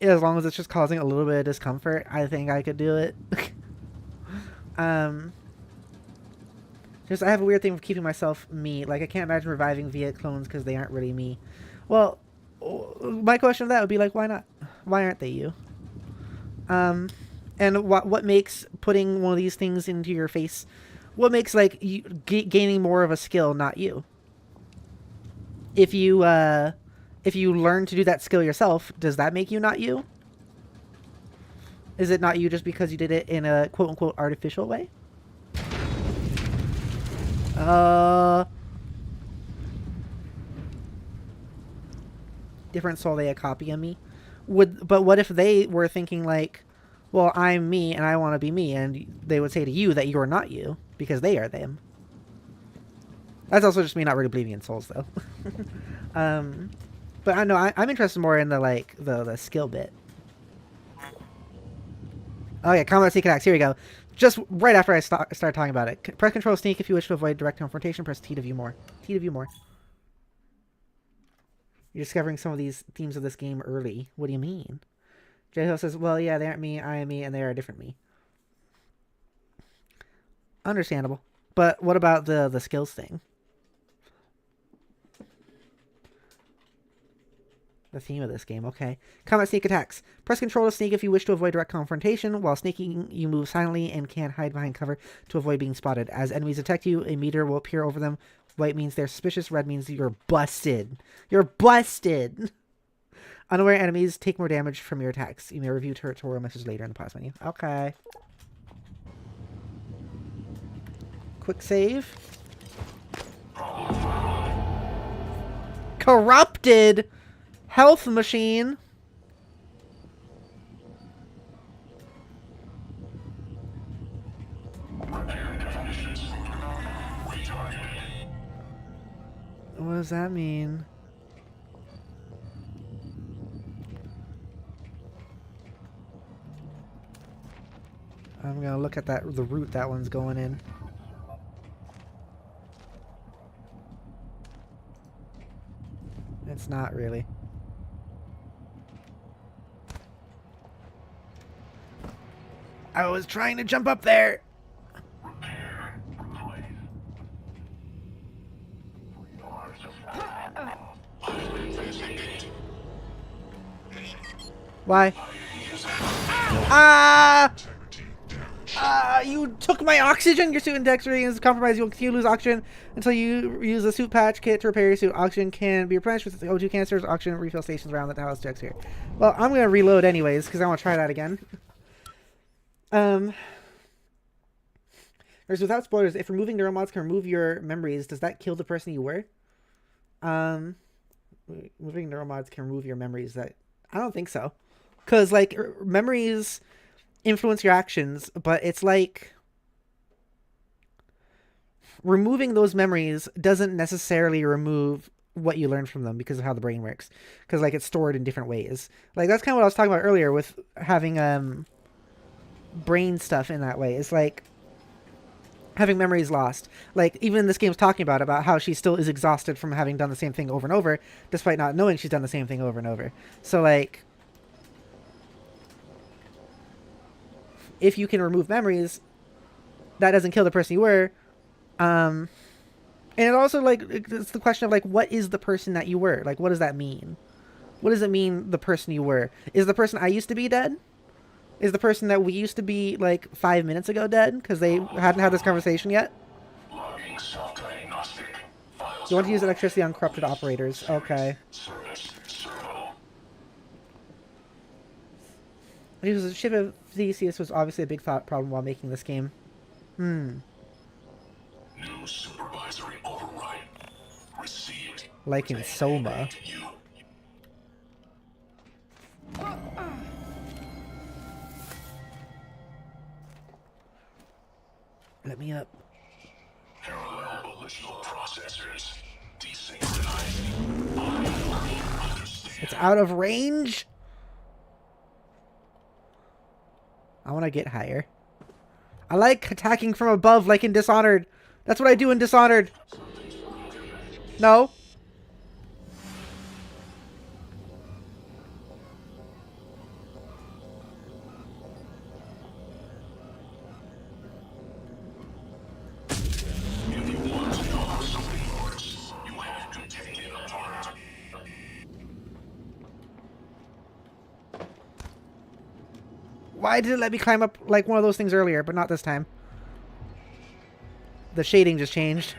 as long as it's just causing a little bit of discomfort, I think I could do it. Just I have a weird thing of keeping myself me. Like I can't imagine reviving Viet clones because they aren't really me. Well, my question of that would be like, why not? Why aren't they you? And what makes putting one of these things into your face? What makes like you gaining more of a skill not you? If you learn to do that skill yourself, does that make you not you? Is it not you just because you did it in a quote unquote artificial way? Different soul, they a copy of me. But what if they were thinking like, well, I'm me and I want to be me, and they would say to you that you're not you because they are them. That's also just me not really believing in souls, though. But I know I'm interested more in the like the skill bit. Oh yeah, combat sneak attacks. Here we go. Just right after I start talking about it. Press Control Sneak if you wish to avoid direct confrontation. Press T to view more. T to view more. You're discovering some of these themes of this game early. What do you mean? J-Ho says, well, yeah, they aren't me, I am me, and they are a different me. Understandable. But what about the skills thing? The theme of this game, okay. Combat sneak attacks. Press Control to sneak if you wish to avoid direct confrontation. While sneaking, you move silently and can hide behind cover to avoid being spotted. As enemies detect you, a meter will appear over them. White means they're suspicious. Red means you're busted. You're busted! Unaware enemies take more damage from your attacks. You may review tutorial message later in the pause menu. Okay. Quick save. Corrupted health machine. What does that mean? I'm gonna look at the route that one's going in. It's not really. I was trying to jump up there. Why? You took my oxygen. Your suit and dexterity is compromised. You will continue to lose oxygen until you use a suit patch kit to repair your suit. Oxygen can be replenished with O2 canisters. Oxygen refill stations around the house checks here. Well, I'm gonna reload anyways because I want to try that again. There's without spoilers. If removing neuromods can remove your memories, does that kill the person you were? Moving neuromods can remove your memories. That I don't think so, because like memories influence your actions, but it's like removing those memories doesn't necessarily remove what you learned from them because of how the brain works, because like it's stored in different ways. Like that's kind of what I was talking about earlier with having brain stuff in that way. It's like having memories lost. Like even this game's talking about how she still is exhausted from having done the same thing over and over despite not knowing she's done the same thing over and over. So like if you can remove memories, that doesn't kill the person you were. And it also, like, it's the question of, like, what is the person that you were? Like, what does that mean? What does it mean, the person you were? Is the person I used to be dead? Is the person that we used to be, like, 5 minutes ago dead? Because they hadn't had this conversation yet? You want to use electricity on corrupted operators. Okay. The ship of Theseus was obviously a big problem while making this game. New supervisory override received. Like in Soma. Let me up. Parallel volitional processors desynchronized. It's out of range? I want to get higher. I like attacking from above, like in Dishonored. That's what I do in Dishonored. No. Why did it let me climb up like one of those things earlier, but not this time? The shading just changed.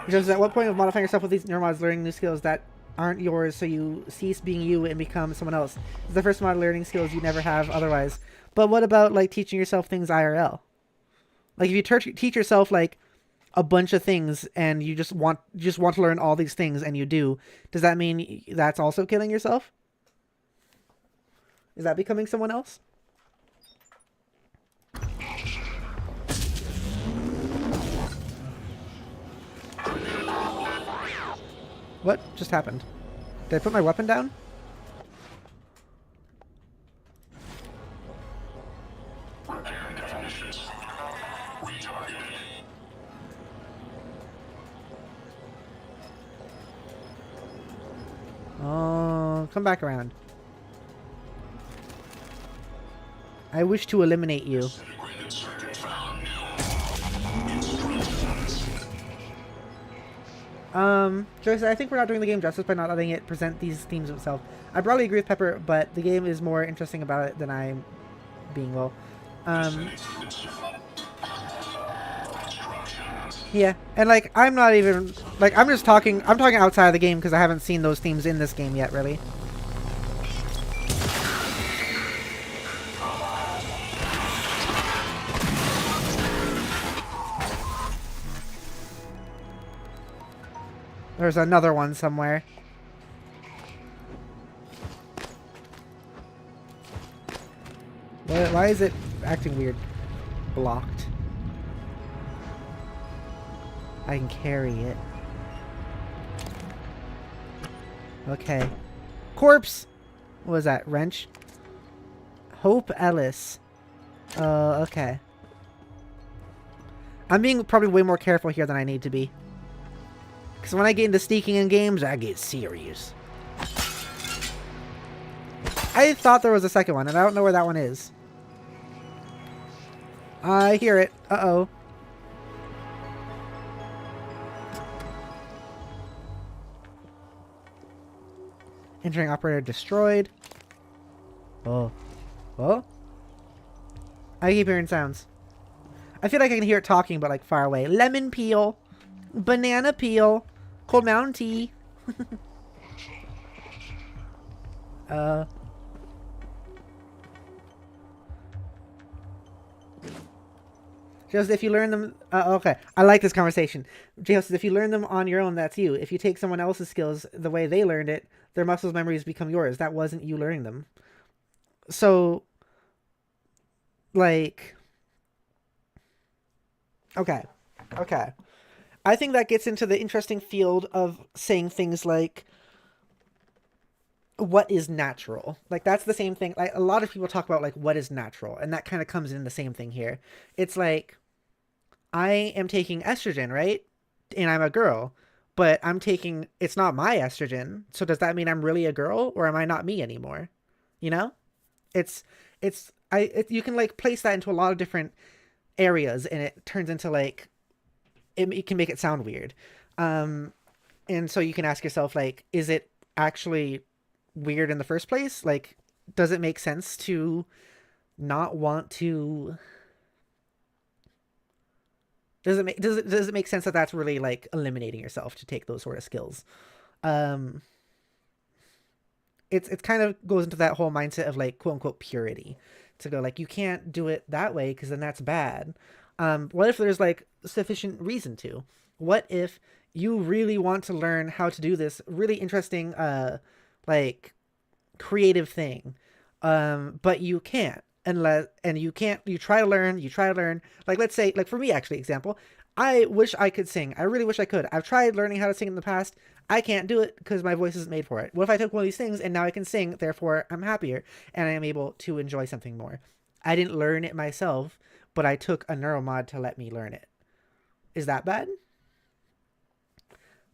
Because at what point of modifying yourself with these neuromods, learning new skills that aren't yours, so you cease being you and become someone else? It's the first mod learning skills you never have otherwise. But what about like teaching yourself things IRL? Like if you teach yourself like a bunch of things and you just want to learn all these things and you do, does that mean that's also killing yourself? Is that becoming someone else? What just happened? Did I put my weapon down? Oh, come back around. I wish to eliminate you. Joyce, I think we're not doing the game justice by not letting it present these themes itself. I broadly agree with Pepper, but the game is more interesting about it than I'm being, well. Yeah, and like, I'm not even, like, I'm talking outside of the game because I haven't seen those themes in this game yet, really. There's another one somewhere. Why is it acting weird? Blocked. I can carry it. Okay. Corpse! What was that? Wrench? Hope Ellis. Okay. I'm being probably way more careful here than I need to be. Because when I get into sneaking in games, I get serious. I thought there was a second one, and I don't know where that one is. I hear it. Uh-oh. Entering operator destroyed. Oh. Oh? I keep hearing sounds. I feel like I can hear it talking, but like far away. Lemon peel. Banana peel. Cold Mountain tea. Just if you learn them... okay. I like this conversation. J says, if you learn them on your own, that's you. If you take someone else's skills the way they learned it, their muscles memories become yours. That wasn't you learning them. So, like... Okay. Okay. I think that gets into the interesting field of saying things like, what is natural? Like, that's the same thing. Like, a lot of people talk about, like, what is natural? And that kind of comes in the same thing here. It's like, I am taking estrogen, right? And I'm a girl. But I'm taking, it's not my estrogen. So does that mean I'm really a girl? Or am I not me anymore? You know? You can, like, place that into a lot of different areas. And it turns into, like, it can make it sound weird. And so you can ask yourself, like, is it actually weird in the first place? Like, does it make sense to not want to... Does it make sense that that's really, like, eliminating yourself to take those sort of skills? It kind of goes into that whole mindset of, like, quote-unquote purity. To go, like, you can't do it that way because then that's bad. What if there's, like, sufficient reason to? What if you really want to learn how to do this really interesting, like, creative thing, but you can't, you try to learn, like, let's say, like, for me, actually, example, I wish I could sing. I really wish I could. I've tried learning how to sing in the past. I can't do it because my voice isn't made for it. What if I took one of these things and now I can sing, therefore I'm happier and I am able to enjoy something more? I didn't learn it myself, but I took a neuromod to let me learn it. Is that bad?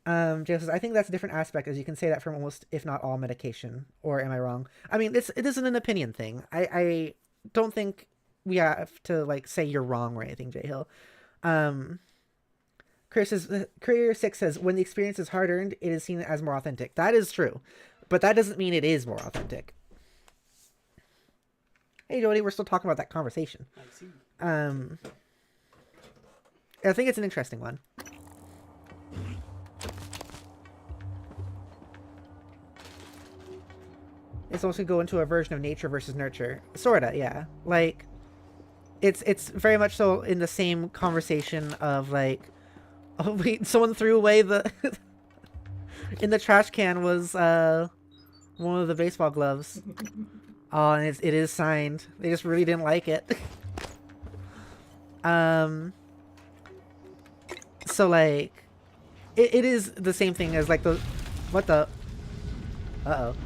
Jay says, I think that's a different aspect, as you can say that from almost, if not all, medication. Or am I wrong? I mean, it isn't an opinion thing. I don't think we have to, like, say you're wrong or anything, Jay Hill. Career 6 says, when the experience is hard-earned, it is seen as more authentic. That is true. But that doesn't mean it is more authentic. Hey, Jodi, we're still talking about that conversation. I see. I think it's an interesting one. It's also go into a version of nature versus nurture. Sorta, yeah. Like, it's very much so in the same conversation of, like, oh, wait, someone threw away the... in the trash can was, one of the baseball gloves. Oh, and it is signed. They just really didn't like it. So, like, it is the same thing as, like, the... What the... Uh-oh.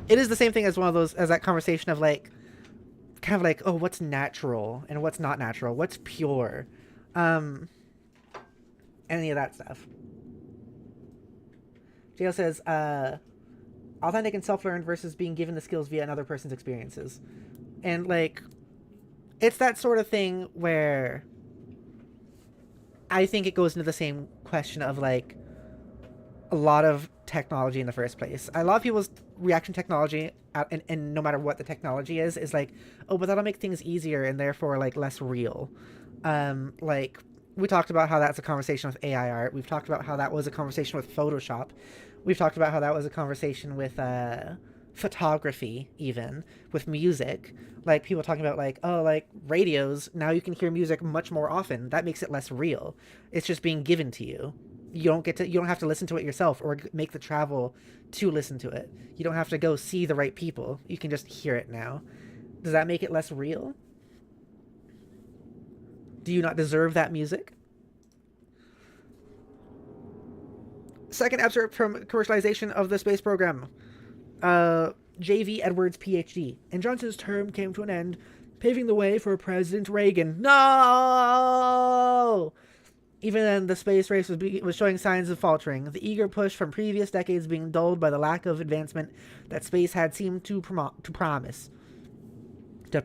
It is the same thing as one of those, as that conversation of, like, kind of like, oh, what's natural and what's not natural? What's pure? Any of that stuff. JL says, authentic and self-learned versus being given the skills via another person's experiences. And, like, it's that sort of thing where I think it goes into the same question of, like, a lot of technology in the first place. A lot of people's reaction technology, and no matter what the technology is like, oh, but that'll make things easier and therefore, like, less real. Like, we talked about how that's a conversation with AI art. We've talked about how that was a conversation with Photoshop. We've talked about how that was a conversation with photography, even with music. Like, people talking about, like, oh, like, radios, now you can hear music much more often. That makes it less real. It's just being given to you. You don't have to listen to it yourself or make the travel to listen to it. You don't have to go see the right people. You can just hear it now. Does that make it less real? Do you not deserve that music? Second excerpt from commercialization of the space program. J.V. Edwards, Ph.D. And Johnson's term came to an end, paving the way for President Reagan. No! Even then, the space race was showing signs of faltering, the eager push from previous decades being dulled by the lack of advancement that space had seemed to promise. The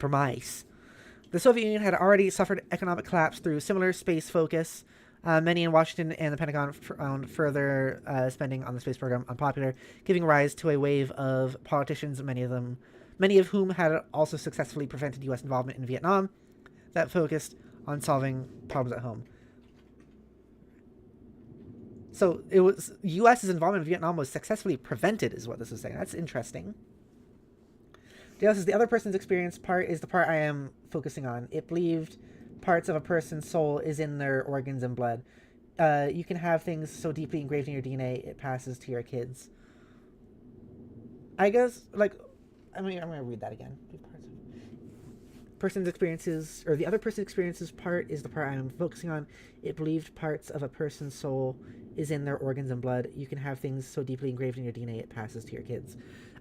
Soviet Union had already suffered economic collapse through similar space focus. Many in Washington and the Pentagon found further spending on the space program unpopular, giving rise to a wave of politicians, many of whom had also successfully prevented U.S. involvement in Vietnam, that focused on solving problems at home. So it was U.S.'s involvement in Vietnam was successfully prevented, is what this is saying. That's interesting. Dale says the other person's experience part is the part I am focusing on. It believed parts of a person's soul is in their organs and blood. You can have things so deeply engraved in your DNA it passes to your kids. I guess, like, I'm gonna read that again. Person's experiences, or the other person's experiences part is the part I'm focusing on. It believed parts of a person's soul is in their organs and blood. You can have things so deeply engraved in your DNA it passes to your kids.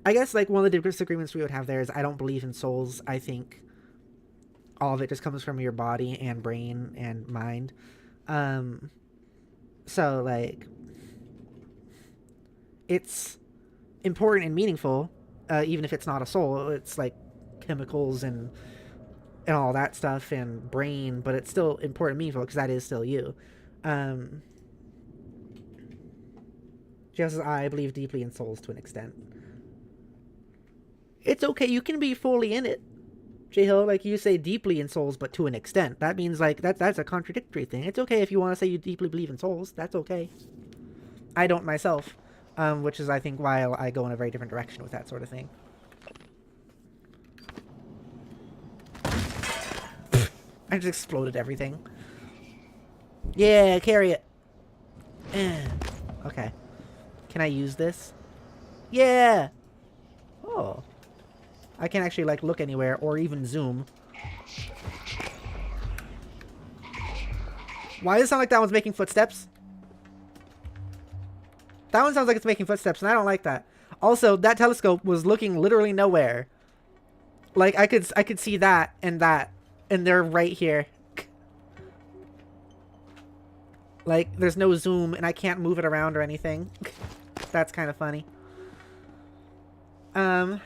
I guess, like, one of the disagreements we would have there is I don't believe in souls. I think all of it just comes from your body and brain and mind. So, like, it's important and meaningful, even if it's not a soul. It's like chemicals and all that stuff and brain, but it's still important and meaningful because that is still you. Just as I believe deeply in souls to an extent. It's okay, you can be fully in it. J-Hill, like, you say deeply in souls, but to an extent. That means, like, that's a contradictory thing. It's okay if you want to say you deeply believe in souls. That's okay. I don't myself, which is, I think, why I go in a very different direction with that sort of thing. I just exploded everything. Yeah, carry it. Okay. Can I use this? Yeah! Oh. I can't actually, like, look anywhere or even zoom. Why does it sound like that one's making footsteps? That one sounds like it's making footsteps, and I don't like that. Also, that telescope was looking literally nowhere. Like, I could see that, and they're right here. Like, there's no zoom, and I can't move it around or anything. That's kind of funny. I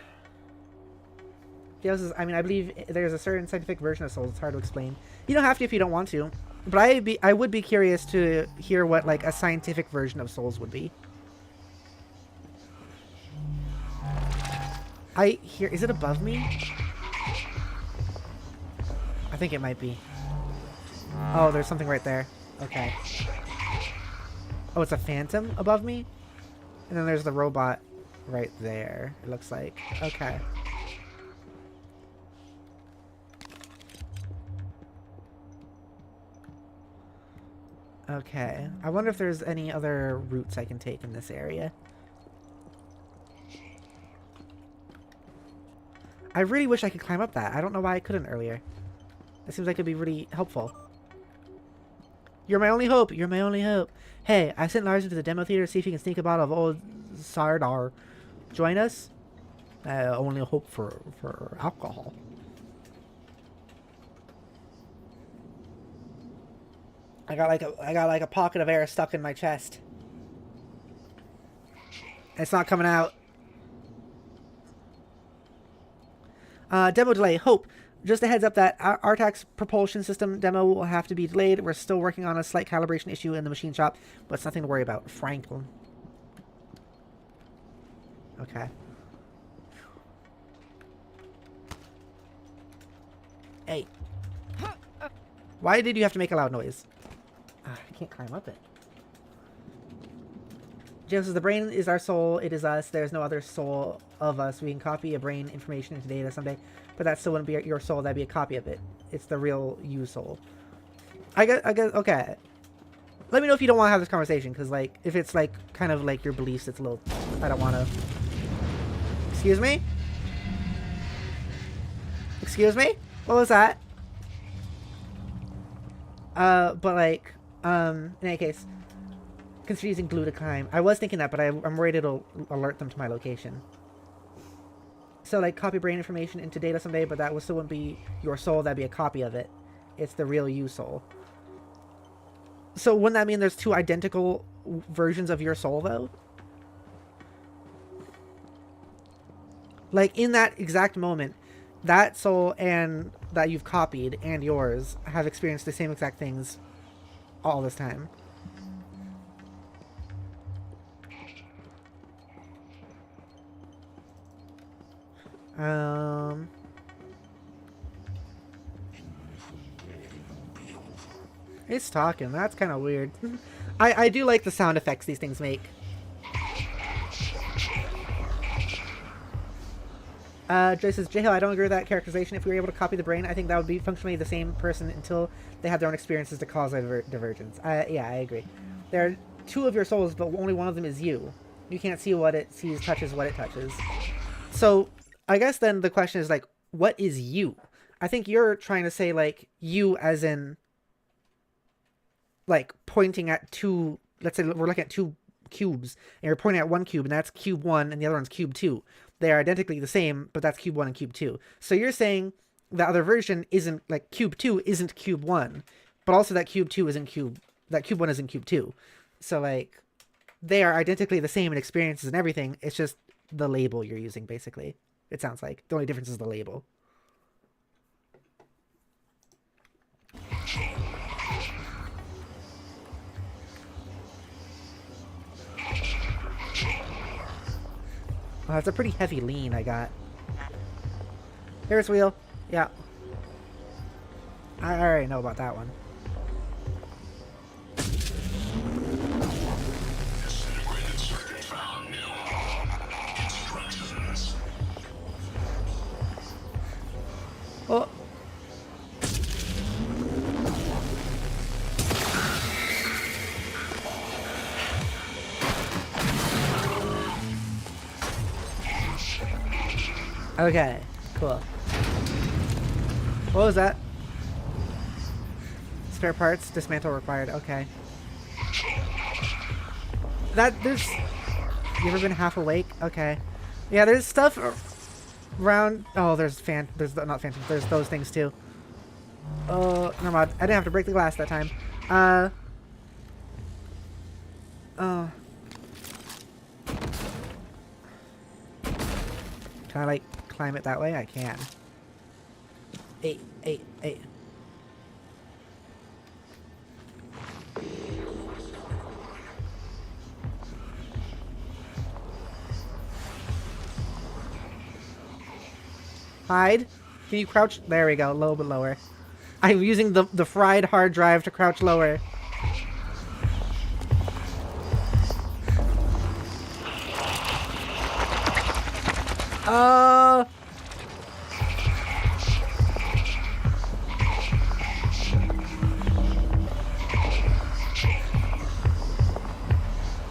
believe there's a certain scientific version of souls. It's hard to explain. You don't have to if you don't want to. But I would be curious to hear what, like, a scientific version of souls would be. Is it above me? I think it might be. Oh, there's something right there. Okay. Oh, it's a phantom above me? And then there's the robot right there, it looks like. Okay. Okay. I wonder if there's any other routes I can take in this area. I really wish I could climb up that. I don't know why I couldn't earlier. It seems like it'd be really helpful. You're my only hope. You're my only hope. Hey, I sent Lars into the demo theater to see if he can sneak a bottle of old Sardar. Join us? Only hope for alcohol. I got like a pocket of air stuck in my chest. It's not coming out. Demo delay. Hope. Just a heads up that Artax's propulsion system demo will have to be delayed. We're still working on a slight calibration issue in the machine shop, but it's nothing to worry about. Franklin. Okay. Hey. Why did you have to make a loud noise? I can't climb up it. James says, the brain is our soul. It is us. There's no other soul of us. We can copy a brain information into data someday, but that still wouldn't be your soul. That'd be a copy of it. It's the real you soul. I guess, okay. Let me know if you don't want to have this conversation, because, like, if it's, like, kind of, like, your beliefs, it's a little... I don't want to... Excuse me? Excuse me? What was that? But, like, in any case... Consider using glue to climb. I was thinking that, but I'm worried it'll alert them to my location. So, like, copy brain information into data someday, but that will still wouldn't be your soul. That'd be a copy of it. It's the real you soul. So, wouldn't that mean there's two identical versions of your soul, though? Like, in that exact moment, that soul and that you've copied and yours have experienced the same exact things all this time. It's talking. That's kind of weird. I do like the sound effects these things make. Joy says, J-Hill, I don't agree with that characterization. If we were able to copy the brain, I think that would be functionally the same person until they have their own experiences to cause a divergence. Yeah, I agree. There are two of your souls, but only one of them is you. You can't see what it sees, touches what it touches. So... I guess then the question is, like, what is you? I think you're trying to say, like, you as in, like, pointing at two, let's say we're looking at two cubes, and you're pointing at one cube, and that's cube 1, and the other one's cube 2. They are identically the same, but that's cube 1 and cube 2. So you're saying the other version isn't, like, cube 2 isn't cube 1, but also that cube 2 isn't that cube 1 isn't cube 2. So, like, they are identically the same in experiences and everything, it's just the label you're using, basically. It sounds like. The only difference is the label. Oh, that's a pretty heavy lean I got. Ferris wheel. Yeah. I already know about that one. Oh. Okay, cool. What was that? Spare parts, dismantle required. Okay. there's... You ever been half awake? Okay. Yeah, there's stuff around... Oh, there's not phantoms. There's those things, too. Oh, never mind. I didn't have to break the glass that time. Oh. Can I, like, climb it that way? I can. 8. Hide? Can you crouch? There we go. A little bit lower. I'm using the fried hard drive to crouch lower.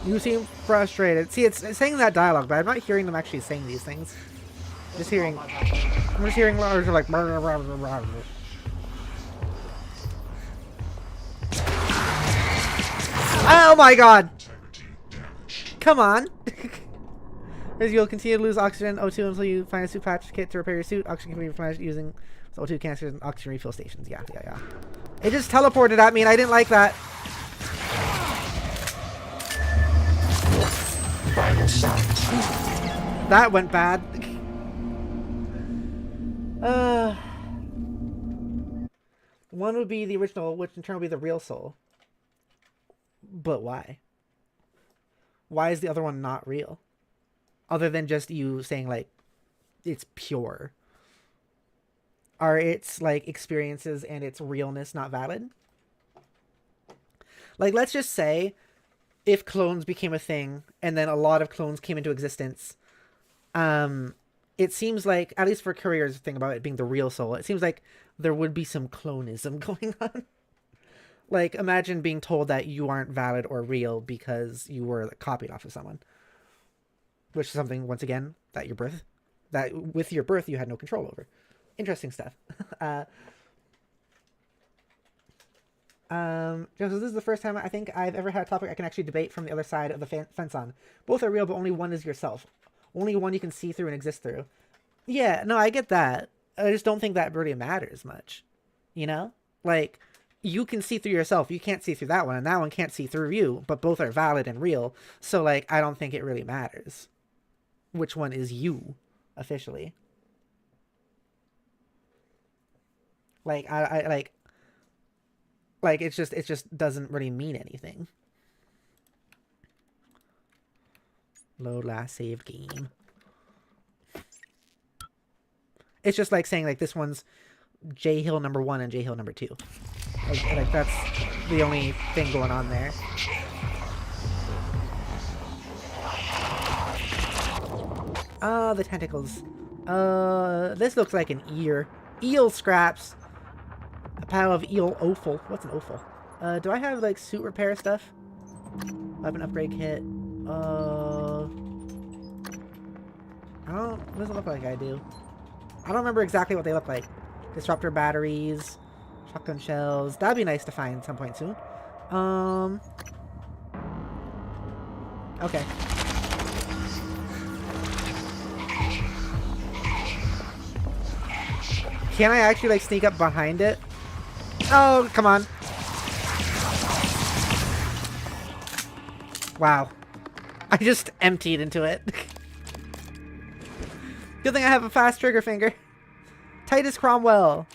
You seem frustrated. See, it's saying that dialogue, but I'm not hearing them actually saying these things. I'm just hearing Lars like. Oh my god! Come on! As you'll continue to lose oxygen O2 until you find a suit patch kit to repair your suit. Oxygen can be replenished using O2 canisters and oxygen refill stations. Yeah. It just teleported at me and I didn't like that. That went bad. One would be the original, which in turn would be the real soul. But why? Why is the other one not real? Other than just you saying, like, it's pure. Are its, like, experiences and its realness not valid? Like, let's just say, if clones became a thing, and then a lot of clones came into existence, it seems like, at least for Courier's thing about it being the real soul, it seems like there would be some clonism going on. Like, imagine being told that you aren't valid or real because you were copied off of someone. Which is something, once again, that with your birth you had no control over. Interesting stuff. So this is the first time I think I've ever had a topic I can actually debate from the other side of the fence on. Both are real, but only one is yourself. Only one you can see through and exist through. Yeah, no, I get that. I just don't think that really matters much. You know? Like, you can see through yourself. You can't see through that one, and that one can't see through you, but both are valid and real. So, like, I don't think it really matters which one is you, officially. Like, I it just doesn't really mean anything. Load last saved game. It's just like saying, like, this one's J Hill number 1 and J Hill number 2. Like that's the only thing going on there. Ah, the tentacles. This looks like an ear. Eel scraps. A pile of eel offal. What's an offal? Do I have, like, suit repair stuff? Weapon upgrade kit. Doesn't look like I do. I don't remember exactly what they look like. Disruptor batteries. Shotgun shells. That'd be nice to find at some point soon. Okay. Can I actually, like, sneak up behind it? Oh, come on. Wow. I just emptied into it. Good thing I have a fast trigger finger. Titus Cromwell.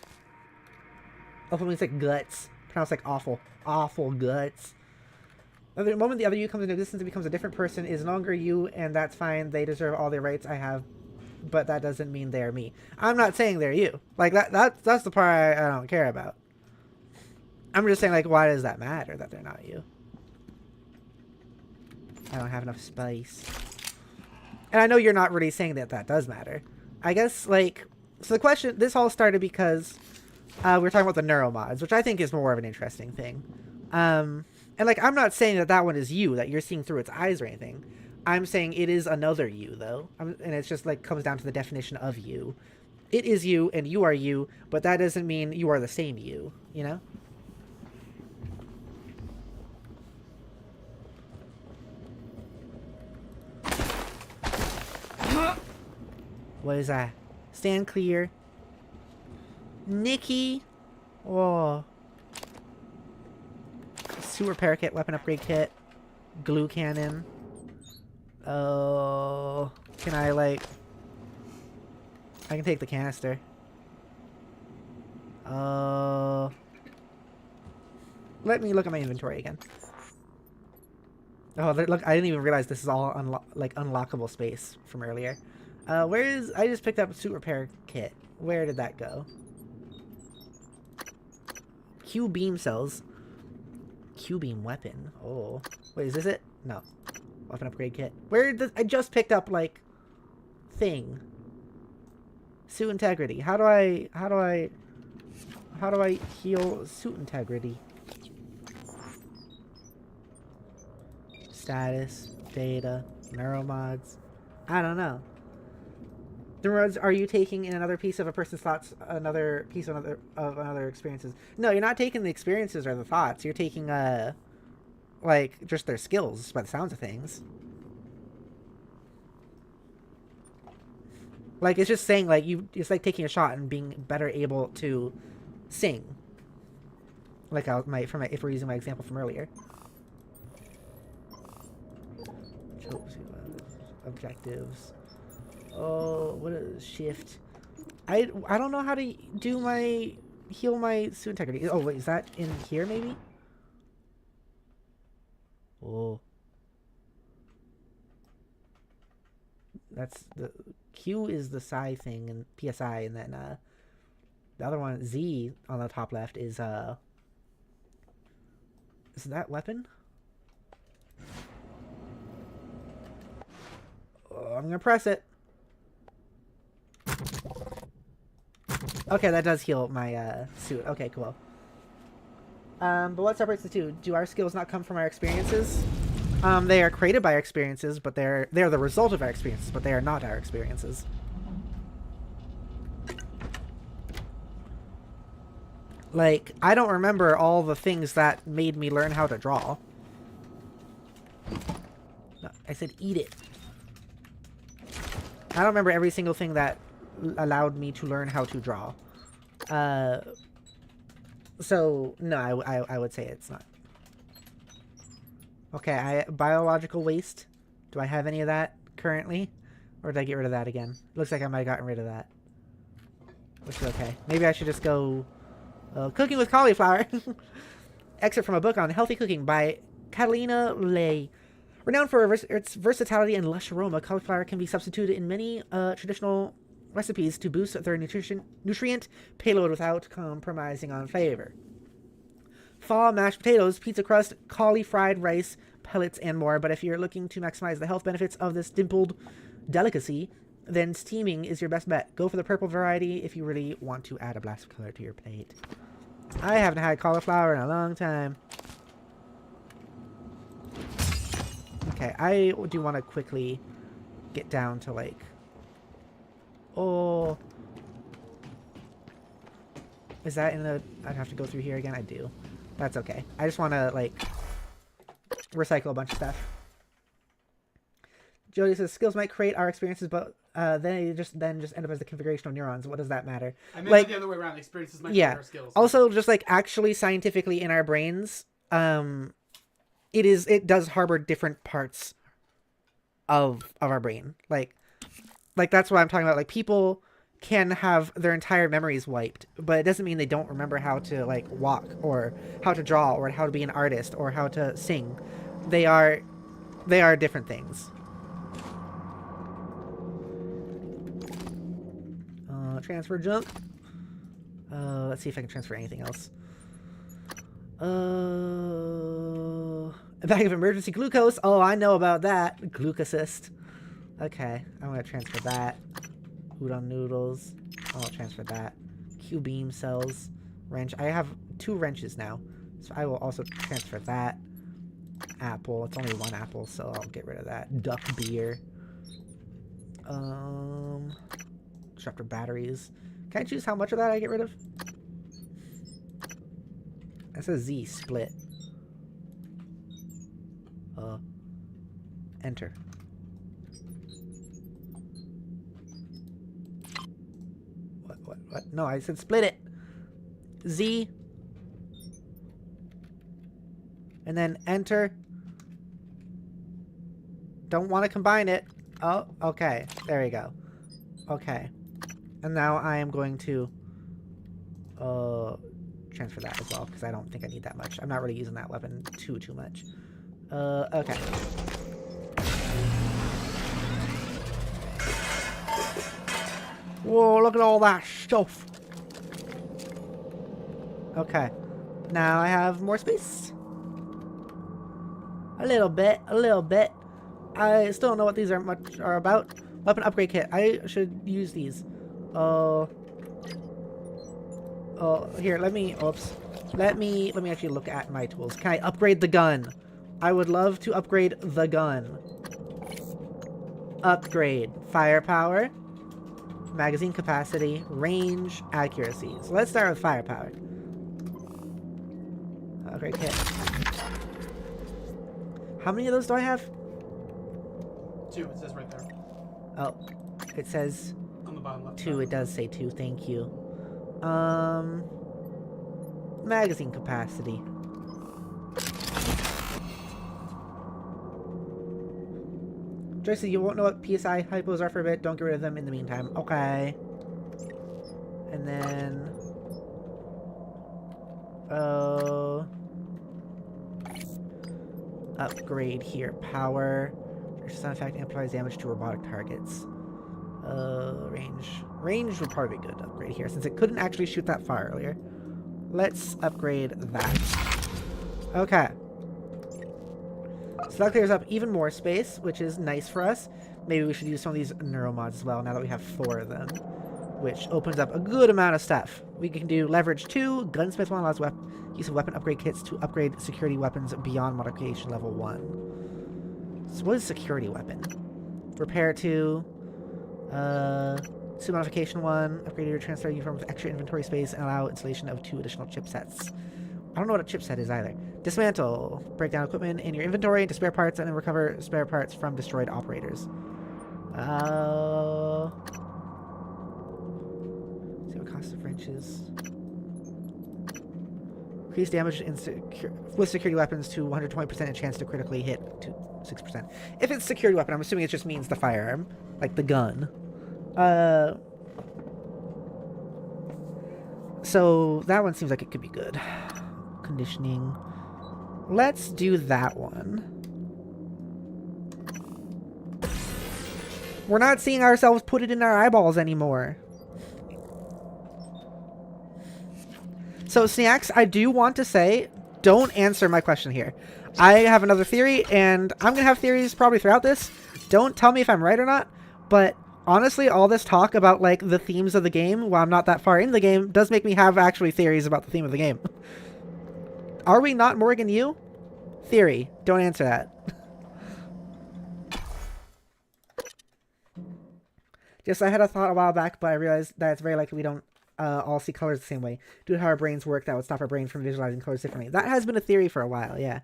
Awful means like guts. Pronounced like awful. Awful guts. The moment the other you comes into existence, it becomes a different person. It is no longer you, and that's fine. They deserve all the rights I have, but that doesn't mean they're me. I'm not saying they're you. Like, that's the part I don't care about. I'm just saying, like, why does that matter that they're not you? I don't have enough spice. And I know you're not really saying that does matter. I guess, like, so the question, this all started because we were talking about the neuromods, which I think is more of an interesting thing. And, like, I'm not saying that one is you, that you're seeing through its eyes or anything. I'm saying it is another you, though. And it's just, like, comes down to the definition of you. It is you, and you are you, but that doesn't mean you are the same you, you know? What is that? Stand clear. Nikki. Oh. Suit repair kit, weapon upgrade kit, glue cannon. Oh, can I like... I can take the canister. Oh. Let me look at my inventory again. Oh, look, I didn't even realize this is all unlockable space from earlier. Where is... I just picked up a suit repair kit. Where did that go? Q beam cells. Q beam weapon. Oh. Wait, is this it? No. Weapon upgrade kit. Where did... I just picked up, like... thing. Suit integrity. How do I heal suit integrity? Status, data, neuromods. I don't know. The neuromods, are you taking in another piece of a person's thoughts, another piece of another experiences? No, you're not taking the experiences or the thoughts. You're taking like just their skills by the sounds of things. Like, it's just saying, like, it's like taking a shot and being better able to sing. Like, if we're using my example from earlier. Objectives. Oh, what is shift? I don't know how to do heal my suit integrity. Oh, wait, is that in here, maybe? Oh. That's the... Q is the psi thing and PSI, and then the other one, Z, on the top left is that weapon? Oh, I'm gonna press it. Okay, that does heal my suit. Okay, cool. But what separates the two? Do our skills not come from our experiences? They are created by our experiences, but they're the result of our experiences, but they are not our experiences. Like, I don't remember all the things that made me learn how to draw. No, I said eat it. I don't remember every single thing that allowed me to learn how to draw. So, no, I would say it's not. Okay, biological waste. Do I have any of that currently? Or did I get rid of that again? Looks like I might have gotten rid of that. Which is okay. Maybe I should just go... cooking with cauliflower. Excerpt from a book on healthy cooking by Catalina Lay. Renowned for its versatility and lush aroma, cauliflower can be substituted in many traditional recipes to boost their nutrient payload without compromising on flavor. Pho, mashed potatoes, pizza crust, cauli-fried rice, pellets, and more. But if you're looking to maximize the health benefits of this dimpled delicacy, then steaming is your best bet. Go for the purple variety if you really want to add a blast of color to your plate. I haven't had cauliflower in a long time. Okay, I do want to quickly get down to, like... Oh... Is that in the... I'd have to go through here again? I do. That's okay. I just want to, like, recycle a bunch of stuff. Jodi says, skills might create our experiences, but then just end up as the configuration of neurons. What does that matter? I meant like, the other way around. Experiences might yeah. create our skills. Also, just, like, actually scientifically in our brains, it does harbor different parts of our brain. Like that's what I'm talking about. Like, people can have their entire memories wiped, but it doesn't mean they don't remember how to, like, walk or how to draw or how to be an artist or how to sing. They are different things. Transfer junk. Let's see if I can transfer anything else. A bag of emergency glucose. Oh, I know about that. Glucosist. Okay, I'm gonna transfer that. Udon noodles. I'll transfer that. Q beam cells. Wrench. I have 2 wrenches now, so I will also transfer that. Apple. It's only 1 apple, so I'll get rid of that. Duck beer. Disruptor batteries. Can I choose how much of that I get rid of? That says Z split. Enter. What? No, I said split it. Z. And then enter. Don't want to combine it. Oh, okay. There we go. Okay. And now I am going to transfer that as well, because I don't think I need that much. I'm not really using that weapon too much. Okay. Whoa, look at all that stuff. Okay. Now I have more space. A little bit. I still don't know what these are about. Weapon upgrade kit. I should use these. Here, let me actually look at my tools. Can I upgrade the gun? I would love to upgrade the gun. Upgrade. Firepower. Magazine capacity. Range. Accuracy. So let's start with firepower. Upgrade kit. How many of those do I have? 2, it says right there. Oh, it says on the bottom left. 2. It does say 2. Thank you. Magazine capacity. Joyce, you won't know what PSI hypos are for a bit. Don't get rid of them in the meantime. Okay. And then upgrade here. Power. Sound effect amplifies damage to robotic targets. Range would probably be good to upgrade here, since it couldn't actually shoot that far earlier. Let's upgrade that. Okay. So that clears up even more space, which is nice for us. Maybe we should use some of these neuromods as well, now that we have 4 of them, which opens up a good amount of stuff. We can do leverage 2. Gunsmith 1 allows use of weapon upgrade kits to upgrade security weapons beyond modification level 1. So what is security weapon? Repair 2. Suit modification 1. Upgrade your transfer uniform with extra inventory space and allow installation of 2 additional chipsets. I don't know what a chipset is either. Dismantle. Break down equipment in your inventory into spare parts and then recover spare parts from destroyed operators. See what cost of wrenches. Increase damage with security weapons to 120% and chance to critically hit to 6%. If it's security weapon, I'm assuming it just means the firearm, like the gun. So that one seems like it could be good. Conditioning. Let's do that one. We're not seeing ourselves put it in our eyeballs anymore. So, Snacks, I do want to say, don't answer my question here. I have another theory, and I'm going to have theories probably throughout this. Don't tell me if I'm right or not, but honestly, all this talk about, like, the themes of the game, while I'm not that far in the game, does make me have actually theories about the theme of the game. Are we not Morgan U? Theory. Don't answer that. Just, I had a thought a while back, but I realized that it's very likely we don't all see colors the same way. Due to how our brains work, that would stop our brain from visualizing colors differently. That has been a theory for a while, yeah.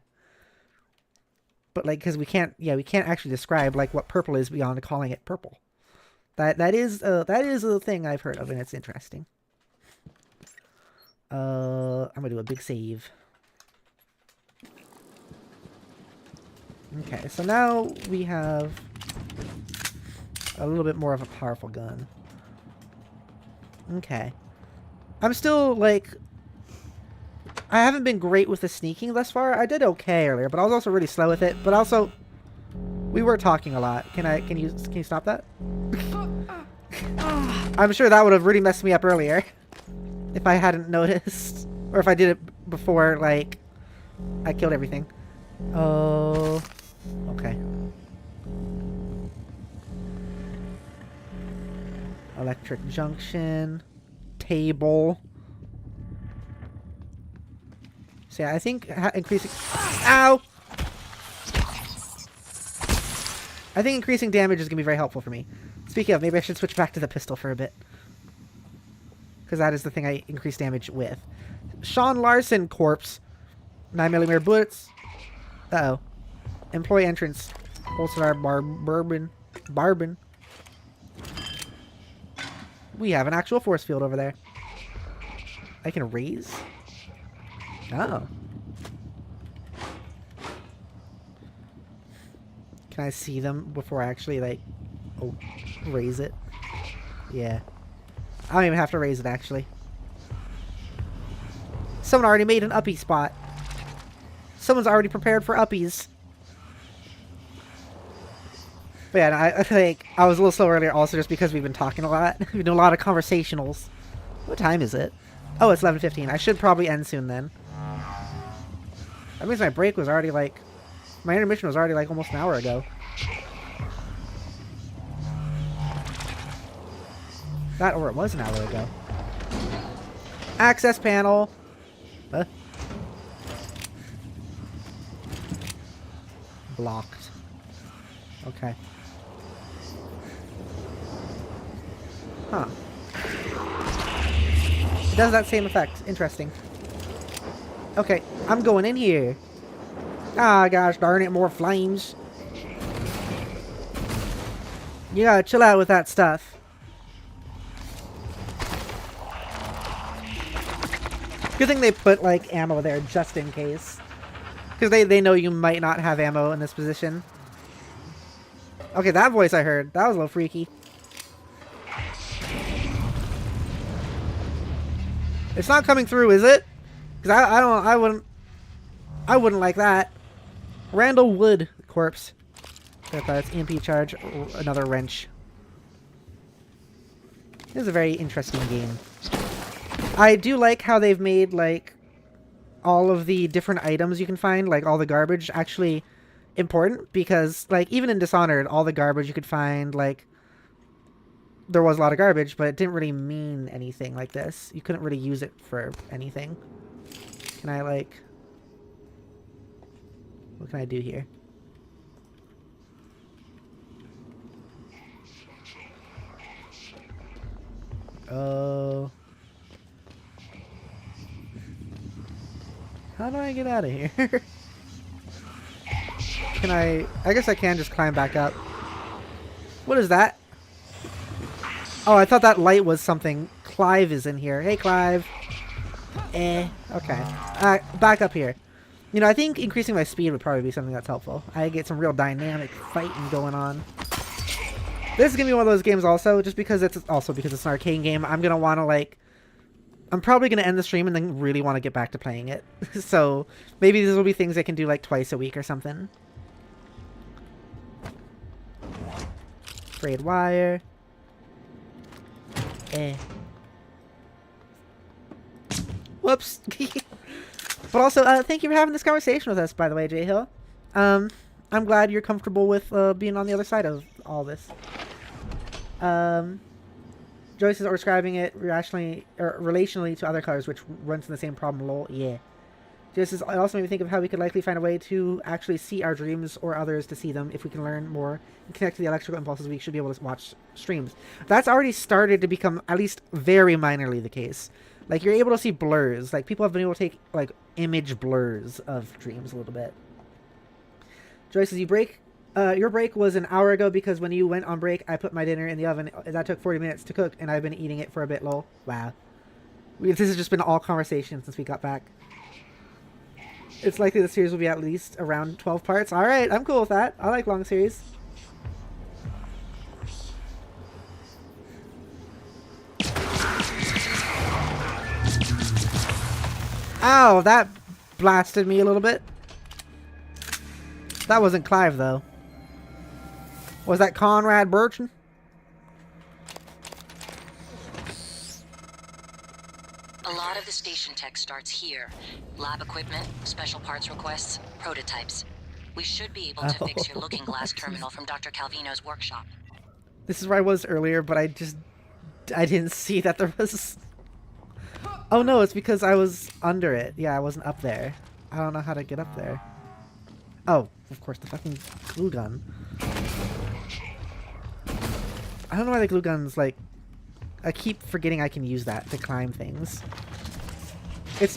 But, like, because we can't actually describe, like, what purple is beyond calling it purple. That is a thing I've heard of, and it's interesting. I'm gonna do a big save. Okay, so now we have a little bit more of a powerful gun. Okay. I'm still, like, I haven't been great with the sneaking thus far. I did okay earlier, but I was also really slow with it. But also, we were talking a lot. Can you stop that? I'm sure that would have really messed me up earlier if I hadn't noticed, or if I did it before, like, I killed everything. Oh, okay. Electric junction, table. So yeah, I think increasing. Ow! I think increasing damage is gonna be very helpful for me. Speaking of, maybe I should switch back to the pistol for a bit, because that is the thing I increase damage with. Sean Larson corpse, 9mm bullets. Uh-oh. Employee entrance. Bolster barbin. We have an actual force field over there. I can raise? Oh. Can I see them before I actually, like, raise it? Yeah. I don't even have to raise it, actually. Someone already made an uppie spot. Someone's already prepared for uppies. But yeah, I was a little slow earlier also just because we've been talking a lot. We've been doing a lot of conversationals. What time is it? Oh, it's 11:15. I should probably end soon then. That means my break was already like... My intermission was already like almost an hour ago. That or it was an hour ago. Access panel. Huh? Blocked. Okay. Huh. It does that same effect. Interesting. Okay, I'm going in here. Ah, gosh darn it, more flames. You gotta chill out with that stuff. Good thing they put, like, ammo there just in case. Because they know you might not have ammo in this position. Okay, that voice I heard. That was a little freaky. It's not coming through, is it? Because I wouldn't like that. Randall Wood corpse. That's EMP charge. Another wrench. This is a very interesting game. I do like how they've made, like, all of the different items you can find, like all the garbage, actually important. Because, like, even in Dishonored, all the garbage you could find, like, there was a lot of garbage, but it didn't really mean anything like this. You couldn't really use it for anything. Can I, like... What can I do here? Oh... How do I get out of here? Can I guess I can just climb back up. What is that? Oh, I thought that light was something. Clive is in here. Hey, Clive. Okay. Back up here. You know, I think increasing my speed would probably be something that's helpful. I get some real dynamic fighting going on. This is going to be one of those games also, just because it's an arcade game. I'm going to want to, like... I'm probably going to end the stream and then really want to get back to playing it. So, maybe these will be things I can do, like, twice a week or something. Frayed wire. Whoops. But also, thank you for having this conversation with us, by the way, J Hill. I'm glad you're comfortable with being on the other side of all this. Joyce is describing it rationally or relationally to other colors, which runs in the same problem. Lol. Yeah. Joyce is also made me think of how we could likely find a way to actually see our dreams or others to see them if we can learn more and connect to the electrical impulses. We should be able to watch streams. That's already started to become at least very minorly the case. Like, you're able to see blurs. Like, people have been able to take, like, image blurs of dreams a little bit. Joyce says, your break was an hour ago because when you went on break, I put my dinner in the oven. That took 40 minutes to cook, and I've been eating it for a bit, lol. Wow. This has just been all conversation since we got back. It's likely the series will be at least around 12 parts. Alright, I'm cool with that. I like long series. Ow, that blasted me a little bit. That wasn't Clive, though. Was that Conrad Burchin? A lot of the station tech starts here. Lab equipment, special parts requests, prototypes. We should be able to fix your looking glass terminal from Dr. Calvino's workshop. This is where I was earlier, but I didn't see that there was... Oh no, it's because I was under it. Yeah, I wasn't up there. I don't know how to get up there. Oh, of course, the fucking glue gun. I don't know why the glue gun's like... I keep forgetting I can use that to climb things.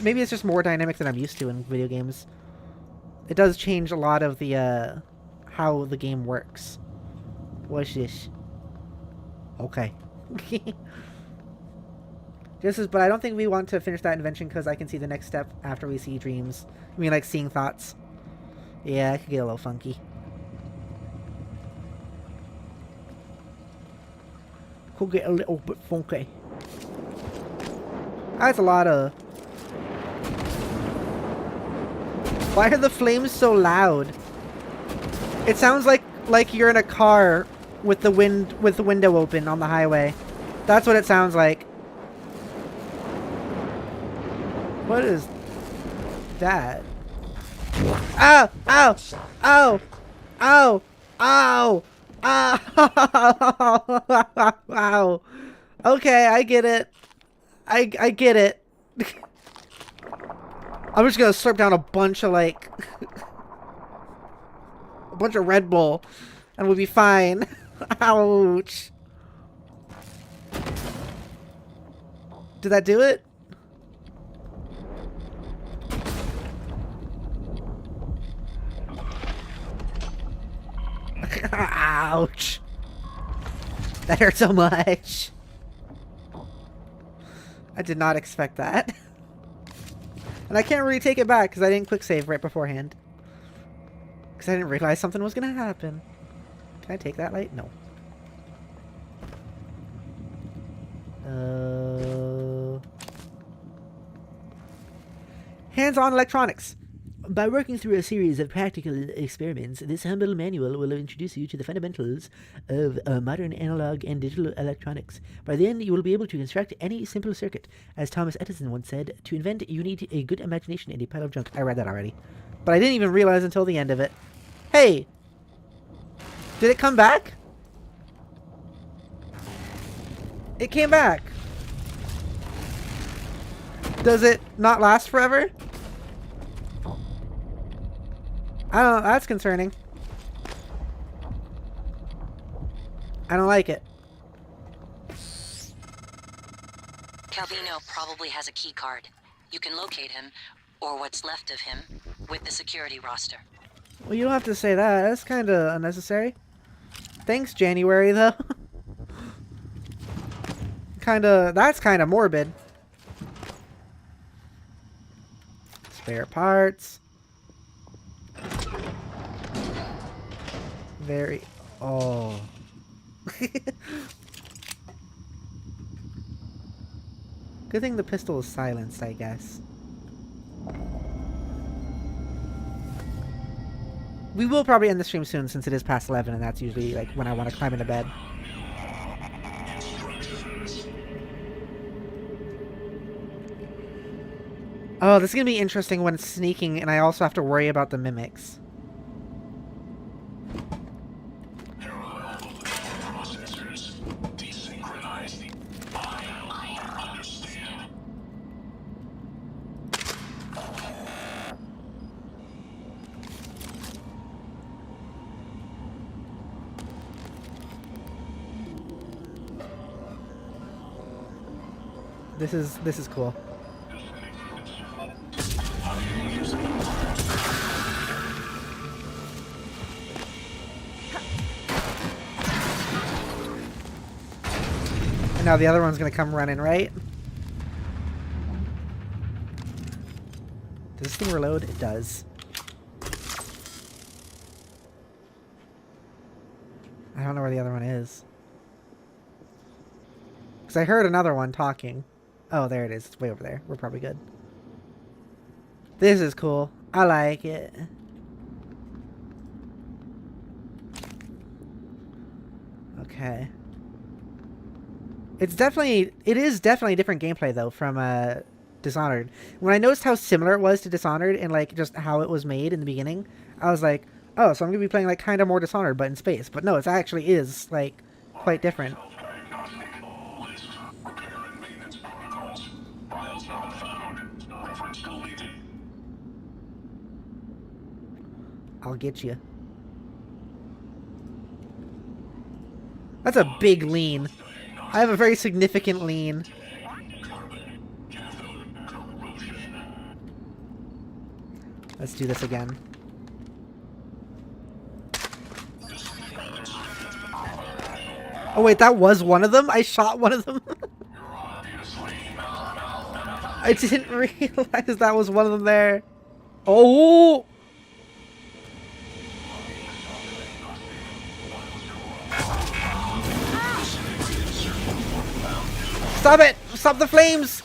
Maybe it's just more dynamic than I'm used to in video games. It does change a lot of the, how the game works. What's this? Okay. But I don't think we want to finish that invention because I can see the next step after we see dreams. I mean, like seeing thoughts. Yeah, it could get a little funky. Could get a little bit funky. That's a lot of... Why are the flames so loud? It sounds like you're in a car with the window open on the highway. That's what it sounds like. What is that? Ow! Ow! Ow! Ow! Ow! Ow! Ow! Okay, I get it. I get it. I'm just gonna slurp down a bunch of like a bunch of Red Bull and we'll be fine. Ouch. Did that do it? Ouch. That hurt so much. I did not expect that. And I can't really take it back because I didn't quick save right beforehand. Because I didn't realize something was going to happen. Can I take that light? No. Hands-on electronics. By working through a series of practical experiments, this humble manual will introduce you to the fundamentals of modern analog and digital electronics. By the end, you will be able to construct any simple circuit. As Thomas Edison once said, to invent, you need a good imagination and a pile of junk. I read that already. But I didn't even realize until the end of it. Hey! Did it come back? It came back. Does it not last forever? I don't know, that's concerning. I don't like it. Calvino probably has a key card. You can locate him, or what's left of him, with the security roster. Well, you don't have to say that. That's kind of unnecessary. Thanks, January, though. That's kind of morbid. Spare parts. Very... Oh. Good thing the pistol is silenced, I guess. We will probably end the stream soon since it is past 11 and that's usually like when I want to climb into bed. Oh, this is going to be interesting when it's sneaking and I also have to worry about the mimics. This is cool. And now the other one's gonna come running, right? Does this thing reload? It does. I don't know where the other one is. Because I heard another one talking. Oh, there it is. It's way over there. We're probably good. This is cool. I like it. Okay. It is definitely different gameplay, though, from Dishonored. When I noticed how similar it was to Dishonored and, like, just how it was made in the beginning, I was like, oh, so I'm going to be playing, like, kind of more Dishonored, but in space. But no, it actually is, like, quite different. I'll get you. That's a big lean. I have a very significant lean. Let's do this again. Oh wait, that was one of them? I shot one of them? I didn't realize that was one of them there. Oh! Stop it! Stop the flames!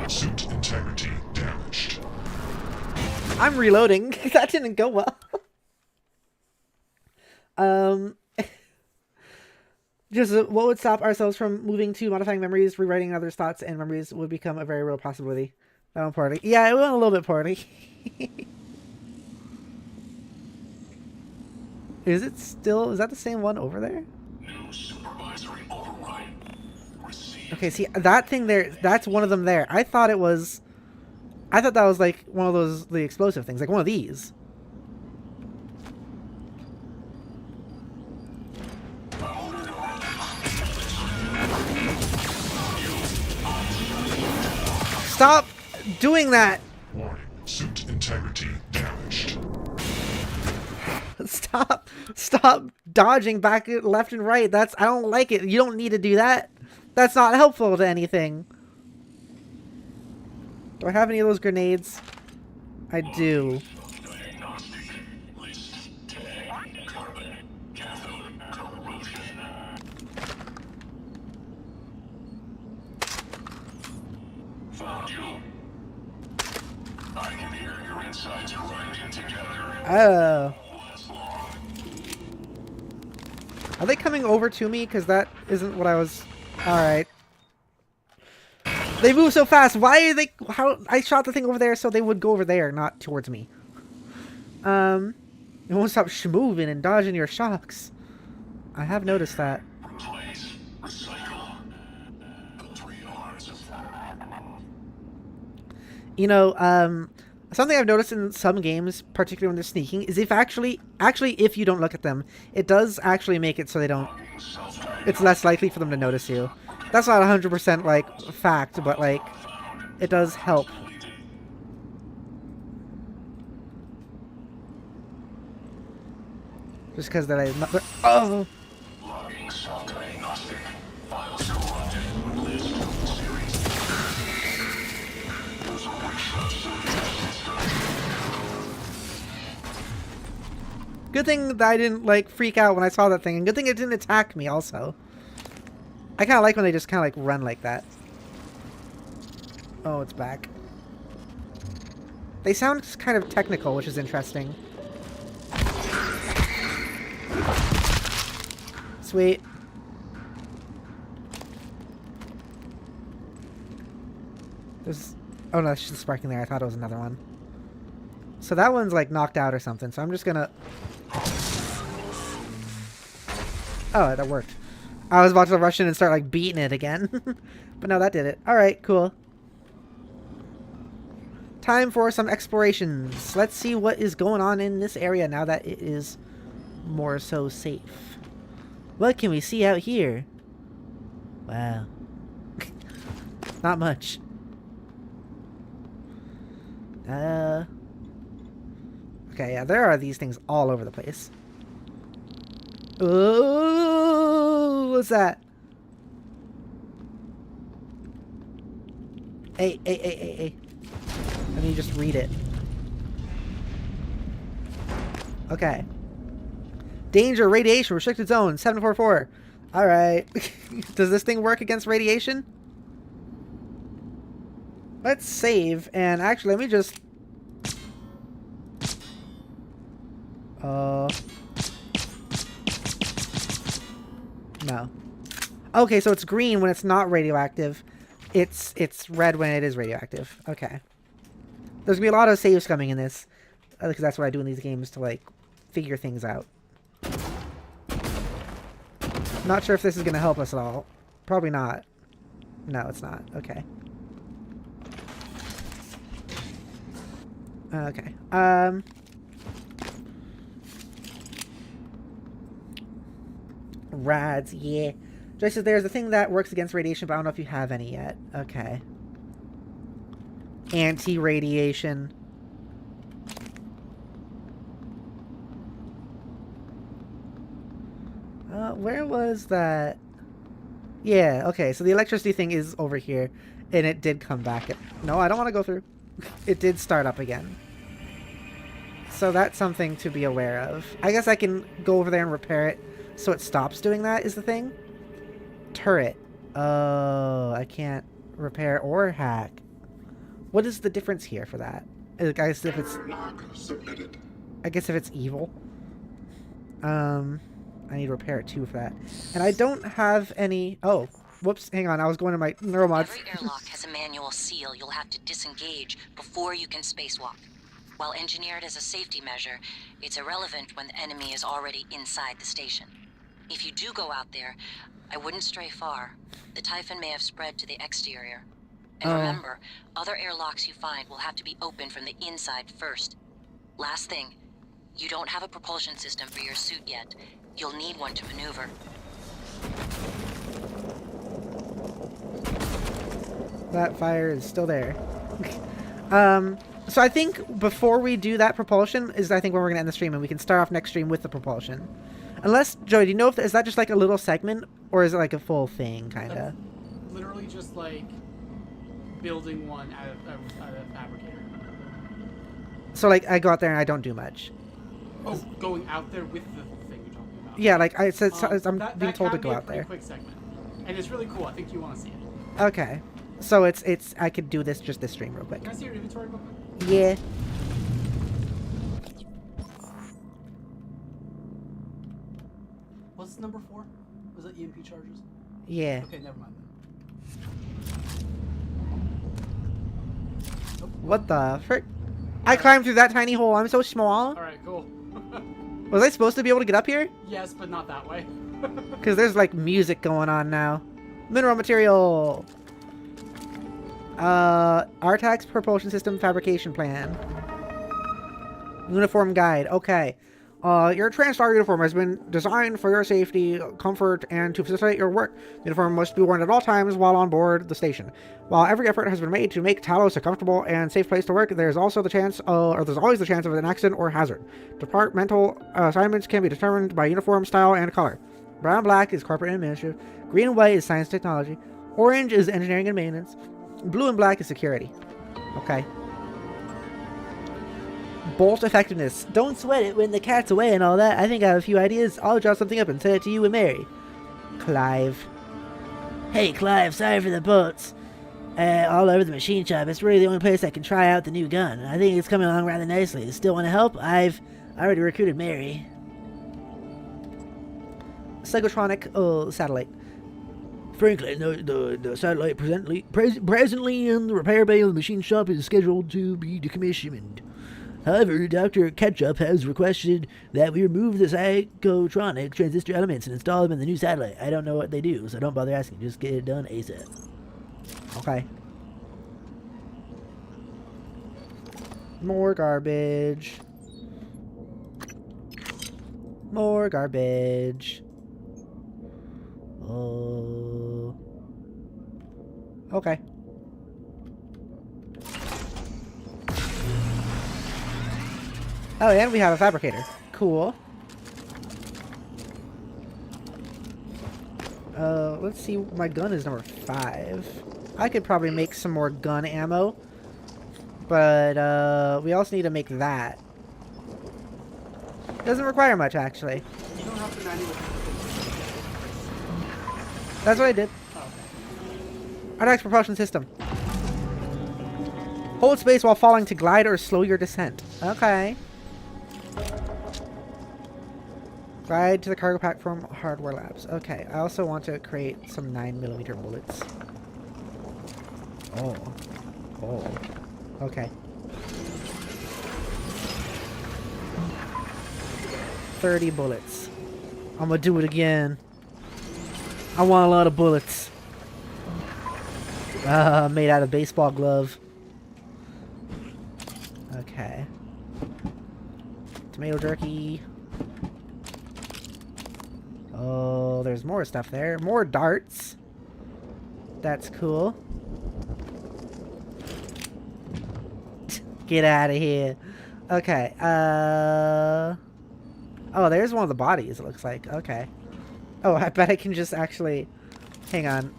Suit integrity damaged. I'm reloading. That didn't go well. Just what would stop ourselves from moving to modifying memories, rewriting others' thoughts, and memories would become a very real possibility. That one party. Yeah, it went a little bit party. Is it still? Is that the same one over there? New supervisory override. Okay, see that thing there. That's one of them there. I thought that was like one of those the explosive things, like one of these. Stop doing that! Warning. Suit integrity damaged. Stop dodging back left and right. I don't like it. You don't need to do that. That's not helpful to anything. Do I have any of those grenades? I do. Found you. I can hear your insides grinding together. Oh. Are they coming over to me? Because that isn't what I was... Alright. They move so fast. Why are they... How... I shot the thing over there so they would go over there, not towards me. It won't stop moving and dodging your shocks. I have noticed that. Replace. Recycle. The 3 R's of You know, something I've noticed in some games, particularly when they're sneaking, is if actually if you don't look at them, it does actually make it so they don't... It's less likely for them to notice you. That's not 100% like fact, but like it does help. Just because that I'm not... Oh! logging software agnostic. Files corrupted. List series. There's a Good thing that I didn't like freak out when I saw that thing, and good thing it didn't attack me also. I kind of like when they just kind of like run like that. Oh, it's back. They sound kind of technical, which is interesting. Sweet. There's... Oh no, it's just sparking there. I thought it was another one. So that one's like knocked out or something, so I'm just gonna... Oh, that worked. I was about to rush in and start like beating it again. But no, that did it. Alright, cool. Time for some explorations. Let's see what is going on in this area now that it is more so safe. What can we see out here? Wow. Not much. Okay, yeah, there are these things all over the place. Oh, what's that? Hey. Let me just read it. Okay. Danger, radiation, restricted zone, 744. Alright. Does this thing work against radiation? Let's save, and actually, let me just... No. Okay, so it's green when it's not radioactive. It's red when it is radioactive. Okay. There's gonna be a lot of saves coming in this. Because that's what I do in these games to, like, figure things out. Not sure if this is gonna help us at all. Probably not. No, it's not. Okay. Okay. Rads, yeah. Joyce says there's a thing that works against radiation, but I don't know if you have any yet. Okay. Anti-radiation. Where was that? Yeah, okay, so the electricity thing is over here, and it did come back. No, I don't want to go through. It did start up again. So that's something to be aware of. I guess I can go over there and repair it so it stops doing that, is the thing. Turret. Oh, I can't repair or hack. What is the difference here for that? I guess if it's... I guess if it's evil. I need to repair it too for that. And I don't have any... Oh, whoops, hang on. I was going to my neuromods. Every airlock has a manual seal you'll have to disengage before you can spacewalk. While engineered as a safety measure, it's irrelevant when the enemy is already inside the station. If you do go out there, I wouldn't stray far. The Typhon may have spread to the exterior. And remember, other airlocks you find will have to be opened from the inside first. Last thing, you don't have a propulsion system for your suit yet. You'll need one to maneuver. That fire is still there. So I think before we do that propulsion is I think when we're going to end the stream, and we can start off next stream with the propulsion. Unless, Jodi, do you know if is that just like a little segment, or is it like a full thing, kind of? Literally just like building one out of a fabricator. So like I go out there and I don't do much. Oh, going out there with the thing you're talking about. Yeah, like I said, I'm that being told to go can be a out there. Quick segment, and it's really cool. I think you want to see it. Okay, so it's I could do this just this stream real quick. Can I see your inventory real quick? Yeah. What's number 4? Was that EMP charges? Yeah. Okay, never mind then. Nope. What the frick? I climbed through that tiny hole. I'm so small. Alright, cool. Was I supposed to be able to get up here? Yes, but not that way. Because there's like music going on now. Mineral material. Artax propulsion system fabrication plan. Uniform guide. Okay. Your TranStar uniform has been designed for your safety, comfort, and to facilitate your work. The uniform must be worn at all times while on board the station. While every effort has been made to make Talos a comfortable and safe place to work, there's also the chance, there's always the chance of an accident or hazard. Departmental assignments can be determined by uniform style and color. Brown and black is corporate and administrative. Green and white is science and technology. Orange is engineering and maintenance. Blue and black is security. Okay. Bolt effectiveness. Don't sweat it when the cat's away and all that. I think I have a few ideas. I'll draw something up and send it to you and Mary. Clive. Hey, Clive, sorry for the bolts. All over the machine shop. It's really the only place I can try out the new gun. I think it's coming along rather nicely. Still want to help? I've already recruited Mary. Psychotronic satellite. Frankly, the satellite presently in the repair bay of the machine shop is scheduled to be decommissioned. However, Dr. Ketchup has requested that we remove the psychotronic transistor elements and install them in the new satellite. I don't know what they do, so don't bother asking. Just get it done ASAP. Okay. More garbage. More garbage. Oh. Okay. Oh, and we have a fabricator. Cool. Let's see. My gun is number 5. I could probably make some more gun ammo. But, we also need to make that. Doesn't require much, actually. You don't have to manually. That's what I did. Artax propulsion system. Hold space while falling to glide or slow your descent. Okay. Glide to the cargo platform hardware labs. Okay, I also want to create some 9mm bullets. Oh. Oh. Okay. 30 bullets. I'm gonna do it again. I want a lot of bullets. Made out of baseball glove. Okay. Tomato jerky. Oh, there's more stuff there. More darts. That's cool. Get out of here. Okay. Oh, there's one of the bodies, it looks like. Okay. Oh, I bet I can just actually Hang on.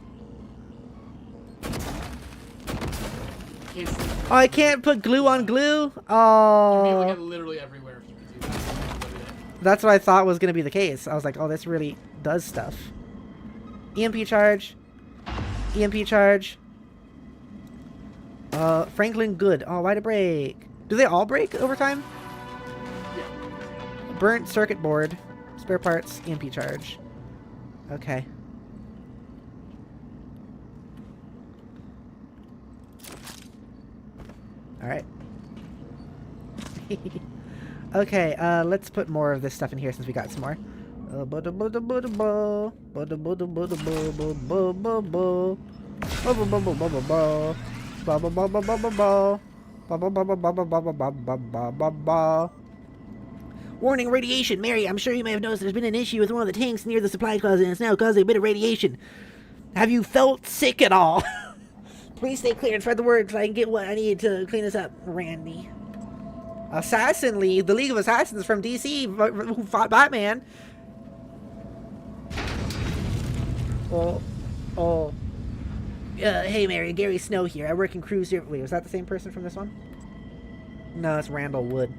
Can't see. Oh, I can't put glue on glue? You'd be able to Oh. get literally everywhere if you could do that. That's what I thought was going to be the case. I was like, oh, this really does stuff. EMP charge. EMP charge. Franklin good. Oh, why'd it break? Do they all break over time? Yeah. Burnt circuit board. Spare parts. EMP charge. Okay. Alright. Okay, let's put more of this stuff in here since we got some more. Warning, radiation. Mary, I'm sure you may have noticed there's been an issue with one of the tanks near the supply closet and it's now causing a bit of radiation. Have you felt sick at all? Please stay clear and spread the word so I can get what I need to clean this up, Randy. Assassin League, the League of Assassins from DC who fought Batman. Hey Mary, Gary Snow here. I work in crew service. Wait, was that the same person from this one? No, it's Randall Wood.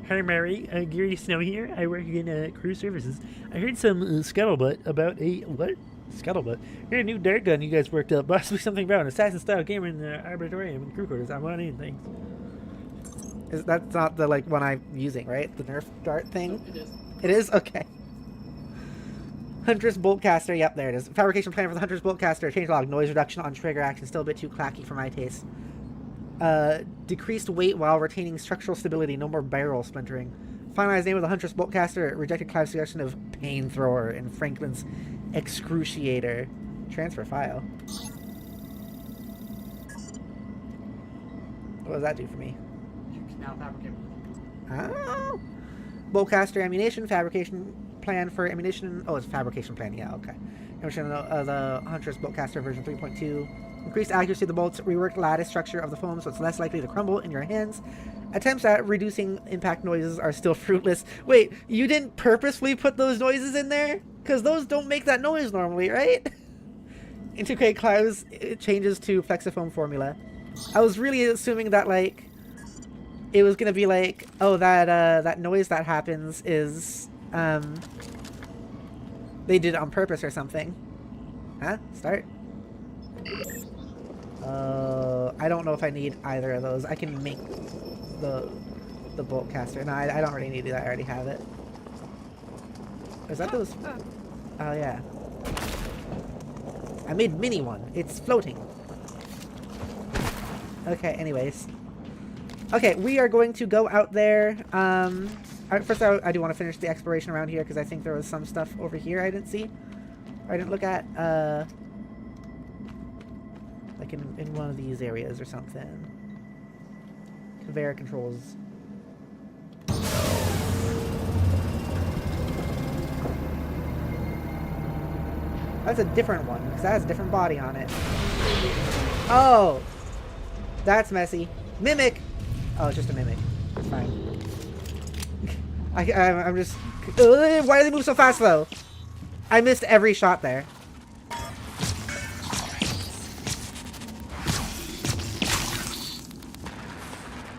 Hi Mary, Gary Snow here. I work in crew services. I heard some scuttlebutt about a what? Scuttlebutt. Here's a new dart gun you guys worked up. Possibly something about an assassin-style gamer in the arboretum and crew quarters. I want in, thanks. That's not the like one I'm using, right? The Nerf dart thing. It is. It is okay. Huntress Boltcaster. Yep, there it is. Fabrication plan for the Huntress Boltcaster. Changelog. Noise reduction on trigger action. Still a bit too clacky for my taste. Decreased weight while retaining structural stability. No more barrel splintering. Finalized name of the Huntress Boltcaster. Rejected Clive's suggestion of Pain Thrower in Franklin's Excruciator. Transfer file. What does that do for me? You can now fabricate. Oh. Boltcaster ammunition. Fabrication plan for ammunition. Oh, it's fabrication plan. Yeah, okay. Ammunition of the Huntress Boltcaster version 3.2. Increased accuracy of the bolts. Reworked lattice structure of the foam so it's less likely to crumble in your hands. Attempts at reducing impact noises are still fruitless. Wait, you didn't purposefully put those noises in there? Because those don't make that noise normally, right? Integrate Clive's changes to Flexifoam formula. I was really assuming that, like, it was going to be like, oh, that noise that happens is, they did it on purpose or something. Huh? Start. I don't know if I need either of those. I can make the Boltcaster. No, I don't really need that. I already have it. Is that those? Oh, yeah. I made mini one. It's floating. Okay, anyways. Okay, we are going to go out there. First, I do want to finish the exploration around here because I think there was some stuff over here I didn't see. Or I didn't look at. Like in one of these areas or something. Conveyor controls. That's a different one, because that has a different body on it. Oh! That's messy. Mimic! Oh, it's just a mimic. It's fine. I'm just... Ugh, why do they move so fast, though? I missed every shot there.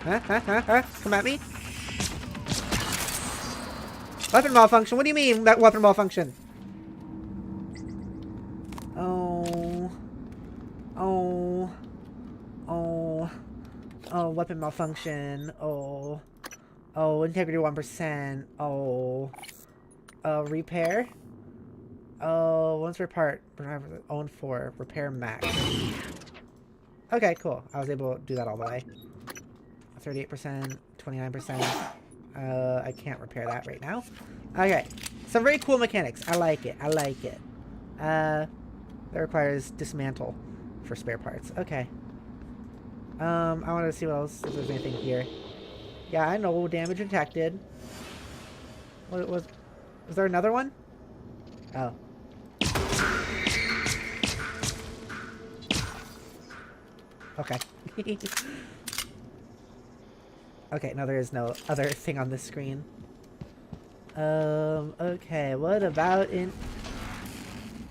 Huh? Come at me. Weapon malfunction? What do you mean, that weapon malfunction? Oh, weapon malfunction. Oh, integrity 1%. Oh, repair. Oh, once repaired, own 4, repair max. Okay, cool. I was able to do that all the way. 38%, 29%. I can't repair that right now. Okay, some very cool mechanics. I like it. That requires dismantle for spare parts. Okay. I wanted to see what else, if there's anything here. Yeah, I know. Damage detected. What was there another one? Oh. Okay. Okay, no, there is no other thing on this screen. Okay, what about in...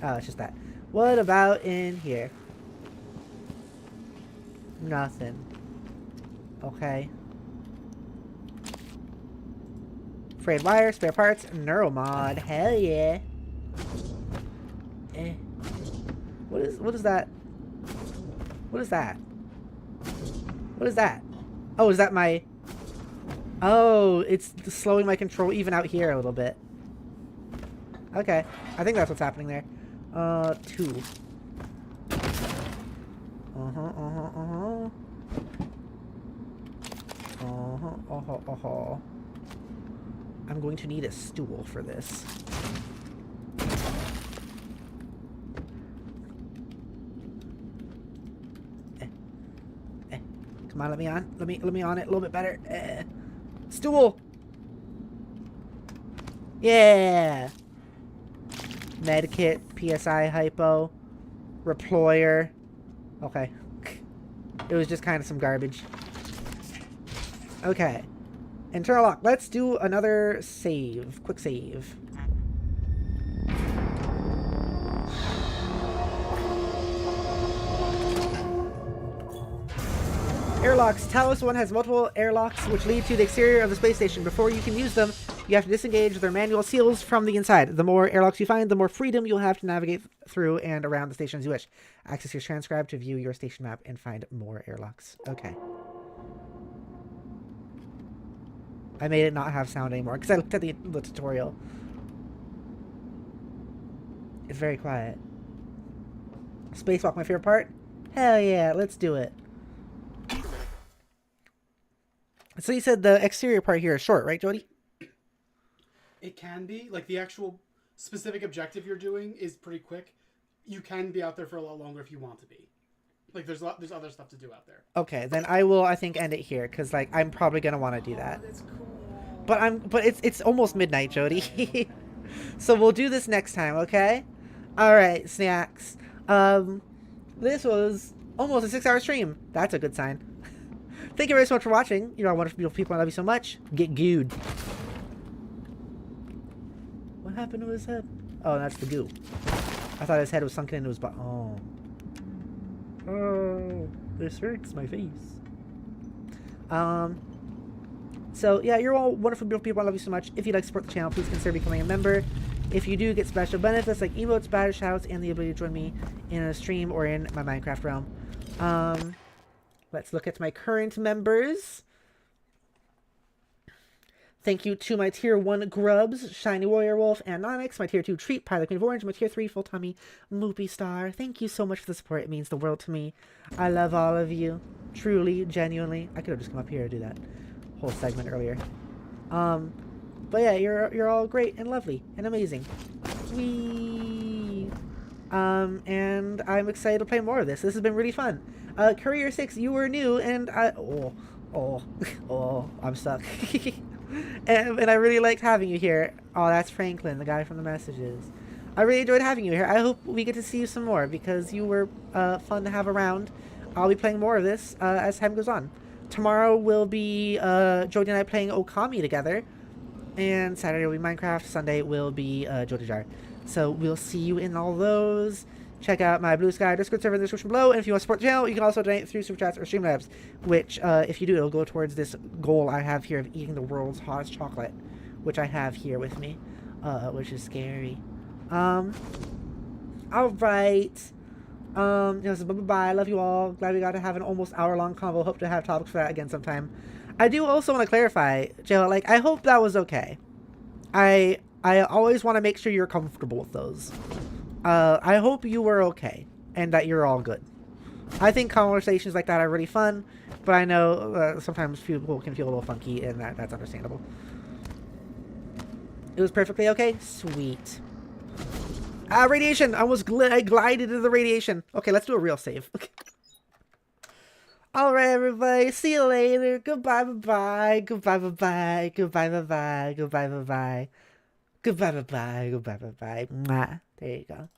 Oh, it's just that. What about in here? Nothing. Okay. Frayed wire, spare parts, neuromod. Hell yeah. Eh. What is that? What is that? What is that? Oh, is that my... Oh, it's slowing my control even out here a little bit. Okay. I think that's what's happening there. 2. I'm going to need a stool for this. Come on, let me on. Let me on it a little bit better. Stool. Yeah. Medkit, PSI hypo, reployer. Okay. It was just kind of some garbage. Okay. Internal lock. Let's do another save. Quick save. Airlocks. Talos 1 has multiple airlocks which lead to the exterior of the space station. Before you can use them, you have to disengage their manual seals from the inside. The more airlocks you find, the more freedom you'll have to navigate through and around the station as you wish. Access your transcribe to view your station map and find more airlocks. Okay. I made it not have sound anymore because I looked at the tutorial. It's very quiet. Spacewalk, my favorite part? Hell yeah, let's do it. So you said the exterior part here is short, right, Jodi? It can be. Like, the actual specific objective you're doing is pretty quick. You can be out there for a lot longer if you want to be. Like, there's other stuff to do out there. Okay, then I will, I think, end it here, because, like, I'm probably going to want to do that. That's cool. But it's almost midnight, Jodi. So we'll do this next time, okay? Alright, snacks. This was almost a 6-hour stream. That's a good sign. Thank you very so much for watching. You're all wonderful, beautiful people. I love you so much. Get good. What happened to his head? Oh, that's the goo. I thought his head was sunken into his butt. Oh. Oh, this hurts my face. So, yeah, you're all wonderful, beautiful people. I love you so much. If you'd like to support the channel, please consider becoming a member. If you do, get special benefits like emotes, badge shouts, and the ability to join me in a stream or in my Minecraft realm. Let's look at my current members. Thank you to my Tier 1 Grubs, Shiny Warrior Wolf, and Onyx, my Tier 2 Treat, Pilot Queen of Orange, my Tier 3 Full Tummy, Moopy Star. Thank you so much for the support. It means the world to me. I love all of you. Truly, genuinely. I could have just come up here and do that whole segment earlier. But yeah, you're all great and lovely and amazing. Whee! And I'm excited to play more of this. This has been really fun. Courier 6, you were new, and I'm stuck. and I really liked having you here. Oh, that's Franklin, the guy from the messages. I really enjoyed having you here. I hope we get to see you some more because you were fun to have around. I'll be playing more of this as time goes on. Tomorrow will be Jodi and I playing Okami together. And Saturday will be Minecraft. Sunday will be Jodi Jar. So we'll see you in all those. Check out my Blue Sky Discord server in the description below. And if you want to support the channel, you can also donate through Super Chats or Streamlabs. Which, if you do, it'll go towards this goal I have here of eating the world's hottest chocolate. Which I have here with me. Which is scary. Alright. So bye-bye. I love you all. Glad we got to have an almost hour-long convo. Hope to have topics for that again sometime. I do also want to clarify, Jill, like, I hope that was okay. I always want to make sure you're comfortable with those. I hope you were okay and that you're all good. I think conversations like that are really fun, but I know sometimes people can feel a little funky, and that's understandable. It was perfectly okay? Sweet. Radiation! I glided into the radiation. Okay, let's do a real save. Alright, everybody. See you later. Goodbye, bye-bye. Goodbye, bye-bye. Goodbye, bye-bye. Goodbye, bye-bye. Goodbye, bye-bye. Goodbye, bye-bye. Mwah. There you go.